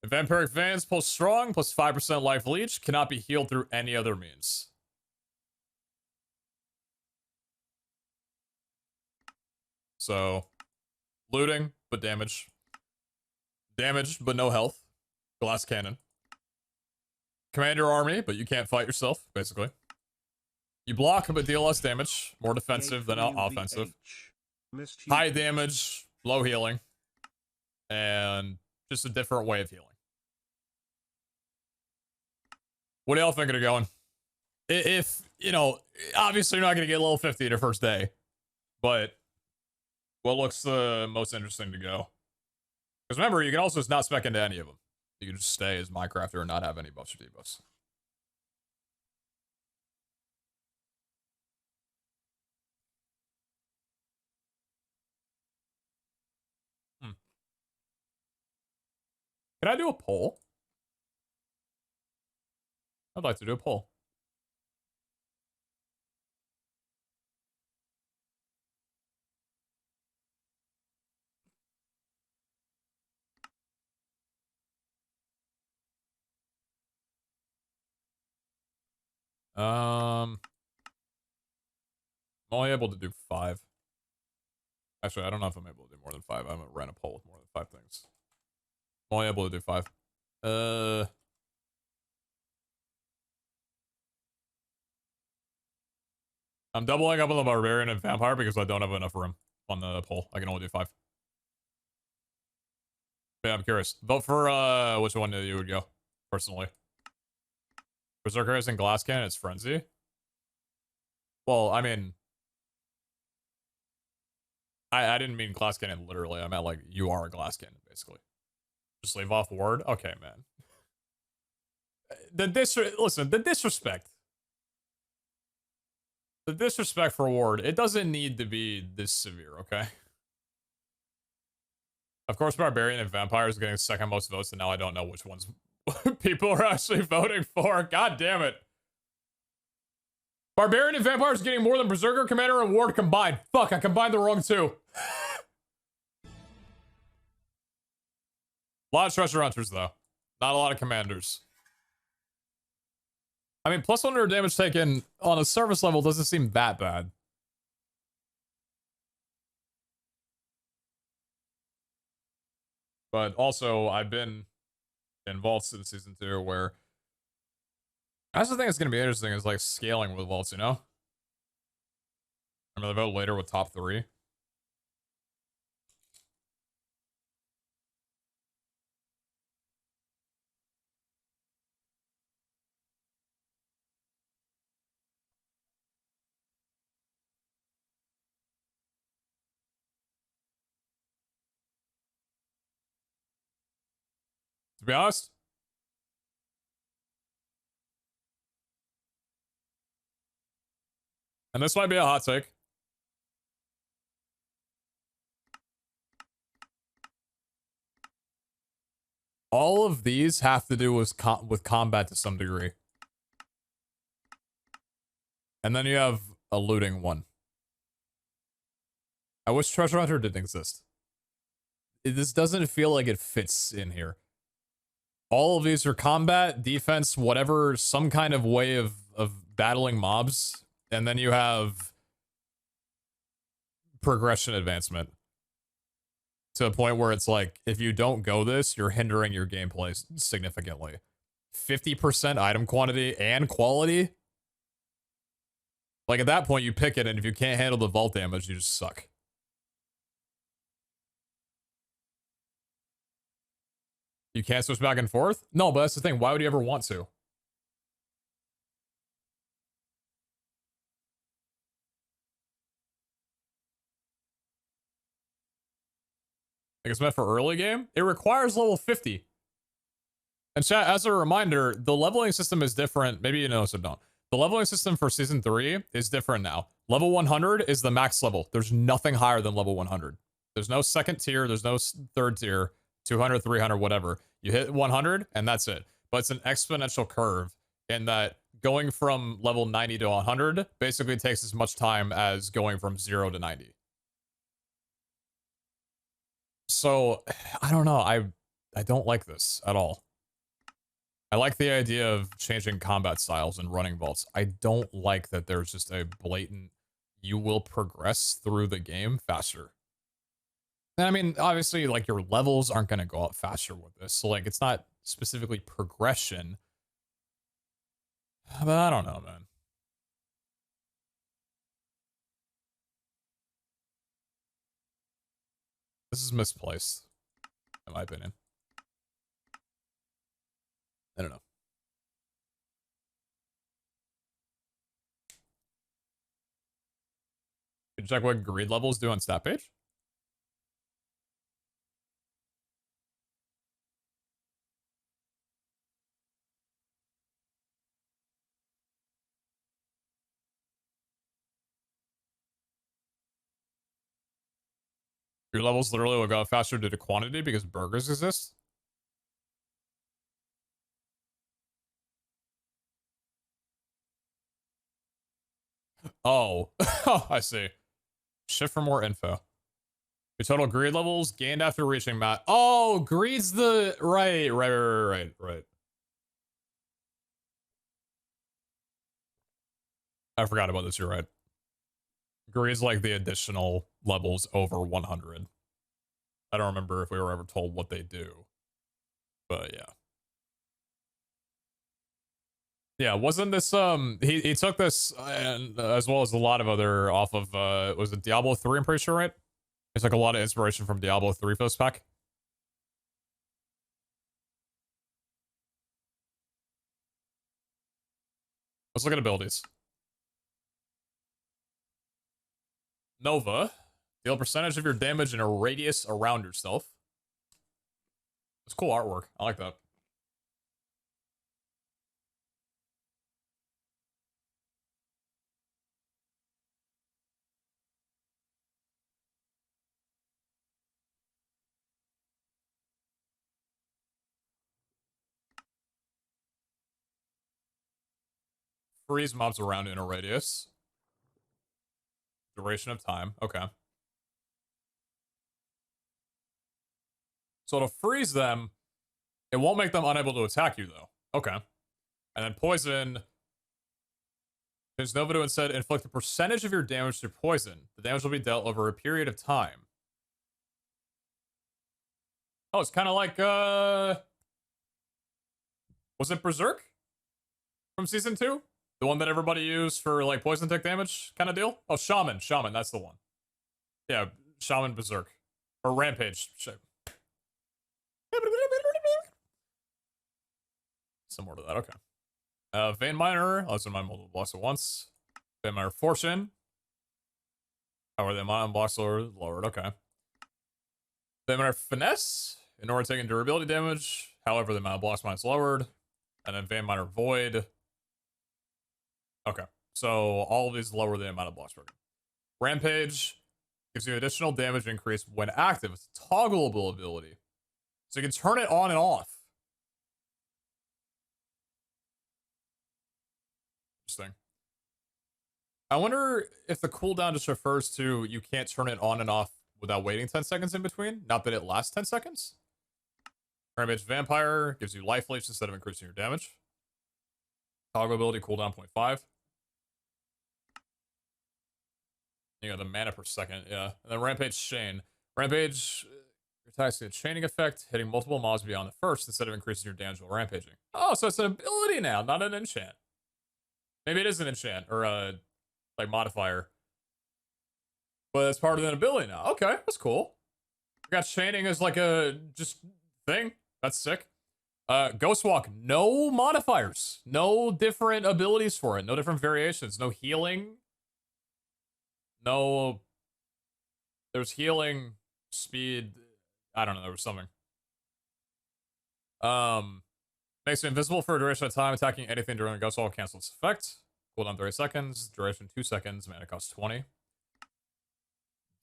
The Vampiric Veins plus strong, plus 5% life leech. Cannot be healed through any other means. So, looting, but damage. Damage, but no health. Glass cannon. Commander army, but you can't fight yourself, basically. You block, but deal less damage. More defensive than offensive. High damage, low healing. And just a different way of healing. What do y'all think of going? If, you know, obviously you're not going to get level 50 your first day. But what looks the most interesting to go? Because remember, you can also just not spec into any of them. You can just stay as Minecrafter and not have any buffs or debuffs. Can I do a poll? I'd like to do a poll. I'm only able to do 5. Actually, I don't know if I'm able to do more than 5. I haven't ran a poll with more than 5 things. I'm only able to do 5. I'm doubling up on the Barbarian and Vampire because I don't have enough room on the poll. I can only do 5. But yeah, I'm curious. Vote for which one you would go, personally. Berserkers and Glass Cannon, it's Frenzy. Well, I mean, I didn't mean Glass Cannon literally. I meant like you are a Glass Cannon, basically. Just leave off word? Okay, man. Listen, the disrespect. The disrespect for Ward, it doesn't need to be this severe, okay? Of course, Barbarian and Vampire is getting second most votes, and now I don't know which ones people are actually voting for. God damn it. Barbarian and Vampire is getting more than Berserker, Commander, and Ward combined. Fuck, I combined the wrong 2. A lot of treasure hunters, though. Not a lot of commanders. I mean, plus 100 damage taken on a service level doesn't seem that bad. But also, I've been in vaults in Season 2 where... That's the thing that's going to be interesting is, like, scaling with vaults, you know? I'm going to vote later with top 3. To be honest, and this might be a hot take, all of these have to do with combat to some degree. And then you have a looting one. I wish Treasure Hunter didn't exist. This doesn't feel like it fits in here. All of these are combat, defense, whatever, some kind of way of battling mobs. And then you have progression advancement. To a point where it's like, if you don't go this, you're hindering your gameplay significantly. 50% item quantity and quality? Like at that point, you pick it, and if you can't handle the vault damage, you just suck. You can't switch back and forth? No, but that's the thing. Why would you ever want to? Like it's meant for early game? It requires level 50. And chat, as a reminder, the leveling system is different. Maybe you know, so don't. The leveling system for season 3 is different now. Level 100 is the max level. There's nothing higher than level 100. There's no second tier. There's no third tier. 200, 300, whatever. You hit 100 and that's it. But it's an exponential curve in that going from level 90 to 100 basically takes as much time as going from 0 to 90. So, I don't know. I don't like this at all. I like the idea of changing combat styles and running vaults. I don't like that there's just a blatant, you will progress through the game faster. And I mean, obviously, like, your levels aren't going to go up faster with this. So, like, it's not specifically progression. But I don't know, man. This is misplaced, in my opinion. I don't know. Can you check what greed levels do on stat page? Your levels literally will go up faster due to quantity because burgers exist. Oh, I see. Shift for more info. Your total greed levels gained after reaching mat. Oh, greed's the right. I forgot about this. You're right. Greed's like the additional levels over 100. I don't remember if we were ever told what they do, but yeah. Yeah, wasn't this he took this and as well as a lot of other off of was it Diablo 3, I'm pretty sure, right? It's like a lot of inspiration from Diablo 3 for this pack. Let's look at abilities. Nova. Deal percentage of your damage in a radius around yourself. It's cool artwork. I like that. Freeze mobs around in a radius. Duration of time. Okay. So to freeze them, it won't make them unable to attack you, though. Okay. And then poison. There's Nova to instead inflict a percentage of your damage through poison. The damage will be dealt over a period of time. Oh, it's kind of like, was it Berserk? From Season 2? The one that everybody used for, like, poison tick damage kind of deal? Oh, Shaman, that's the one. Yeah, Shaman Berserk. Or Rampage. Similar to that, okay. Vein Miner, let's mine multiple blocks at once. Vein Miner Fortune. How are the amount of blocks lowered? Okay. Vein Miner Finesse, in order taking durability damage. However, the amount of blocks mine is lowered. And then Vein Miner Void. Okay. So all of these lower the amount of blocks broken. Rampage gives you additional damage increase when active. It's a toggleable ability. So you can turn it on and off. Interesting. I wonder if the cooldown just refers to you can't turn it on and off without waiting 10 seconds in between. Not that it lasts 10 seconds. Rampage Vampire gives you life leech instead of increasing your damage. Toggle ability cooldown 0.5. You got the mana per second, yeah. And then Rampage Chain. Rampage, your attacks get a chaining effect, hitting multiple mobs beyond the first instead of increasing your damage while rampaging. Oh, so it's an ability now, not an enchant. Maybe it is an enchant, or like modifier. But it's part of the ability now. Okay, that's cool. We got chaining as like a just thing. That's sick. Ghost Walk, no modifiers. No different abilities for it. No different variations. No healing. No. There's healing, speed. I don't know. There was something. Makes it invisible for a duration of time. Attacking anything during the Ghost Walk cancels its effect. Cooldown 30 seconds. Duration 2 seconds. Mana cost 20.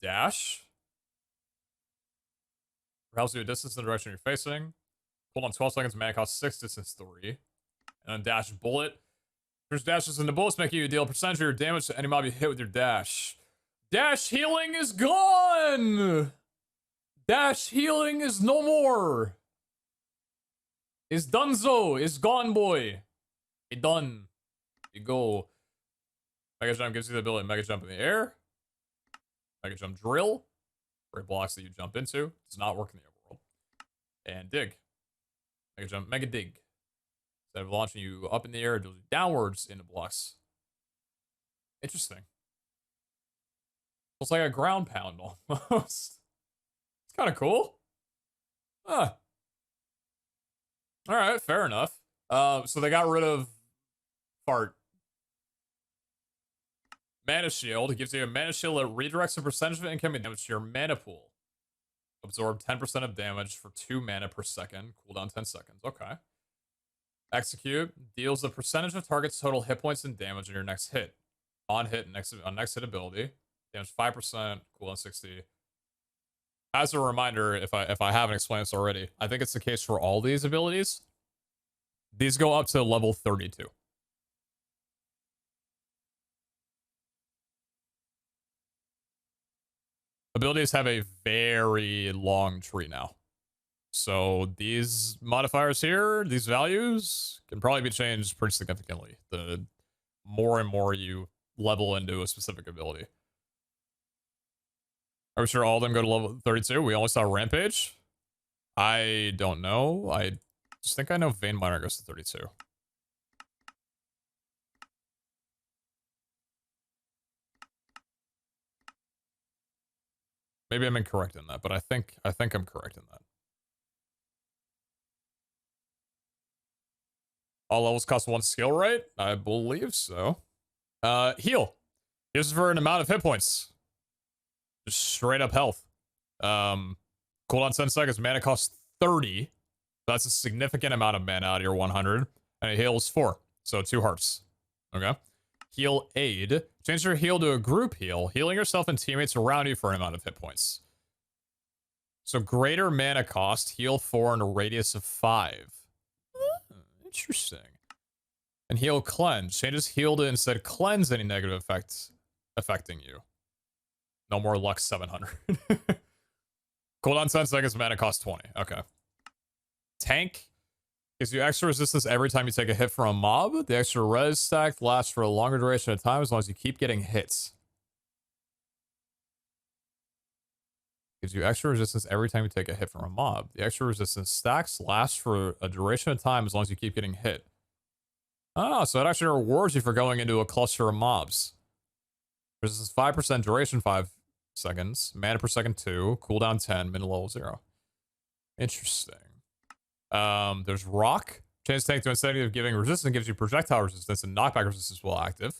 Dash. Helps you a distance in the direction you're facing. Cooldown 12 seconds. Mana cost 6. Distance 3. And then dash bullet. There's dashes into bullets make you deal percentage of your damage to any mob you hit with your dash. Dash healing is gone! Dash healing is no more! Is donezo! Is gone, boy! It done. You go. Mega Jump gives you the ability to Mega Jump in the air. Mega Jump Drill. For blocks that you jump into. Does not work in the overworld. And Dig. Mega Jump, Mega Dig. Instead of launching you up in the air, it goes downwards into blocks. Interesting. It's like a ground pound almost. It's kind of cool. Huh. Alright, fair enough. So they got rid of Fart. Mana Shield. It gives you a Mana Shield that redirects a percentage of incoming damage to your mana pool. Absorb 10% of damage for 2 mana per second. Cooldown 10 seconds. Okay. Execute. Deals a percentage of target's total hit points and damage on your next hit. On hit, on next hit ability. Damage 5%. Cooldown 60. As a reminder, if I haven't explained this already, I think it's the case for all these abilities. These go up to level 32. Abilities have a very long tree now. So these modifiers here, these values, can probably be changed pretty significantly the more and more you level into a specific ability. Are we sure all of them go to level 32? We only saw Rampage? I don't know. I just think I know Vein Miner goes to 32. Maybe I'm incorrect in that, but I think I'm correct in that. All levels cost 1 skill, right? I believe so. Heal. Heals for an amount of hit points. Just straight up health. Cooldown 10 seconds. Mana costs 30. That's a significant amount of mana out of your 100. And it heals 4. So 2 hearts. Okay. Heal Aid. Change your heal to a group heal, healing yourself and teammates around you for an amount of hit points. So greater mana cost, heal 4 in a radius of 5. Interesting. And heal Cleanse. Changes heal to instead cleanse any negative effects affecting you. No more luck 700. Cooldown 10 seconds, mana cost 20. Okay. Tank. Gives you extra resistance every time you take a hit from a mob. The extra res stack lasts for a longer duration of time as long as you keep getting hits. Gives you extra resistance every time you take a hit from a mob. The extra resistance stacks lasts for a duration of time as long as you keep getting hit. Ah, so it actually rewards you for going into a cluster of mobs. Resistance 5%, duration 5 seconds, mana per second 2, cooldown 10, min level 0. Interesting. There's Rock. Change tank to instead of giving resistance, gives you projectile resistance and knockback resistance while active.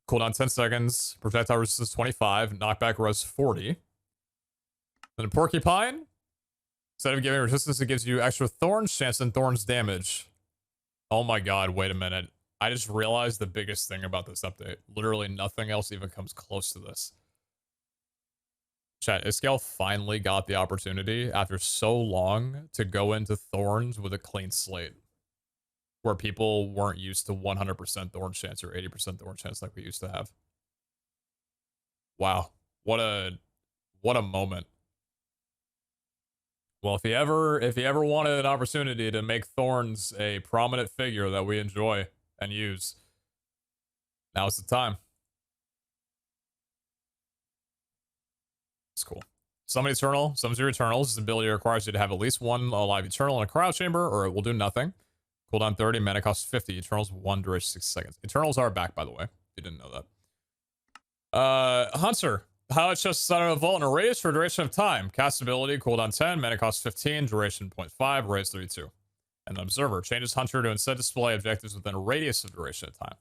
Cooldown 10 seconds, projectile resistance 25, knockback res 40. Then a Porcupine. Instead of giving resistance, it gives you extra Thorns chance and Thorns damage. Oh my god, wait a minute. I just realized the biggest thing about this update. Literally nothing else even comes close to this. Chat, Iskall finally got the opportunity after so long to go into Thorns with a clean slate. Where people weren't used to 100% Thorn chance or 80% Thorn chance like we used to have. Wow. What a moment. Well, if you ever wanted an opportunity to make Thorns a prominent figure that we enjoy and use, now's the time. It's cool. Summon Eternal. Summons your Eternals. This ability requires you to have at least one alive Eternal in a cryo chamber, or it will do nothing. Cooldown 30, mana cost 50. Eternals 1, duration 6 seconds. Eternals are back, by the way. If you didn't know that. Hunter. How it's just out of a vault in a radius for a duration of time. Cast ability, cooldown 10, mana cost 15, duration 0.5, raise 32. And Observer changes Hunter to instead display objectives within a radius of duration of time.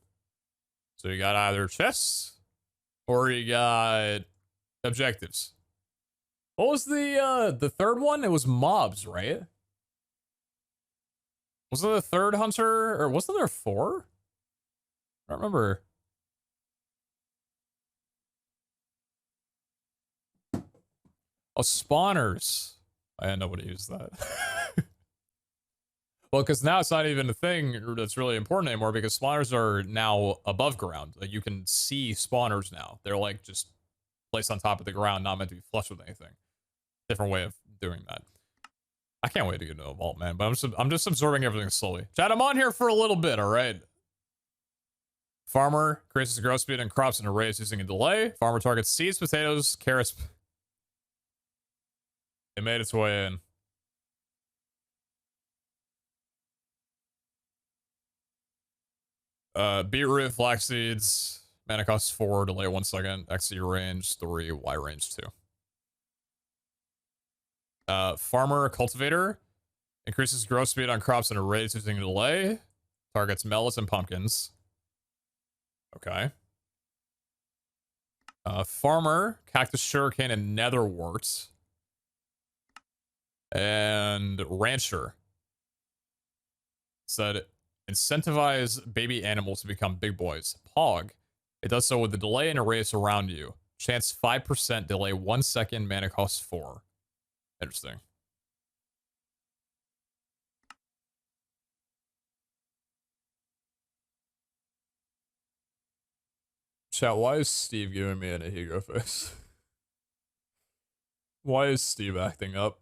So you got either chests or you got objectives. What was the third one? It was mobs, right? Wasn't the third Hunter, or wasn't there 4? I don't remember. Oh, spawners. I didn't know what to use that. Well, because now it's not even a thing that's really important anymore because spawners are now above ground. Like you can see spawners now. They're like just placed on top of the ground, not meant to be flush with anything. Different way of doing that. I can't wait to get into a vault, man. But I'm just absorbing everything slowly. Chad, I'm on here for a little bit, all right? Farmer increases the growth speed and crops in arrays using a delay. Farmer targets seeds, potatoes, carrots. It made its way in. Beetroot, flax seeds, mana cost 4, delay 1 second, XE range 3, Y range 2. Farmer, cultivator, increases growth speed on crops and arrays using a delay, targets melons and pumpkins. Okay. Farmer, cactus, sugarcane, and netherwort. And rancher said incentivize baby animals to become big boys. Pog. It does so with the delay and arrays around you. Chance 5%, delay 1 second, mana cost 4. Interesting. Chat, why is Steve giving me an Ahigo face? Why is Steve acting up?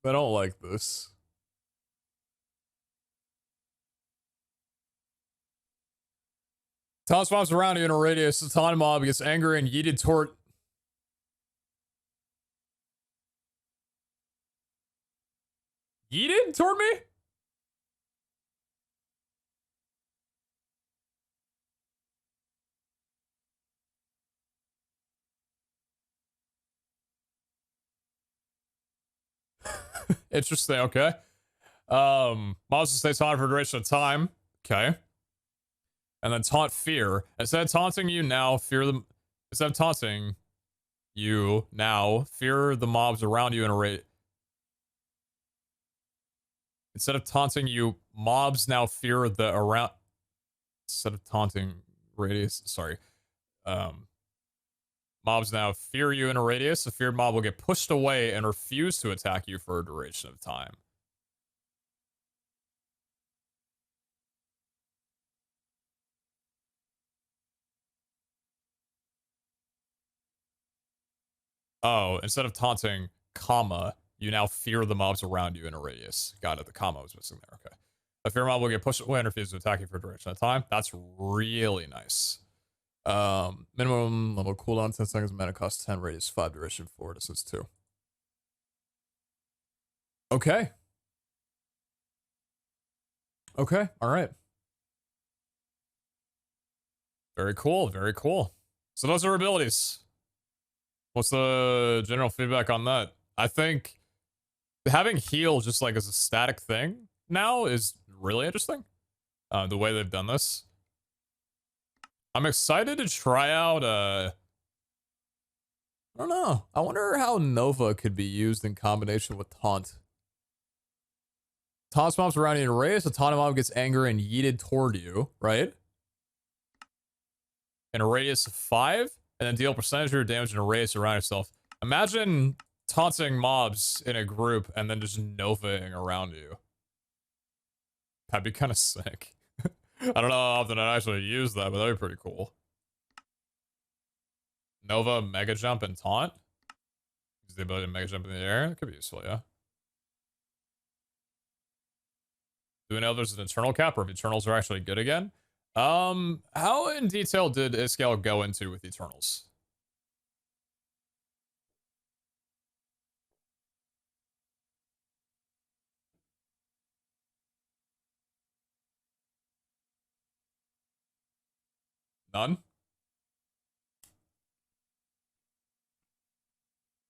I don't like this. Toss bombs around you in a radius. The taunt mob gets angry and yeeted toward. Yeeted toward me? Interesting, okay. Mobs will stay taunted for a duration of time. Okay. And then taunt fear. Instead of taunting you now, fear them. Instead of taunting you now, fear the mobs around you in a rate. Instead of taunting you, mobs now fear the around. Instead of taunting radius, sorry. Mobs now fear you in a radius. The feared mob will get pushed away and refuse to attack you for a duration of time. Oh, instead of taunting, comma, you now fear the mobs around you in a radius. Got it. The comma was missing there. Okay. A fear mob will get pushed away and refuse to attack you for a duration of time. That's really nice. Minimum level cooldown 10 seconds, mana cost 10, radius 5, duration 4, distance 2. Okay. Okay, alright. Very cool, very cool. So those are abilities. What's the general feedback on that? I think having heal just like as a static thing now is really interesting. The way they've done this. I'm excited to try out, I don't know. I wonder how Nova could be used in combination with Taunt. Taunt mobs around you in a radius, a taunt mob gets angry and yeeted toward you, right? In a radius of 5, and then deal percentage of your damage in a radius around yourself. Imagine taunting mobs in a group and then just Novaing around you. That'd be kind of sick. I don't know how often I'd actually use that, but that'd be pretty cool. Nova, Mega Jump, and Taunt. Use the ability to Mega Jump in the air. That could be useful, yeah. Do we know there's an Eternal cap or if Eternals are actually good again? How in detail did Iskall go into with Eternals? None?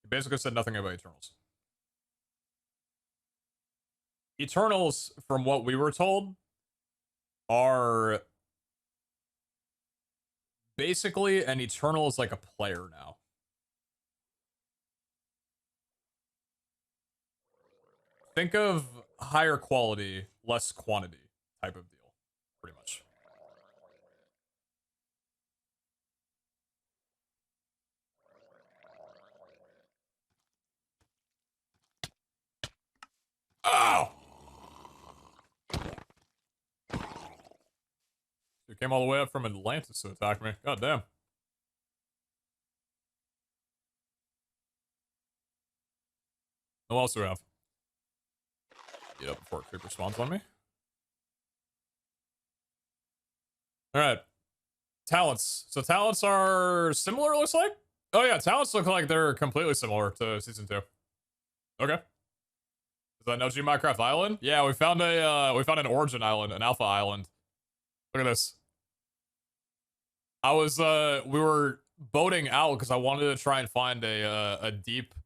You basically said nothing about Eternals. Eternals, from what we were told, are basically an Eternal is like a player now. Think of higher quality, less quantity type of deal, pretty much. Oh! You came all the way up from Atlantis to attack me. God damn. Who else do we have? Get up before a creeper spawns on me. Alright. Talents. So talents are similar, looks like? Oh yeah, talents look like they're completely similar to Season 2. Okay. Is that No G Minecraft Island? Yeah, we found an origin island, an alpha island. Look at this. I was we were boating out because I wanted to try and find a deep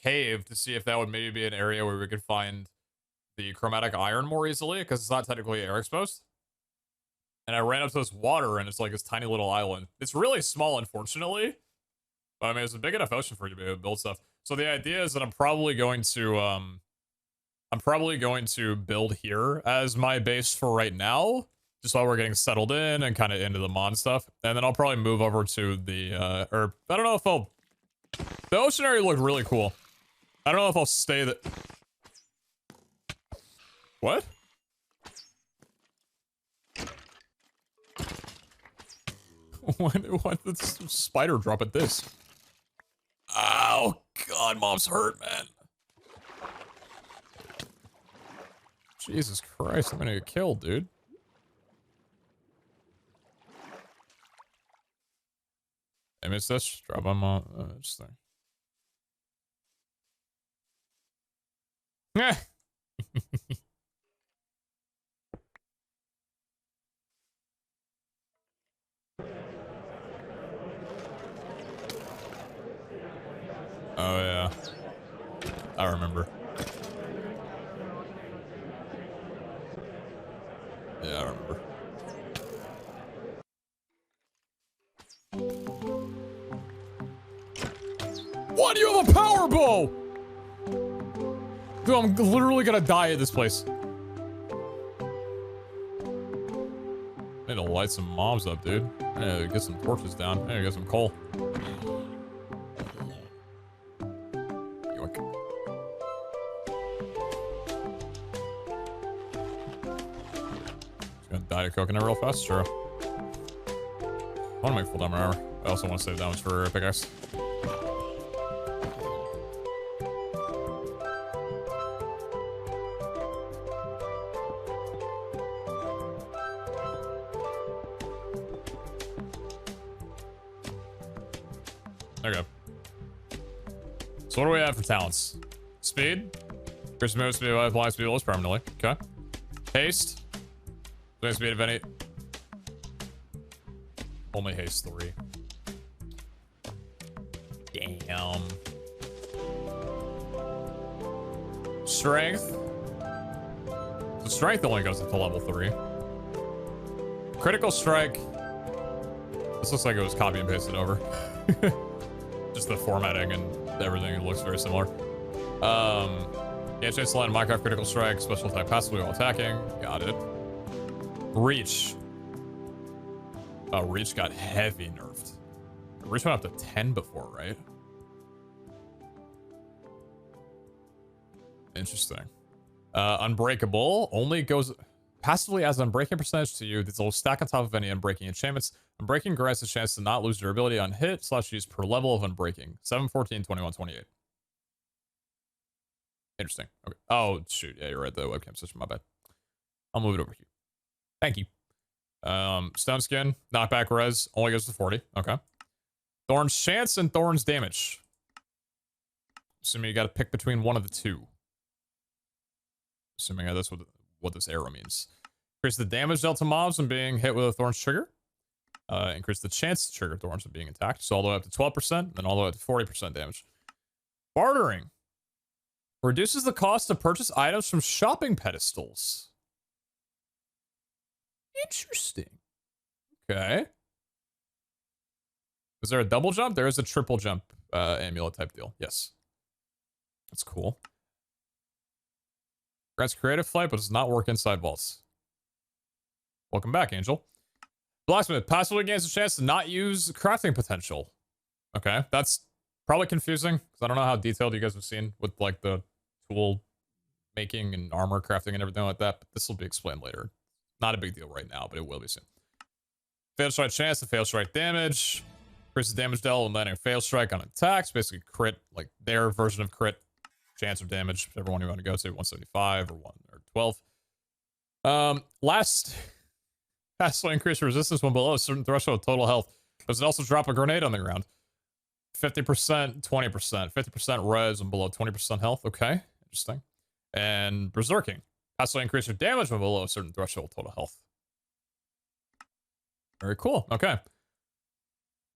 cave to see if that would maybe be an area where we could find the chromatic iron more easily, because it's not technically air exposed. And I ran up to this water, and it's like this tiny little island. It's really small, unfortunately. But I mean, it's a big enough ocean for you to be able to build stuff. So the idea is that I'm probably going to build here as my base for right now, just while we're getting settled in and kind of into the mod stuff. And then I'll probably move over to the, or I don't know if I'll, the ocean area looked really cool. I don't know if I'll stay the, what? Why did this spider drop at this? Oh, God, mom's hurt, man. Jesus Christ, I'm gonna get killed, dude. I missed this. Drop my mom. Just thing. Yeah. Oh, yeah. I remember. Yeah, I remember. Why do you have a power bow? Dude, I'm literally gonna die at this place. I need to light some mobs up, dude. I need to get some torches down. I need to get some coal. Yoink. Just gonna die to coconut real fast, sure. I wanna make full diamond armor. I also want to save damage for a pickaxe. Okay. So what do we have for talents? Speed. Increase move speed by applying speed levels permanently. Okay. Haste. Doing speed of any. Only haste 3. Damn. Strength. The strength only goes up to level 3. Critical strike. This looks like it was copy and pasted over. Just the formatting and everything looks very similar. Yeah, chance to land Minecraft critical strike, special attack passively while attacking. Got it. Reach. Oh, reach got heavy nerfed. Reach went up to 10 before, right? Interesting. Unbreakable only goes passively as an unbreaking percentage to you. This will stack on top of any unbreaking enchantments. Unbreaking grants a chance to not lose durability on hit / use per level of unbreaking. 7, 14, 21, 28. Interesting. Okay. Oh, shoot. Yeah, you're right. The webcam switched. My bad. I'll move it over here. Thank you. Stone skin, knockback res, only goes to 40. Okay. Thorns chance and thorns damage. Assuming you got to pick between one of the two. Assuming that's what this arrow means. Increase the damage dealt to mobs when being hit with a thorns trigger. Increase the chance to trigger thorns from being attacked. So all the way up to 12%, then all the way up to 40% damage. Bartering. Reduces the cost to purchase items from shopping pedestals. Interesting. Okay. Is there a double jump? There is a triple jump amulet type deal. Yes. That's cool. Grants creative flight, but does not work inside vaults. Welcome back, Angel. Blacksmith passively gains a chance to not use crafting potential. Okay, that's probably confusing because I don't know how detailed you guys have seen with like the tool making and armor crafting and everything like that, but this will be explained later. Not a big deal right now, but it will be soon. Fail strike chance to fail strike damage. Increases damage dealt when landing a fail strike on attacks. Basically crit, like their version of crit. Chance of damage, whichever one you want to go to, 175 or 1 or 12. Last passively increase resistance when below a certain threshold of total health. Does it also drop a grenade on the ground? 50%, 20%. 50% res when below 20% health. Okay, interesting. And berserking. Passively increase your damage when below a certain threshold of total health. Very cool. Okay.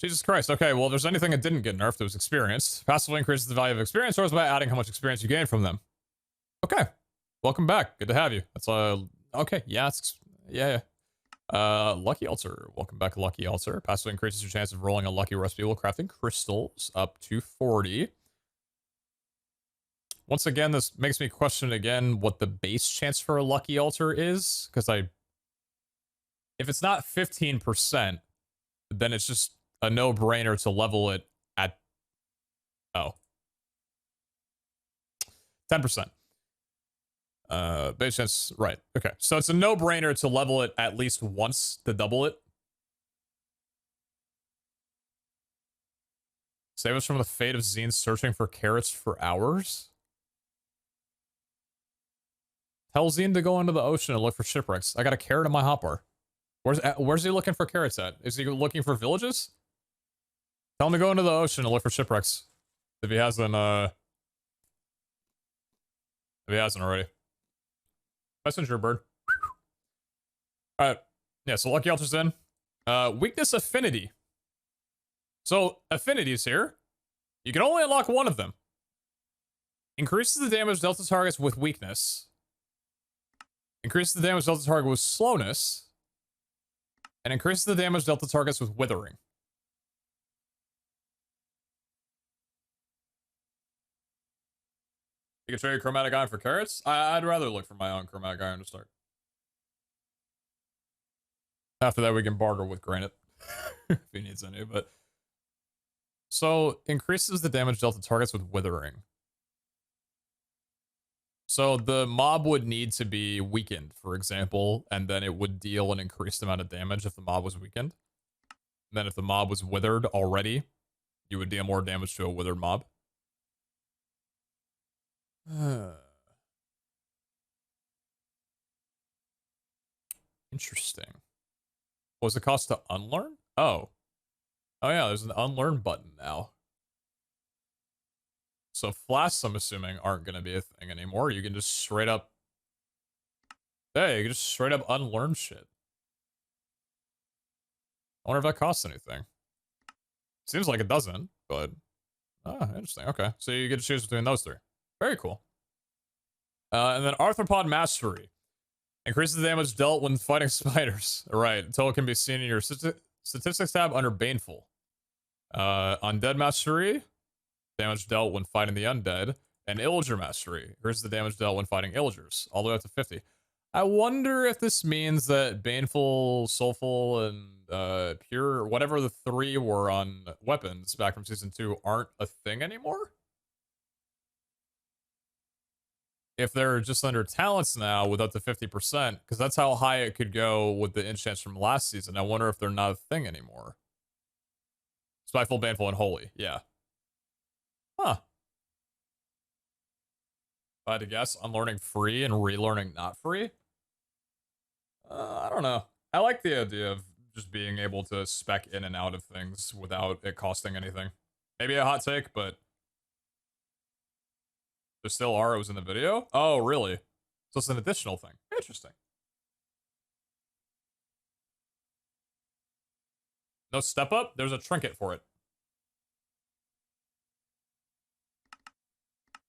Jesus Christ. Okay, well, if there's anything that didn't get nerfed, it was experience. Passively increases the value of experience source by adding how much experience you gain from them. Okay. Welcome back. Good to have you. That's okay. Yeah, yeah. Lucky Altar. Welcome back, Lucky Altar. Passively increases your chance of rolling a lucky recipe while crafting crystals up to 40. Once again, this makes me question again what the base chance for a Lucky Altar is, because if it's not 15%, then it's just a no-brainer to level it at 10%. Base chance, right. Okay. So it's a no-brainer to level it at least once to double it. Save us from the fate of Zine searching for carrots for hours. Tell Zine to go into the ocean and look for shipwrecks. I got a carrot in my hotbar. Where's he looking for carrots at? Is he looking for villages? Tell him to go into the ocean and look for shipwrecks. If he hasn't already. Messenger bird. Alright. Yeah, so Lucky Altar's in. Weakness affinity. So, affinities here. You can only unlock one of them. Increases the damage dealt to targets with weakness. Increases the damage dealt to target with slowness. And increases the damage dealt to targets with withering. You can trade your chromatic iron for carrots? I'd rather look for my own chromatic iron to start. After that, we can barter with granite. If he needs any, but... So, increases the damage dealt to targets with withering. So, the mob would need to be weakened, for example, and then it would deal an increased amount of damage if the mob was weakened. And then if the mob was withered already, you would deal more damage to a withered mob. Interesting. What was the cost to unlearn? Oh. Oh yeah, there's an unlearn button now. So flasks, I'm assuming, aren't going to be a thing anymore. You can just straight up... Hey, you can just straight up unlearn shit. I wonder if that costs anything. Seems like it doesn't, but... Ah, interesting. Okay, so you get to choose between those three. Very cool. And then Arthropod Mastery. Increases the damage dealt when fighting spiders. Right, until it can be seen in your statistics tab under Baneful. Undead Mastery. Damage dealt when fighting the undead. And Illager Mastery. Here's the damage dealt when fighting Illagers. All the way up to 50. I wonder if this means that Baneful, Soulful, and Pure, whatever the three were on weapons back from Season 2, aren't a thing anymore? If they're just under talents now with up to 50%, because that's how high it could go with the enchants from last season. I wonder if they're not a thing anymore. Spiteful, Baneful, and Holy. Yeah. Huh. If I had to guess, unlearning free and relearning not free? I don't know. I like the idea of just being able to spec in and out of things without it costing anything. Maybe a hot take, but... There still are. It was in the video? Oh, really? So it's an additional thing. Interesting. No step up? There's a trinket for it.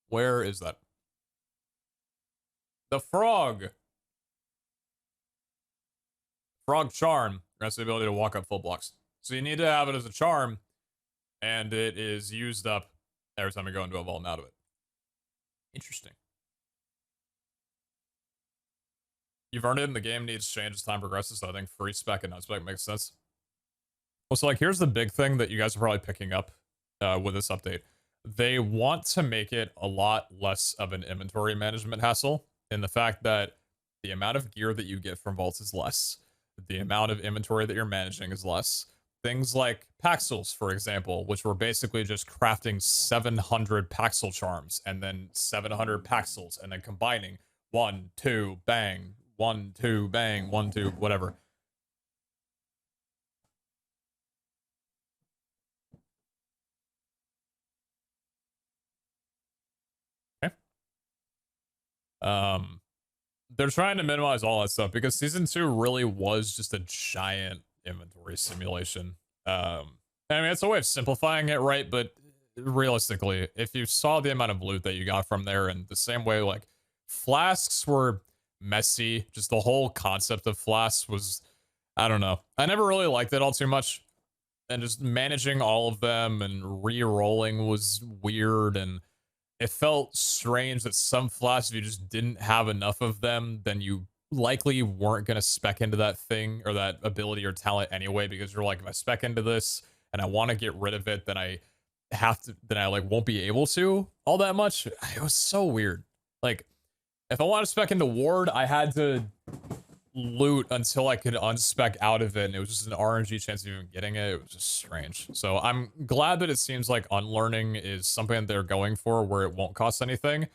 Where is that? The frog. Frog charm grants the ability to walk up full blocks. So you need to have it as a charm, and it is used up every time you go into a vault and out of it. Interesting. You've earned it, and the game needs change as time progresses, so I think free spec and not spec makes sense. Well, so like, here's the big thing that you guys are probably picking up with this update. They want to make it a lot less of an inventory management hassle, in the fact that the amount of gear that you get from vaults is less. The amount of inventory that you're managing is less. Things like Paxels, for example, which were basically just crafting 700 Paxel charms and then 700 Paxels and then combining 1, 2, bang, 1, 2, bang, 1, 2, whatever. Okay. They're trying to minimize all that stuff because season 2 really was just a giant inventory simulation. I mean, it's a way of simplifying it, right? But realistically, if you saw the amount of loot that you got from there, and the same way, like, flasks were messy, just the whole concept of flasks was, I don't know. I never really liked it all too much. And just managing all of them and re-rolling was weird, and it felt strange that some flasks, if you just didn't have enough of them, then you likely weren't going to spec into that thing or that ability or talent anyway, because you're like, if I spec into this and I want to get rid of it, then I have to, then I like won't be able to all that much. It was so weird. Like, if I want to spec into ward, I had to loot until I could unspec out of it, and it was just an RNG chance of even getting it. It was just strange. So I'm glad that it seems like unlearning is something that they're going for, where it won't cost anything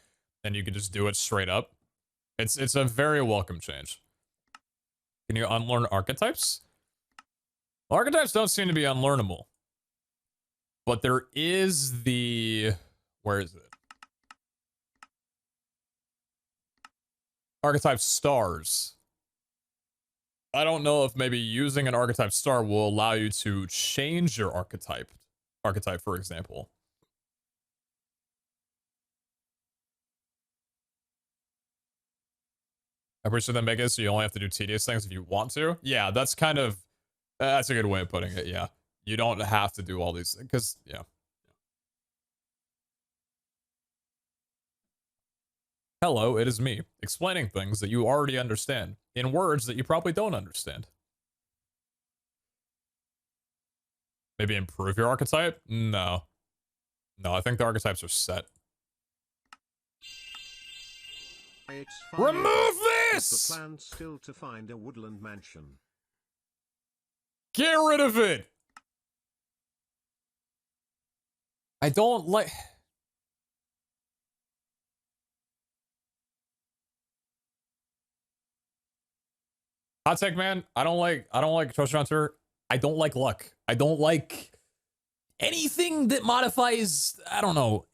and you can just do it straight up. It's a very welcome change. Can you unlearn archetypes? Archetypes don't seem to be unlearnable, but there is the, where is it? Archetype stars. I don't know if maybe using an archetype star will allow you to change your archetype, for example. I'm pretty sure they make it so you only have to do tedious things if you want to. Yeah, that's kind of, that's a good way of putting it, yeah. You don't have to do all these things, because, yeah. Hello, it is me, explaining things that you already understand, in words that you probably don't understand. Maybe improve your archetype? No. No, I think the archetypes are set. Remove this! The plan still to find a woodland mansion. Get rid of it! I don't like... Hot take, man. I don't like Treasure Hunter. I don't like luck. I don't like anything that modifies, I don't know,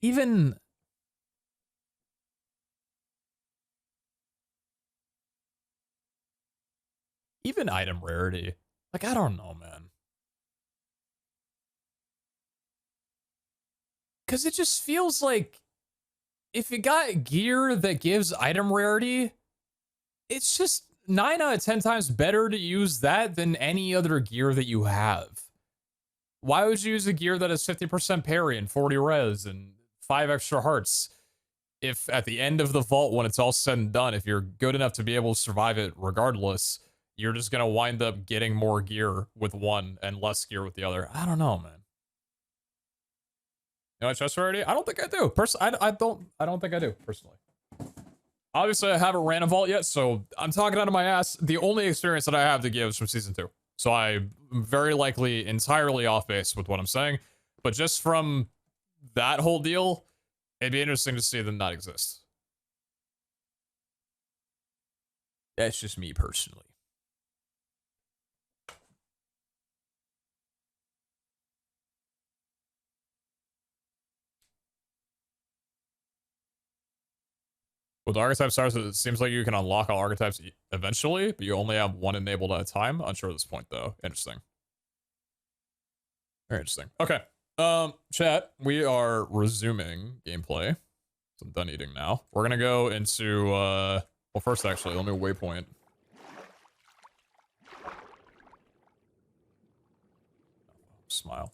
even item rarity. Like, I don't know, man. Because it just feels like if you got gear that gives item rarity, it's just 9 out of 10 times better to use that than any other gear that you have. Why would you use a gear that has 50% parry and 40 res and 5 extra hearts if at the end of the vault, when it's all said and done, if you're good enough to be able to survive it regardless, you're just going to wind up getting more gear with one and less gear with the other? I don't know, man. You know, I trust rarity? I don't think I do. I don't think I do, personally. Obviously, I haven't ran a vault yet, so I'm talking out of my ass. The only experience that I have to give is from Season 2. So I'm very likely entirely off base with what I'm saying. But just from that whole deal, it'd be interesting to see them not exist. That's just me personally. With archetype stars, it seems like you can unlock all archetypes eventually, but you only have one enabled at a time. Unsure at this point, though. Interesting. Very interesting. Okay. Chat, we are resuming gameplay. So I'm done eating now. We're gonna go into well, first actually, let me waypoint. Smile.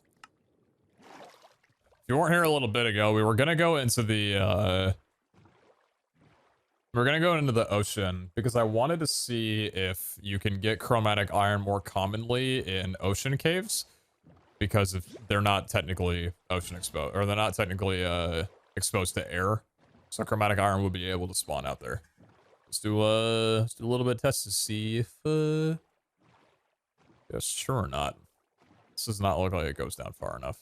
If you weren't here a little bit ago, we were gonna go into the we're gonna go into the ocean because I wanted to see if you can get chromatic iron more commonly in ocean caves, because if they're not technically ocean exposed, or they're not technically exposed to air, so chromatic iron would be able to spawn out there. Let's do a little bit of test to see if yes, sure or not. This does not look like it goes down far enough.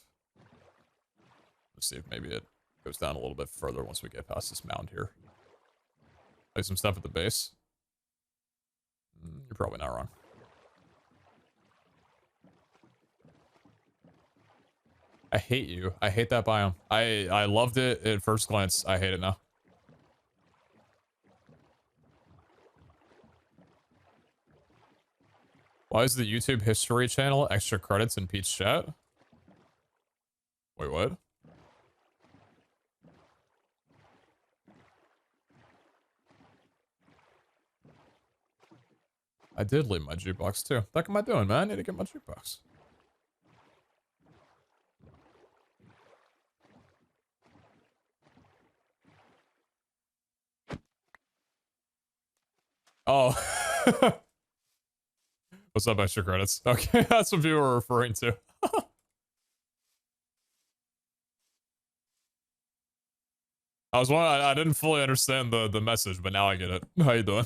Let's see if maybe it goes down a little bit further once we get past this mound here. Play some stuff at the base. You're probably not wrong. I hate you. I hate that biome. I loved it at first glance. I hate it now. Why is the YouTube history channel extra credits in Pete's chat? Wait, what? I did leave my jukebox too. What am I doing, man? I need to get my jukebox. Oh. What's up, extra credits? Okay, that's what you were referring to. I didn't fully understand the message, but now I get it. How you doing?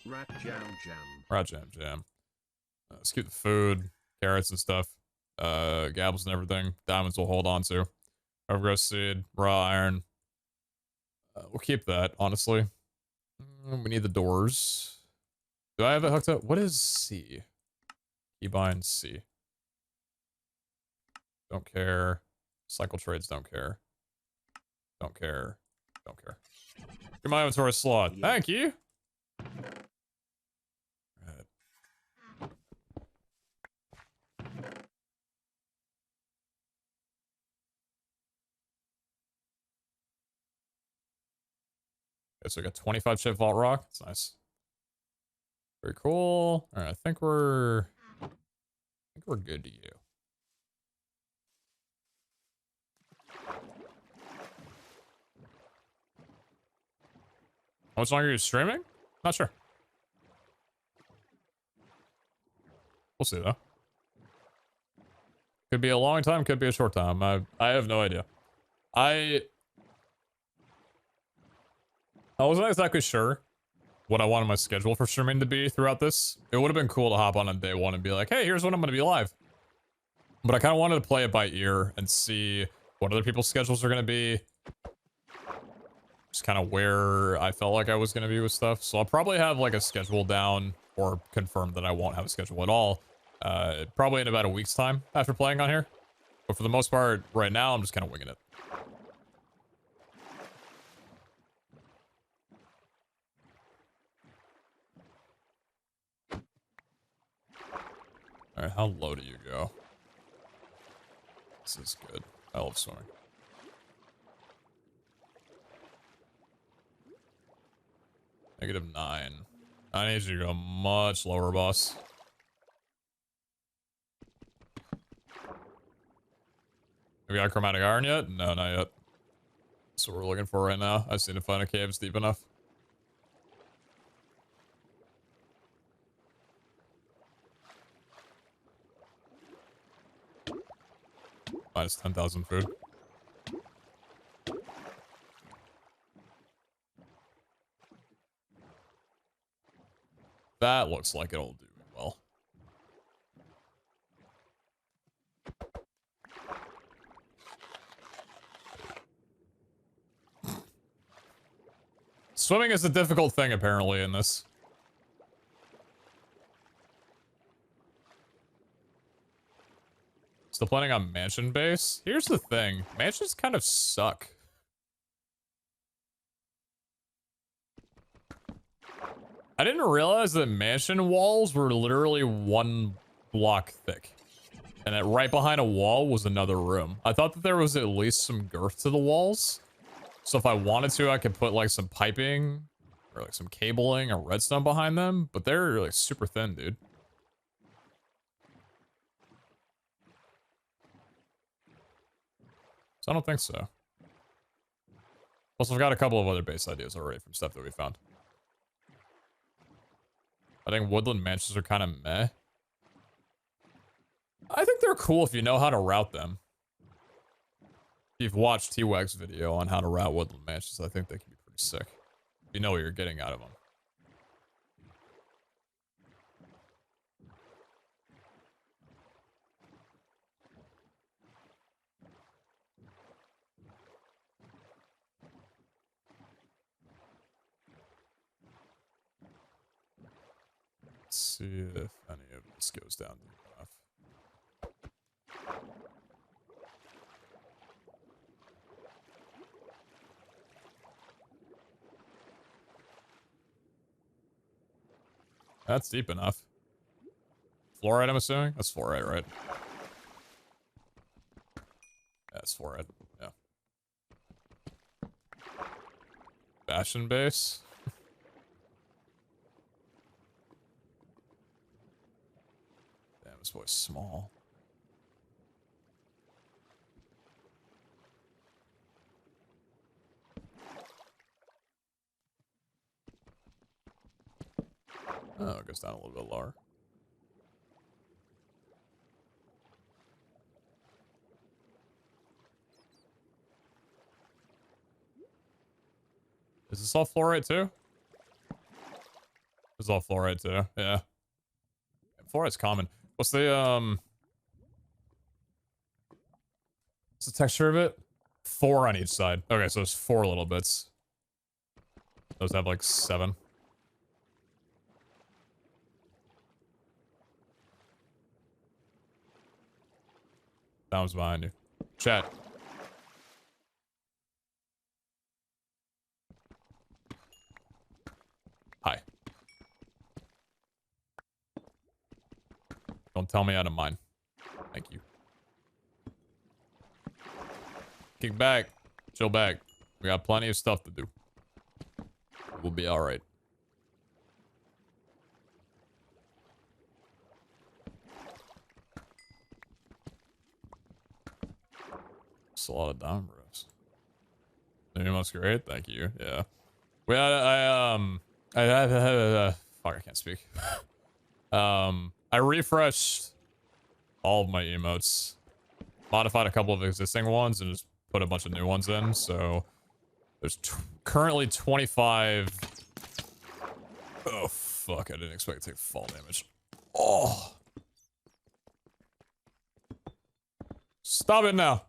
Rat jam jam. Rat jam jam. Let's keep the food, carrots and stuff, gabbles and everything. Diamonds we'll hold on to. Overgrowth seed, raw iron. We'll keep that, honestly. We need the doors. Do I have it hooked up? What is C? Keybind C. Don't care. Cycle trades don't care. Don't care. Don't care. Get my inventory slot. Yeah. Thank you. Right. Okay, so we got 25 chip vault rock. That's nice. Very cool. All right, I think we're good to you. How much longer are you streaming? Not sure. We'll see though. Could be a long time, could be a short time. I have no idea. I wasn't exactly sure what I wanted my schedule for streaming to be throughout this. It would have been cool to hop on day one and be like, hey, here's when I'm going to be live. But I kind of wanted to play it by ear and see what other people's schedules are going to be. Just kind of where I felt like I was going to be with stuff. So I'll probably have like a schedule down, or confirm that I won't have a schedule at all. Probably in about a week's time after playing on here. But for the most part, right now, I'm just kind of winging it. Alright, how low do you go? This is good. I love swimming. -9. I need you to go much lower, boss. Have we got chromatic iron yet? No, not yet. That's what we're looking for right now. I just need to find a cave that's deep enough. Minus 10,000 food. That looks like it'll do well. Swimming is a difficult thing, apparently, in this. Still planning on mansion base? Here's the thing. Mansions kind of suck. I didn't realize that mansion walls were literally 1 block thick. And that right behind a wall was another room. I thought that there was at least some girth to the walls. So if I wanted to, I could put like some piping or like some cabling or redstone behind them. But they're like super thin, dude. So I don't think so. Plus, I've got a couple of other base ideas already from stuff that we found. I think woodland mansions are kind of meh. I think they're cool if you know how to route them. If you've watched T-Wag's video on how to route woodland mansions, I think they can be pretty sick. You know what you're getting out of them. Let's see if any of this goes down deep enough. That's deep enough. Fluoride, I'm assuming? That's fluoride, right? Yeah, that's fluoride. Yeah. Bastion base? Damn, this boy's small. Oh, it goes down a little bit lower. Is this all fluoride too? This is all fluoride too, yeah. Fluoride's common. What's the what's the texture of it? 4 on each side. Okay, so it's 4 little bits. Those have like 7. That one's behind you. Chat. Hi. Don't tell me how to mine. Thank you. Kick back. Chill back. We got plenty of stuff to do. We'll be alright. It's a lot of diamond bros. That's great. Thank you. Yeah. We had, fuck, I can't speak. I refreshed all of my emotes, modified a couple of existing ones, and just put a bunch of new ones in. So there's currently 25. Oh fuck! I didn't expect to take fall damage. Oh, stop it now!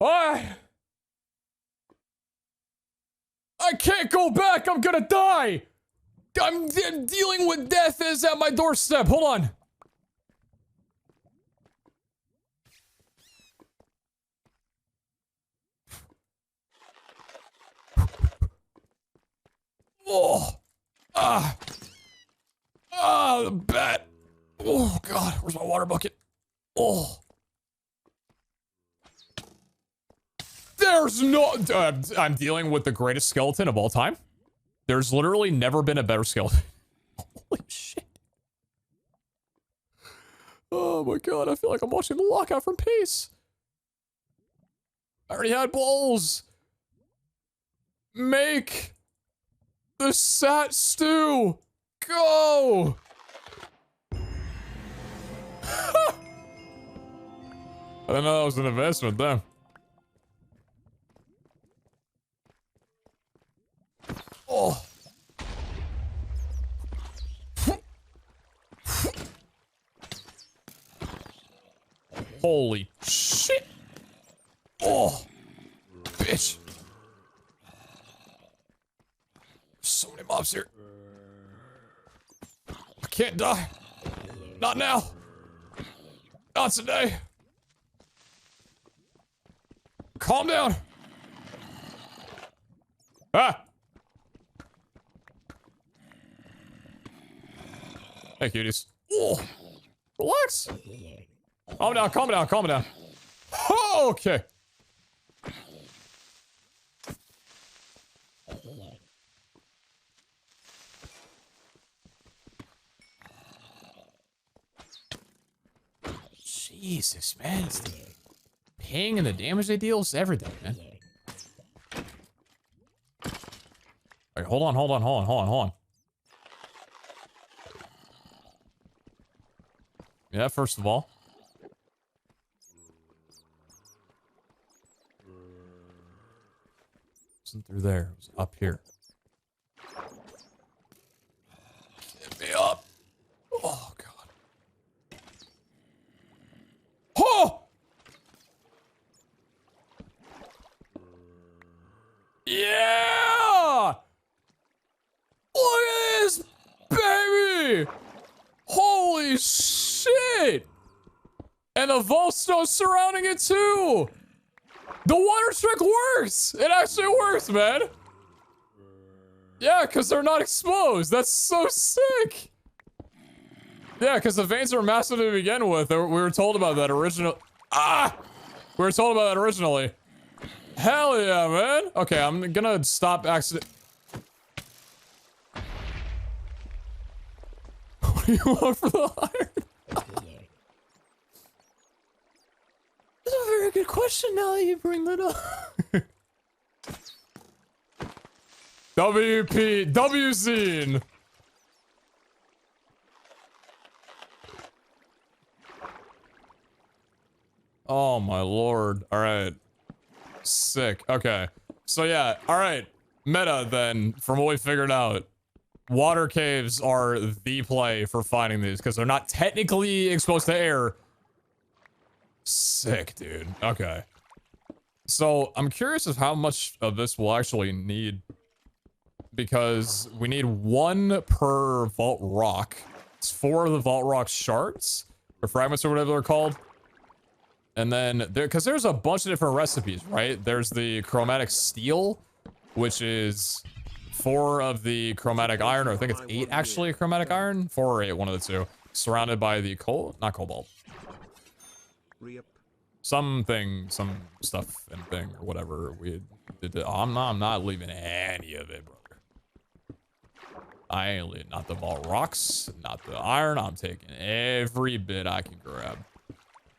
I can't go back! I'm gonna die! I'm dealing with death is at my doorstep. Hold on. Oh. The bat. Oh god, where's my water bucket? Oh. There's no... I'm dealing with the greatest skeleton of all time. There's literally never been a better skeleton. Holy shit. Oh my god, I feel like I'm watching the lockout from Peace. I already had bowls. Make the sat stew. Go. I didn't know that was an investment, though. Oh. Holy shit. Oh. Bitch. So many mobs here. I can't die. Not now. Not today. Calm down. Ah! Hey, cuties. Oh, relax. Calm down, calm down, calm down. Oh, okay. Jesus, man. It's the ping and the damage they deal is everything, man. Alright, hold on, hold on, hold on, hold on, hold on. Yeah, first of all. It wasn't through there, it was up here. Get me up. Oh, God. Oh! Yeah! Look at this, baby! Holy shit! And the vault stone surrounding it too! The water trick works! It actually works, man! Yeah, because they're not exposed. That's so sick! Yeah, because the veins are massive to begin with. We were told about that original. Ah! We were told about that originally. Hell yeah, man! Okay, I'm gonna stop accident. What do you want for the iron? That's a very good question now that you bring that up. WP, WZine. Oh my lord. Alright. Sick. Okay. So yeah, alright. Meta then, from what we figured out. Water caves are the play for finding these, because they're not technically exposed to air. Sick, dude. Okay. So, I'm curious of how much of this we'll actually need. Because we need 1 per vault rock. It's 4 of the vault rock shards, or fragments, or whatever they're called. And then, because there's a bunch of different recipes, right? There's the chromatic steel, which is 4 of the chromatic iron, or I think it's 8 actually chromatic iron, 4 or 8, one of the two. Surrounded by the not cobalt. Something, some stuff and thing, or whatever we did. I'm not leaving any of it, brother. I ain't leaving, not the vault rocks, not the iron. I'm taking every bit I can grab.